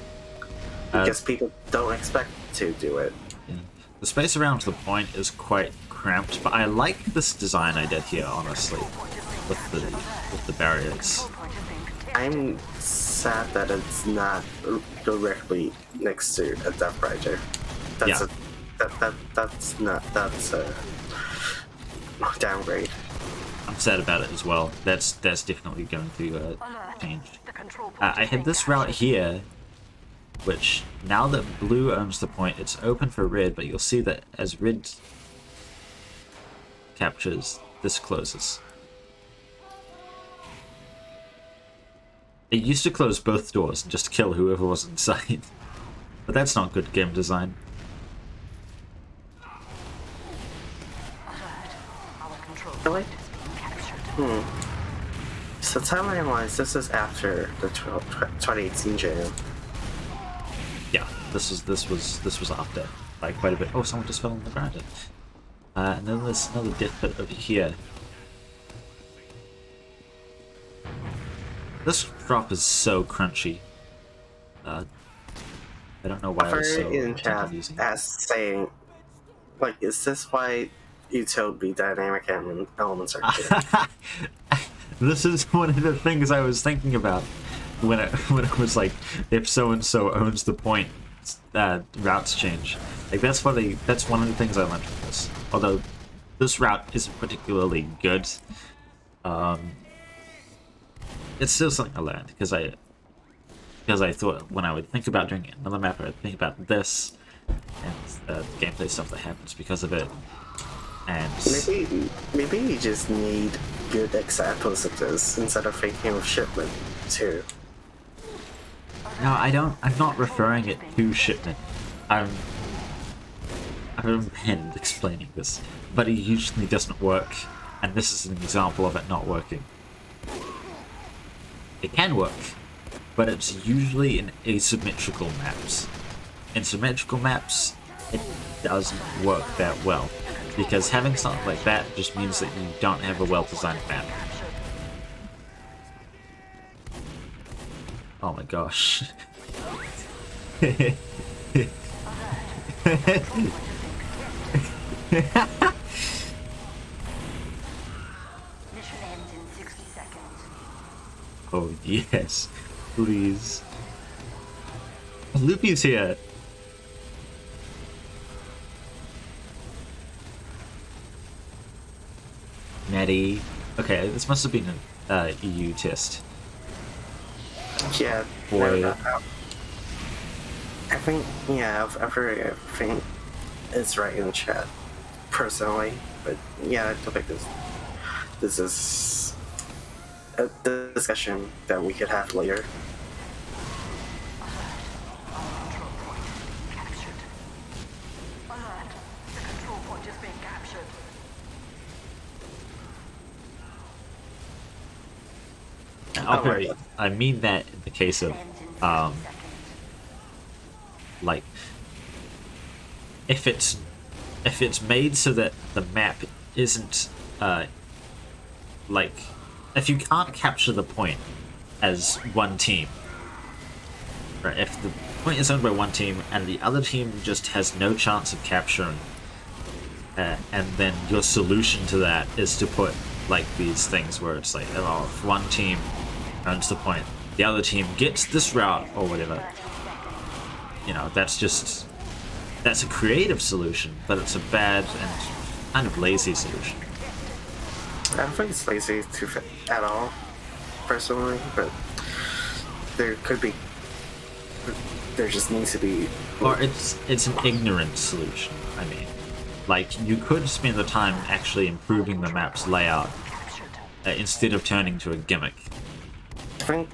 because people don't expect to do it. Yeah. The space around the point is quite cramped, but I like this design I did here, honestly, with the barriers. I'm sad that it's not directly next to a death rider. That's that's a downgrade. I'm sad about it as well. That's definitely going to change. I had this route here, which now that blue owns the point, it's open for red, but you'll see that as red captures, this closes. It used to close both doors and just kill whoever was inside. But that's not good game design. Really? So timeline-wise, this is after the 2018 jam. Yeah, this was after by quite a bit. Oh, someone just fell on the ground. And then there's another death pit over here. This drop is so crunchy. I don't know why I was so in chat using as saying, like, is this why you told me dynamic elements are good? This is one of the things I was thinking about when it was like, if so and so owns the point, routes change. Like that's one of the things I learned from this. Although this route isn't particularly good, it's still something I learned because I thought when I would think about doing another map, I would think about this and the gameplay stuff that happens because of it. And maybe you just need good examples of this instead of thinking of shipment too. No, I don't. I'm not referring it to shipment. I'm been explaining this, but it usually doesn't work, and this is an example of it not working. It can work, but it's usually in asymmetrical maps. In symmetrical maps, it doesn't work that well, because having something like that just means that you don't have a well-designed map. Oh my gosh. Oh yes, please. Loopy's here. Natty. Okay, this must have been an EU test. Yeah. Boy. I think, yeah, everything is right in the chat, personally. But yeah, I don't think this is a discussion that we could have later. Okay, I mean that in the case of, like, if it's made so that the map isn't, like, if you can't capture the point as one team, right? If the point is owned by one team and the other team just has no chance of capturing, and then your solution to that is to put like these things where it's like, oh, if one team owns the point, the other team gets this route or whatever. You know, that's that's a creative solution, but it's a bad and kind of lazy solution. I don't think it's lazy at all, personally, but there could be. There just needs to be. Or it's an ignorant solution. I mean, like you could spend the time actually improving the map's layout instead of turning to a gimmick. I think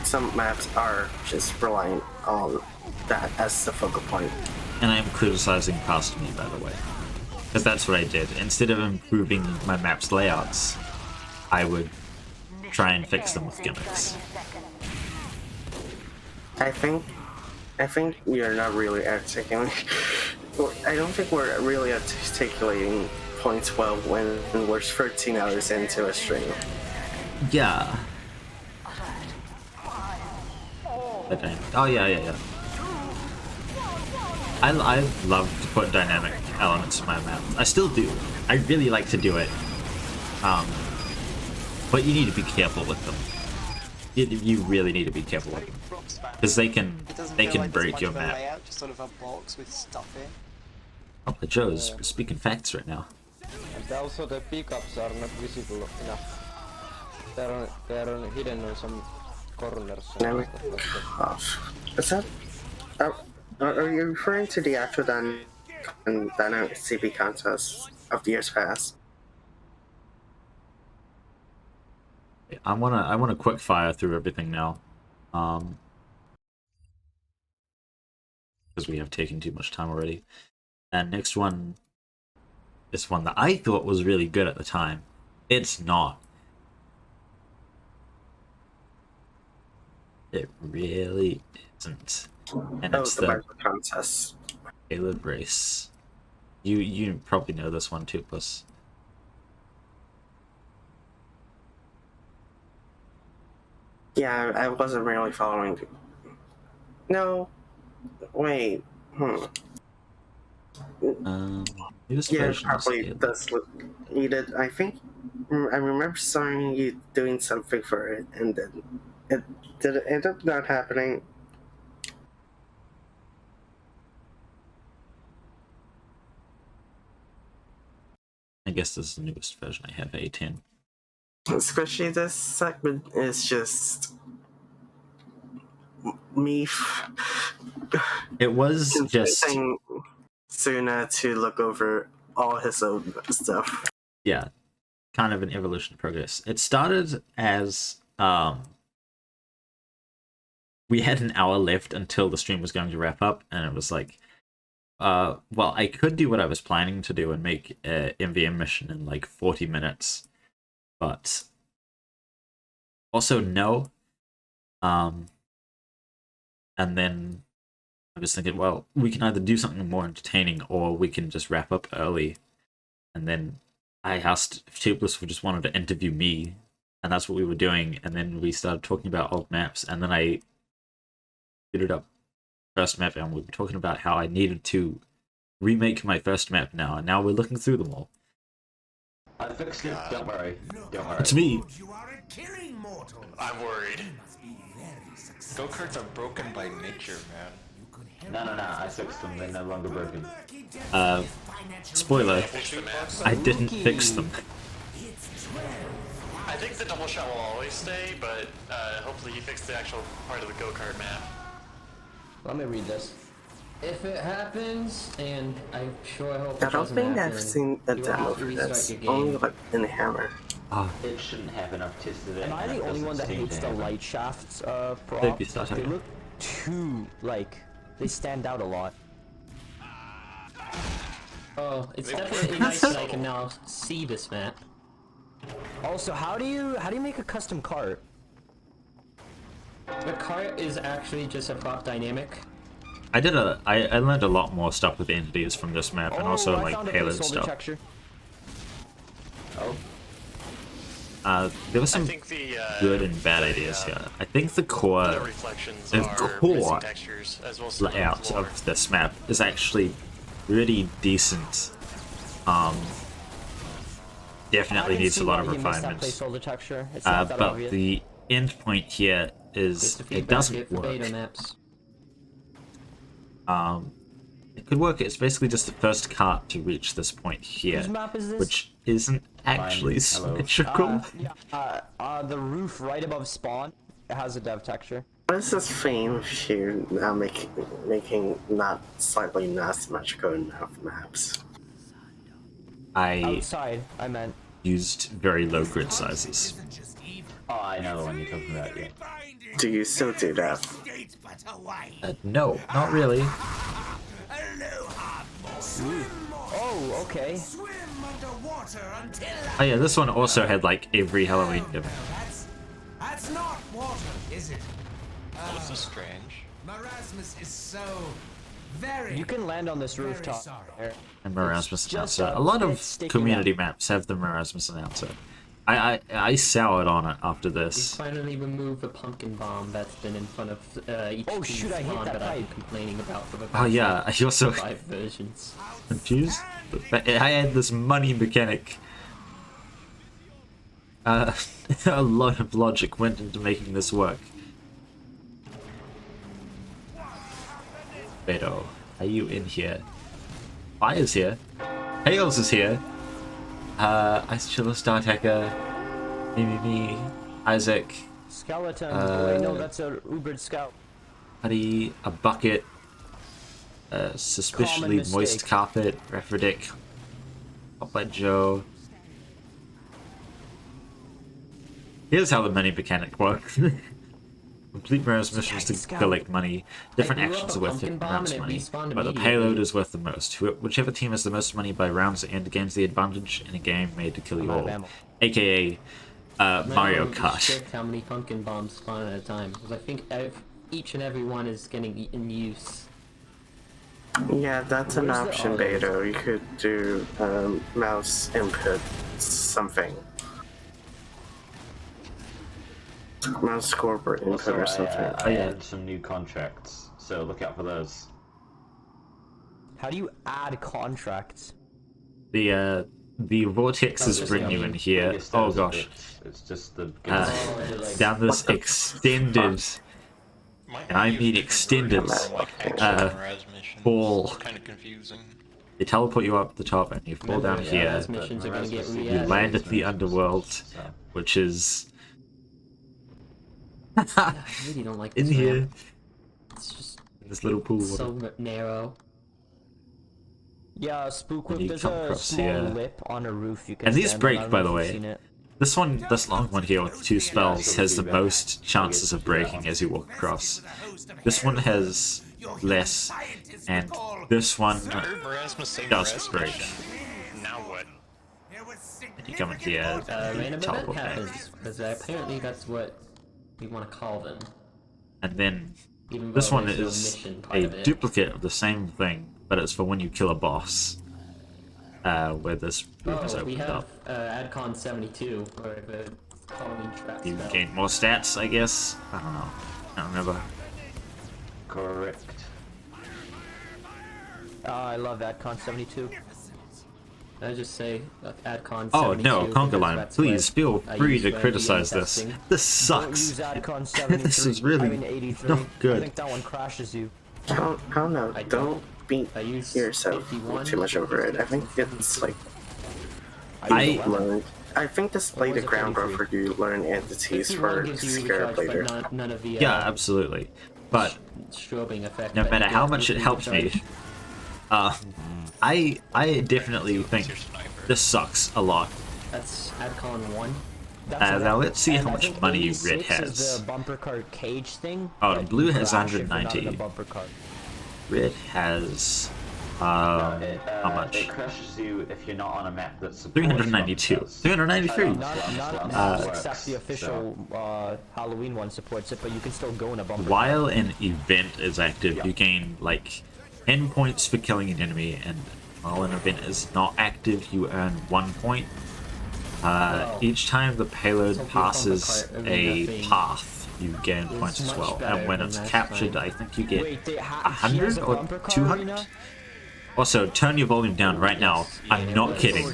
some maps are just relying on that as the focal point. And I am criticizing past me, by the way. Because that's what I did. Instead of improving my map's layouts, I would try and fix them with gimmicks. I think you're not really articulating. I don't think we're really articulating points well when we're 13 hours into a stream. Yeah. Okay. Oh yeah. I love to put dynamic elements in my map. I still do. I really like to do it. But you need to be careful with them. You really need to be careful with them. Because they can break your map. Layout, just sort of a box with stuff in. Oh, the Joe's speaking facts right now. And also the pickups are not visible enough. They are hidden on some corners. Is that? Are you referring to the actual dynamic CP contest of the years past? I wanna quick fire through everything now. Because we have taken too much time already. And next one is one that I thought was really good at the time. It's not. It really isn't. And it's the contest. Caleb race. You probably know this one too, Puss. Yeah, I wasn't really following. No, wait. Yeah, probably does look needed. I think I remember seeing you doing something for it, and then it did it end up not happening. I guess this is the newest version I have, A10. Especially this segment is just me. It was just Suna to look over all his own stuff. Yeah, kind of an evolution of progress. It started as we had an hour left until the stream was going to wrap up, and it was like, well, I could do what I was planning to do and make a MVM mission in like 40 minutes, but also no. And then I was thinking, well, we can either do something more entertaining or we can just wrap up early. And then I asked if Tubeless just wanted to interview me, and that's what we were doing. And then we started talking about old maps, and then I figured up first map, and we were talking about how I needed to remake my first map now, and now we're looking through them all. I fixed it. Don't worry. Don't worry. It's me. I'm worried. Go-karts are broken by nature, man. No, I fixed them. They're no longer broken. Spoiler, I didn't fix them. I think the double shot will always stay, but hopefully he fixed the actual part of the go-kart map. Let me read this. If it happens, and I'm sure I hope I it don't doesn't think happen, I've seen a you will demo have to for restart this. your game. Only like in the Hammer. It shouldn't happen. I've tested it. Am I the only one that hates the light shafts prop? They look too, like, they stand out a lot. Oh, it's definitely nice that I can now see this map. Also, how do you make a custom cart? The cart is actually just a prop dynamic. I learned a lot more stuff with entities from this map, and also like payload stuff. Texture. Oh. There was some good and bad ideas here. I think the core layout of this map is actually pretty decent. Definitely needs a lot of refinements. But the end point here is it doesn't work. it could work. It's basically just the first cart to reach this point here, Whose map is this? which isn't actually symmetrical. The roof right above spawn has a dev texture. What is this theme here now making not slightly not symmetrical enough maps? Outside, I meant. Used very low grid sizes. Oh, I know the one you're talking about, yeah. Do you still do that? No, not really. Oh, okay. Oh yeah, this one also had like every Halloween gimmick. That's not water, is it? This is strange. Marasmus is so very. You can land on this rooftop. And Marasmus announcer. A lot of community maps have the Marasmus announcer. I soured on it after this. Finally remove the pumpkin bomb that's been in front of each Oh shoot! I hit that I'm pipe. complaining about for the Oh yeah, I also 5 versions. confused. I had this money mechanic. A lot of logic went into making this work. Beto, are you in here? Fire's here. Hales is here. Ice Chiller, Star Tecker, me, Isaac. Skeleton. Wait, no, that's a Ubered Scout. Putty, a bucket, suspiciously moist carpet, Refredick, Papa Joe. Here's how the money mechanic works. Complete Mirror's missions to collect money. Different actions are worth different amounts of money, but the payload is worth the most. Whichever team has the most money by rounds at end gains the advantage in a game made to kill you all. AKA Mario Kart. How many pumpkin bombs spawn at a time? Because I think each and every one is getting in use. Yeah, that's an option, Beto. You could do mouse input something. Mouse corporate input or something. I added some new contracts, so look out for those. How do you add contracts? The vortexes bring you in here. Oh gosh. It's just the down this extended, and I mean extended, ball. Kind of confusing. They teleport you up the top and you fall down here. You land at the underworld, which is I really don't like in this here. map. It's just This little pool. so narrow. Yeah, Spook And Whip, you there's come a across small here. lip on a roof you can And these stand on. I break, don't by know the if you've seen way. it. This long one here with 2 spells has the most chances of breaking as you walk across. This one has less, and this one doesn't break. Now what? And you come in here, Random event teleport back. happens, because apparently that's what we want to call them. And then Even this though one there's no is mission part a of it. duplicate of the same thing, but it's for when you kill a boss. Where this room is Oh, we opened have up. AdCon 72, or the Halloween trap You spell. gain more stats, I guess. I don't know. I don't remember. Correct. I love AdCon 72. I just say AdCon 72. Oh no, because Conkerline, that's please what feel I free use to for criticize EM this. testing. This Don't sucks. use AdCon 73. This is really I mean 83. not good. I think that one crashes you. I don't know. Don't beat yourself 51. too much over it. I think it's like I think this laid the groundwork for you to learn entities for 51 gives you Scarab recharge, later. but none of the Yeah, absolutely. But strobing effect. no that matter you how get much with it the helps me, recharge. I definitely think this sucks a lot. That's AdCon 1. Now let's see how I much think money 86 Red is has. the bumper cart cage thing. Oh, but Blue you has crash if you're not in 190. a bumper cart. Red has how much? It crashes you if you're not on a map that's 392. 393. Not except the official Halloween one supports it, but you can still go in a bumper While an event is active, you gain like 10 points for killing an enemy, and while an event is not active, you earn 1 point. Each time the payload passes a path, you gain points as well. And when it's captured, I think you get 100 or 200. Also, turn your volume down right now. I'm not kidding.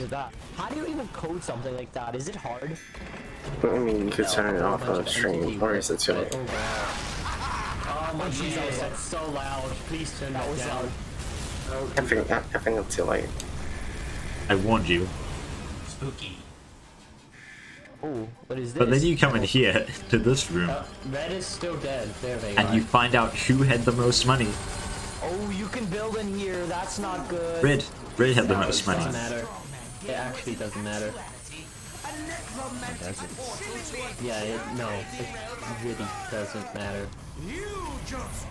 How do you even code something like that? Is it hard? I mean, you could turn it off on stream, or is it too late? Oh my Jesus, that's so loud. Please turn that down. I think I'm too late. I warned you. Spooky. Oh, what is this? But then you come in here to this room, Red is still dead. There they and are. you find out who had the most money. Oh, you can build in here. That's not good. Red had the most It money. doesn't matter. It actually doesn't matter. Does it? Yeah, no, it really doesn't matter.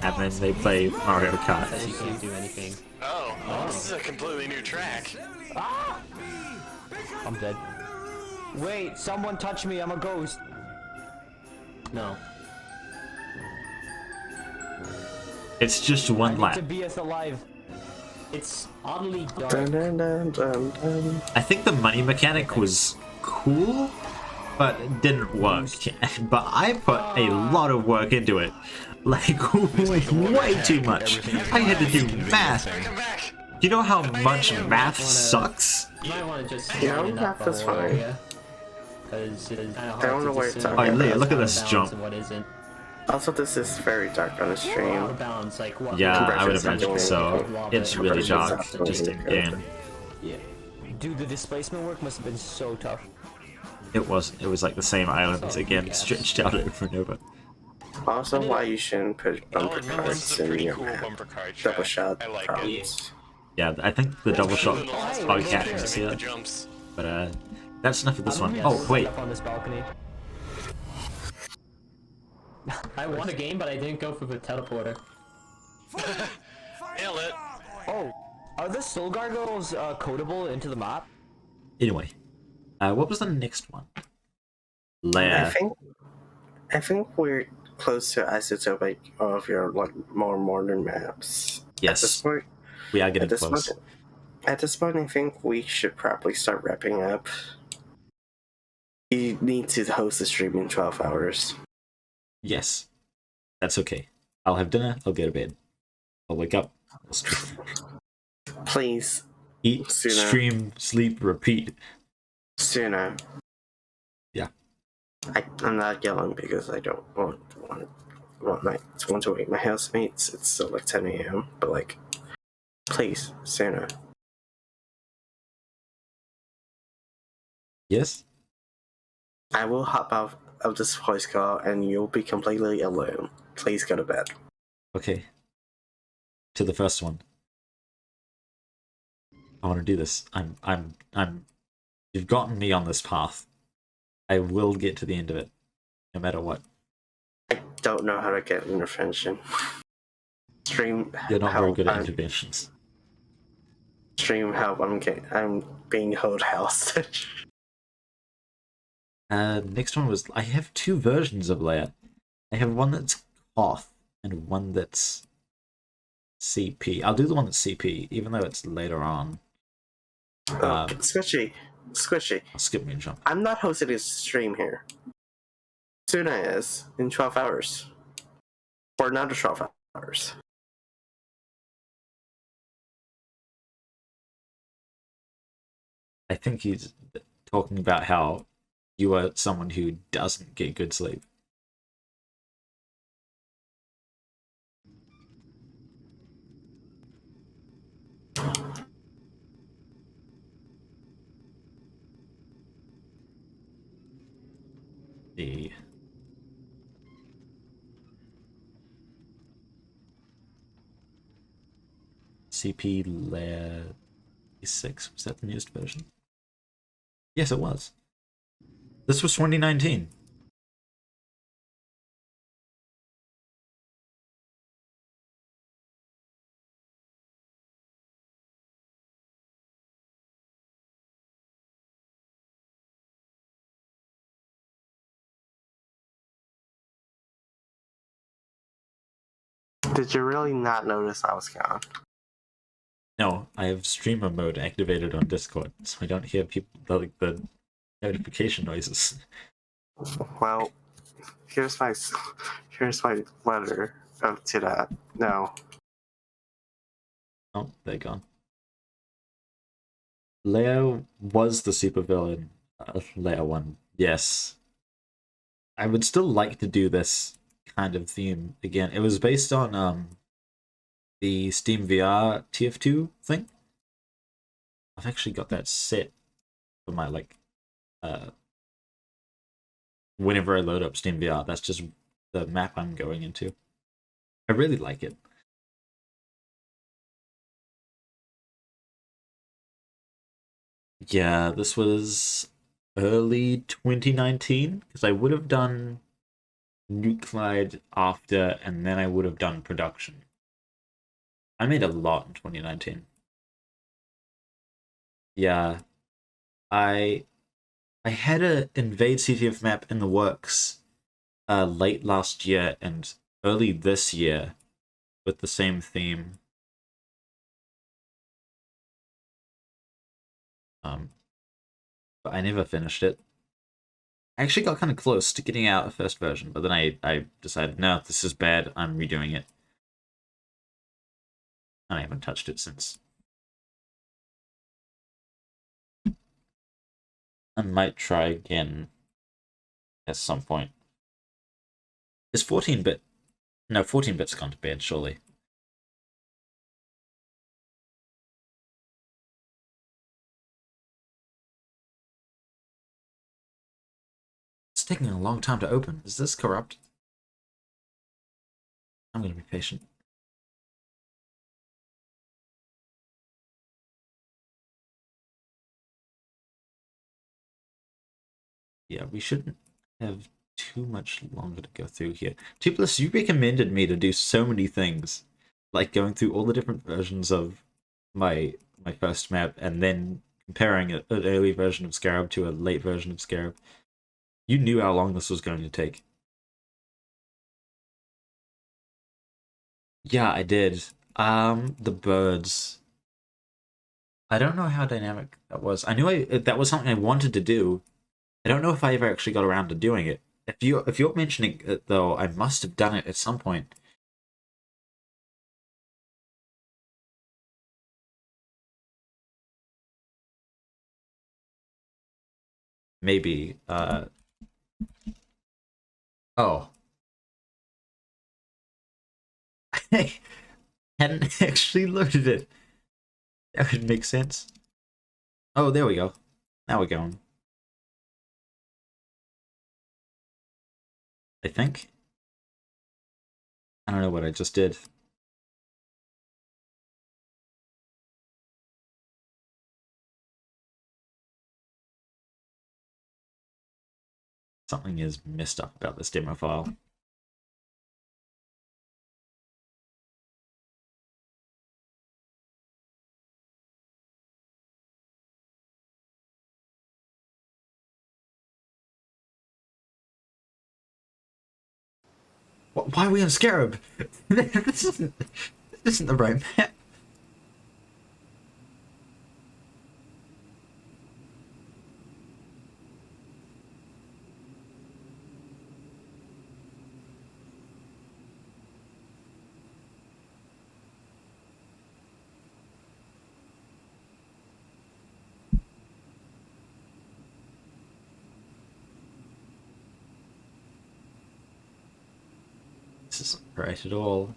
And then they play Mario Kart. Because you can't do anything. Oh, this is a completely new track. Ah! I'm dead. Wait, someone touch me. I'm a ghost. No. It's just one I lap. need to be us alive. It's oddly dark. Dun, dun, dun, dun, dun. I think the money mechanic was cool, but it didn't work. But I put a lot of work into it. Like, way too much. I had to do math. Do you know how much math sucks? You might want to just Yeah, math is fine. Because it's kind of I hard don't know to what you're discern talking Alright, Leah, what's look at out of this balance jump. and what isn't. Also, this is very dark on the Out stream. of balance, like what? Yeah, I would Compression's imagine so. lava. It's really dark, just in absolutely game. Yeah. Dude, the displacement work must have been so tough. It was like the same islands again, stretched out over and over. Also, why you shouldn't put bumper no, this cards is a in pretty your cool map. bumper card Double track. shot I like problems. Yeah, I think the double shot Than the last oh, one, you can't even to see make the it. jumps. But that's enough of this one. Yeah, Oh wait, up on this balcony. I won a game, but I didn't go for the teleporter. Nail it. Oh, are the soul gargoyles codable into the map? anyway, what was the next one? I Lair. think we're close to isotopic of your like more modern maps. At this Yes, point, we are getting at this close. point, at this point, I think we should probably start wrapping up. You need to host a stream in 12 hours. Yes, that's okay. I'll have dinner. I'll go to bed. I'll wake up. I'll stream. Please, Eat, Suna. stream, sleep, repeat. Suna. Yeah. I'm not yelling because I don't want to wake my housemates. It's still like 10 a.m. But like, please, Suna. Yes. I will hop out of this voice call and you'll be completely alone. Please go to bed. Okay. To the first one. I want to do this. You've gotten me on this path. I will get to the end of it, no matter what. I don't know how to get intervention. Stream. You're not very help. good at interventions. Stream help. I'm being held hostage. Next one was I have two versions of Lair. I have one that's Koth and one that's CP. I'll do the one that's CP, even though it's later on. Squishy. I'll skip me and jump. I'm not hosting a stream here. Suna is in 12 hours. For another 12 hours. I think he's talking about how you are someone who doesn't get good sleep. The CP Layer 6, was that the newest version? Yes, it was. This was 2019. Did you really not notice I was gone? No, I have streamer mode activated on Discord, so I don't hear people like the notification noises. Well, here's my letter to that. No. Oh, they're gone. Leo was the supervillain. Leo 1, yes. I would still like to do this kind of theme again. It was based on the Steam VR TF2 thing. I've actually got that set for my like whenever I load up Steam VR, that's just the map I'm going into. I really like it. Yeah, this was early 2019 because I would have done Nuclide after, and then I would have done production. I made a lot in 2019. Yeah, I had a Invade CTF map in the works late last year and early this year with the same theme. But I never finished it. I actually got kind of close to getting out a first version, but then I decided, no, this is bad, I'm redoing it. And I haven't touched it since. I might try again at some point. Is 14-bit? No, 14-bit's gone to bed, surely. It's taking a long time to open. Is this corrupt? I'm gonna be patient. Yeah, we shouldn't have too much longer to go through here. Plus, you recommended me to do so many things, like going through all the different versions of my first map and then comparing an early version of Scarab to a late version of Scarab. You knew how long this was going to take. Yeah, I did. The birds. I don't know how dynamic that was. I knew that was something I wanted to do. I don't know if I ever actually got around to doing it. If you're mentioning it though, I must have done it at some point. Maybe. Oh. I hadn't actually loaded it. That would make sense. Oh, there we go. Now we're going. I think. I don't know what I just did. Something is messed up about this demo file. Why are we on Scarab? this isn't the right map. This isn't right at all.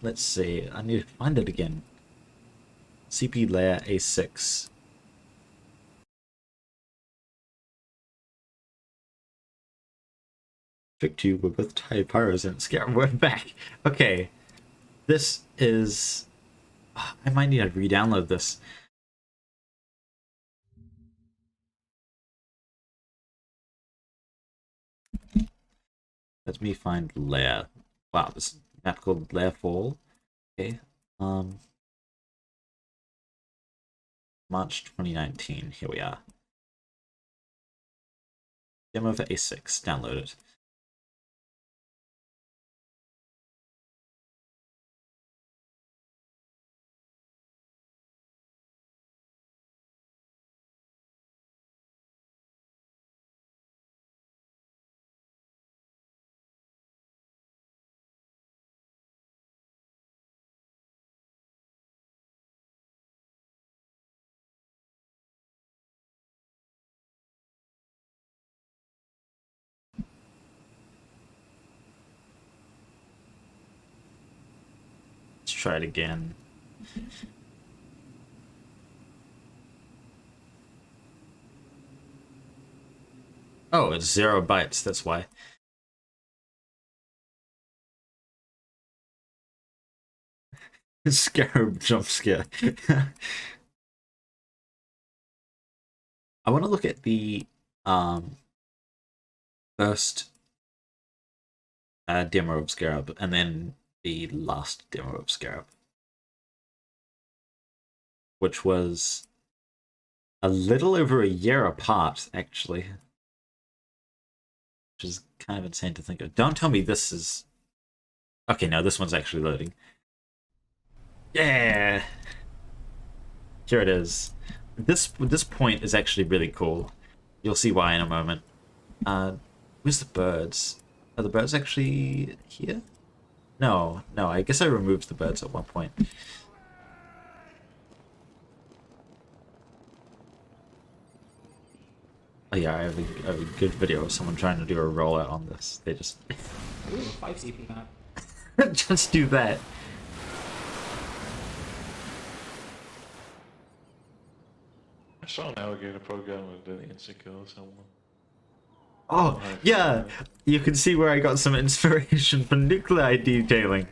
Let's see. I need to find it again. CP layer A6. Trick 2 were both tied pyros and Scarab went back. Okay. This is... I might need to re-download this. Let me find layer. Wow, this map called Layer Fall. Okay. March 2019. Here we are. Demo for A6. Download it. Let's try it again. Oh, it's 0 bytes, that's why. Scarab jump scare. I want to look at the first demo of Scarab and then the last demo of Scarab, which was a little over a year apart, actually, which is kind of insane to think of. Don't tell me this is... Okay, no, this one's actually loading. Yeah! Here it is. This point is actually really cool. You'll see why in a moment. Where's the birds? Are the birds actually here? No, I guess I removed the birds at one point. Oh yeah, I have a good video of someone trying to do a rollout on this. They just... Ooh, 5 CP map. Just do that. I saw an alligator program and didn't instant kill someone. Oh, yeah! You can see where I got some inspiration for nuclei detailing.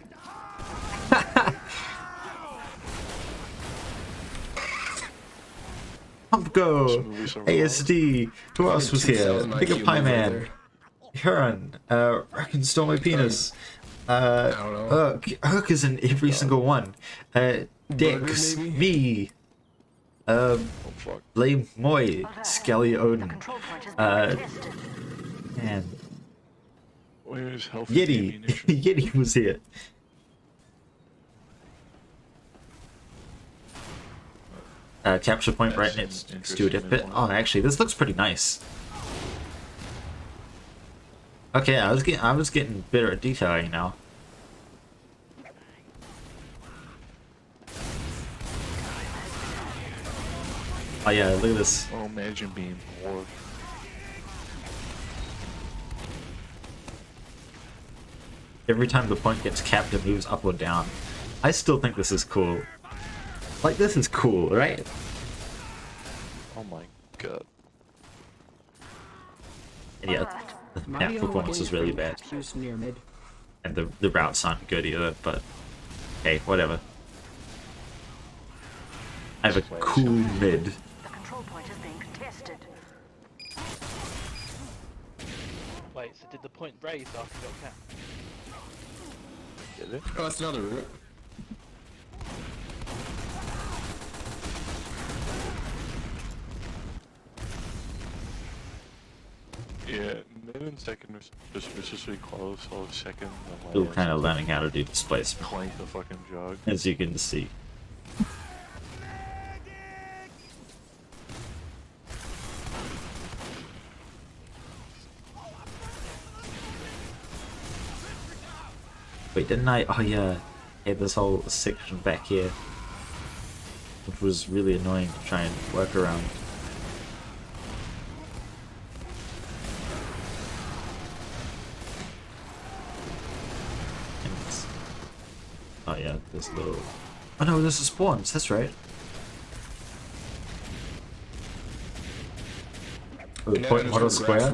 Pumpko! ASD! Who else was here? Bigger Pie Man! Huron! Reckon stole my penis! Urk is in every single one. Dix, me! Blame Moy, Skelly Odin. Man. Where's Yeti! Yeti was here. Capture point right next to a diff pit. Oh, actually, this looks pretty nice. Okay, I was getting better at detailing now. Oh yeah, look at this. Oh, imagine being bored. Every time the point gets capped, it moves up or down. I still think this is cool. Like, this is cool, right? Oh my god. And yeah, the map performance is really bad. Near mid. And the routes aren't good either, but hey, whatever. I have a cool mid. The control point is being contested. Wait, so did the point raise after you got capped? Did it? Oh, that's another route. Yeah, mid and second was just viciously close, so second. Still kind of learning how to do displacement, Clank the fucking jog. as you can see. Wait, didn't I? Oh yeah, I had this whole section back here, which was really annoying to try and work around. Oh yeah, this little... Oh no, this is spawns, that's right. Oh, the point model square?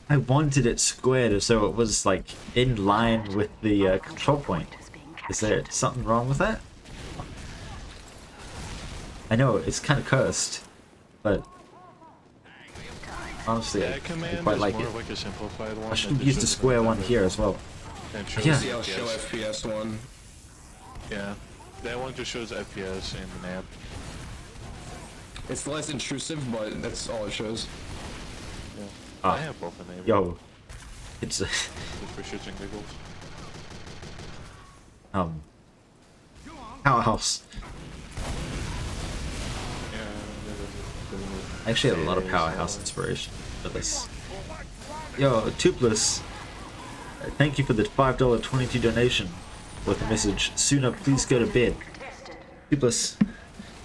I wanted it squared so it was like in line with the control point. Is there something wrong with that? I know, it's kind of cursed, but honestly, I quite like it. Like a simplified one. I should have used a square one here as well. Yeah. See, I'll show FPS one. Yeah, that one just shows FPS in the map. It's less intrusive, but that's all it shows. Yeah. Ah, I have both enabled. yo, it's Just for shits and giggles. powerhouse. I actually have a lot of powerhouse inspiration for this. Yo, Toothless, thank you for the $5.22 donation with the message, Suna, please go to bed. Toothless,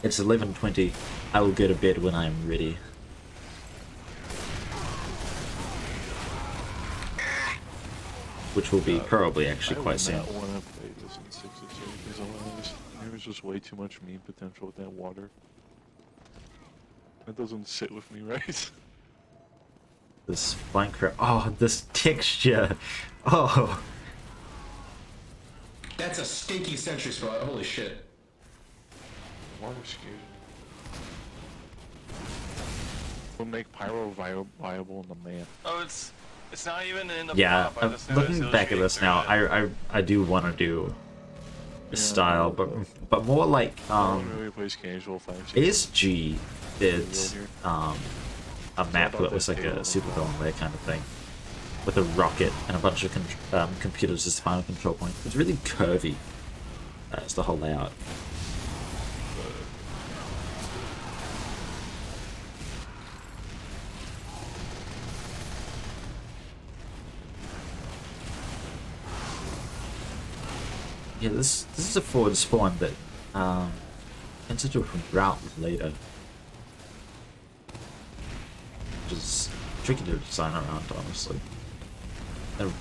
it's 11:20. I will go to bed when I am ready. which will be probably actually I quite would soon. not want to play this in 6 because there was just way too much meme potential with that water. That doesn't sit with me right. This Minecraft. Oh, this texture. Oh. That's a stinky sentry spot. Holy shit. Water scared. Will make pyro viable in the map. Oh, it's not even in the Yeah, prop. I just looking noticed back at this now, I do want to do this style, but more like Really plays casual 5 ASG did a map that was like a supervillain layer kind of thing, with a rocket and a bunch of computers as the final control point. It's really curvy. That's the whole layout. Yeah, this is a forward spawn that ends into a route later, which is tricky to design around, honestly. Oh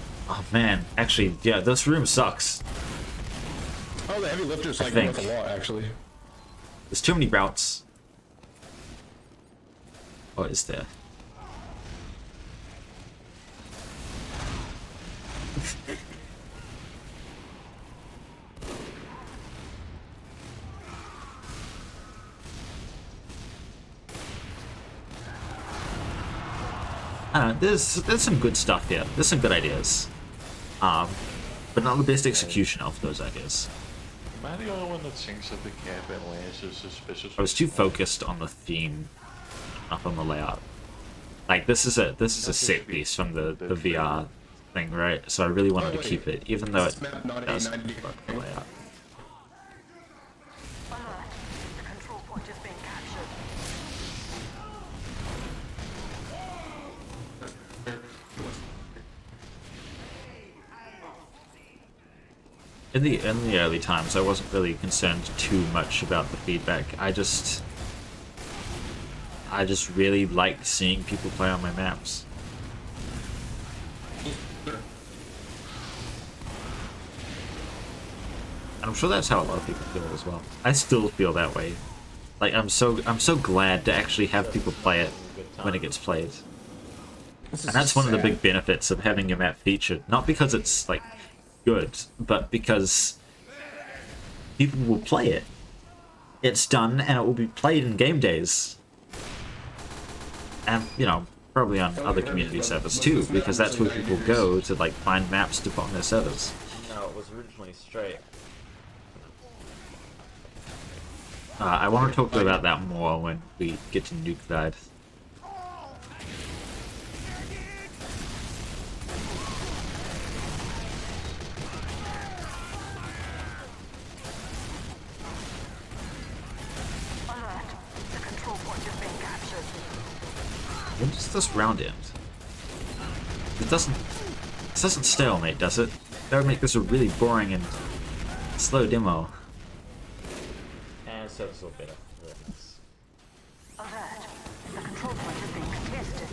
man, actually, yeah, this room sucks. Oh, the heavy lifters like think. work a lot, actually. There's too many routes. Oh, is there? I don't know, there's some good stuff here. There's some good ideas. But not the best execution of those ideas. Am I the only one that thinks that the cap at Lance is suspicious? I was too focused on the theme up on the layout. Like this is a set piece from the VR thing, right? So I really wanted to keep it, even though it does work the layout. In the early times, I wasn't really concerned too much about the feedback. I just really liked seeing people play on my maps. And I'm sure that's how a lot of people feel as well. I still feel that way. Like I'm so glad to actually have people play it when it gets played. And that's one of the big benefits of having your map featured. Not because it's like good, but because people will play it. It's done and it will be played in game days. And, you know, probably on other community servers too, because that's where people go to like find maps to put on their servers. No, it was originally straight. I want to talk about that more when we get to Nuke Guide. When does this round end? It doesn't stalemate, does it? That would make this a really boring and slow demo. And so it's a little better. Alert. The control point is being contested.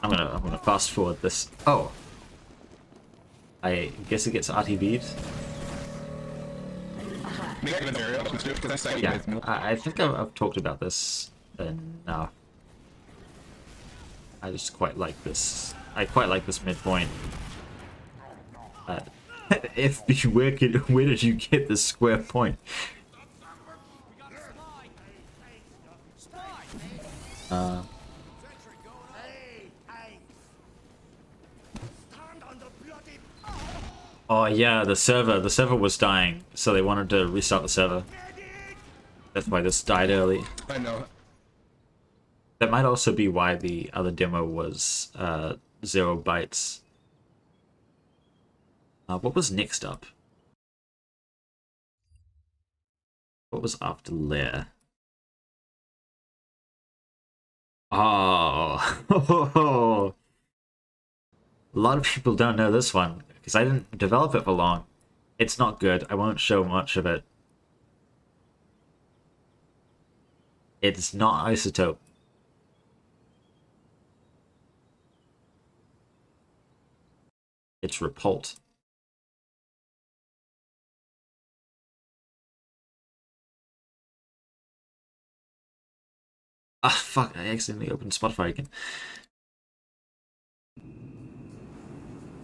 I'm gonna fast forward this. Oh, I guess it gets RTB'd. Yeah, I think I've talked about this enough. I just quite like this. I quite like this midpoint. FB, where did you get this square point? Oh yeah, the server was dying, so they wanted to restart the server. That's why this died early. I know. That might also be why the other demo was 0 bytes. What was next up? What was after Lair? Oh, a lot of people don't know this one because I didn't develop it for long. It's not good. I won't show much of it. It's not Isotope. It's Repult. Ah, fuck, I accidentally opened Spotify again.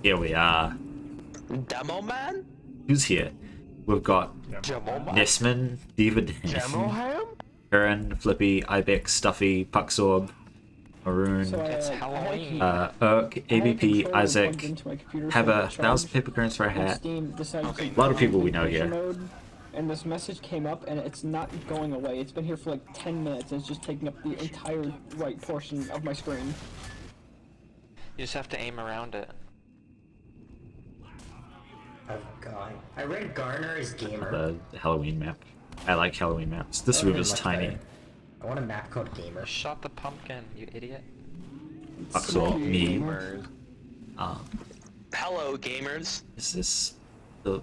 Here we are. Demo man? Who's here? We've got Demo man? Nesman, David, Demo ham? Karen, Flippy, Ibex, Stuffy, Puxorb, Maroon, It's Halloween. Urk, ABP, Isaac, have 1,000 paper currents for a hat. A lot of people we know here. And this message came up, and it's not going away. It's been here for like 10 minutes, and it's just taking up the entire right portion of my screen. You just have to aim around it. Oh god. I read Garner is gamer. The Halloween map. I like Halloween maps. This room is tiny. I want a map called Gamer. Shot the pumpkin, you idiot. Puxorb, me. Hello, gamers. Is this the...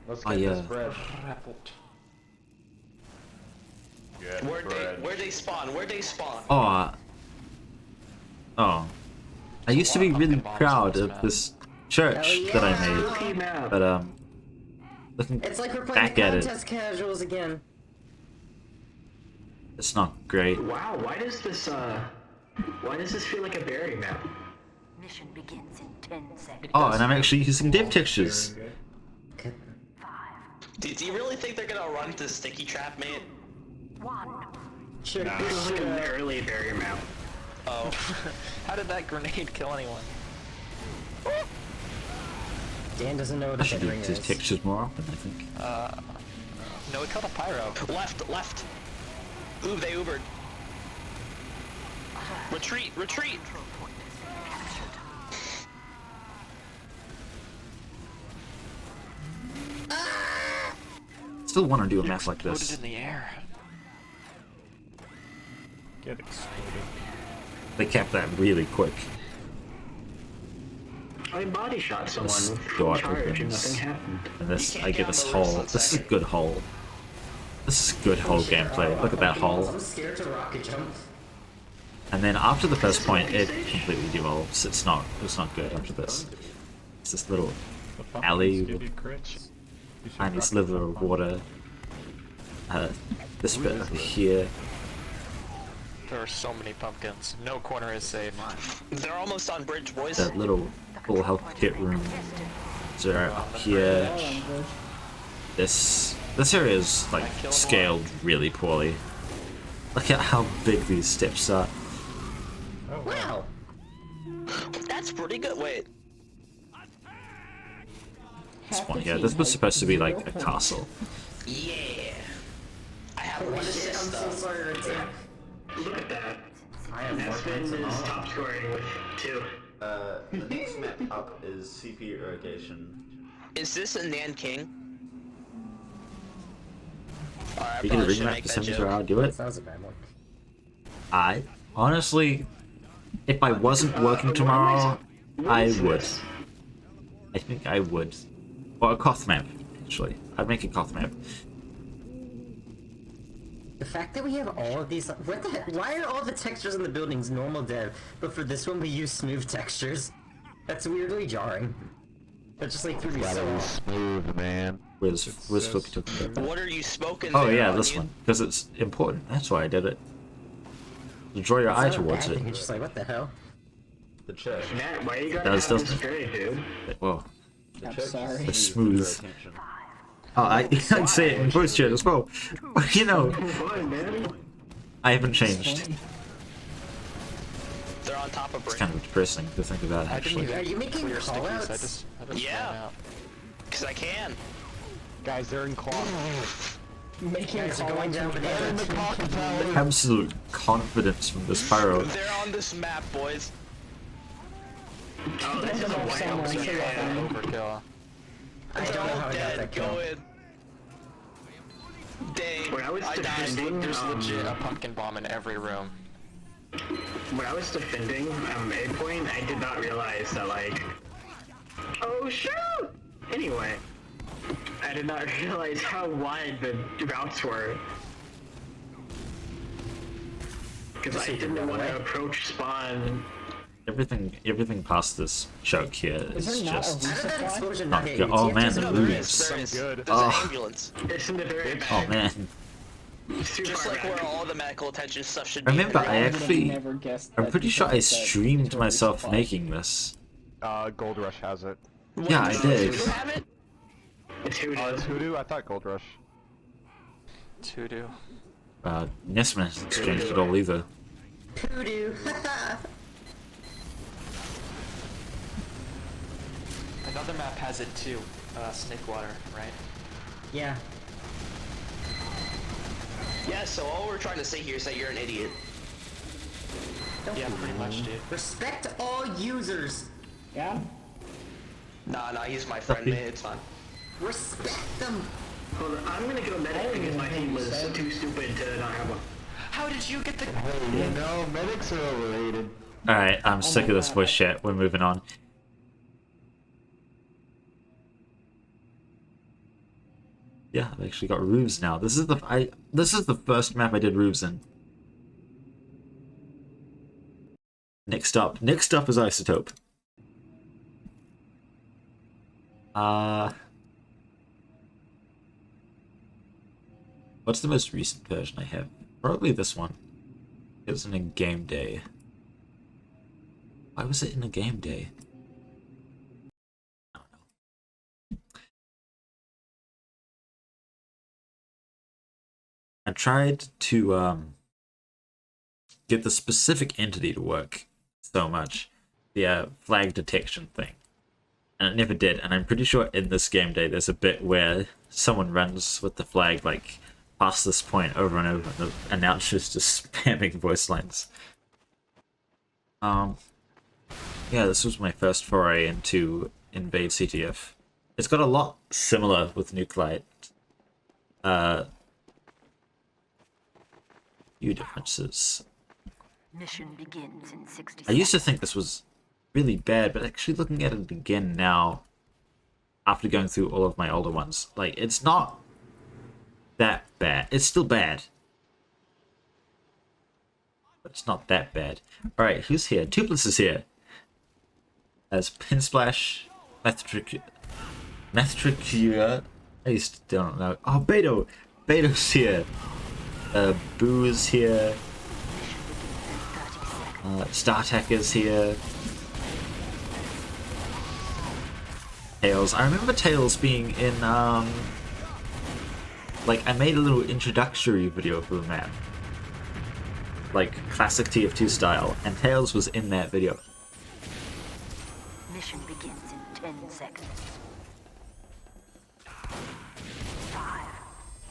Let's Oh, get yeah. this bread. Where'd they spawn? Where'd they spawn? Oh. I used to be really proud of this church that I made, but looking It's like we're playing back at it, contest casuals again. it's not great. Wow, why does this feel like a berry map? Mission begins in 10 seconds. Oh, and I'm actually using div textures. Do you really think they're gonna run this sticky trap, mate? Sure, this is like an early berry map. Oh. How did that grenade kill anyone? Dan doesn't know what I a should do dead ringer these is. textures more often, I think. No, it killed a pyro. Left. Ooh, they Ubered. Retreat. Still want to do a map like Put it this. in the air. Get exploded. They kept that really quick. I body shot someone This with door charge and opens, nothing happened. and this I get this hole. This is good hole. This is good hole gameplay. Look at that hole. I'm scared to rocket jump. And then after the first point, it completely devolves. It's not good after this. It's this little alley with tiny sliver of water. This bit over here. There are so many pumpkins. No corner is safe. They're almost on bridge, boys. That little full health kit room. So up here. This area is like scaled really poorly. Look at how big these steps are. Wow. That's pretty good. Wait. This one here. This was supposed to be like a castle. Yeah. I have Holy one shit, I'm assist so though. sorry, Ritzak. Look at that. I have Nesman is top scoring with 2. The next map up is CP irrigation. Is this a Nanking? Alright, You can remap the Sims or I'll do it. That was a bad one. I honestly, if I wasn't working tomorrow, I would. I think I would. Or a Koth map, actually. I'd make a Koth map. The fact that we have all of these, what the heck? Why are all the textures in the buildings normal dev, but for this one we use smooth textures? That's weirdly jarring. That just like threw me so off. Smooth, man. Where's Flippy talking about? What are you smoking Oh there, yeah, this onion? one. Because it's important. That's why I did it. To draw your eye It's not a towards bad it. thing, It's just like, what the hell? The check. Matt, why you gotta Does, have this doesn't it? straight, dude? Whoa. I'm sorry. It's smooth. Oh, I'd say it in voice chat as well. You know, I haven't changed. They're on top of It's bridge. kind of depressing to think about, actually. Are you making Clear stickies, callouts? I just Yeah. Because I can. Guys, they're in cloth. Making Guys, callouts going down from bananas. Absolute confidence from this pyro. They're on this map, boys. Oh, this is a white ops Overkill. I don't know how I got Dead, that go kill. in. Dang, When I was died. defending, There's legit a pumpkin bomb in every room. When I was defending A point, I did not realize that, like... Oh, shoot! Anyway, I did not realize how wide the routes were. Because I didn't want to approach spawn everything past this choke here is Is there not a just resupply? not good. Oh man, the roofs. There's Oh. an ambulance. It's in the very back. Oh man. Just like where all the medical attention stuff should I be. remember I would've actually, never guessed I'm that pretty sure I because that streamed it's a myself resupply. making this. Gold Rush has it. Yeah, I did. You have it? It's Hoodoo. It's Hoodoo? I thought Gold Rush. To-do. Nesman has exchanged it all either. Hoodoo. Another map has it too. Snake Water, right? Yeah. Yeah, so all we're trying to say here is that you're an idiot. Yeah, pretty much, dude. Respect all users. Yeah? Nah, he's my friend, man. It's fine. Respect them. Hold on, I'm gonna go medic because my team was too stupid to not have one. How did you get the... You know, medics are overrated. Alright, I'm sick of this voice chat. We're moving on. Yeah, I've actually got roofs now. This is the first map I did roofs in. Next up is Isotope. What's the most recent version I have? Probably this one. It was in a game day. Why was it in a game day? I don't know. I tried to get the specific entity to work so much. The flag detection thing. And it never did, and I'm pretty sure in this game day there's a bit where someone runs with the flag like past this point over and over, and the announcer's just spamming voice lines. Yeah, this was my first foray into Invade CTF. It's got a lot similar with Nuclide. Few differences. Mission begins in 60 I used to think this was really bad, but actually looking at it again now, after going through all of my older ones, like, it's not that bad. It's still bad, but it's not that bad. Alright, who's here? Toothless is here. As Pinsplash, Matricua, I just don't know. Oh, Beto! Beto's here. Boo is here. StarTech is here. Tails. I remember Tails being in, like, I made a little introductory video for the map. Like, classic TF2 style, and Tails was in that video. Mission begins in 10 seconds.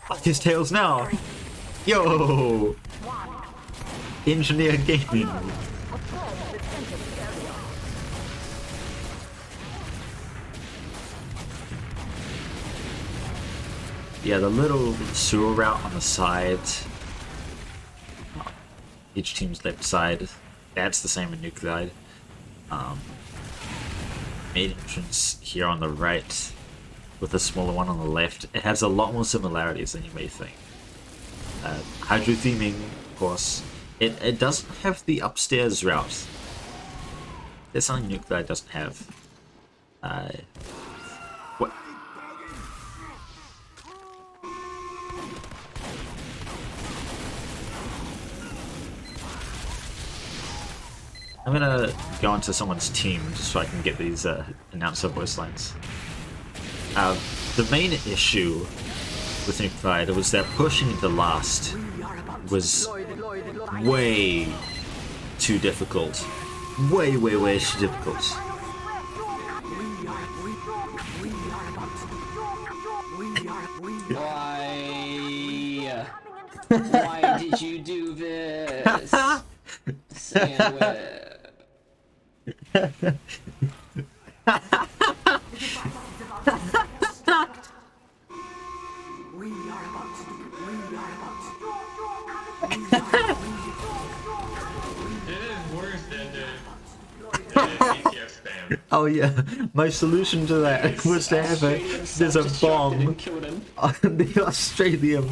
Fuck his Tails now! Yo! Engineer Gaming! Yeah, the little sewer route on the side, each team's left side, that's the same in Nuclide. Main entrance here on the right, with a smaller one on the left. It has a lot more similarities than you may think. Hydro theming, of course. It doesn't have the upstairs route. There's something Nuclide doesn't have. What? I'm gonna go onto someone's team just so I can get these announcer voice lines. The main issue with Nuclide was that pushing into last was way too difficult. Way too difficult. Why did you do this? Sandwich. Oh yeah, my solution to that was to have there's a bomb on the Australian.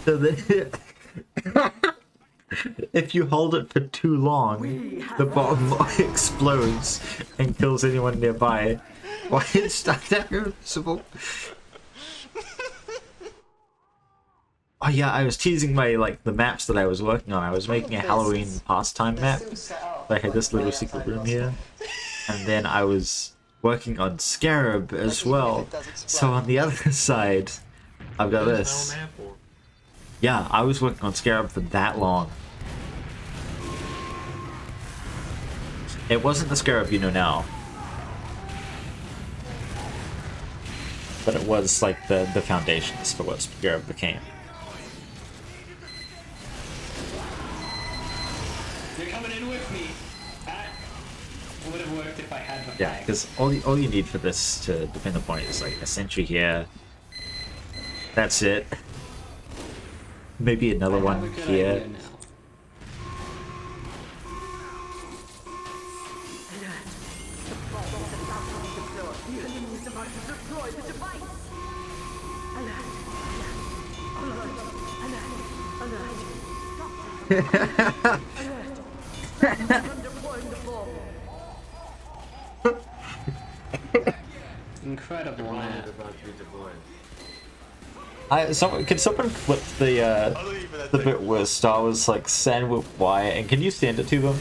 So if you hold it for too long, the bomb explodes and kills anyone nearby. Why is that irreversible? Oh yeah, I was teasing my the maps that I was working on. I was making a Halloween pastime map. I had this little secret room here, and then I was working on Scarab as well. So on the other side, I've got this. Yeah, I was working on Scarab for that long. It wasn't the Scarab you know now, but it was like the foundations for what Scarab became. You're coming in with me. That would have worked if I had the Yeah, because all you need for this to defend the point is like a sentry here. That's it. Maybe another one here. Incredible man. Can someone flip the bit where Star was like sand with wire, and can you send it to them?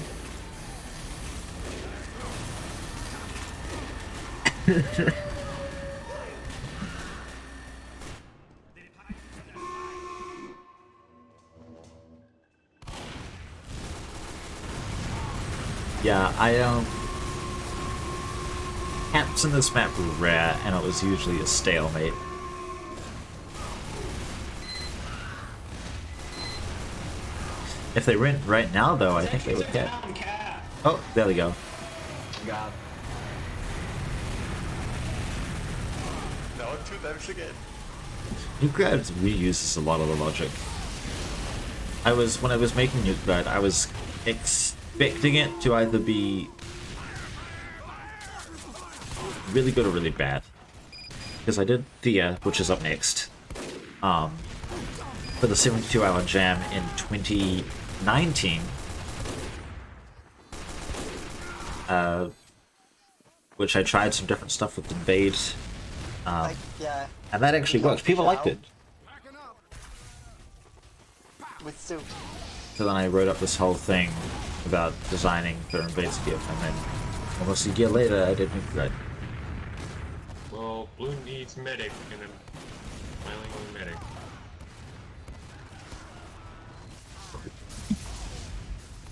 Yeah, camps in this map were rare, and it was usually a stalemate. If they went right now, though, I think they would get. Oh, there we go. God. No, 2 times again. Nuclear reuses a lot of the logic. When I was making Nuclear, I was expecting it to either be really good or really bad. Because I did Thea, which is up next, for the 72-hour jam in 2019, which I tried some different stuff with Invade, yeah. and that actually worked. People liked it. With soup. So then I wrote up this whole thing about designing for Invade stuff, and then almost a year later I did Nuclear. Well, Blue needs medic, and I'm smiling on medic.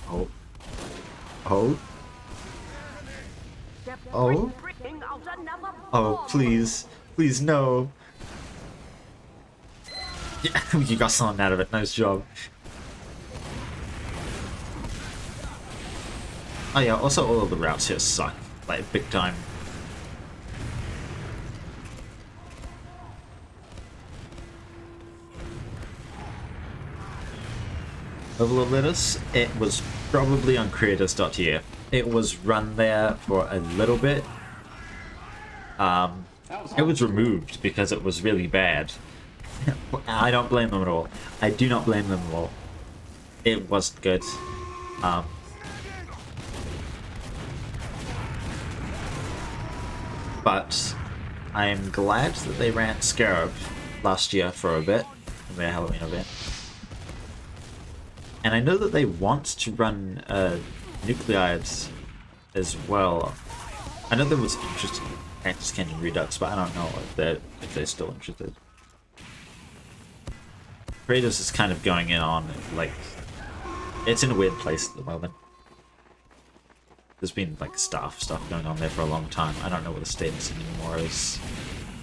Oh. Oh. Oh. Oh, please. Please, no. Yeah, you got something out of it. Nice job. Oh yeah, also all of the routes here suck. Like, big time. Overlord Lettuce, it was probably on creators.tf. It was run there for a little bit. It was removed because it was really bad. I don't blame them at all. I do not blame them at all. It wasn't good. But I'm glad that they ran Scarab last year for a bit in their Halloween event. And I know that they want to run Nucleides as well. I know there was interest in Cactus Canyon Redux, but I don't know if they're still interested. Kratos is kind of going in on, like, it's in a weird place at the moment. There's been, like, stuff going on there for a long time. I don't know what the status anymore is.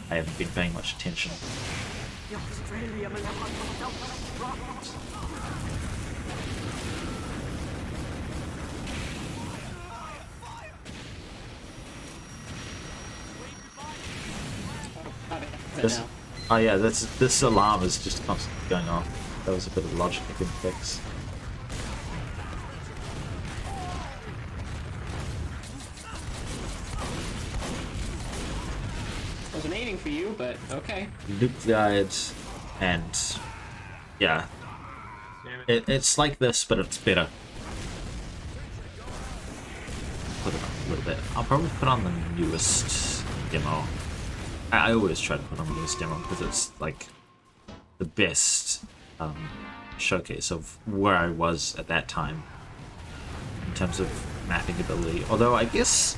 I haven't been paying much attention. Oh yeah, this alarm is just constantly going off. That was a bit of logic I couldn't fix. Wasn't aiming for you, but okay. Nucleides and yeah. Damn It's like this, but it's better. Put it up a little bit. I'll probably put on the newest demo. I always try to put on the newest demo because it's like the best showcase of where I was at that time in terms of mapping ability. Although I guess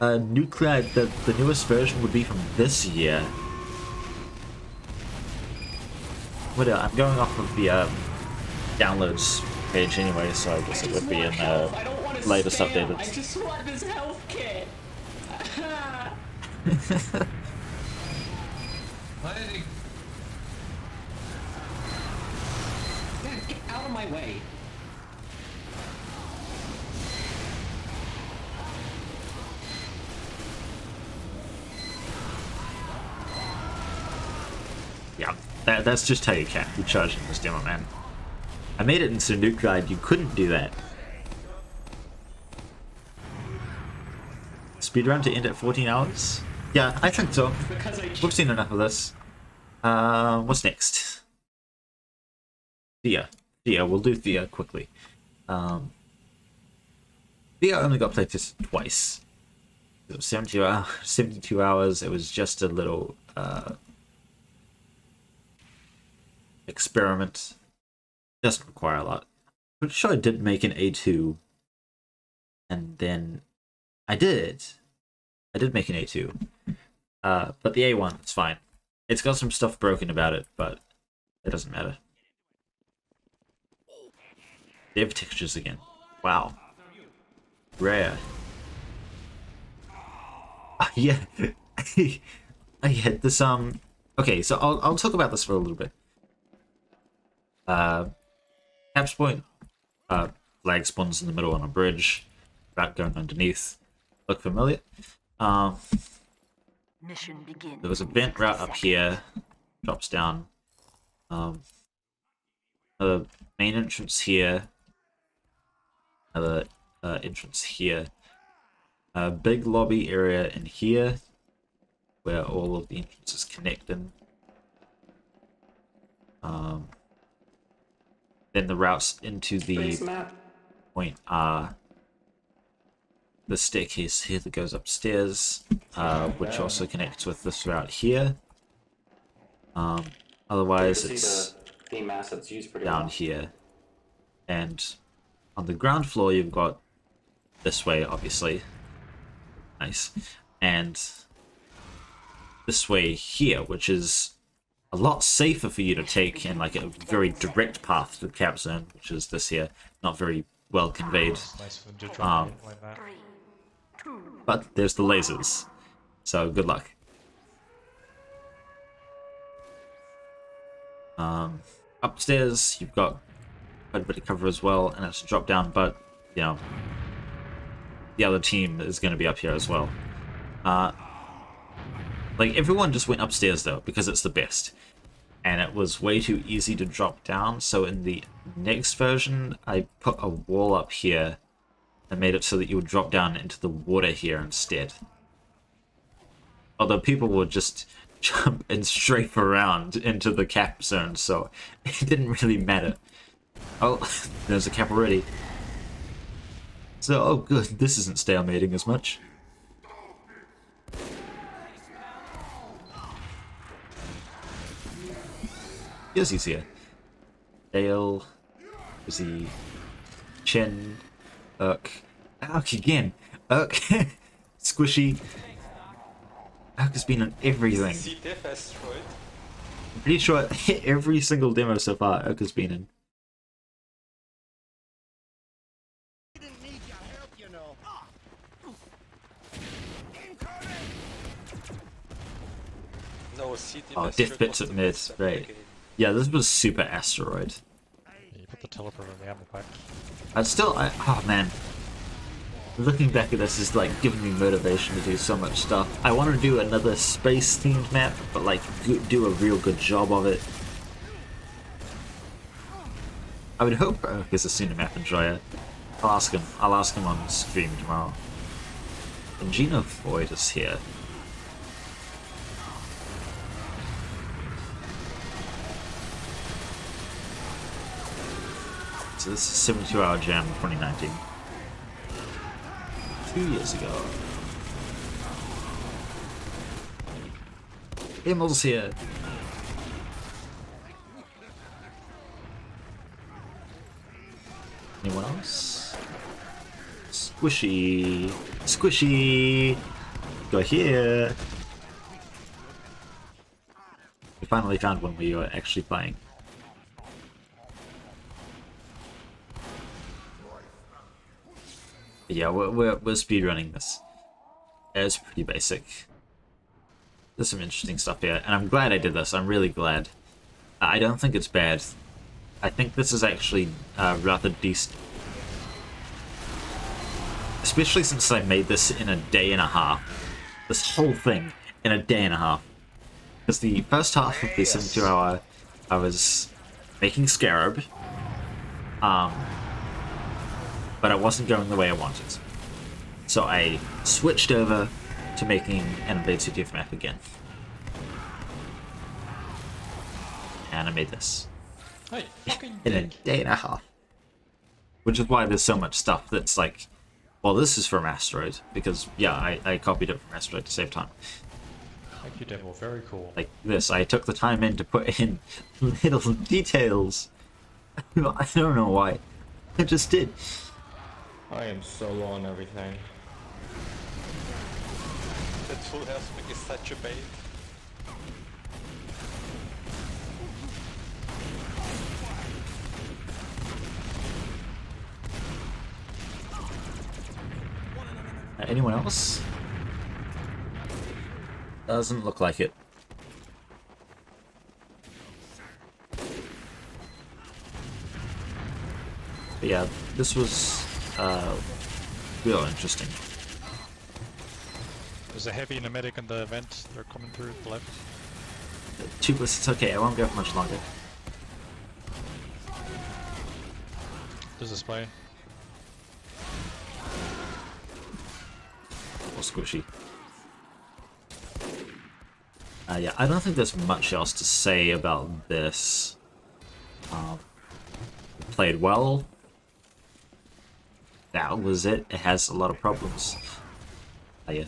Nuclide, the newest version would be from this year. I'm going off of the downloads page anyway, so I guess it would be in the latest updated. I just want this health kit. Yeah, get out of my way. Yeah, that's just how you can. You charge in this demo, man. I made it into Nuke Guide, you couldn't do that. Speedrun to end at 14 hours? Yeah, I think so. We've seen enough of this. What's next? Thea. We'll do Thea quickly. Thea only got playtested twice. It was 72 hours. It was just a little experiment. Doesn't require a lot. Pretty sure I did make an A2, and then I did make an A2, but the A1 it's fine. It's got some stuff broken about it, but it doesn't matter. Dev textures again. Wow. Rare. Yeah. I had this okay, so I'll talk about this for a little bit. Caps point, flag spawns in the middle on a bridge, rat going underneath. Look familiar? Mission begins. There was a vent route up here, drops down. The main entrance here, another entrance here. A big lobby area in here, where all of the entrances connect in. Then the routes into the point are the staircase here that goes upstairs, which also connects with this route here. Otherwise, it's down here. And on the ground floor, you've got this way, obviously. Nice. And this way here, which is a lot safer for you to take in like a very direct path to the cap zone, which is this here, not very well conveyed. But there's the lasers, so good luck. Upstairs, you've got quite a bit of cover as well, and it's a drop down, but you know, the other team is going to be up here as well. Like everyone just went upstairs though, because it's the best. And it was way too easy to drop down, so in the next version, I put a wall up here and made it so that you would drop down into the water here instead. Although people would just jump and strafe around into the cap zone, so it didn't really matter. Oh, there's a cap already. So, oh good, this isn't stalemating as much. Yes, he's here. Dale, Izzy, Chen, Urk again. Urk, Squishy. Urk has been on everything. I'm pretty sure every single demo so far Urk has been in. Oh, death bits at mid, right. Yeah, this was super asteroid. You put the teleport on the ammo pack. Oh man. Looking back at this is like giving me motivation to do so much stuff. I want to do another space themed map, but like do a real good job of it. I would hope Urk is a Suna map enjoyer. I'll ask him on stream tomorrow. And Geno Void is here. So this is 72-hour jam 2019. 2 years ago. Himmel's here. Anyone else? Squishy. Squishy! Go here. We finally found one where you were actually playing. Yeah, we're speedrunning this. It's pretty basic. There's some interesting stuff here, and I'm glad I did this. I'm really glad. I don't think it's bad. I think this is actually rather decent. Especially since I made this in a day and a half. This whole thing in a day and a half. Because the first half of the 72-hour, I was making Scarab. But it wasn't going the way I wanted. So I switched over to making an invasive TF2Map again. And I made this. Hey, in a day and a half. Which is why there's so much stuff that's like, well, this is from Asteroid, because, yeah, I copied it from Asteroid to save time. Thank you, Demo. Very cool. Like this, I took the time in to put in little details. I don't know why. I just did. I am so low on everything. That full health is such a bait. Anyone else? Doesn't look like it. But yeah, this was real interesting. There's a heavy and a medic in the vent. They're coming through the left. Tubeless, it's okay. I won't go for much longer. There's a spy. Or squishy. Yeah, I don't think there's much else to say about this. Played well. That was it. It has a lot of problems. Oh, yeah.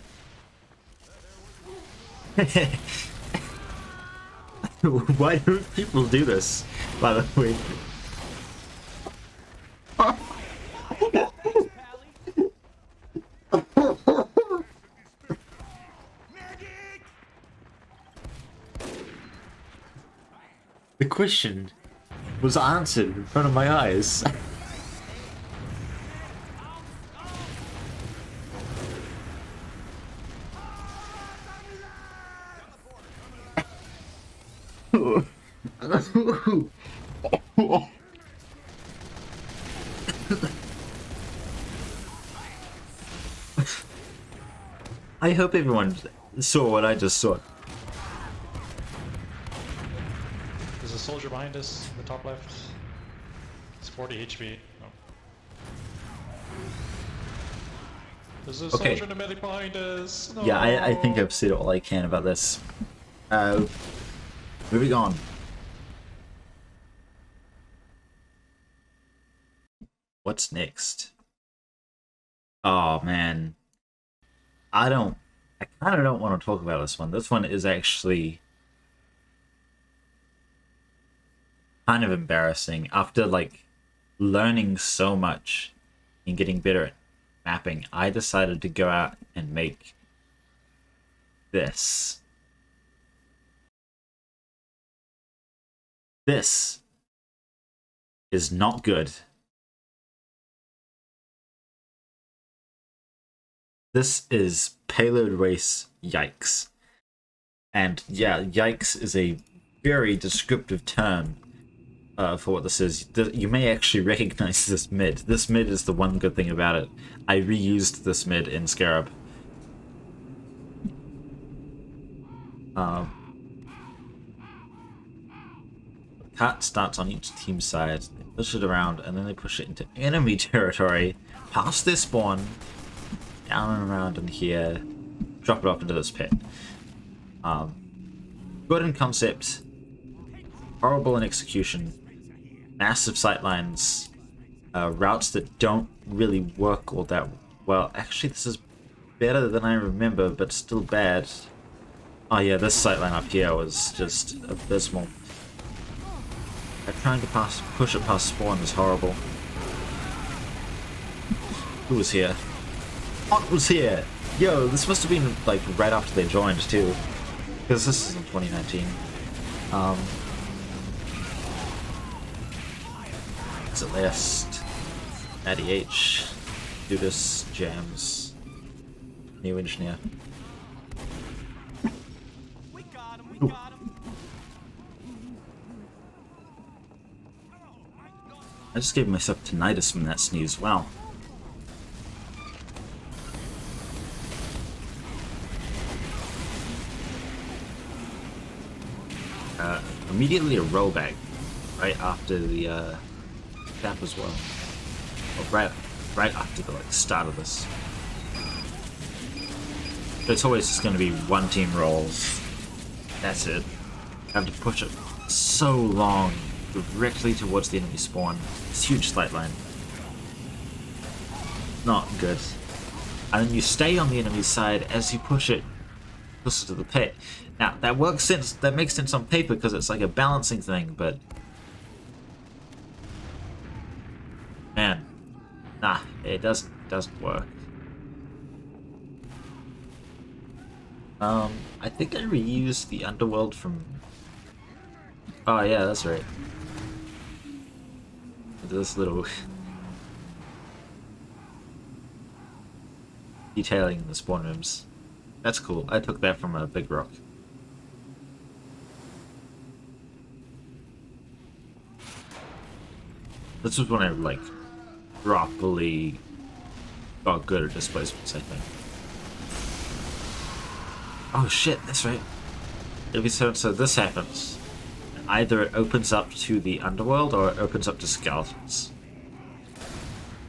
Why don't people do this, by the way? The question was answered in front of my eyes. I hope everyone saw what I just saw. There's a soldier behind us in the top left. It's 40 HP. No. There's a soldier and a medic behind us. No. Yeah, I think I've said all I can about this. Moving on. What's next? Oh man. I kind of don't want to talk about this one. This one is actually kind of embarrassing. After like learning so much and getting better at mapping, I decided to go out and make this. This is not good. This is payload race yikes. And yeah, yikes is a very descriptive term for what this is. You may actually recognize this mid. This mid is the one good thing about it. I reused this mid in Scarab. Cat starts on each team side, they push it around, and then they push it into enemy territory, past their spawn, down and around in here, drop it off into this pit. Good in concept, horrible in execution, massive sightlines, routes that don't really work all that well. Actually, this is better than I remember, but still bad. Oh yeah, this sightline up here was just abysmal. Trying to push it past spawn is horrible. Who was here? What was here? Yo, this must have been like right after they joined too, because this is in 2019. Is it last? Addy H, Judas, Jams, New Engineer. Ooh. I just gave myself tinnitus from that sneeze. Wow. Immediately a rollback right after the cap as well. Or right after the start of this. So it's always just going to be one team rolls. That's it. I have to push it so long directly towards the enemy spawn. It's huge slight line. Not good. And then you stay on the enemy side as you push it closer to the pit. Now that makes sense on paper because it's like a balancing thing, but man, nah, it doesn't work. I think I reused the underworld from. Oh yeah, that's right. This little detailing in the spawn rooms. That's cool. I took that from a big rock. This was when I like properly got good at displacements, I think. Oh shit, that's right. So this happens. Either it opens up to the underworld or it opens up to skeletons.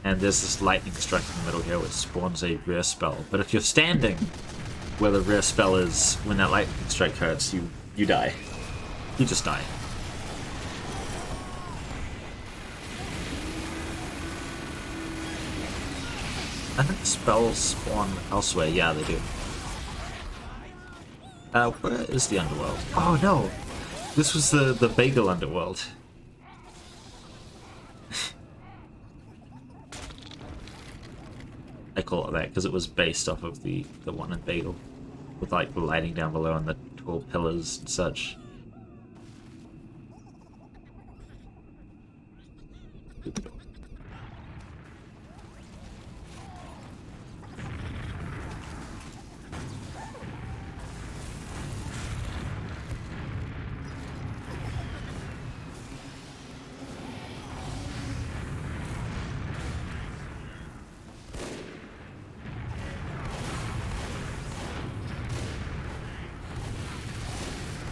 And there's this lightning strike in the middle here which spawns a rare spell. But if you're standing where the rare spell is when that lightning strike hurts, you die. You just die. I think the spells spawn elsewhere. Yeah, they do. Where is the underworld? Oh no! This was the bagel underworld. I call it that because it was based off of the one in Bagel, with like the lighting down below and the tall pillars and such.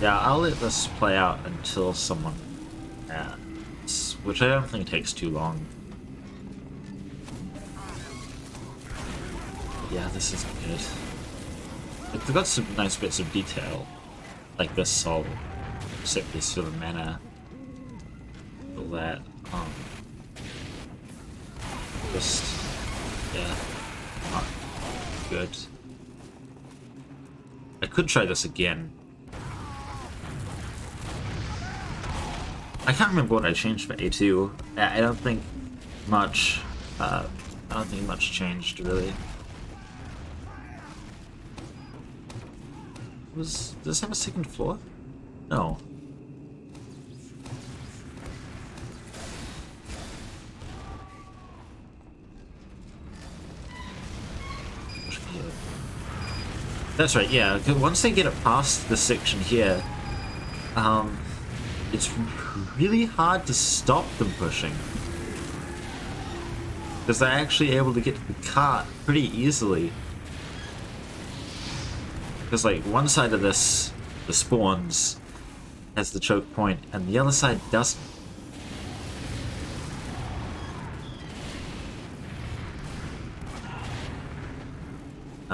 Yeah, I'll let this play out until someone adds, which I don't think takes too long. Yeah, this isn't good. Like, they've got some nice bits of detail, like this whole set piece for the mana, all that. Just yeah, not good. I could try this again. I can't remember what I changed for A2. I don't think much. I don't think much changed really. Does this have a second floor? No. That's right. Yeah. Once they get it past this section here, it's really hard to stop them pushing. Because they're actually able to get to the cart pretty easily. Because like one side of this, the spawns, has the choke point, and the other side doesn't.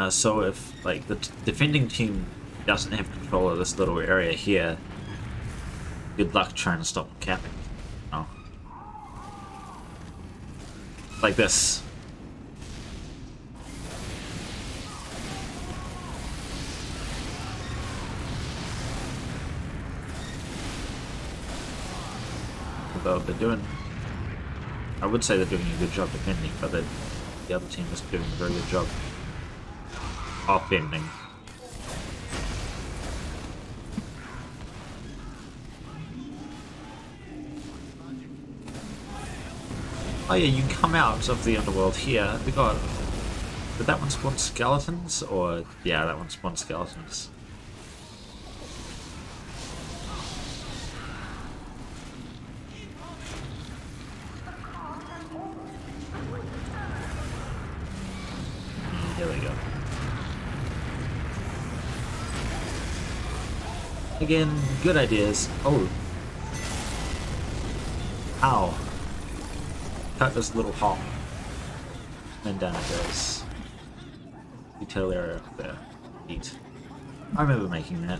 So if like the defending team doesn't have control of this little area here, good luck trying to stop them capping. Oh. Like this. Although they're doing, I would say they're doing a good job defending, but the other team is doing a very good job offending. Oh yeah, you can come out of the underworld here. We got... Did that one spawn skeletons? Or... Yeah, that one spawned skeletons. Here we go. Again, good ideas. Oh. Ow. Cut this little hop. And down it goes. Detail area up there. Neat. I remember making that.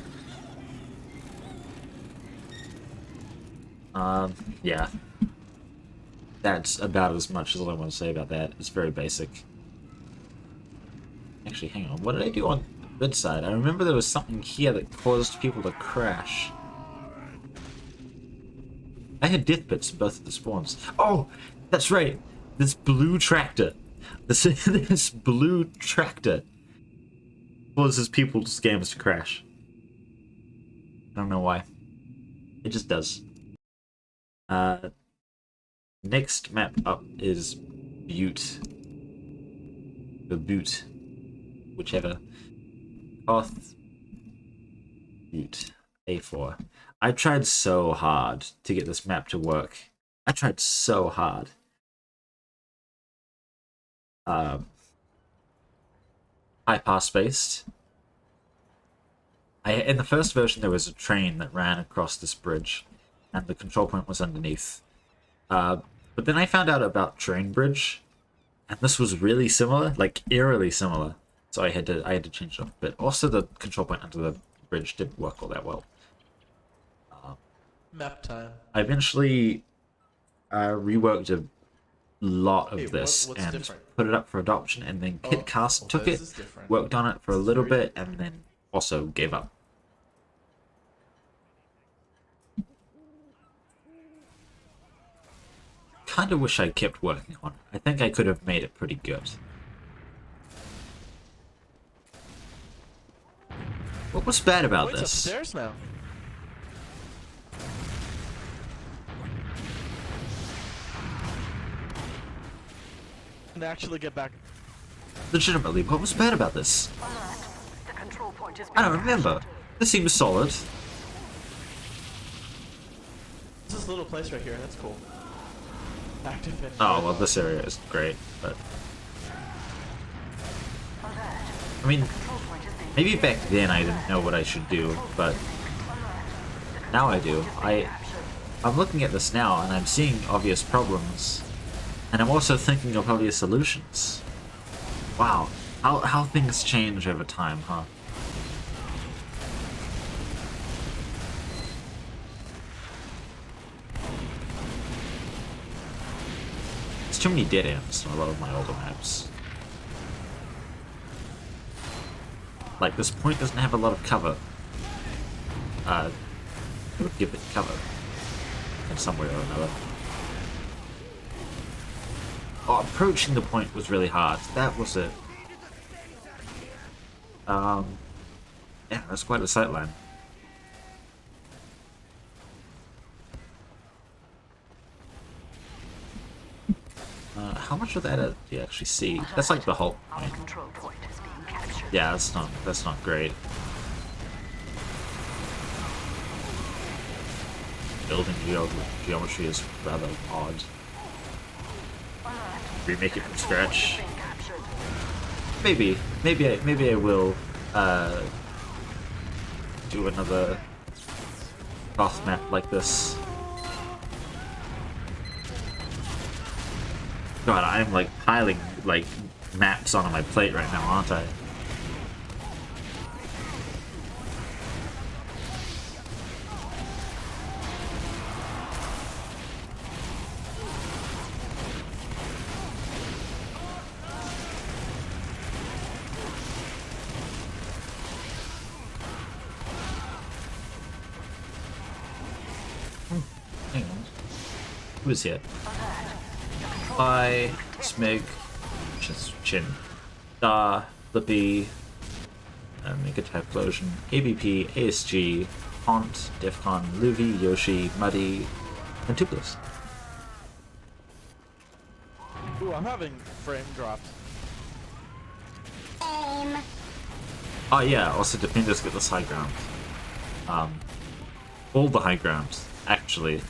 Yeah. That's about as much as I want to say about that. It's very basic. Actually, hang on. What did I do on the good side? I remember there was something here that caused people to crash. I had death bits in both of the spawns. Oh! That's right! This blue tractor. This blue tractor causes people's games to crash. I don't know why. It just does. Next map up is Butte. The Butte. Whichever. Path. Butte. A4. I tried so hard to get this map to work. I tried so hard. High pass spaced. In the first version there was a train that ran across this bridge and the control point was underneath. But then I found out about Train Bridge and this was really similar, like eerily similar. So I had to change it up a bit. Also the control point under the bridge didn't work all that well. Map time. I eventually reworked a lot of this what's and different? put it up for adoption, and then Kitcast took it, worked on it for a little bit, and then also gave up. Kinda wish I kept working on it. I think I could have made it pretty good. What was bad about It's this? upstairs now. And actually get back. Legitimately, what was bad about this? The control point is I don't remember. This seems solid. This is a little place right here. That's cool. Active. Oh, well, this area is great, but... I mean, maybe back then I didn't know what I should do, but now I do. I'm looking at this now, and I'm seeing obvious problems, and I'm also thinking of obvious solutions. Wow, how things change over time, huh? There's too many dead ends in a lot of my older maps. Like, this point doesn't have a lot of cover. It would give it cover in some way or another. Oh, approaching the point was really hard. That was it. Yeah, that's quite a sightline. How much of that do you actually see? That's like the whole point. Yeah, that's not great. Building geometry is rather odd. Remake it from scratch. Maybe I will do another path map like this. God, I'm like piling like maps onto my plate right now, aren't I? Who's here? Fly, Smig, Chin, Star, Flippy, Mega Typhlosion, ABP, ASG, Haunt, Defcon, Luvi, Yoshi, Muddy, and Toothless. Ooh, I'm having frame drops. Oh yeah, also defenders get this high ground. All the high grounds, actually.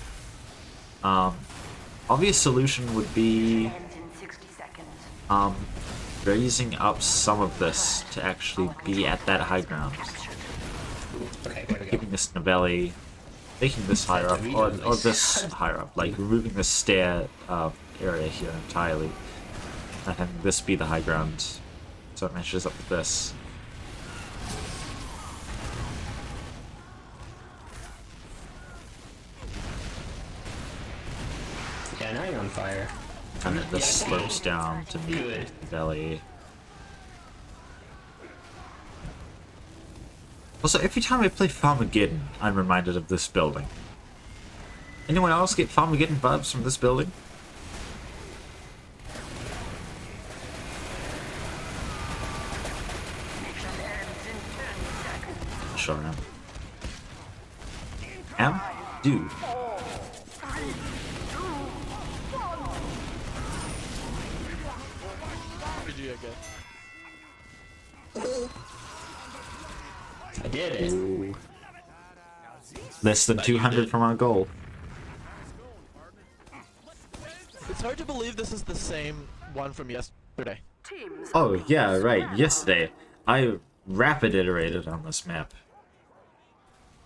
Obvious solution would be raising up some of this to actually be at that high ground. Okay, where to go? Giving this Novelli, making this higher up, or this higher up, like removing the stair area here entirely, and having this be the high ground, so it matches up with this. Yeah, now you're on fire. And then this slopes down to meet the belly. Also, every time I play Farmageddon, I'm reminded of this building. Anyone else get Farmageddon vibes from this building? Sure am. Am? Dude. GG, I guess. I did it. Ooh. Less than 200 from our goal. It's hard to believe this is the same one from yesterday. Oh, yeah, right. Yesterday, I rapid iterated on this map.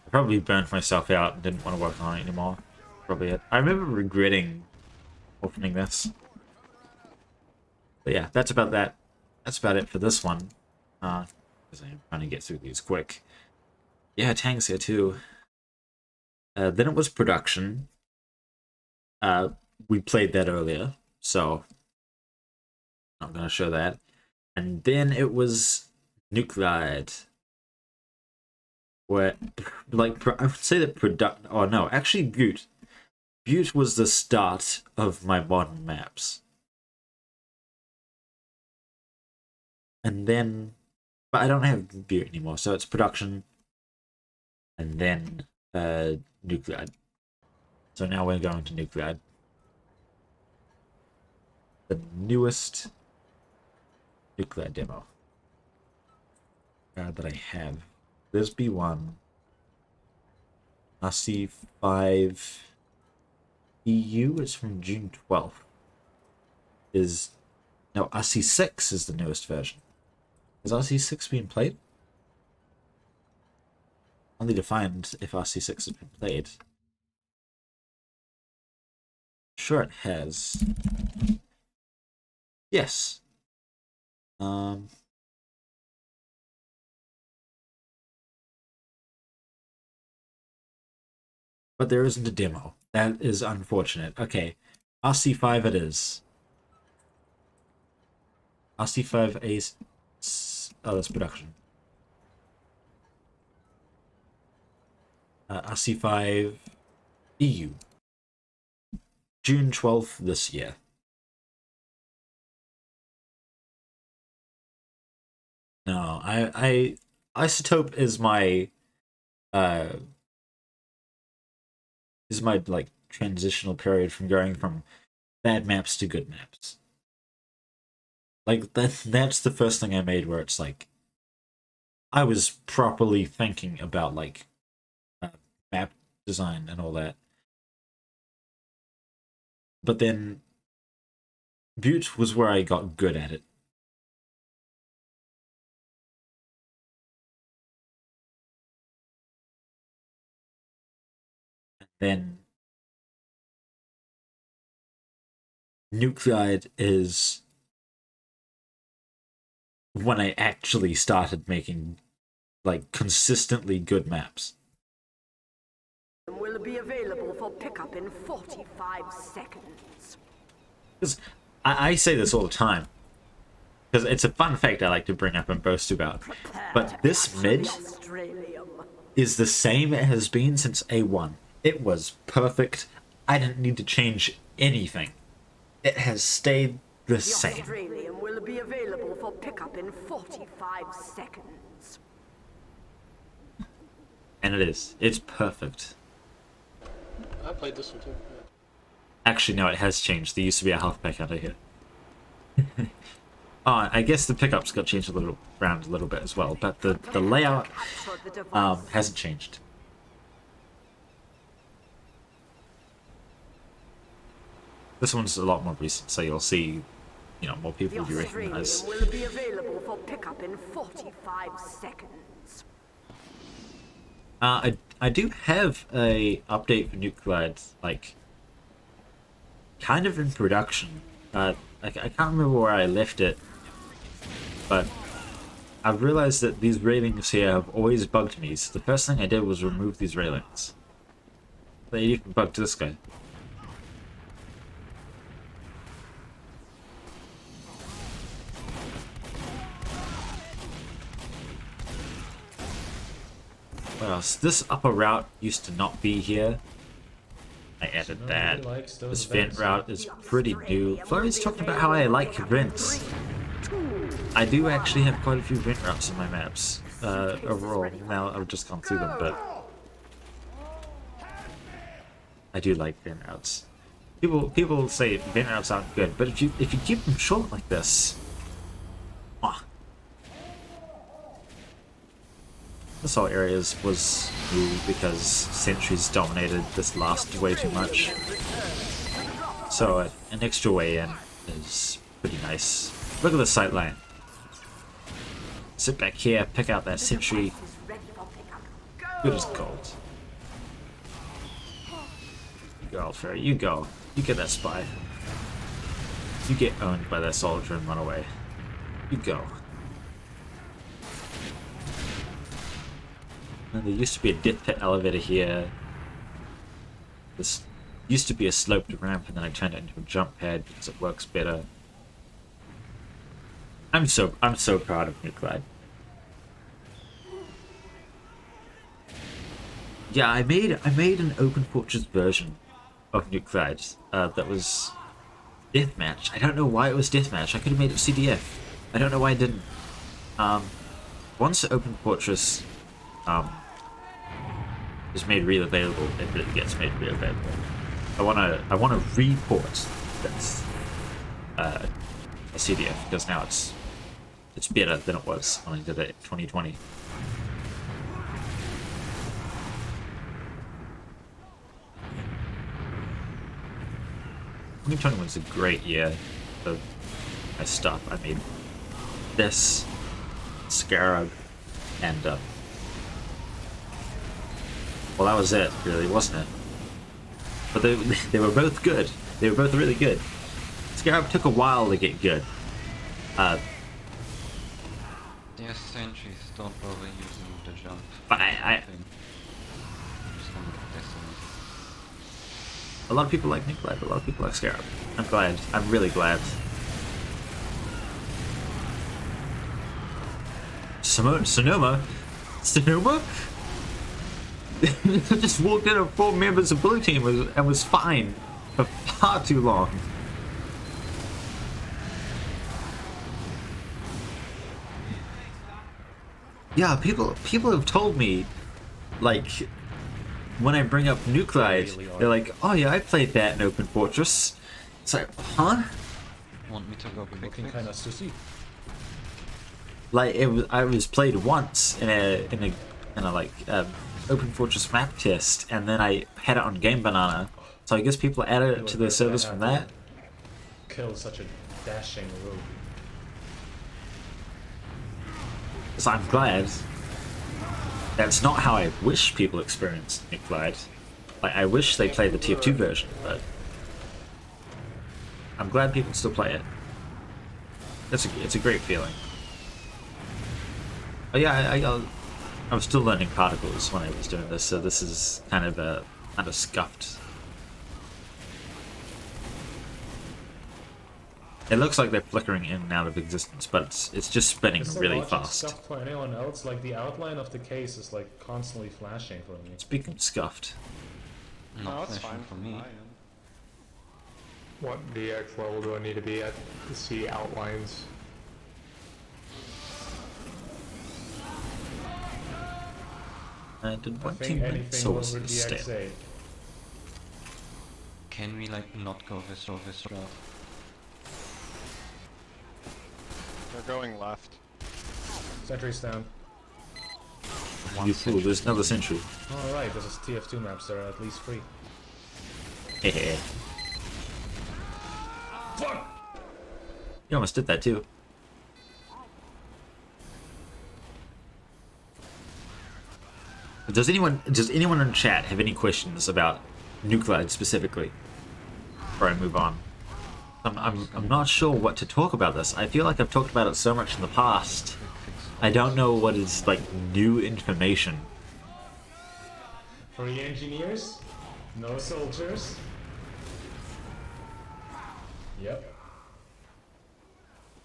I probably burnt myself out and didn't want to work on it anymore. Probably it. I remember regretting opening this. But yeah, that's about that. That's about it for this one. Because I'm trying to get through these quick. Yeah, Tang's here too. Then it was production. We played that earlier, so I'm not gonna show that. And then it was Nuclide. Where, like, I would say that product. Oh no, actually, Butte. Butte was the start of my modern maps. And then, but I don't have Butte anymore, so it's production. And then Nuclide. So now we're going to Nuclide. The newest Nuclide demo that I have. There's B1. RC5 EU is from June 12th. No, RC6 is the newest version. Has RC6 been played? I'll need to find if RC6 has been played. Sure it has. Yes. But there isn't a demo. That is unfortunate. Okay. RC5 it is. RC5 Ace. Oh, that's production. RC5 EU. June 12th this year. No, I Isotope is my like transitional period from going from bad maps to good maps. Like that's the first thing I made where it's like I was properly thinking about like map design and all that. But then Butte was where I got good at it. And then Nuclide is when I actually started making like consistently good maps. Will be available for pickup in 45 seconds. Because I say this all the time. Because it's a fun fact I like to bring up and boast about. But this mid is the same it has been since A1. It was perfect I didn't need to change anything. It has stayed the same. Australian will be available for pickup in 45 seconds. And it is. It's perfect. I played this one too. Actually, no, it has changed. There used to be a half pack under here. Oh, I guess the pickups got changed around a little bit as well, but the layout hasn't changed. This one's a lot more recent, so you'll see, you know, more people you recognize. Will be available for pickup in 45 seconds. I do have a update for Nuclide, like, kind of in production. I can't remember where I left it, but I've realized that these railings here have always bugged me, so the first thing I did was remove these railings. They even bugged this guy. What else? This upper route used to not be here. I added that. This vent route is pretty new. Flurry's talking about how I like vents. I do actually have quite a few vent routes in my maps overall. Now I've just gone through them, but I do like vent routes. People say vent routes aren't good, but if you keep them short like this, this whole areas was new because sentries dominated this last way too much. So an extra way in is pretty nice. Look at the sight line. Sit back here, pick out that sentry. Good as gold. You go, Alfred, you go. You get that spy. You get owned by that soldier and run away. You go. And there used to be a death pit elevator here. This used to be a sloped ramp, and then I turned it into a jump pad because it works better. I'm so proud of Nuclide. Yeah, I made an open fortress version of Nuclide that was deathmatch. I don't know why it was deathmatch. I could have made it CDF. I don't know why I didn't. Once the open fortress is made real available, it really gets made real available. I wanna report this a CDF because now it's better than it was when I did it in 2020. 2020 was a great year of my stuff. I made this, Scarab, and well, that was it, really, wasn't it? But they were both good. They were both really good. Scarab took a while to get good. The sentries don't bother using the jump. But a lot of people like Nuclide, a lot of people like Scarab. I'm glad. I'm really glad. Sonoma? Just walked in with 4 members of blue team and was fine for far too long. Yeah, people have told me, like, when I bring up Nuclide, they're like, "Oh yeah, I played that in Open Fortress." It's like, huh? Want me to go quick? Looking kind of sussy. Like I was played once in a like Open Fortress map test, and then I had it on Game Banana. So I guess people added it to their servers from that. Kill such a dashing rogue. So I'm glad. That's not how I wish people experienced Nuclide. Like, I wish they played the TF2 version, but I'm glad people still play it. It's a great feeling. Oh yeah, I was still learning particles when I was doing this, so this is kind of scuffed. It looks like they're flickering in and out of existence, but it's just spinning really fast. Scuffed for anyone else, like the outline of the case is like constantly flashing for me. Speaking of scuffed. Not flashing for me. What DX level do I need to be at to see outlines? Did one think team anything source over stale? DX8. Can we like not go this route? They're going left. Sentry's down. You fool, there's another sentry. Alright, this is TF2Maps, there are at least 3. Hehe. Fuck! You almost did that too. Does anyone in chat have any questions about Nuclide specifically? Before I move on. I'm not sure what to talk about this. I feel like I've talked about it so much in the past. I don't know what is like new information. For the engineers, no soldiers. Yep.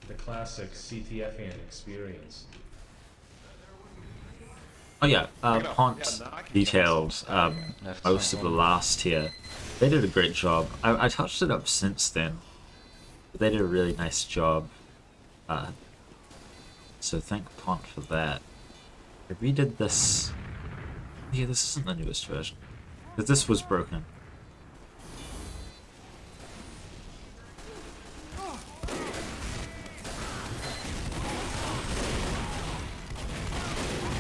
The classic CTFian experience. Oh yeah, Pont detailed most of the last tier. They did a great job. I touched it up since then. But they did a really nice job. So thank Pont for that. I redid this. Yeah, this isn't the newest version. But this was broken.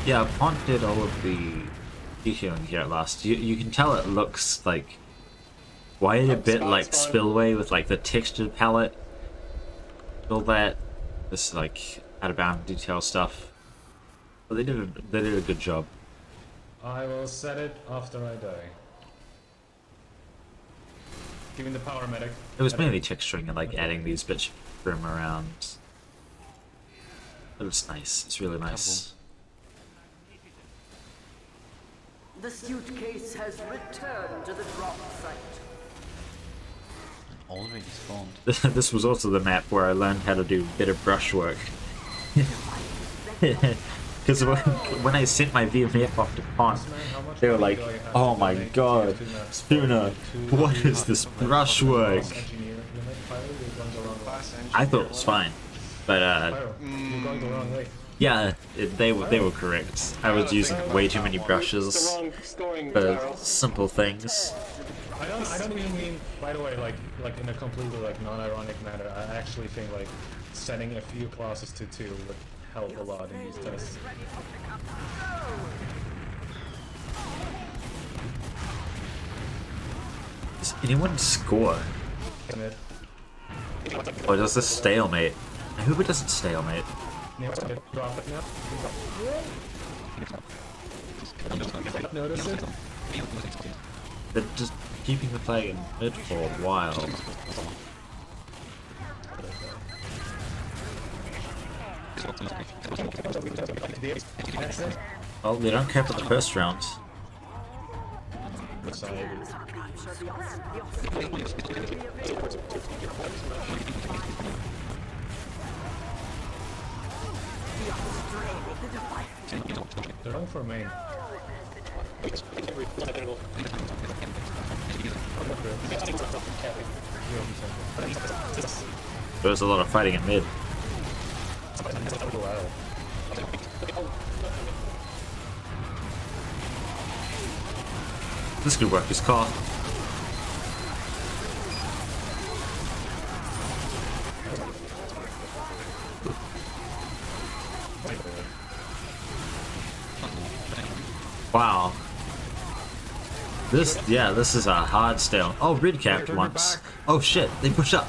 Yeah, Pont did all of the detailing here at last. You can tell it looks like quite a bit like Spillway with like the textured palette. All that. This like out of bound detail stuff. But they did a good job. I will set it after I die. Giving the power medic. It was mainly texturing and like adding these bits from around. But it's nice. It's really nice. The suitcase has returned to the drop site. Already spawned. This was also the map where I learned how to do better brushwork. Because when I sent my VMF off to Pont, they were like, "Oh my god, Suna, what is this brushwork?" I thought it was fine, but You're going the wrong way. yeah, they were correct. I was using way too many brushes for simple things. I don't even mean, by the way, like in a completely like non-ironic manner. I actually think like setting a few classes to 2 would help a lot in these tests. Does anyone score? Or does this stalemate? I hope it doesn't stalemate. Drop it now. Notice it? They're just keeping the flag in mid for a while. Oh, they don't care for the first round. They're going for main. There's a lot of fighting in mid. This could work his car. Wow. This is a hard stale. Oh, red capped once. Oh shit, they push up.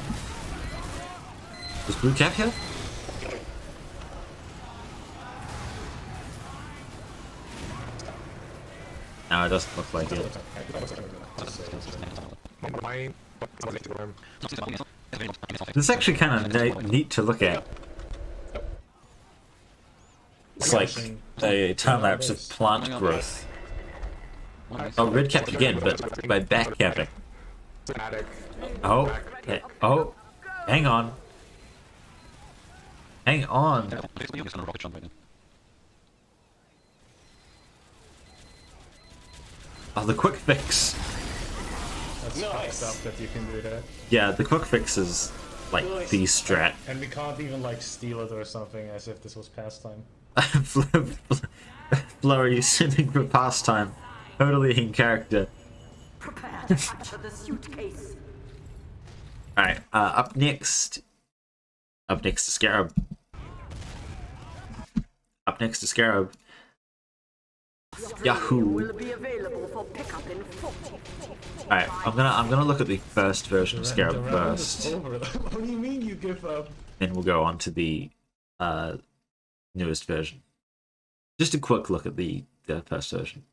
Was blue cap here? No, it doesn't look like it. This is actually kind of neat to look at. It's like a time lapse of plant growth. Oh, red capped again, but by back capping. Oh, oh, hang on. Hang on. Oh, the quick fix. it's fucked up that you can do that. Yeah, the quick fix is like the strat. And we can't even like steal it or something as if this was pastime. Flo, are you sitting for pastime? Totally in character. Prepare to capture the suitcase. Alright, up next to Scarab. Up next to Scarab. Yahoo! Will be available for pickup in 40. Alright, I'm gonna look at the first version of Scarab first. What do you mean you give up? Then we'll go on to the newest version. Just a quick look at the first version.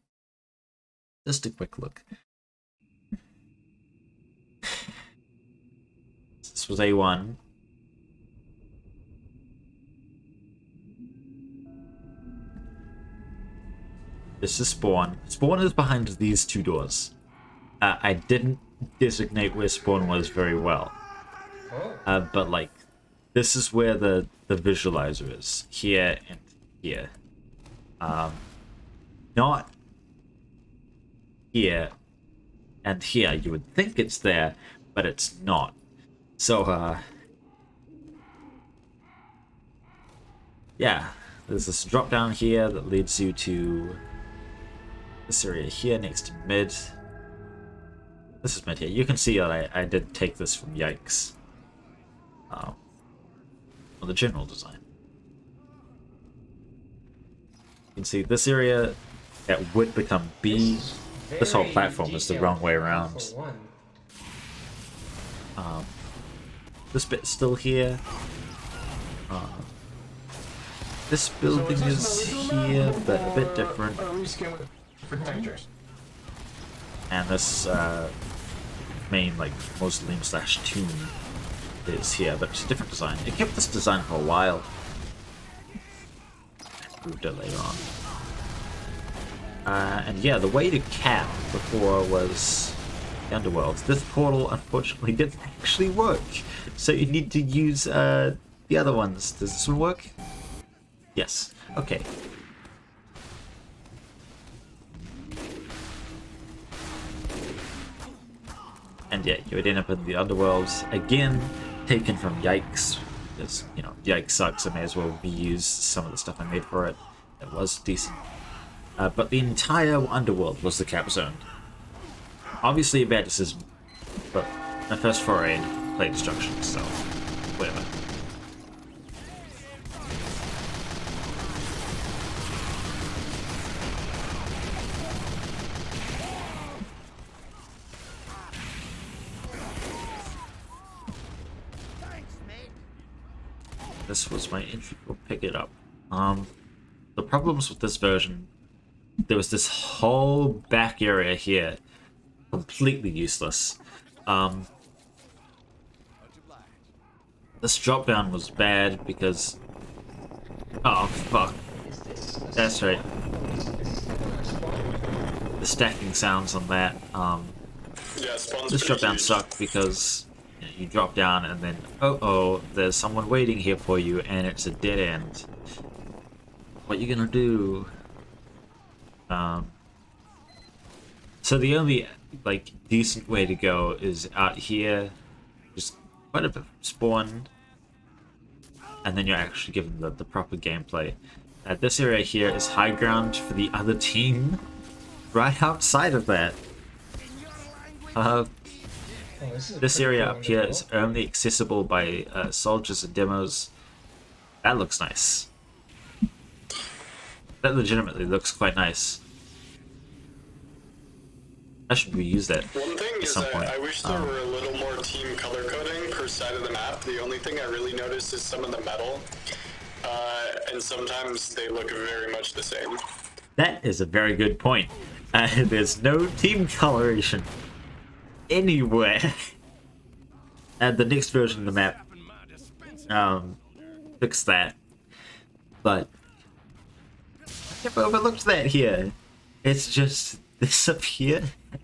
Just a quick look. This was A1. This is Spawn. Spawn is behind these two doors. I didn't designate where Spawn was very well. But like, this is where the visualizer is. Here and here. Not here and here. You would think it's there, but it's not. So, yeah, there's this drop down here that leads you to this area here next to mid. This is mid here. You can see that I did take this from Yikes. Well, the general design. You can see this area that would become B. This whole platform is the wrong way around. This bit's still here. This building is here, but a bit different. And this main like mausoleum / tomb is here, but it's a different design. It kept this design for a while. Moved it later on. And yeah, the way to cap before was the underworld. This portal unfortunately didn't actually work, so you need to use the other ones. Does this one work? Yes. Okay. And yeah, you would end up in the underworld again, taken from Yikes. Because, you know, Yikes sucks. I may as well reuse some of the stuff I made for it. It was decent. But the entire underworld was the cap zone. Obviously a bad decision, but my first foray in play destruction, so whatever. This was my entry. We'll pick it up. The problems with this version, there was this whole back area here, completely useless. This drop down was bad because, oh fuck, that's right. The stacking sounds on that. This drop down sucked because you drop down and then oh, there's someone waiting here for you and it's a dead end. What you gonna do? So the only like decent way to go is out here, just quite a bit of spawn, and then you're actually given the proper gameplay. This area here is high ground for the other team. Right outside of that, this area up here is only accessible by soldiers and demos. That looks nice. That legitimately looks quite nice. I should reuse that. One thing at is some point. I wish there were a little more team color coding per side of the map. The only thing I really noticed is some of the metal, and sometimes they look very much the same. That is a very good point. There's no team coloration anywhere. And the next version of the map fix that. But I've overlooked that here. It's just this up here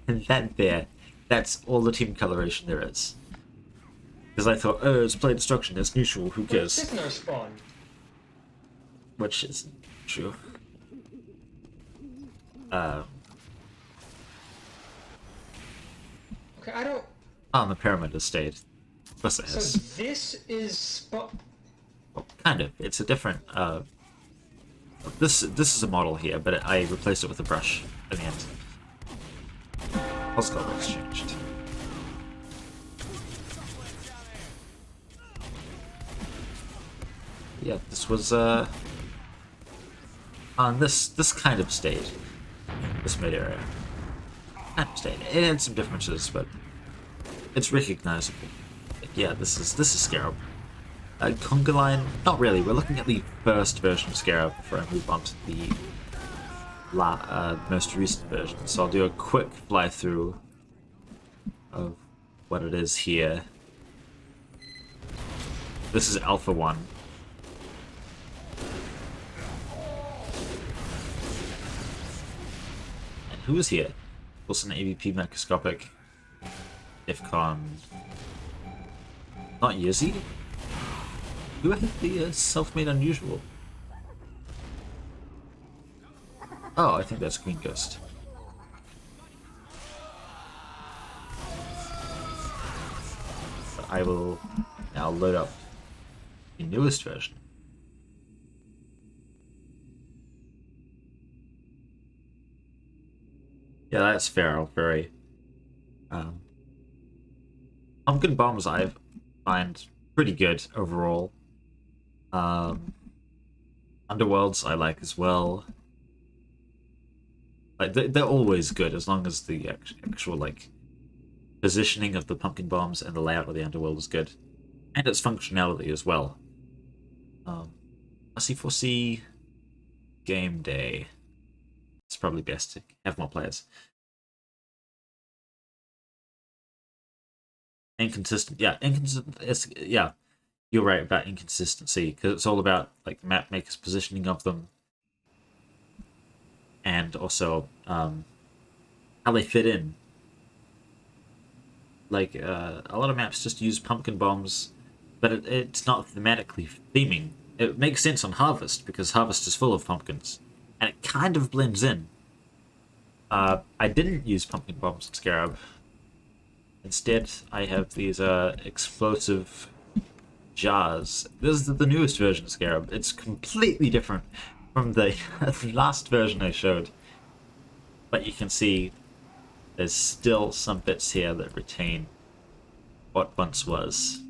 and that there. That's all the team coloration there is. Because I thought, oh, it's play destruction, it's neutral, who cares? There's no spawn. Which isn't true. Okay, I don't. On the pyramid estate. Of course it So is. this is. Well, kind of. It's a different. This is a model here, but I replaced it with a brush in the end. Pulse colors changed. Yeah, this was on this kind of stayed. This mid area. Kind of stayed. It had some differences, but it's recognizable. But yeah, this is Scarab. Conga Line, not really. We're looking at the first version of Scarab before I move on to the most recent version. So I'll do a quick fly through of what it is here. This is Alpha 1. And who is here? Wilson AVP Macroscopic. IFCON. Not Yizzy? Who had the self-made unusual? Oh, I think that's Green Ghost. But I will now load up the newest version. Yeah, that's fair. Very. Pumpkin bombs I find pretty good overall. Underworlds I like as well. Like they're always good as long as the actual like positioning of the pumpkin bombs and the layout of the underworld is good, and its functionality as well. C4C game day. It's probably best to have more players. Inconsistent, yeah, inconsistent. Yeah, you're right about inconsistency because it's all about like the map maker's positioning of them, and also how they fit in. Like a lot of maps just use pumpkin bombs, but it's not thematically theming. It makes sense on Harvest because Harvest is full of pumpkins, and it kind of blends in. I didn't use pumpkin bombs in Scarab. Instead, I have these explosive jars. This is the newest version of Scarab. It's completely different from the last version I showed. But you can see there's still some bits here that retain what once was.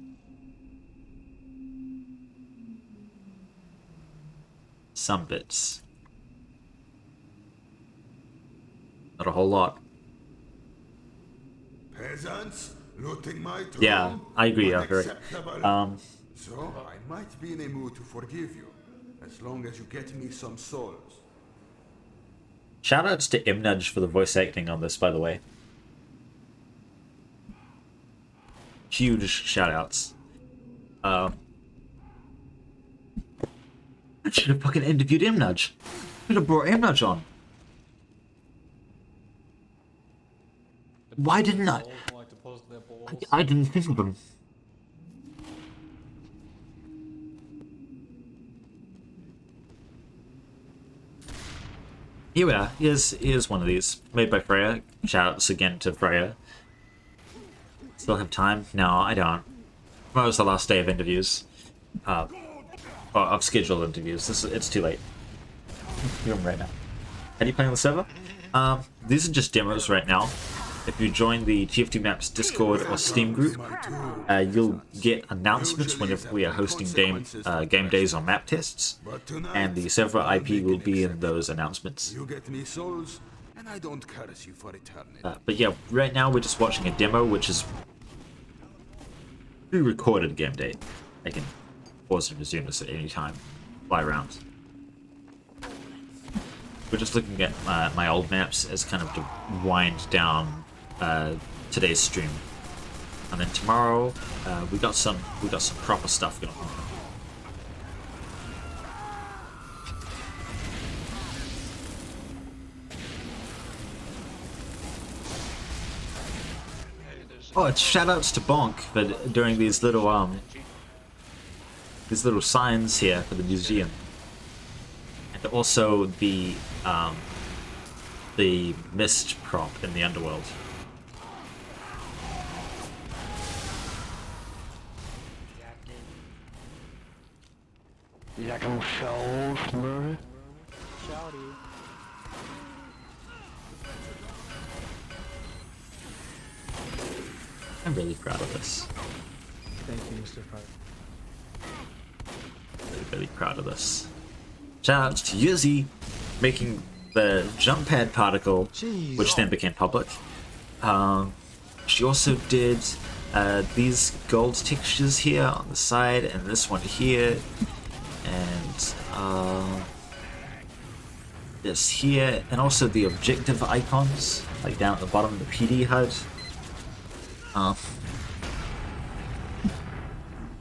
Some bits. Not a whole lot. Peasants looting my tomb. Yeah, I agree, Alfred. So I might be in a mood to forgive you, as long as you get me some souls. Shoutouts to Imnudge for the voice acting on this, by the way. Huge shoutouts. I should have fucking interviewed Imnudge. Should have brought Imnudge on. Why didn't I? I didn't think of them. Here we are. Here's one of these. Made by Freya. Shoutouts again to Freya. Still have time? No, I don't. Tomorrow was the last day of interviews. Or of scheduled interviews. It's too late. You're right now. Are you playing on the server? These are just demos right now. If you join the TF2Maps Discord or Steam group, you'll get announcements whenever we are hosting game days or map tests, and the server IP will be in those announcements. You get me souls, and I don't curse you for eternity. But yeah, right now we're just watching a demo, which is pre-recorded game day. I can pause and resume this at any time. Fly around. We're just looking at my old maps as kind of to wind down today's stream, and then tomorrow we got some proper stuff going on. Oh, it's shoutouts to Bonk for doing these little signs here for the museum, and also the mist prop in the underworld. Jak mu šausme. Shouty. I'm really proud of this. Thank you, Mr. Pride. Really proud of this. Shout out to Yuzi making the jump pad particle, which then became public. She also did these gold textures here on the side, and this one here, and this here, and also the objective icons, like down at the bottom of the PD HUD.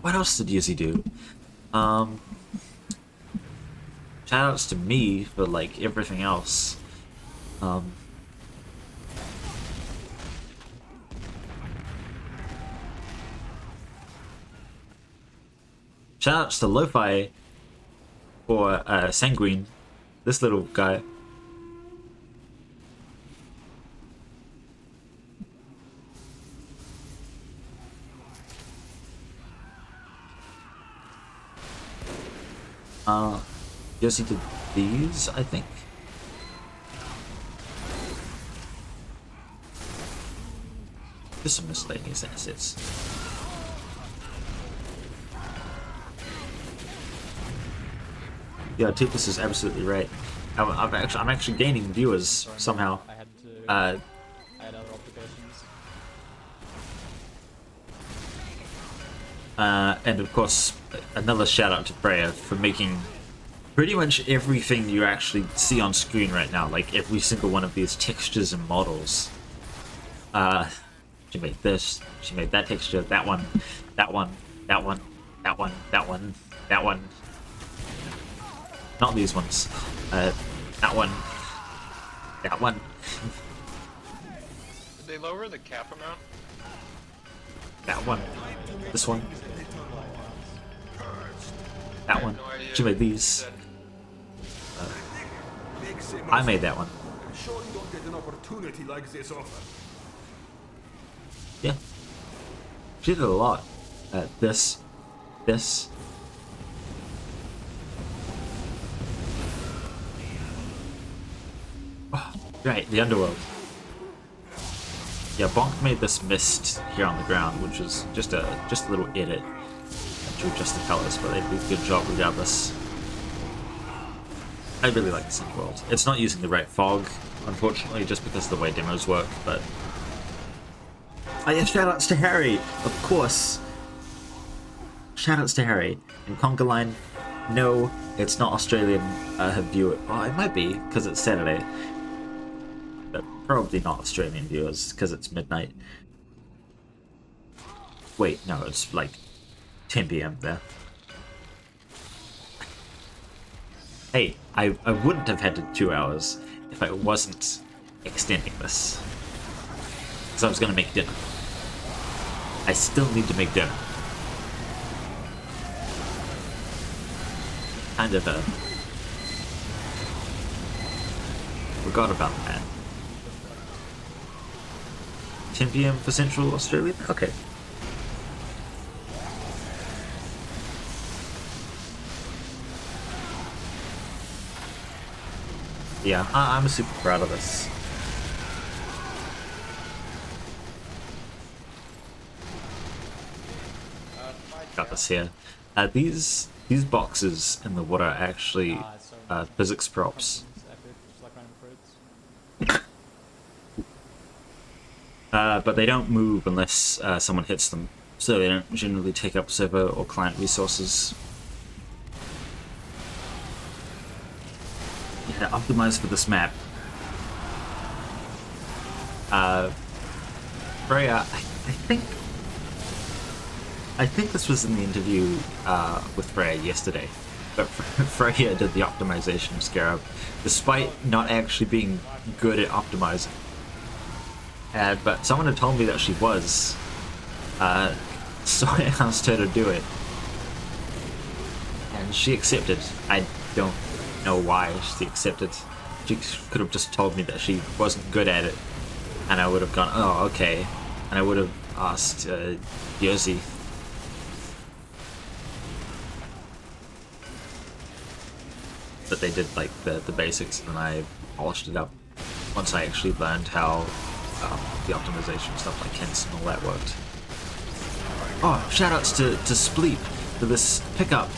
What else did Yuzi do? Shoutouts to me for like everything else. Shoutouts to Lo-Fi for Sanguine, this little guy. Josie did these, I think. There's some miscellaneous assets. Yeah, Tipus is absolutely right. I'm actually gaining viewers somehow. I had other obligations. And of course, another shout out to Freya for making pretty much everything you actually see on screen right now, like every single one of these textures and models. She made this, she made that texture, that one, that one, that one, that one, that one, that one. Not these ones. That one. That one. Did they lower the cap amount? That one. This one. That one. She made these. I made that one. I'm sure you don't get an opportunity like this often. Yeah. She did a lot. This. Oh, right, the underworld. Yeah, Bonk made this mist here on the ground, which is just a little edit to adjust the colors, but they did a good job regardless. I really like this underworld. It's not using the right fog, unfortunately, just because of the way demos work, but... Oh yeah, shoutouts to Harry, of course. Shoutouts to Harry. And Conga Line, no, it's not Australian viewer. Well, it might be, because it's Saturday. But probably not Australian viewers, because it's midnight. Wait, no, it's like 10 PM there. Hey, I wouldn't have had 2 hours if I wasn't extending this. Because I was going to make dinner. I still need to make dinner. Kind of forgot about that. 10 PM for Central Australia? Okay. Yeah, I'm super proud of this. Got this here. These boxes in the water are actually physics props. But they don't move unless someone hits them, so they don't generally take up server or client resources. Yeah, optimized for this map. Freya, I think this was in the interview with Freya yesterday, but Freya did the optimization scarab, despite not actually being good at optimizing. But someone had told me that she was, so I asked her to do it, and she accepted. I don't know why she accepted. She could have just told me that she wasn't good at it, and I would have gone, oh, okay, and I would have asked Yosi. but they did like the basics, and then I polished it up once I actually learned how the optimization stuff like hints and all that worked. Oh, shoutouts to Spleep for this pickup.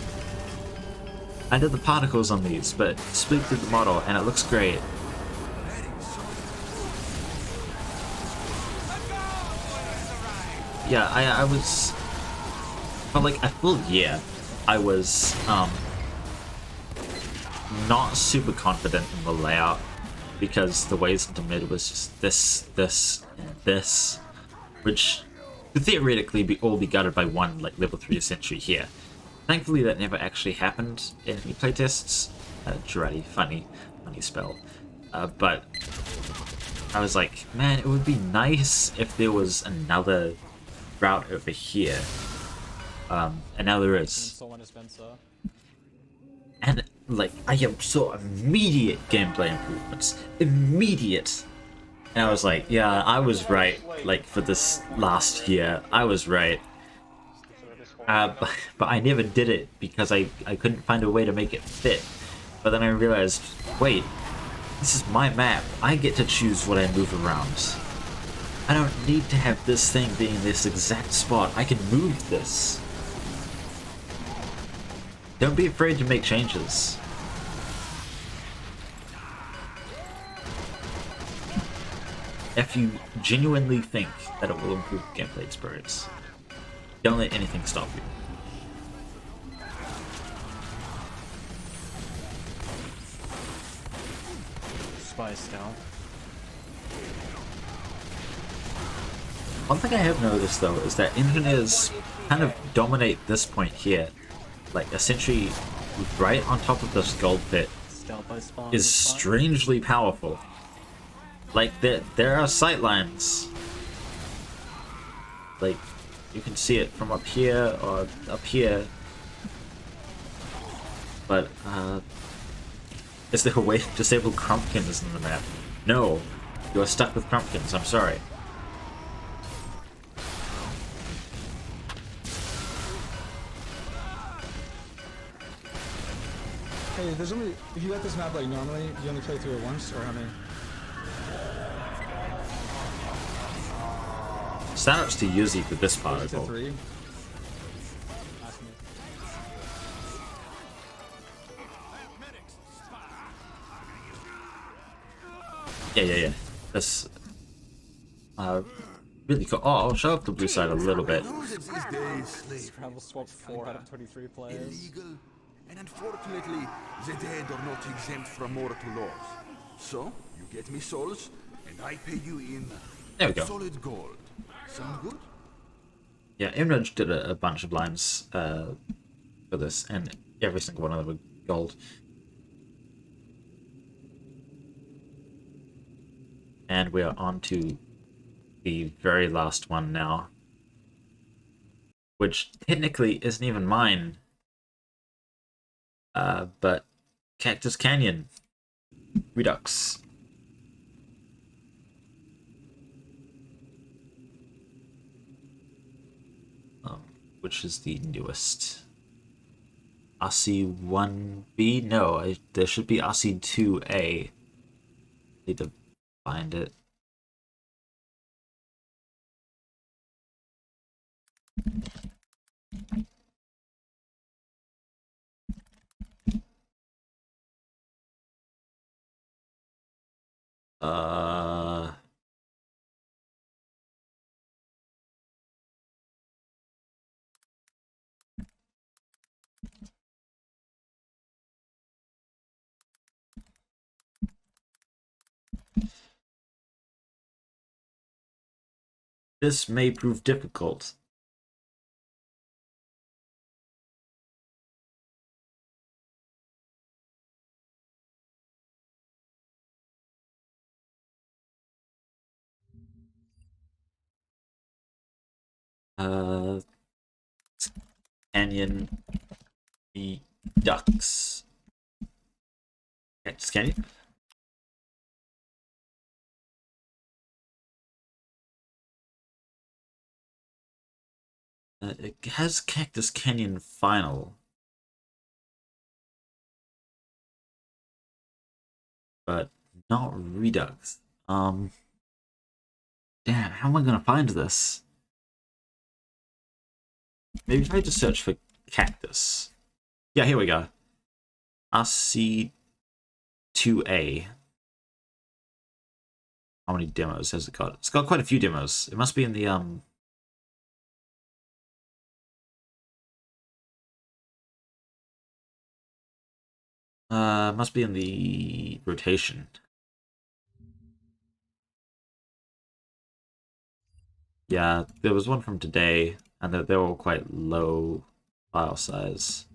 I did the particles on these, but Spleep did the model, and it looks great. Yeah, I was, for like a full year, I was not super confident in the layout because the ways into mid was just this, and this, which could theoretically all be gutted by one like level 3 sentry here. Thankfully that never actually happened in any playtests. Girardi, funny spell. But I was like, man, it would be nice if there was another route over here. And now there is. And like, I saw immediate gameplay improvements. Immediate! And I was like, yeah, I was right. Like, for this last year, I was right. But I never did it because I couldn't find a way to make it fit. But then I realized, wait, this is my map. I get to choose what I move around. I don't need to have this thing being this exact spot. I can move this. Don't be afraid to make changes. If you genuinely think that it will improve the gameplay experience, don't let anything stop you. Spice down. One thing I have noticed though is that engineers kind of dominate this point here. Like a sentry right on top of this gold pit is strangely powerful. Like there are sightlines. Like you can see it from up here or up here. But is there a way to disable Crumpkins in the map? No. You are stuck with Crumpkins, I'm sorry. Hey, there's only, if you let this map like normally, you only play through it once, or how many? Shoutouts to Yuzi for this part as well. Yeah. That's really cool. Oh, I'll show up the blue side a little bit. Travel swap 4 out of 23 players. Illegal, and unfortunately, the dead are not exempt from mortal laws. So, you get me souls, and I pay you in there we go. Solid gold. Sound good? Yeah, Imraj did a bunch of lines for this, and every single one of them were gold. And we are on to the very last one now, which technically isn't even mine. But Cactus Canyon Redux. Which is the newest. RC1B? No, there should be RC2A. Need to find it. This may prove difficult. Canyon Redux. Cactus Canyon. It has Cactus Canyon Final. but not Redux. Damn, how am I gonna find this? Maybe if I just search for cactus. Yeah, here we go. RC2A. How many demos has it got? It's got quite a few demos. It must be in the must be in the rotation. Yeah, there was one from today, and they're all quite low file size.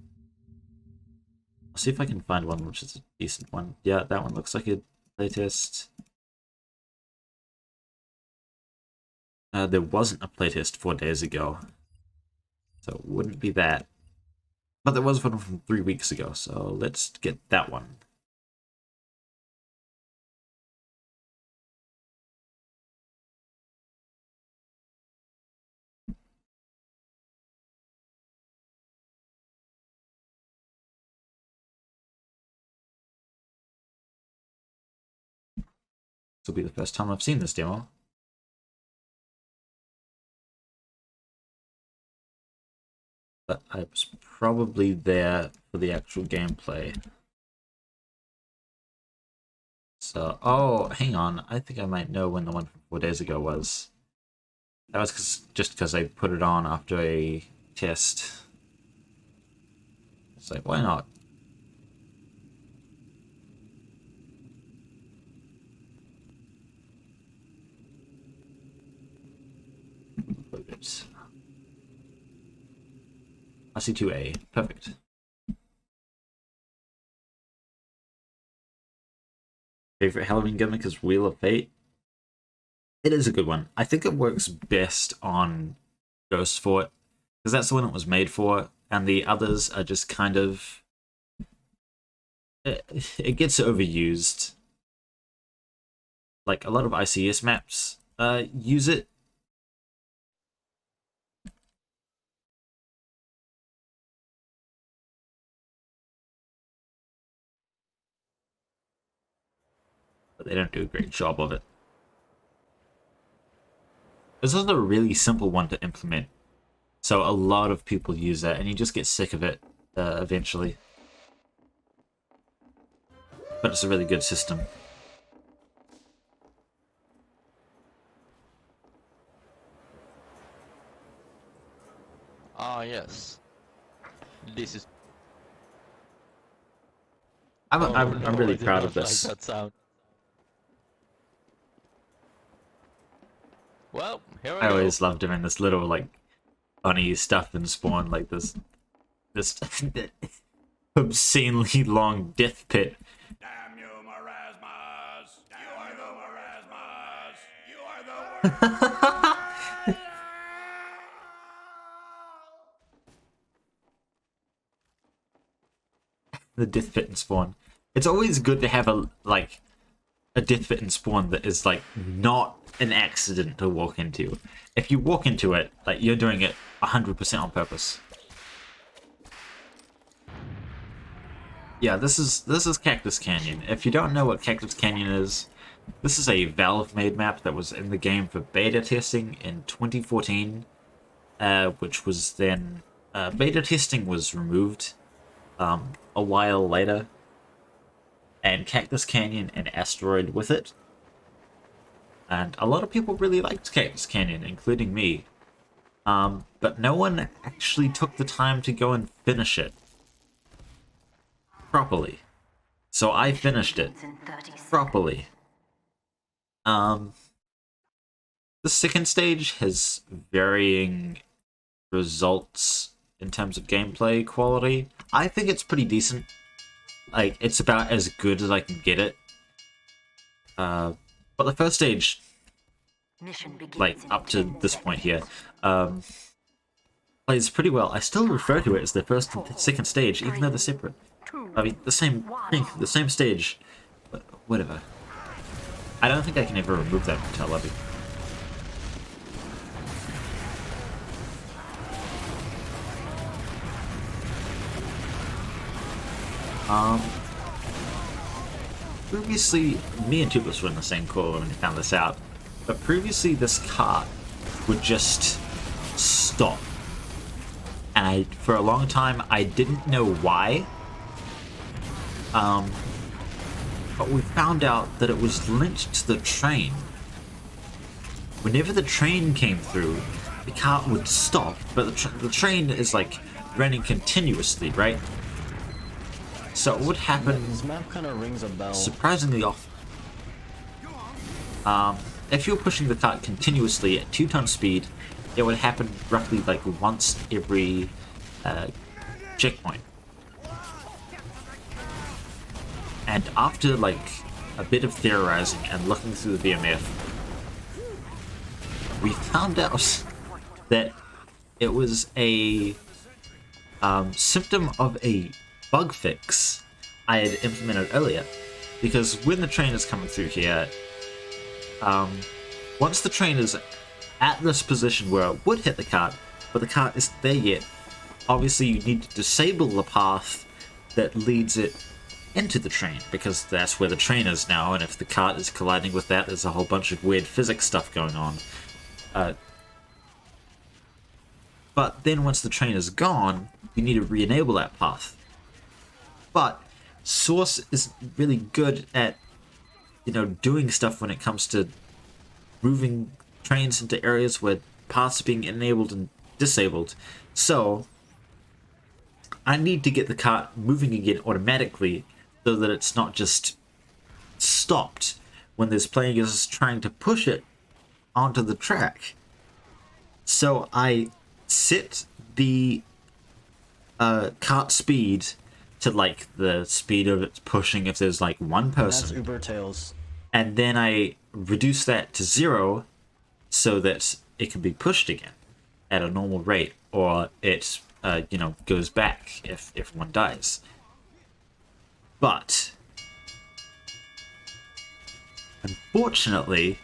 I'll see if I can find one which is a decent one. Yeah, that one looks like a playtest. There wasn't a playtest 4 days ago, so it wouldn't be that. But there was one from 3 weeks ago, so let's get that one. This will be the first time I've seen this demo. But I was probably there for the actual gameplay. So, oh, hang on. I think I might know when the one from 4 days ago was. That was just because I put it on after a test. It's like, why not? Oops. RC2A. Perfect. Favorite Halloween gimmick is Wheel of Fate. It is a good one. I think it works best on Ghost Fort, because that's the one it was made for, and the others are just kind of... It gets overused. Like, a lot of ICS maps use it. But they don't do a great job of it. This is a really simple one to implement, so a lot of people use that, and you just get sick of it eventually. But it's a really good system. Ah, yes. This is... I'm really proud of this. Like that sound. Well, here we go. I always love doing this little, like, funny stuff in Spawn, like this obscenely long death pit. Damn you, Marasmus! You are the Marasmus! You are the The death pit in Spawn. It's always good to have a death pit in Spawn that is like not an accident to walk into. If you walk into it, like you're doing it 100% on purpose. Yeah, this is Cactus Canyon. If you don't know what Cactus Canyon is, this is a Valve-made map that was in the game for beta testing in 2014, which was then beta testing was removed a while later, and Cactus Canyon and Asteroid with it. And a lot of people really liked Cactus Canyon, including me. But no one actually took the time to go and finish it properly. So I finished it properly. The second stage has varying results in terms of gameplay quality. I think it's pretty decent. Like, it's about as good as I can get it. But the first stage, like, up to this point here, plays pretty well. I still refer to it as the first and second stage, even though they're separate. I mean, the same thing, the same stage, but whatever. I don't think I can ever remove that from Tel Aviv. previously, me and Tubus were in the same core when we found this out, but previously this cart would just stop. And for a long time, I didn't know why. But we found out that it was linked to the train. Whenever the train came through, the cart would stop, but the train is like running continuously, right? So it would happen This map kind of rings a bell. surprisingly often. If you're pushing the cart continuously at 2-ton speed, it would happen roughly like once every checkpoint. And after like a bit of theorizing and looking through the VMF, we found out that it was a symptom of a bug fix I had implemented earlier. Because when the train is coming through here, once the train is at this position where it would hit the cart, but the cart isn't there yet, obviously you need to disable the path that leads it into the train, because that's where the train is now, and if the cart is colliding with that, there's a whole bunch of weird physics stuff going on. But then once the train is gone, you need to re-enable that path. But Source is really good at, you know, doing stuff when it comes to moving trains into areas where paths are being enabled and disabled. So I need to get the cart moving again automatically so that it's not just stopped when this player is trying to push it onto the track. So I set the cart speed to like the speed of its pushing if there's like one person. That's Uber Tails. And then I reduce that to 0 so that it can be pushed again at a normal rate, or it you know, goes back if one dies. But unfortunately,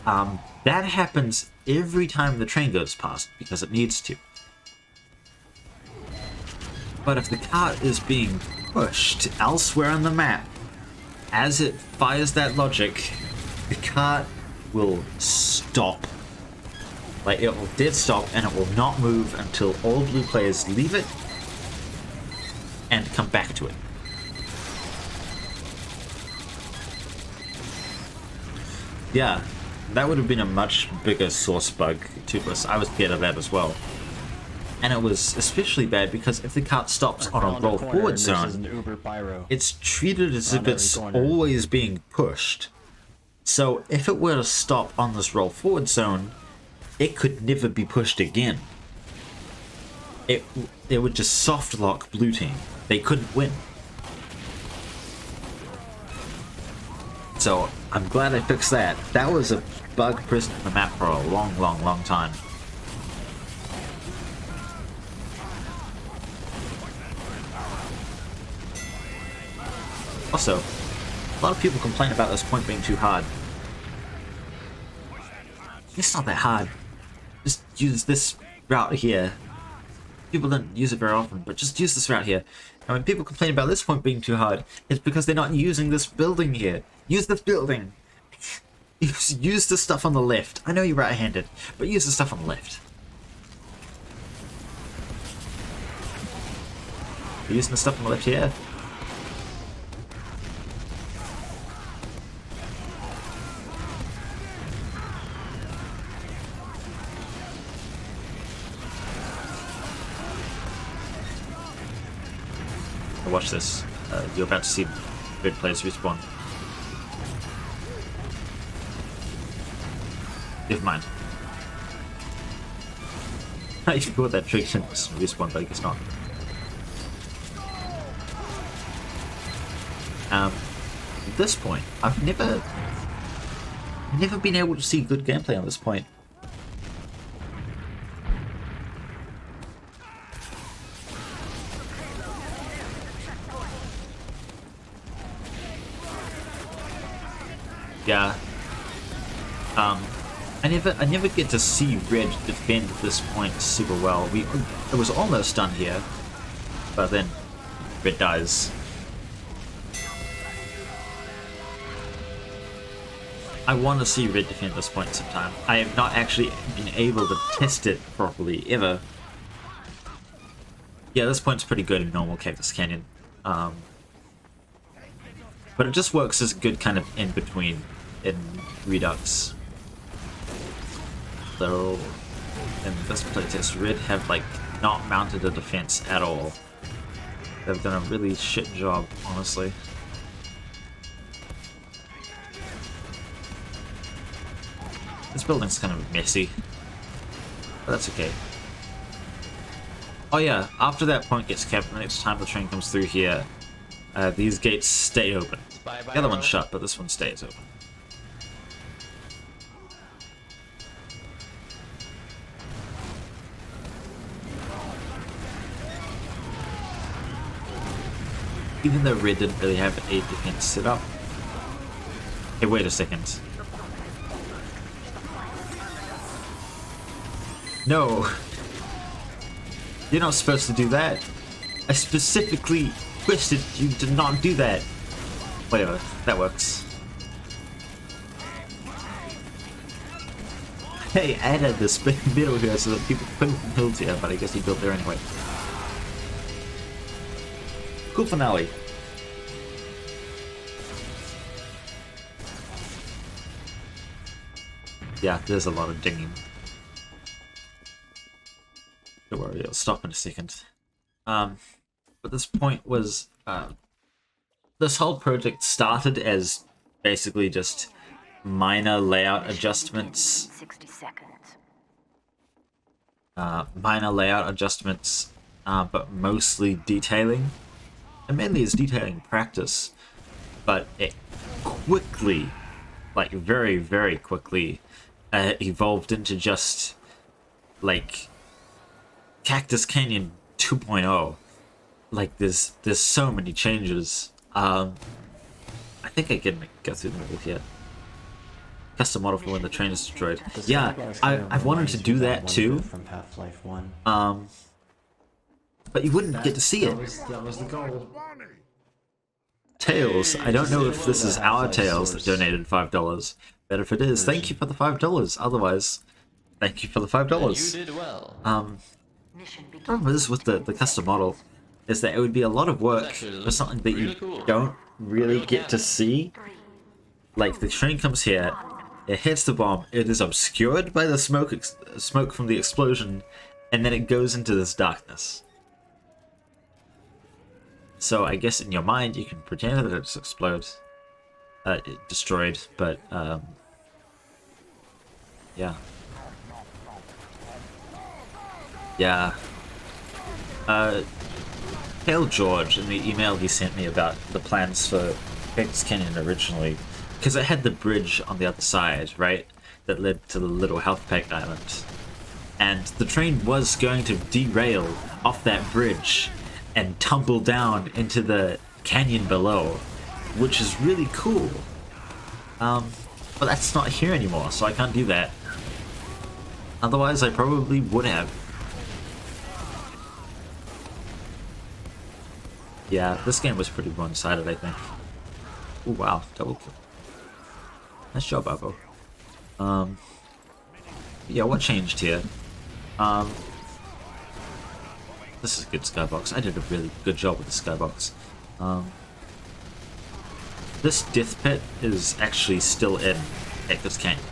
that happens every time the train goes past because it needs to. But if the cart is being pushed elsewhere on the map, as it fires that logic, the cart will stop. Like, it will dead stop and it will not move until all blue players leave it and come back to it. Yeah, that would have been a much bigger source bug to us. I was scared of that as well. And it was especially bad because if the cart stops on a roll forward zone, it's treated as if it's always being pushed. So if it were to stop on this roll forward zone, it could never be pushed again. It would just soft lock blue team. They couldn't win. So I'm glad I fixed that. That was a bug present in the map for a long time. Also, a lot of people complain about this point being too hard. It's not that hard. Just use this route here. People don't use it very often, but just use this route here. And when people complain about this point being too hard, it's because they're not using this building here. Use this building. Use the stuff on the left. I know you're right-handed, but use the stuff on the left. You're using the stuff on the left here. Watch this. You're about to see red players respawn. Never mind. You can call that trick since respawn, but it's not. At this point, I've never been able to see good gameplay on this point. Yeah. I never get to see red defend at this point super well. It was almost done here, but then red dies. I want to see red defend this point sometime. I have not actually been able to test it properly, ever. Yeah, this point's pretty good in normal Cactus Canyon. But it just works as a good kind of in-between in Redux. So, in this playtest, Red have, like, not mounted a defense at all. They've done a really shit job, honestly. This building's kind of messy, but that's okay. Oh yeah, after that point gets kept, the next time the train comes through here, these gates stay open. The other one's shut, but this one stays open. Even though Red didn't really have a defense set up. Hey, wait a second. No! You're not supposed to do that. I specifically requested you to not do that. Whatever, that works. Hey, I added this middle here so that people couldn't build here, but I guess he built there anyway. Cool finale. Yeah, there's a lot of dinging. Don't worry, I'll stop in a second. But this point was, this whole project started as basically just minor layout adjustments. 60 seconds. Minor layout adjustments, but mostly detailing. And mainly it's detailing practice, but it quickly, like very, very quickly, evolved into just, like, Cactus Canyon 2.0. Like, there's so many changes. I think I can go through them all here. Custom model for when the train is destroyed. Yeah, I wanted to do that too. From Half-Life 1. But you wouldn't get to see it. That was the goal. Tails. I don't know if this is our Tails that donated $5. But if it is, thank you for the $5. Otherwise, thank you for the $5. You did well. Problem is with the custom model is that it would be a lot of work for something that you don't really get to see. Like, the train comes here, it hits the bomb, it is obscured by the smoke from the explosion, and then it goes into this darkness. So I guess in your mind you can pretend that it's destroyed, but yeah. Yeah. Hail George, in the email he sent me about the plans for Cactus Canyon originally, because it had the bridge on the other side, right, that led to the little health pack island. And the train was going to derail off that bridge and tumble down into the canyon below, which is really cool. But that's not here anymore, so I can't do that. Otherwise, I probably would have. Yeah, this game was pretty one-sided, I think. Oh wow, double kill. Nice job, Avo. Yeah, what changed here? This is a good skybox. I did a really good job with the skybox. This death pit is actually still in Cactus Canyon.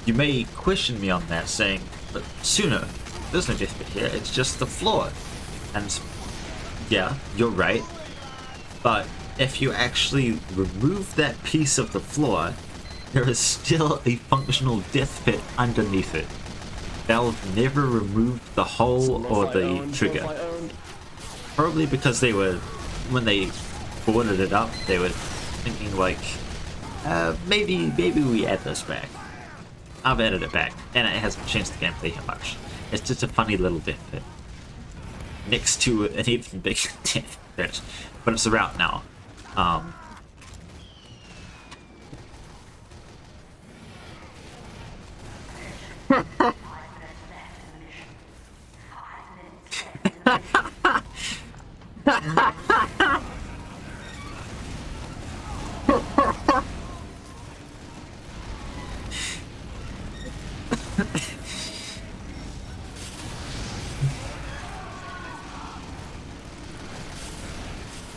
You may question me on that, saying, but Suna, there's no death pit here, it's just the floor. And yeah, you're right. But if you actually remove that piece of the floor, there is still a functional death pit underneath it. Valve never removed the hole or the trigger. Probably because they were, when they boarded it up, they were thinking like, maybe we add this back. I've added it back, and it hasn't changed the gameplay that much. It's just a funny little death pit next to an even bigger death pit, but it's a route now.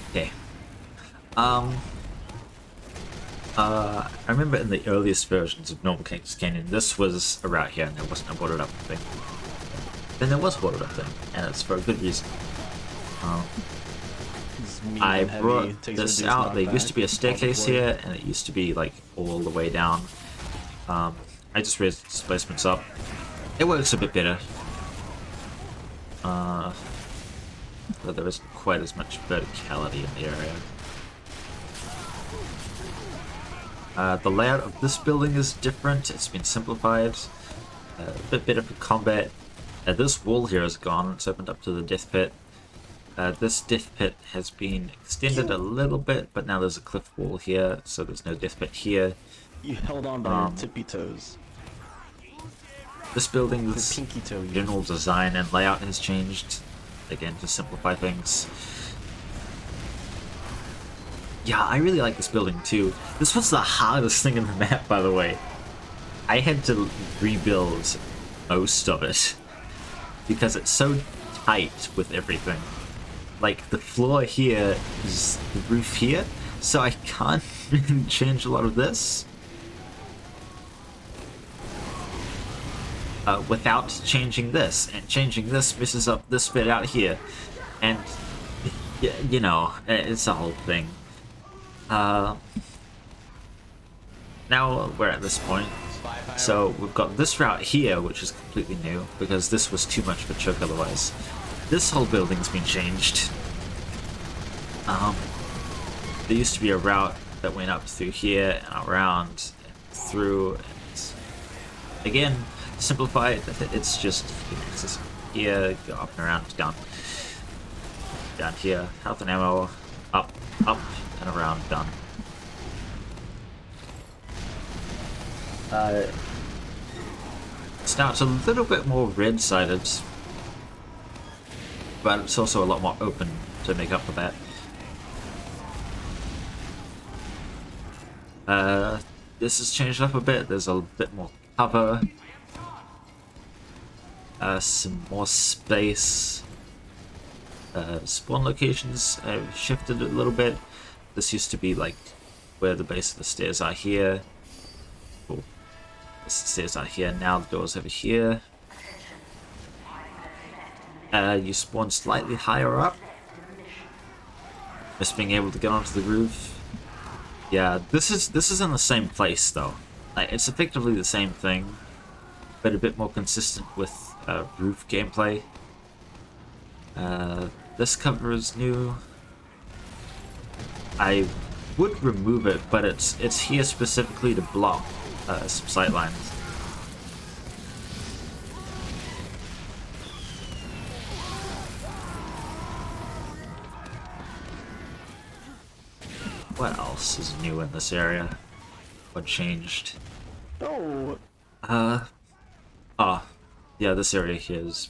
Okay. I remember in the earliest versions of Normal Kings Canyon, this was a route here, and there wasn't a boarded up thing. Then there was a boarded up thing, and it's for a good reason. I brought this out. There used to be a staircase here, and it used to be like all the way down. I just raised displacements up. It works a bit better. But there isn't quite as much verticality in the area. The layout of this building is different. It's been simplified. A bit better for combat. This wall here is gone. It's opened up to the death pit. This death pit has been extended a little bit, but now there's a cliff wall here, so there's no death pit here. You held on by your tippy toes. This building's general design and layout has changed, again, to simplify things. Yeah, I really like this building too. This was the hardest thing in the map, by the way. I had to rebuild most of it because it's so tight with everything. Like, the floor here is the roof here, so I can't really change a lot of this without changing this, and changing this messes up this bit out here, and you know, it's a whole thing. Now we're at this point, so we've got this route here, which is completely new because this was too much for choke otherwise. This whole building's been changed. There used to be a route that went up through here and around and through, and again, simplified. It's just, you can access here, go up and around, down here, health and ammo, up, and around, done. So now it's a little bit more red-sided, but it's also a lot more open to make up for that. This has changed up a bit. There's a bit more cover, some more space. Spawn locations have shifted a little bit. This used to be like where the base of the stairs are here. Oh, the stairs are here. Now the door's over here. You spawn slightly higher up. Just being able to get onto the roof. Yeah, this is in the same place though. Like, it's effectively the same thing, but a bit more consistent with roof gameplay. This cover is new. I would remove it, but it's here specifically to block some sightlines. What else is new in this area? What changed? Oh. Yeah, this area here is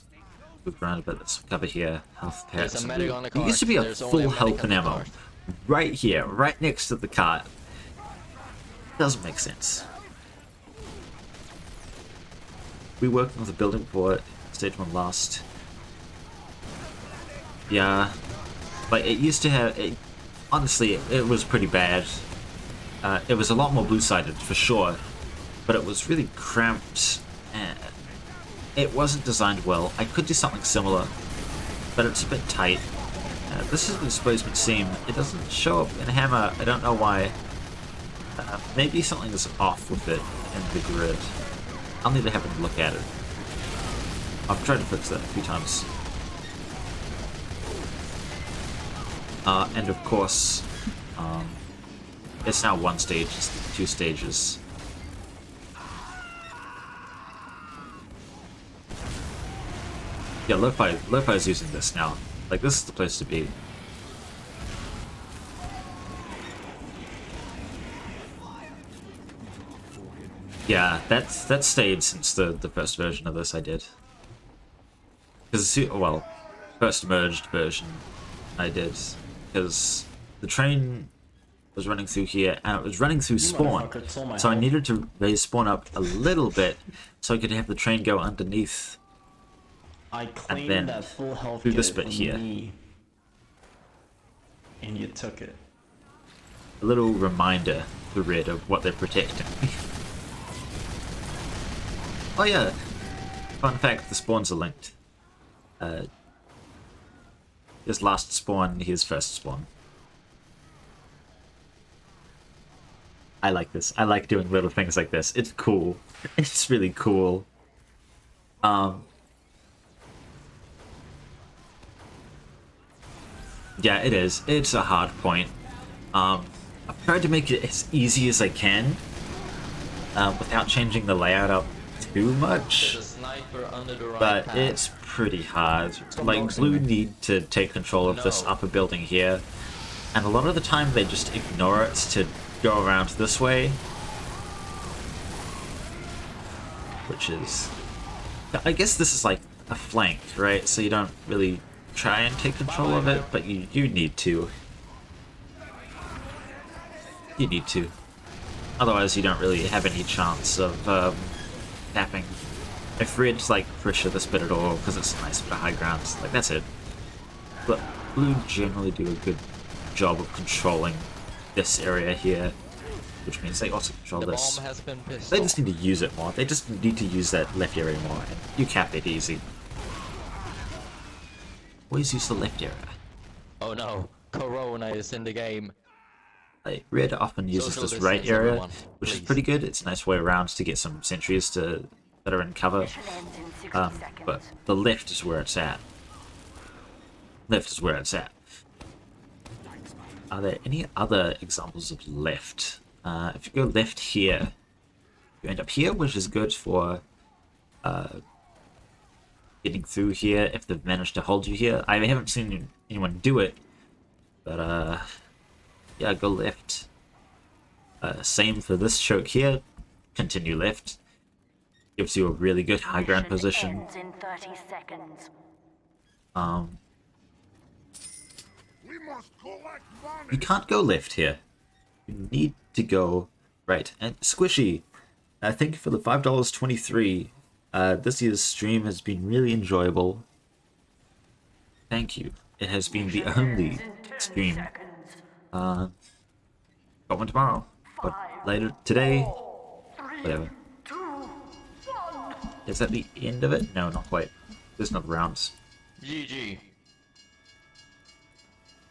moved around a bit. Let's cover here. Health There's packs. a medic on the There cart. used to be a There's only full a medic health on and the ammo cart. right here, right next to the cart. Doesn't make sense. We worked on the building before stage 1 lost. Yeah, like it used to have. Honestly, it was pretty bad. It was a lot more blue-sided for sure, but it was really cramped. And it wasn't designed well. I could do something similar, but it's a bit tight. This is the displacement seam. It doesn't show up in Hammer. I don't know why. Maybe something is off with it in the grid. I'll need to have a look at it. I've tried to fix that a few times. And of course, it's now one stage, it's 2 stages. Yeah, Lo-Fi is using this now. Like, this is the place to be. Yeah, that's stayed since the first version of this I did. Because, well, first merged version I did. Because the train was running through here, and it was running through spawn. motherfucker stole my So I health. needed to raise spawn up a little bit so I could have the train go underneath. I And claimed then that full health through this kit bit from here. me, and you took it. A little reminder to Red of what they're protecting. Oh yeah, fun fact, the spawns are linked. His last spawn, his first spawn. I like this. I like doing little things like this. It's cool. It's really cool. Yeah, it is. It's a hard point. I've tried to make it as easy as I can, without changing the layout up too much. There's a sniper under the right But path. it's pretty hard. Stop Like, boxing Blue me. need to take control of this No. upper building here, and a lot of the time they just ignore it to go around this way. Which is... I guess this is like a flank, right? So you don't really try and take control of it, but you need to. You need to. Otherwise you don't really have any chance of tapping. If Red's like pressure this bit at all, because it's a nice bit of high ground, like that's it. But Blue generally do a good job of controlling this area here, which means they also control The this. bomb has been pissed They off. just need to use it more. They just need to use that left area more, and you cap it easy. Always use the left area. Oh no, Corona is in the game. Like, Red often uses Social this right distance, area, everyone, which is please. pretty good. It's a nice way around to get some sentries that are in cover. But the left is where it's at. Left is where it's at. Are there any other examples of left? If you go left here, you end up here, which is good for getting through here if they've managed to hold you here. I haven't seen anyone do it, but yeah, go left. Same for this choke here. Continue left. Gives you a really good high ground position. Ends in 30 seconds. You can't go left here. You need to go right. And Squishy, thank you for the $5.23. This year's stream has been really enjoyable. Thank you. It has been the only stream. Got one tomorrow. But later today. Whatever. Is that the end of it? No, not quite. There's another rounds. GG.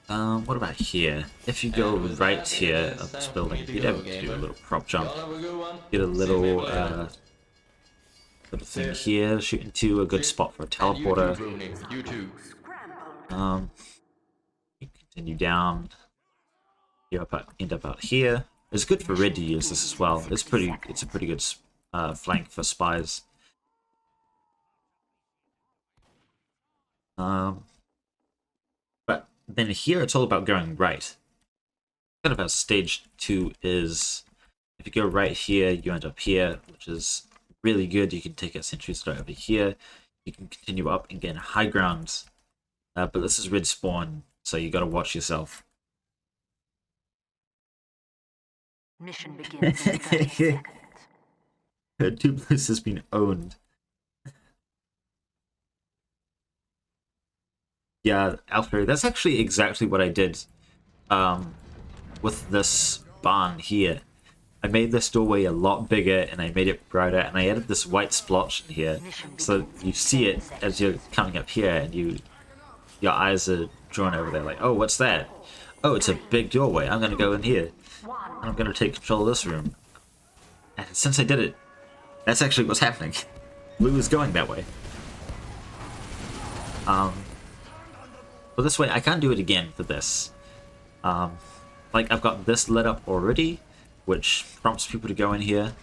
What about here? If you go right here up this building, you'd have to do a little prop jump. Get a little little thing here, shoot into a good spot for a teleporter. You continue down. You end up out here. It's good for Red to use this as well. It's a pretty good flank for spies. But then here it's all about going right. Kind of how stage 2 is. If you go right here, you end up here, which is really good. You can take out sentries right over here. You can continue up and get high ground. But this is Red spawn, so you gotta watch yourself. Mission begins in 30 seconds. Two Blues has been owned. Yeah, Alfred, that's actually exactly what I did with this barn here. I made this doorway a lot bigger and I made it brighter and I added this white splotch in here so you see it as you're coming up here and your eyes are drawn over there like, oh, what's that? Oh, it's a big doorway. I'm going to go in here. I'm going to take control of this room. And since I did it, that's actually what's happening. Blue is going that way. But this way, I can't do it again for this. Like, I've got this lit up already, which prompts people to go in here.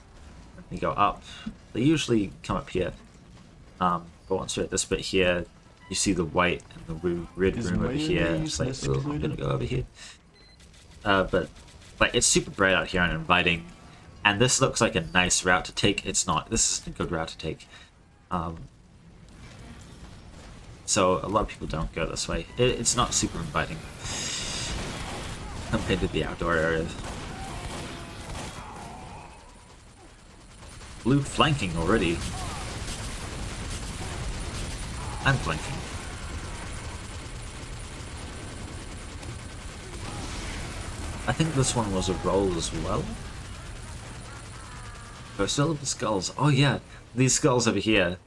They go up. They usually come up here. But once you're at this bit here, you see the white and the red room over here. It's like, oh, I'm gonna go over here. But like, it's super bright out here and inviting. And this looks like a nice route to take. It's not. This isn't a good route to take. So a lot of people don't go this way. It's not super inviting. compared to the outdoor areas. Blue flanking already. I'm flanking. I think this one was a roll as well. Oh, still the skulls. Oh yeah, these skulls over here.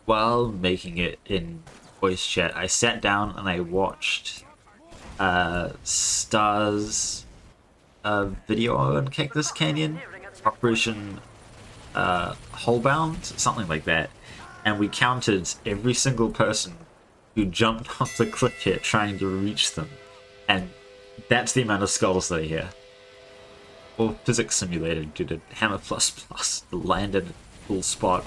While making it in voice chat, I sat down and I watched Star's video on Cactus Canyon, Operation Holebound, something like that, and we counted every single person who jumped off the cliff here trying to reach them, and that's the amount of skulls that are here. Or physics simulated due to Hammer++, land in a cool spot.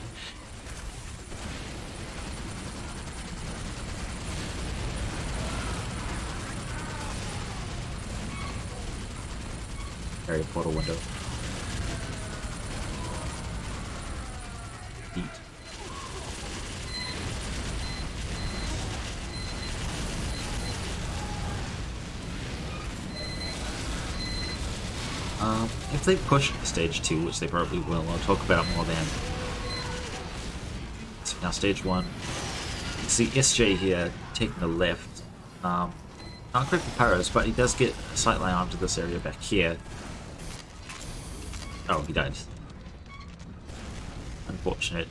Area portal window. Eat. If they push stage 2, which they probably will, I'll talk about it more then. So now stage 1. You can see SJ here taking the left. Not great for Pyros, but he does get a sight line onto this area back here. Oh, he died. Unfortunate.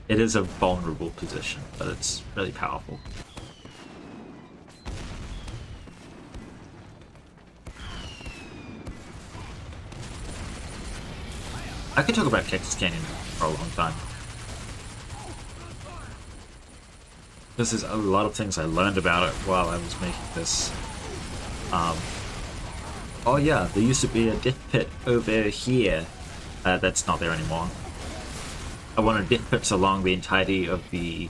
It is a vulnerable position, but it's really powerful. I could talk about Cactus Canyon for a long time. This is a lot of things I learned about it while I was making this. Oh yeah, there used to be a death pit over here. That's not there anymore. I wanted death pits along the entirety of the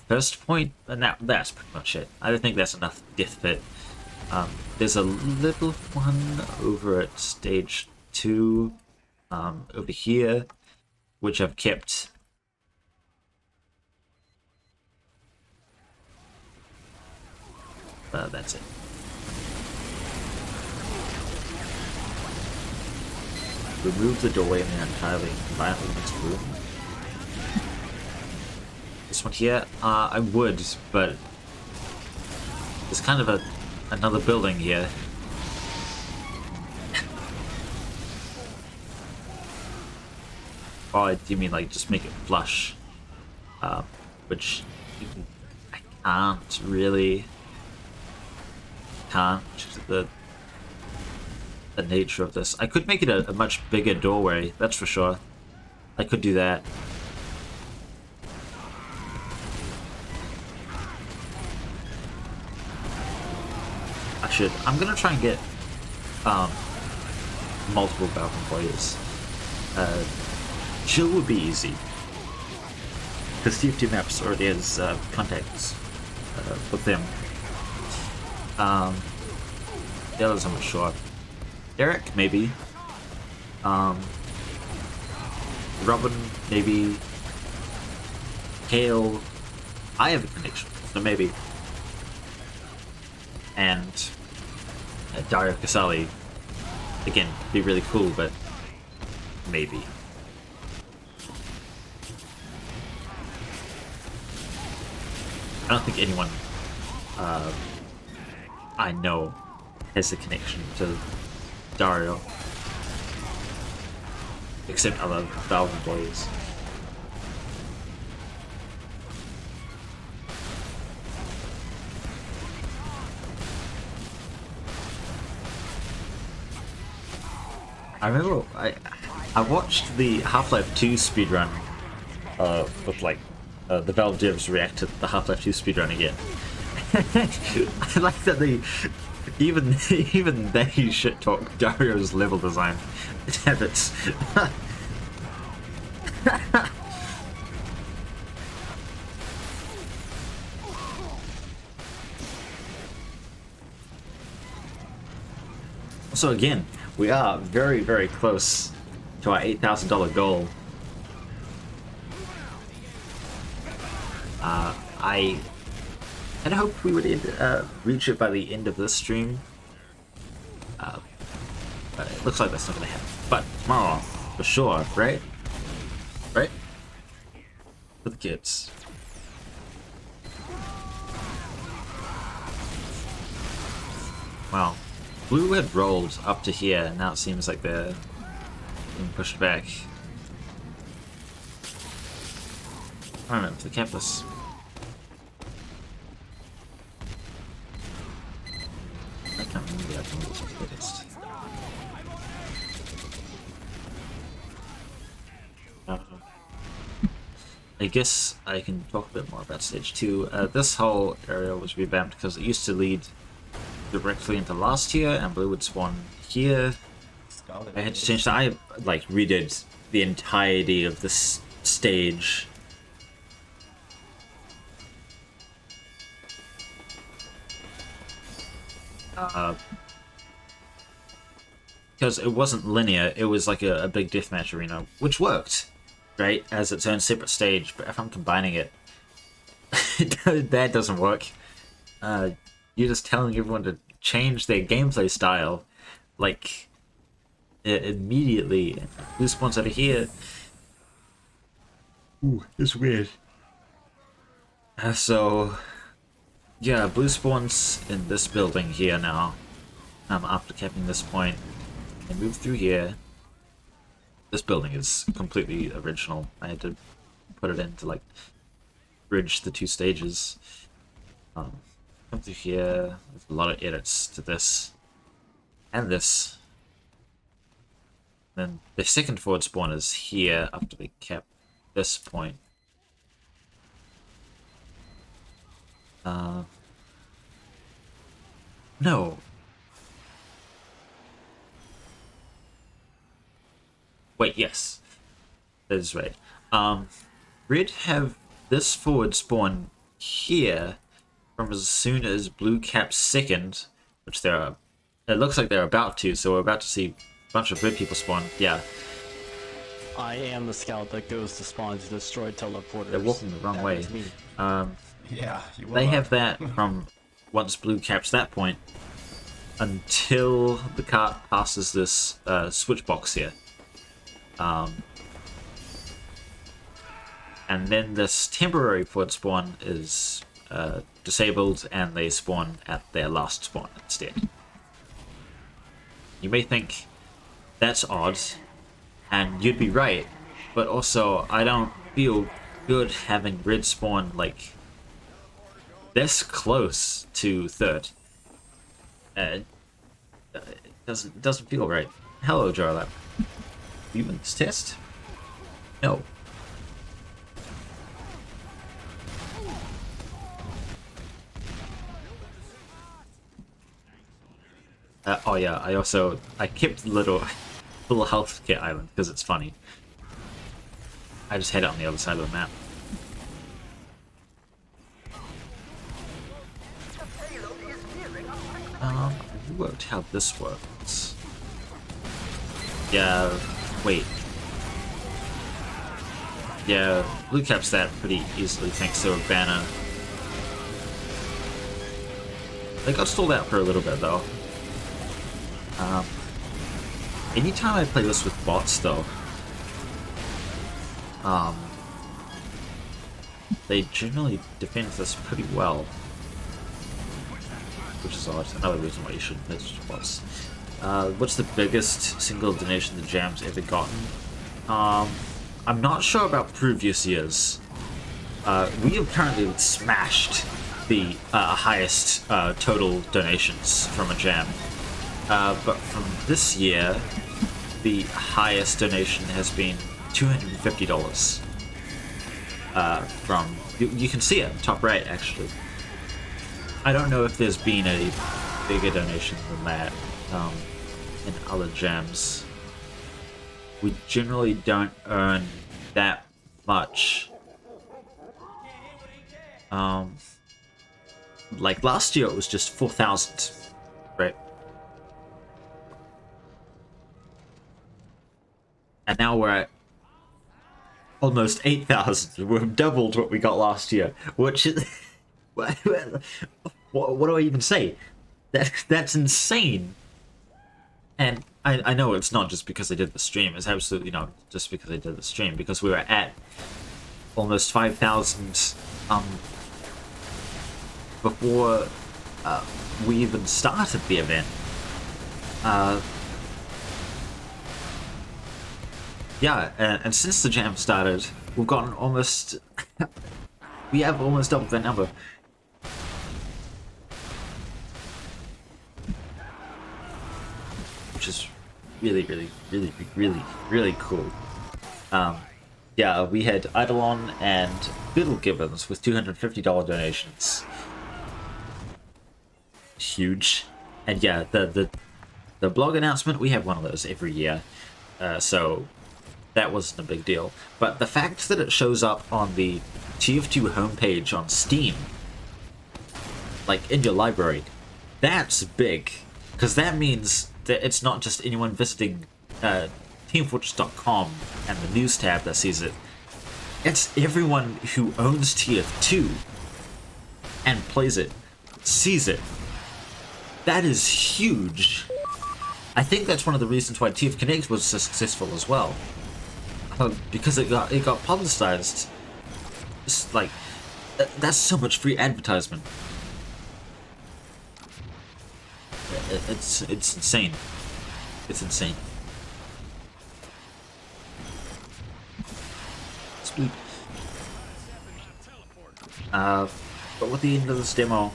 first point, and that's pretty much it. I don't think that's enough death pit. There's a little one over at stage 2, over here, which I've kept. That's it. Remove the doorway in the entirely violently mixed room. This one here, I would, but there's kind of another building here. Oh, do you mean like just make it flush? Which I can't really. Can't, the nature of this. I could make it a much bigger doorway, that's for sure. I could do that. I should. I'm gonna try and get multiple Falcon players. Chill would be easy, because TF2Maps already has contacts with them. The others I'm not sure. Derek, maybe. Robin, maybe. Kale. I have a connection, so maybe. And Dario Casali. Again, be really cool, but maybe. I don't think anyone I know has a connection to Dario, except other Valve employees. I remember I watched the Half-Life 2 speedrun with like the Valve devs react to the Half-Life 2 speedrun again. I like that they even they shit talk Dario's level design habits. So again, we are very, very close to our $8,000 goal. I I'd hoped we would reach it by the end of this stream. But it looks like that's not gonna happen. But tomorrow, for sure, right? Right? For the kids. Wow. Blue had rolled up to here, and now it seems like they're being pushed back. Alright, to the campus. I can't remember that one was the biggest. I guess I can talk a bit more about stage 2. This whole area was revamped because it used to lead directly into last year, and blue would spawn here. I had to change that. I like redid the entirety of this stage. Because it wasn't linear, it was like a big deathmatch arena, which worked, right, as its own separate stage, but if I'm combining it, that doesn't work. You're just telling everyone to change their gameplay style, like, immediately. Blue spawns out of here. Ooh, it's weird. So, yeah, blue spawns in this building here now, after capping this point. And move through here. This building is completely original. I had to put it in to like bridge the two stages. Come through here. There's a lot of edits to this and this. Then the second forward spawn is here after they cap this point. No. Wait, yes. That is right. Red have this forward spawn here from as soon as blue caps second, which they're, it looks like they're about to, so we're about to see a bunch of red people spawn. Yeah. I am the scout that goes to spawn to destroy teleporters. They're walking the wrong way. Yeah, they have that from once blue caps that point until the cart passes this switch box here. And then this temporary forward spawn is disabled, and they spawn at their last spawn instead. You may think that's odd, and you'd be right, but also I don't feel good having red spawn like this close to third. It doesn't feel right. Hello, Jarlap. You in this test? No. Oh yeah, I kept the little health kit island because it's funny. I just head out on the other side of the map. I worked how this works. Yeah, wait. Yeah, blue caps that pretty easily thanks to a banner. They got stalled out for a little bit though. Anytime I play this with bots though, they generally defend this pretty well. Which is odd. Another reason why you shouldn't play this with bots. What's the biggest single donation the Jam's ever gotten? I'm not sure about previous years. We have currently smashed the highest total donations from a Jam. But from this year, the highest donation has been $250. From you can see it top right actually. I don't know if there's been a bigger donation than that in other Jams. We generally don't earn that much. Like last year it was just 4,000, right? And now we're at almost 8,000. We've doubled what we got last year, which What do I even say? That's insane. And I know it's not just because I did the stream. It's absolutely not just because I did the stream. Because we were at almost 5,000 before we even started the event. Yeah, and since the jam started, we've gotten almost... we have almost doubled that number. Which is really cool. Yeah, we had Eidolon and Fiddle Gibbons with $250 donations. Huge. And yeah, the blog announcement, we have one of those every year. So that wasn't a big deal. But the fact that it shows up on the TF2 homepage on Steam, like in your library, that's big. Because that means that it's not just anyone visiting TeamFortress.com and the news tab that sees it. It's everyone who owns TF2 and plays it, sees it. That is huge. I think that's one of the reasons why TF Connect was so successful as well. Because it got publicized. It's like, that's so much free advertisement. It's insane. It's insane. Sweet. But with the end of this demo,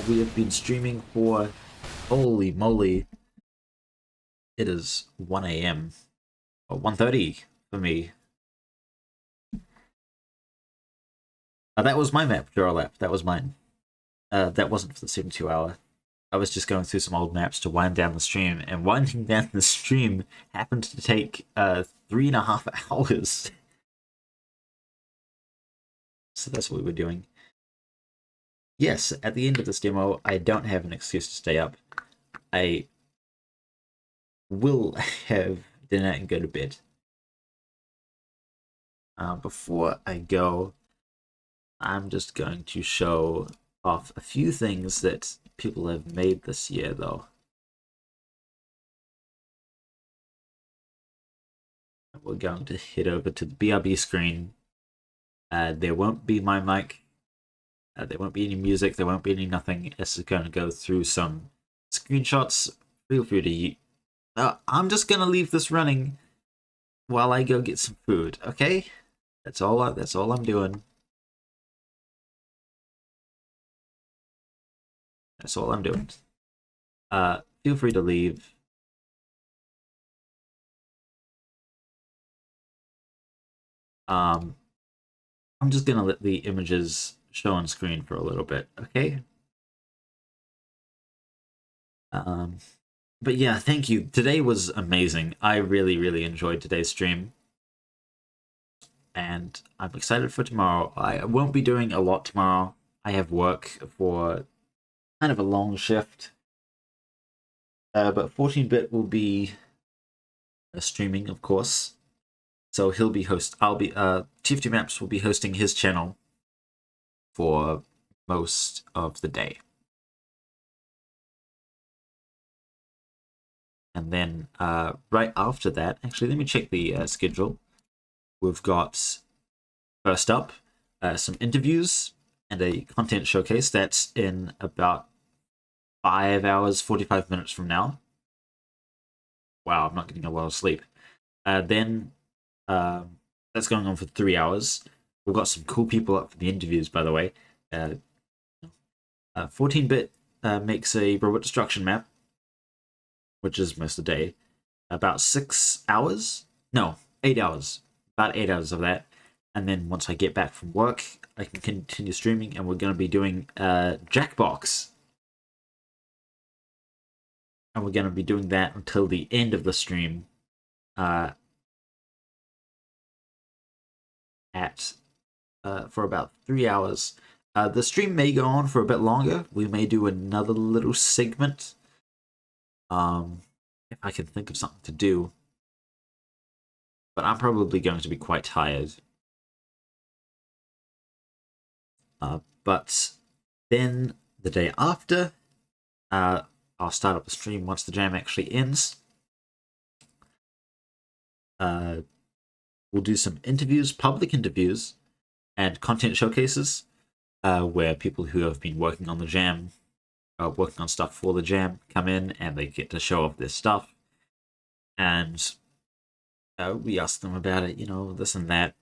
we have been streaming for, holy moly, it is 1 AM, or 1:30 for me. That was my map, Duralap. That was mine. That wasn't for the 72 hour. I was just going through some old maps to wind down the stream, and winding down the stream happened to take 3.5 hours. So that's what we were doing. Yes, at the end of this demo, I don't have an excuse to stay up. I will have dinner and go to bed. Before I go, I'm just going to show off a few things that people have made this year, though. We're going to head over to the BRB screen. There won't be my mic. There won't be any music. There won't be any nothing. This is going to go through some screenshots. Feel free to... I'm just going to leave this running while I go get some food, okay? That's all I'm doing. That's all I'm doing. Feel free to leave. I'm just gonna let the images show on screen for a little bit, okay? But yeah, thank you. Today was amazing. I really enjoyed today's stream. And I'm excited for tomorrow. I won't be doing a lot tomorrow. I have work for kind of a long shift. But 14-bit will be streaming, of course. So he'll be TF2Maps will be hosting his channel for most of the day. And then right after that, actually, let me check the schedule. We've got, first up, some interviews and a content showcase. That's in about 5 hours, 45 minutes from now. Wow, I'm not getting a lot of sleep. Then that's going on for 3 hours. We've got some cool people up for the interviews, by the way. 14-bit makes a robot destruction map, which is most of the day. About 6 hours? No, 8 hours. About 8 hours of that. And then once I get back from work, I can continue streaming, and we're going to be doing Jackbox. And we're going to be doing that until the end of the stream. For about 3 hours. The stream may go on for a bit longer. We may do another little segment. If I can think of something to do. but I'm probably going to be quite tired. But then the day after, I'll start up the stream once the jam actually ends. We'll do some interviews, public interviews, and content showcases, where people who have been working on the jam, working on stuff for the jam, come in and they get to show off their stuff. And we ask them about it, you know, this and that.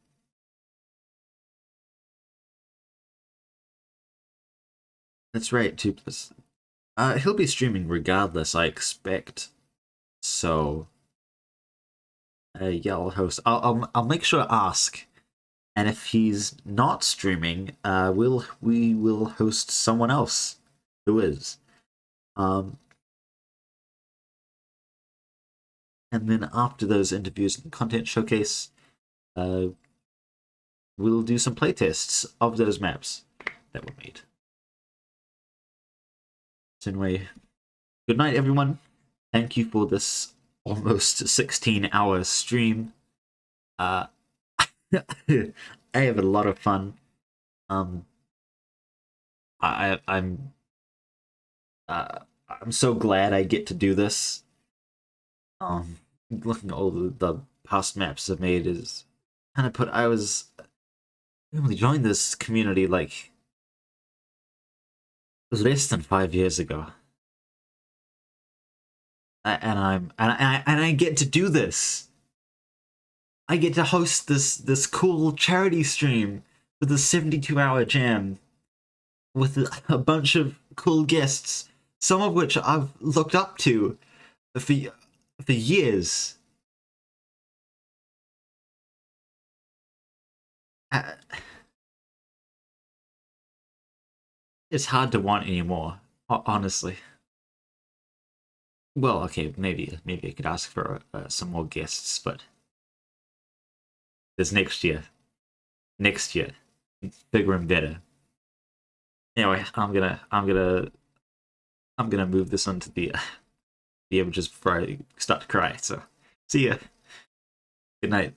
That's right, 2 plus. He'll be streaming regardless, I expect. So, yeah, I'll host. I'll make sure to ask, and if he's not streaming, we will host someone else who is. And then after those interviews and content showcase, we'll do some playtests of those maps that were made. So anyway, good night, everyone. Thank you for this almost 16-hour stream. I have a lot of fun. I'm so glad I get to do this. Looking at all the past maps I've made is kind of I only joined this community like less than 5 years ago, and I get to do this. I get to host this cool charity stream with a 72-hour jam with a bunch of cool guests, some of which I've looked up to for years. It's hard to want anymore, honestly. Well, okay, maybe I could ask for some more guests, but there's next year, bigger and better. Anyway, I'm gonna move this onto the images before I start to cry. So, see ya. Good night.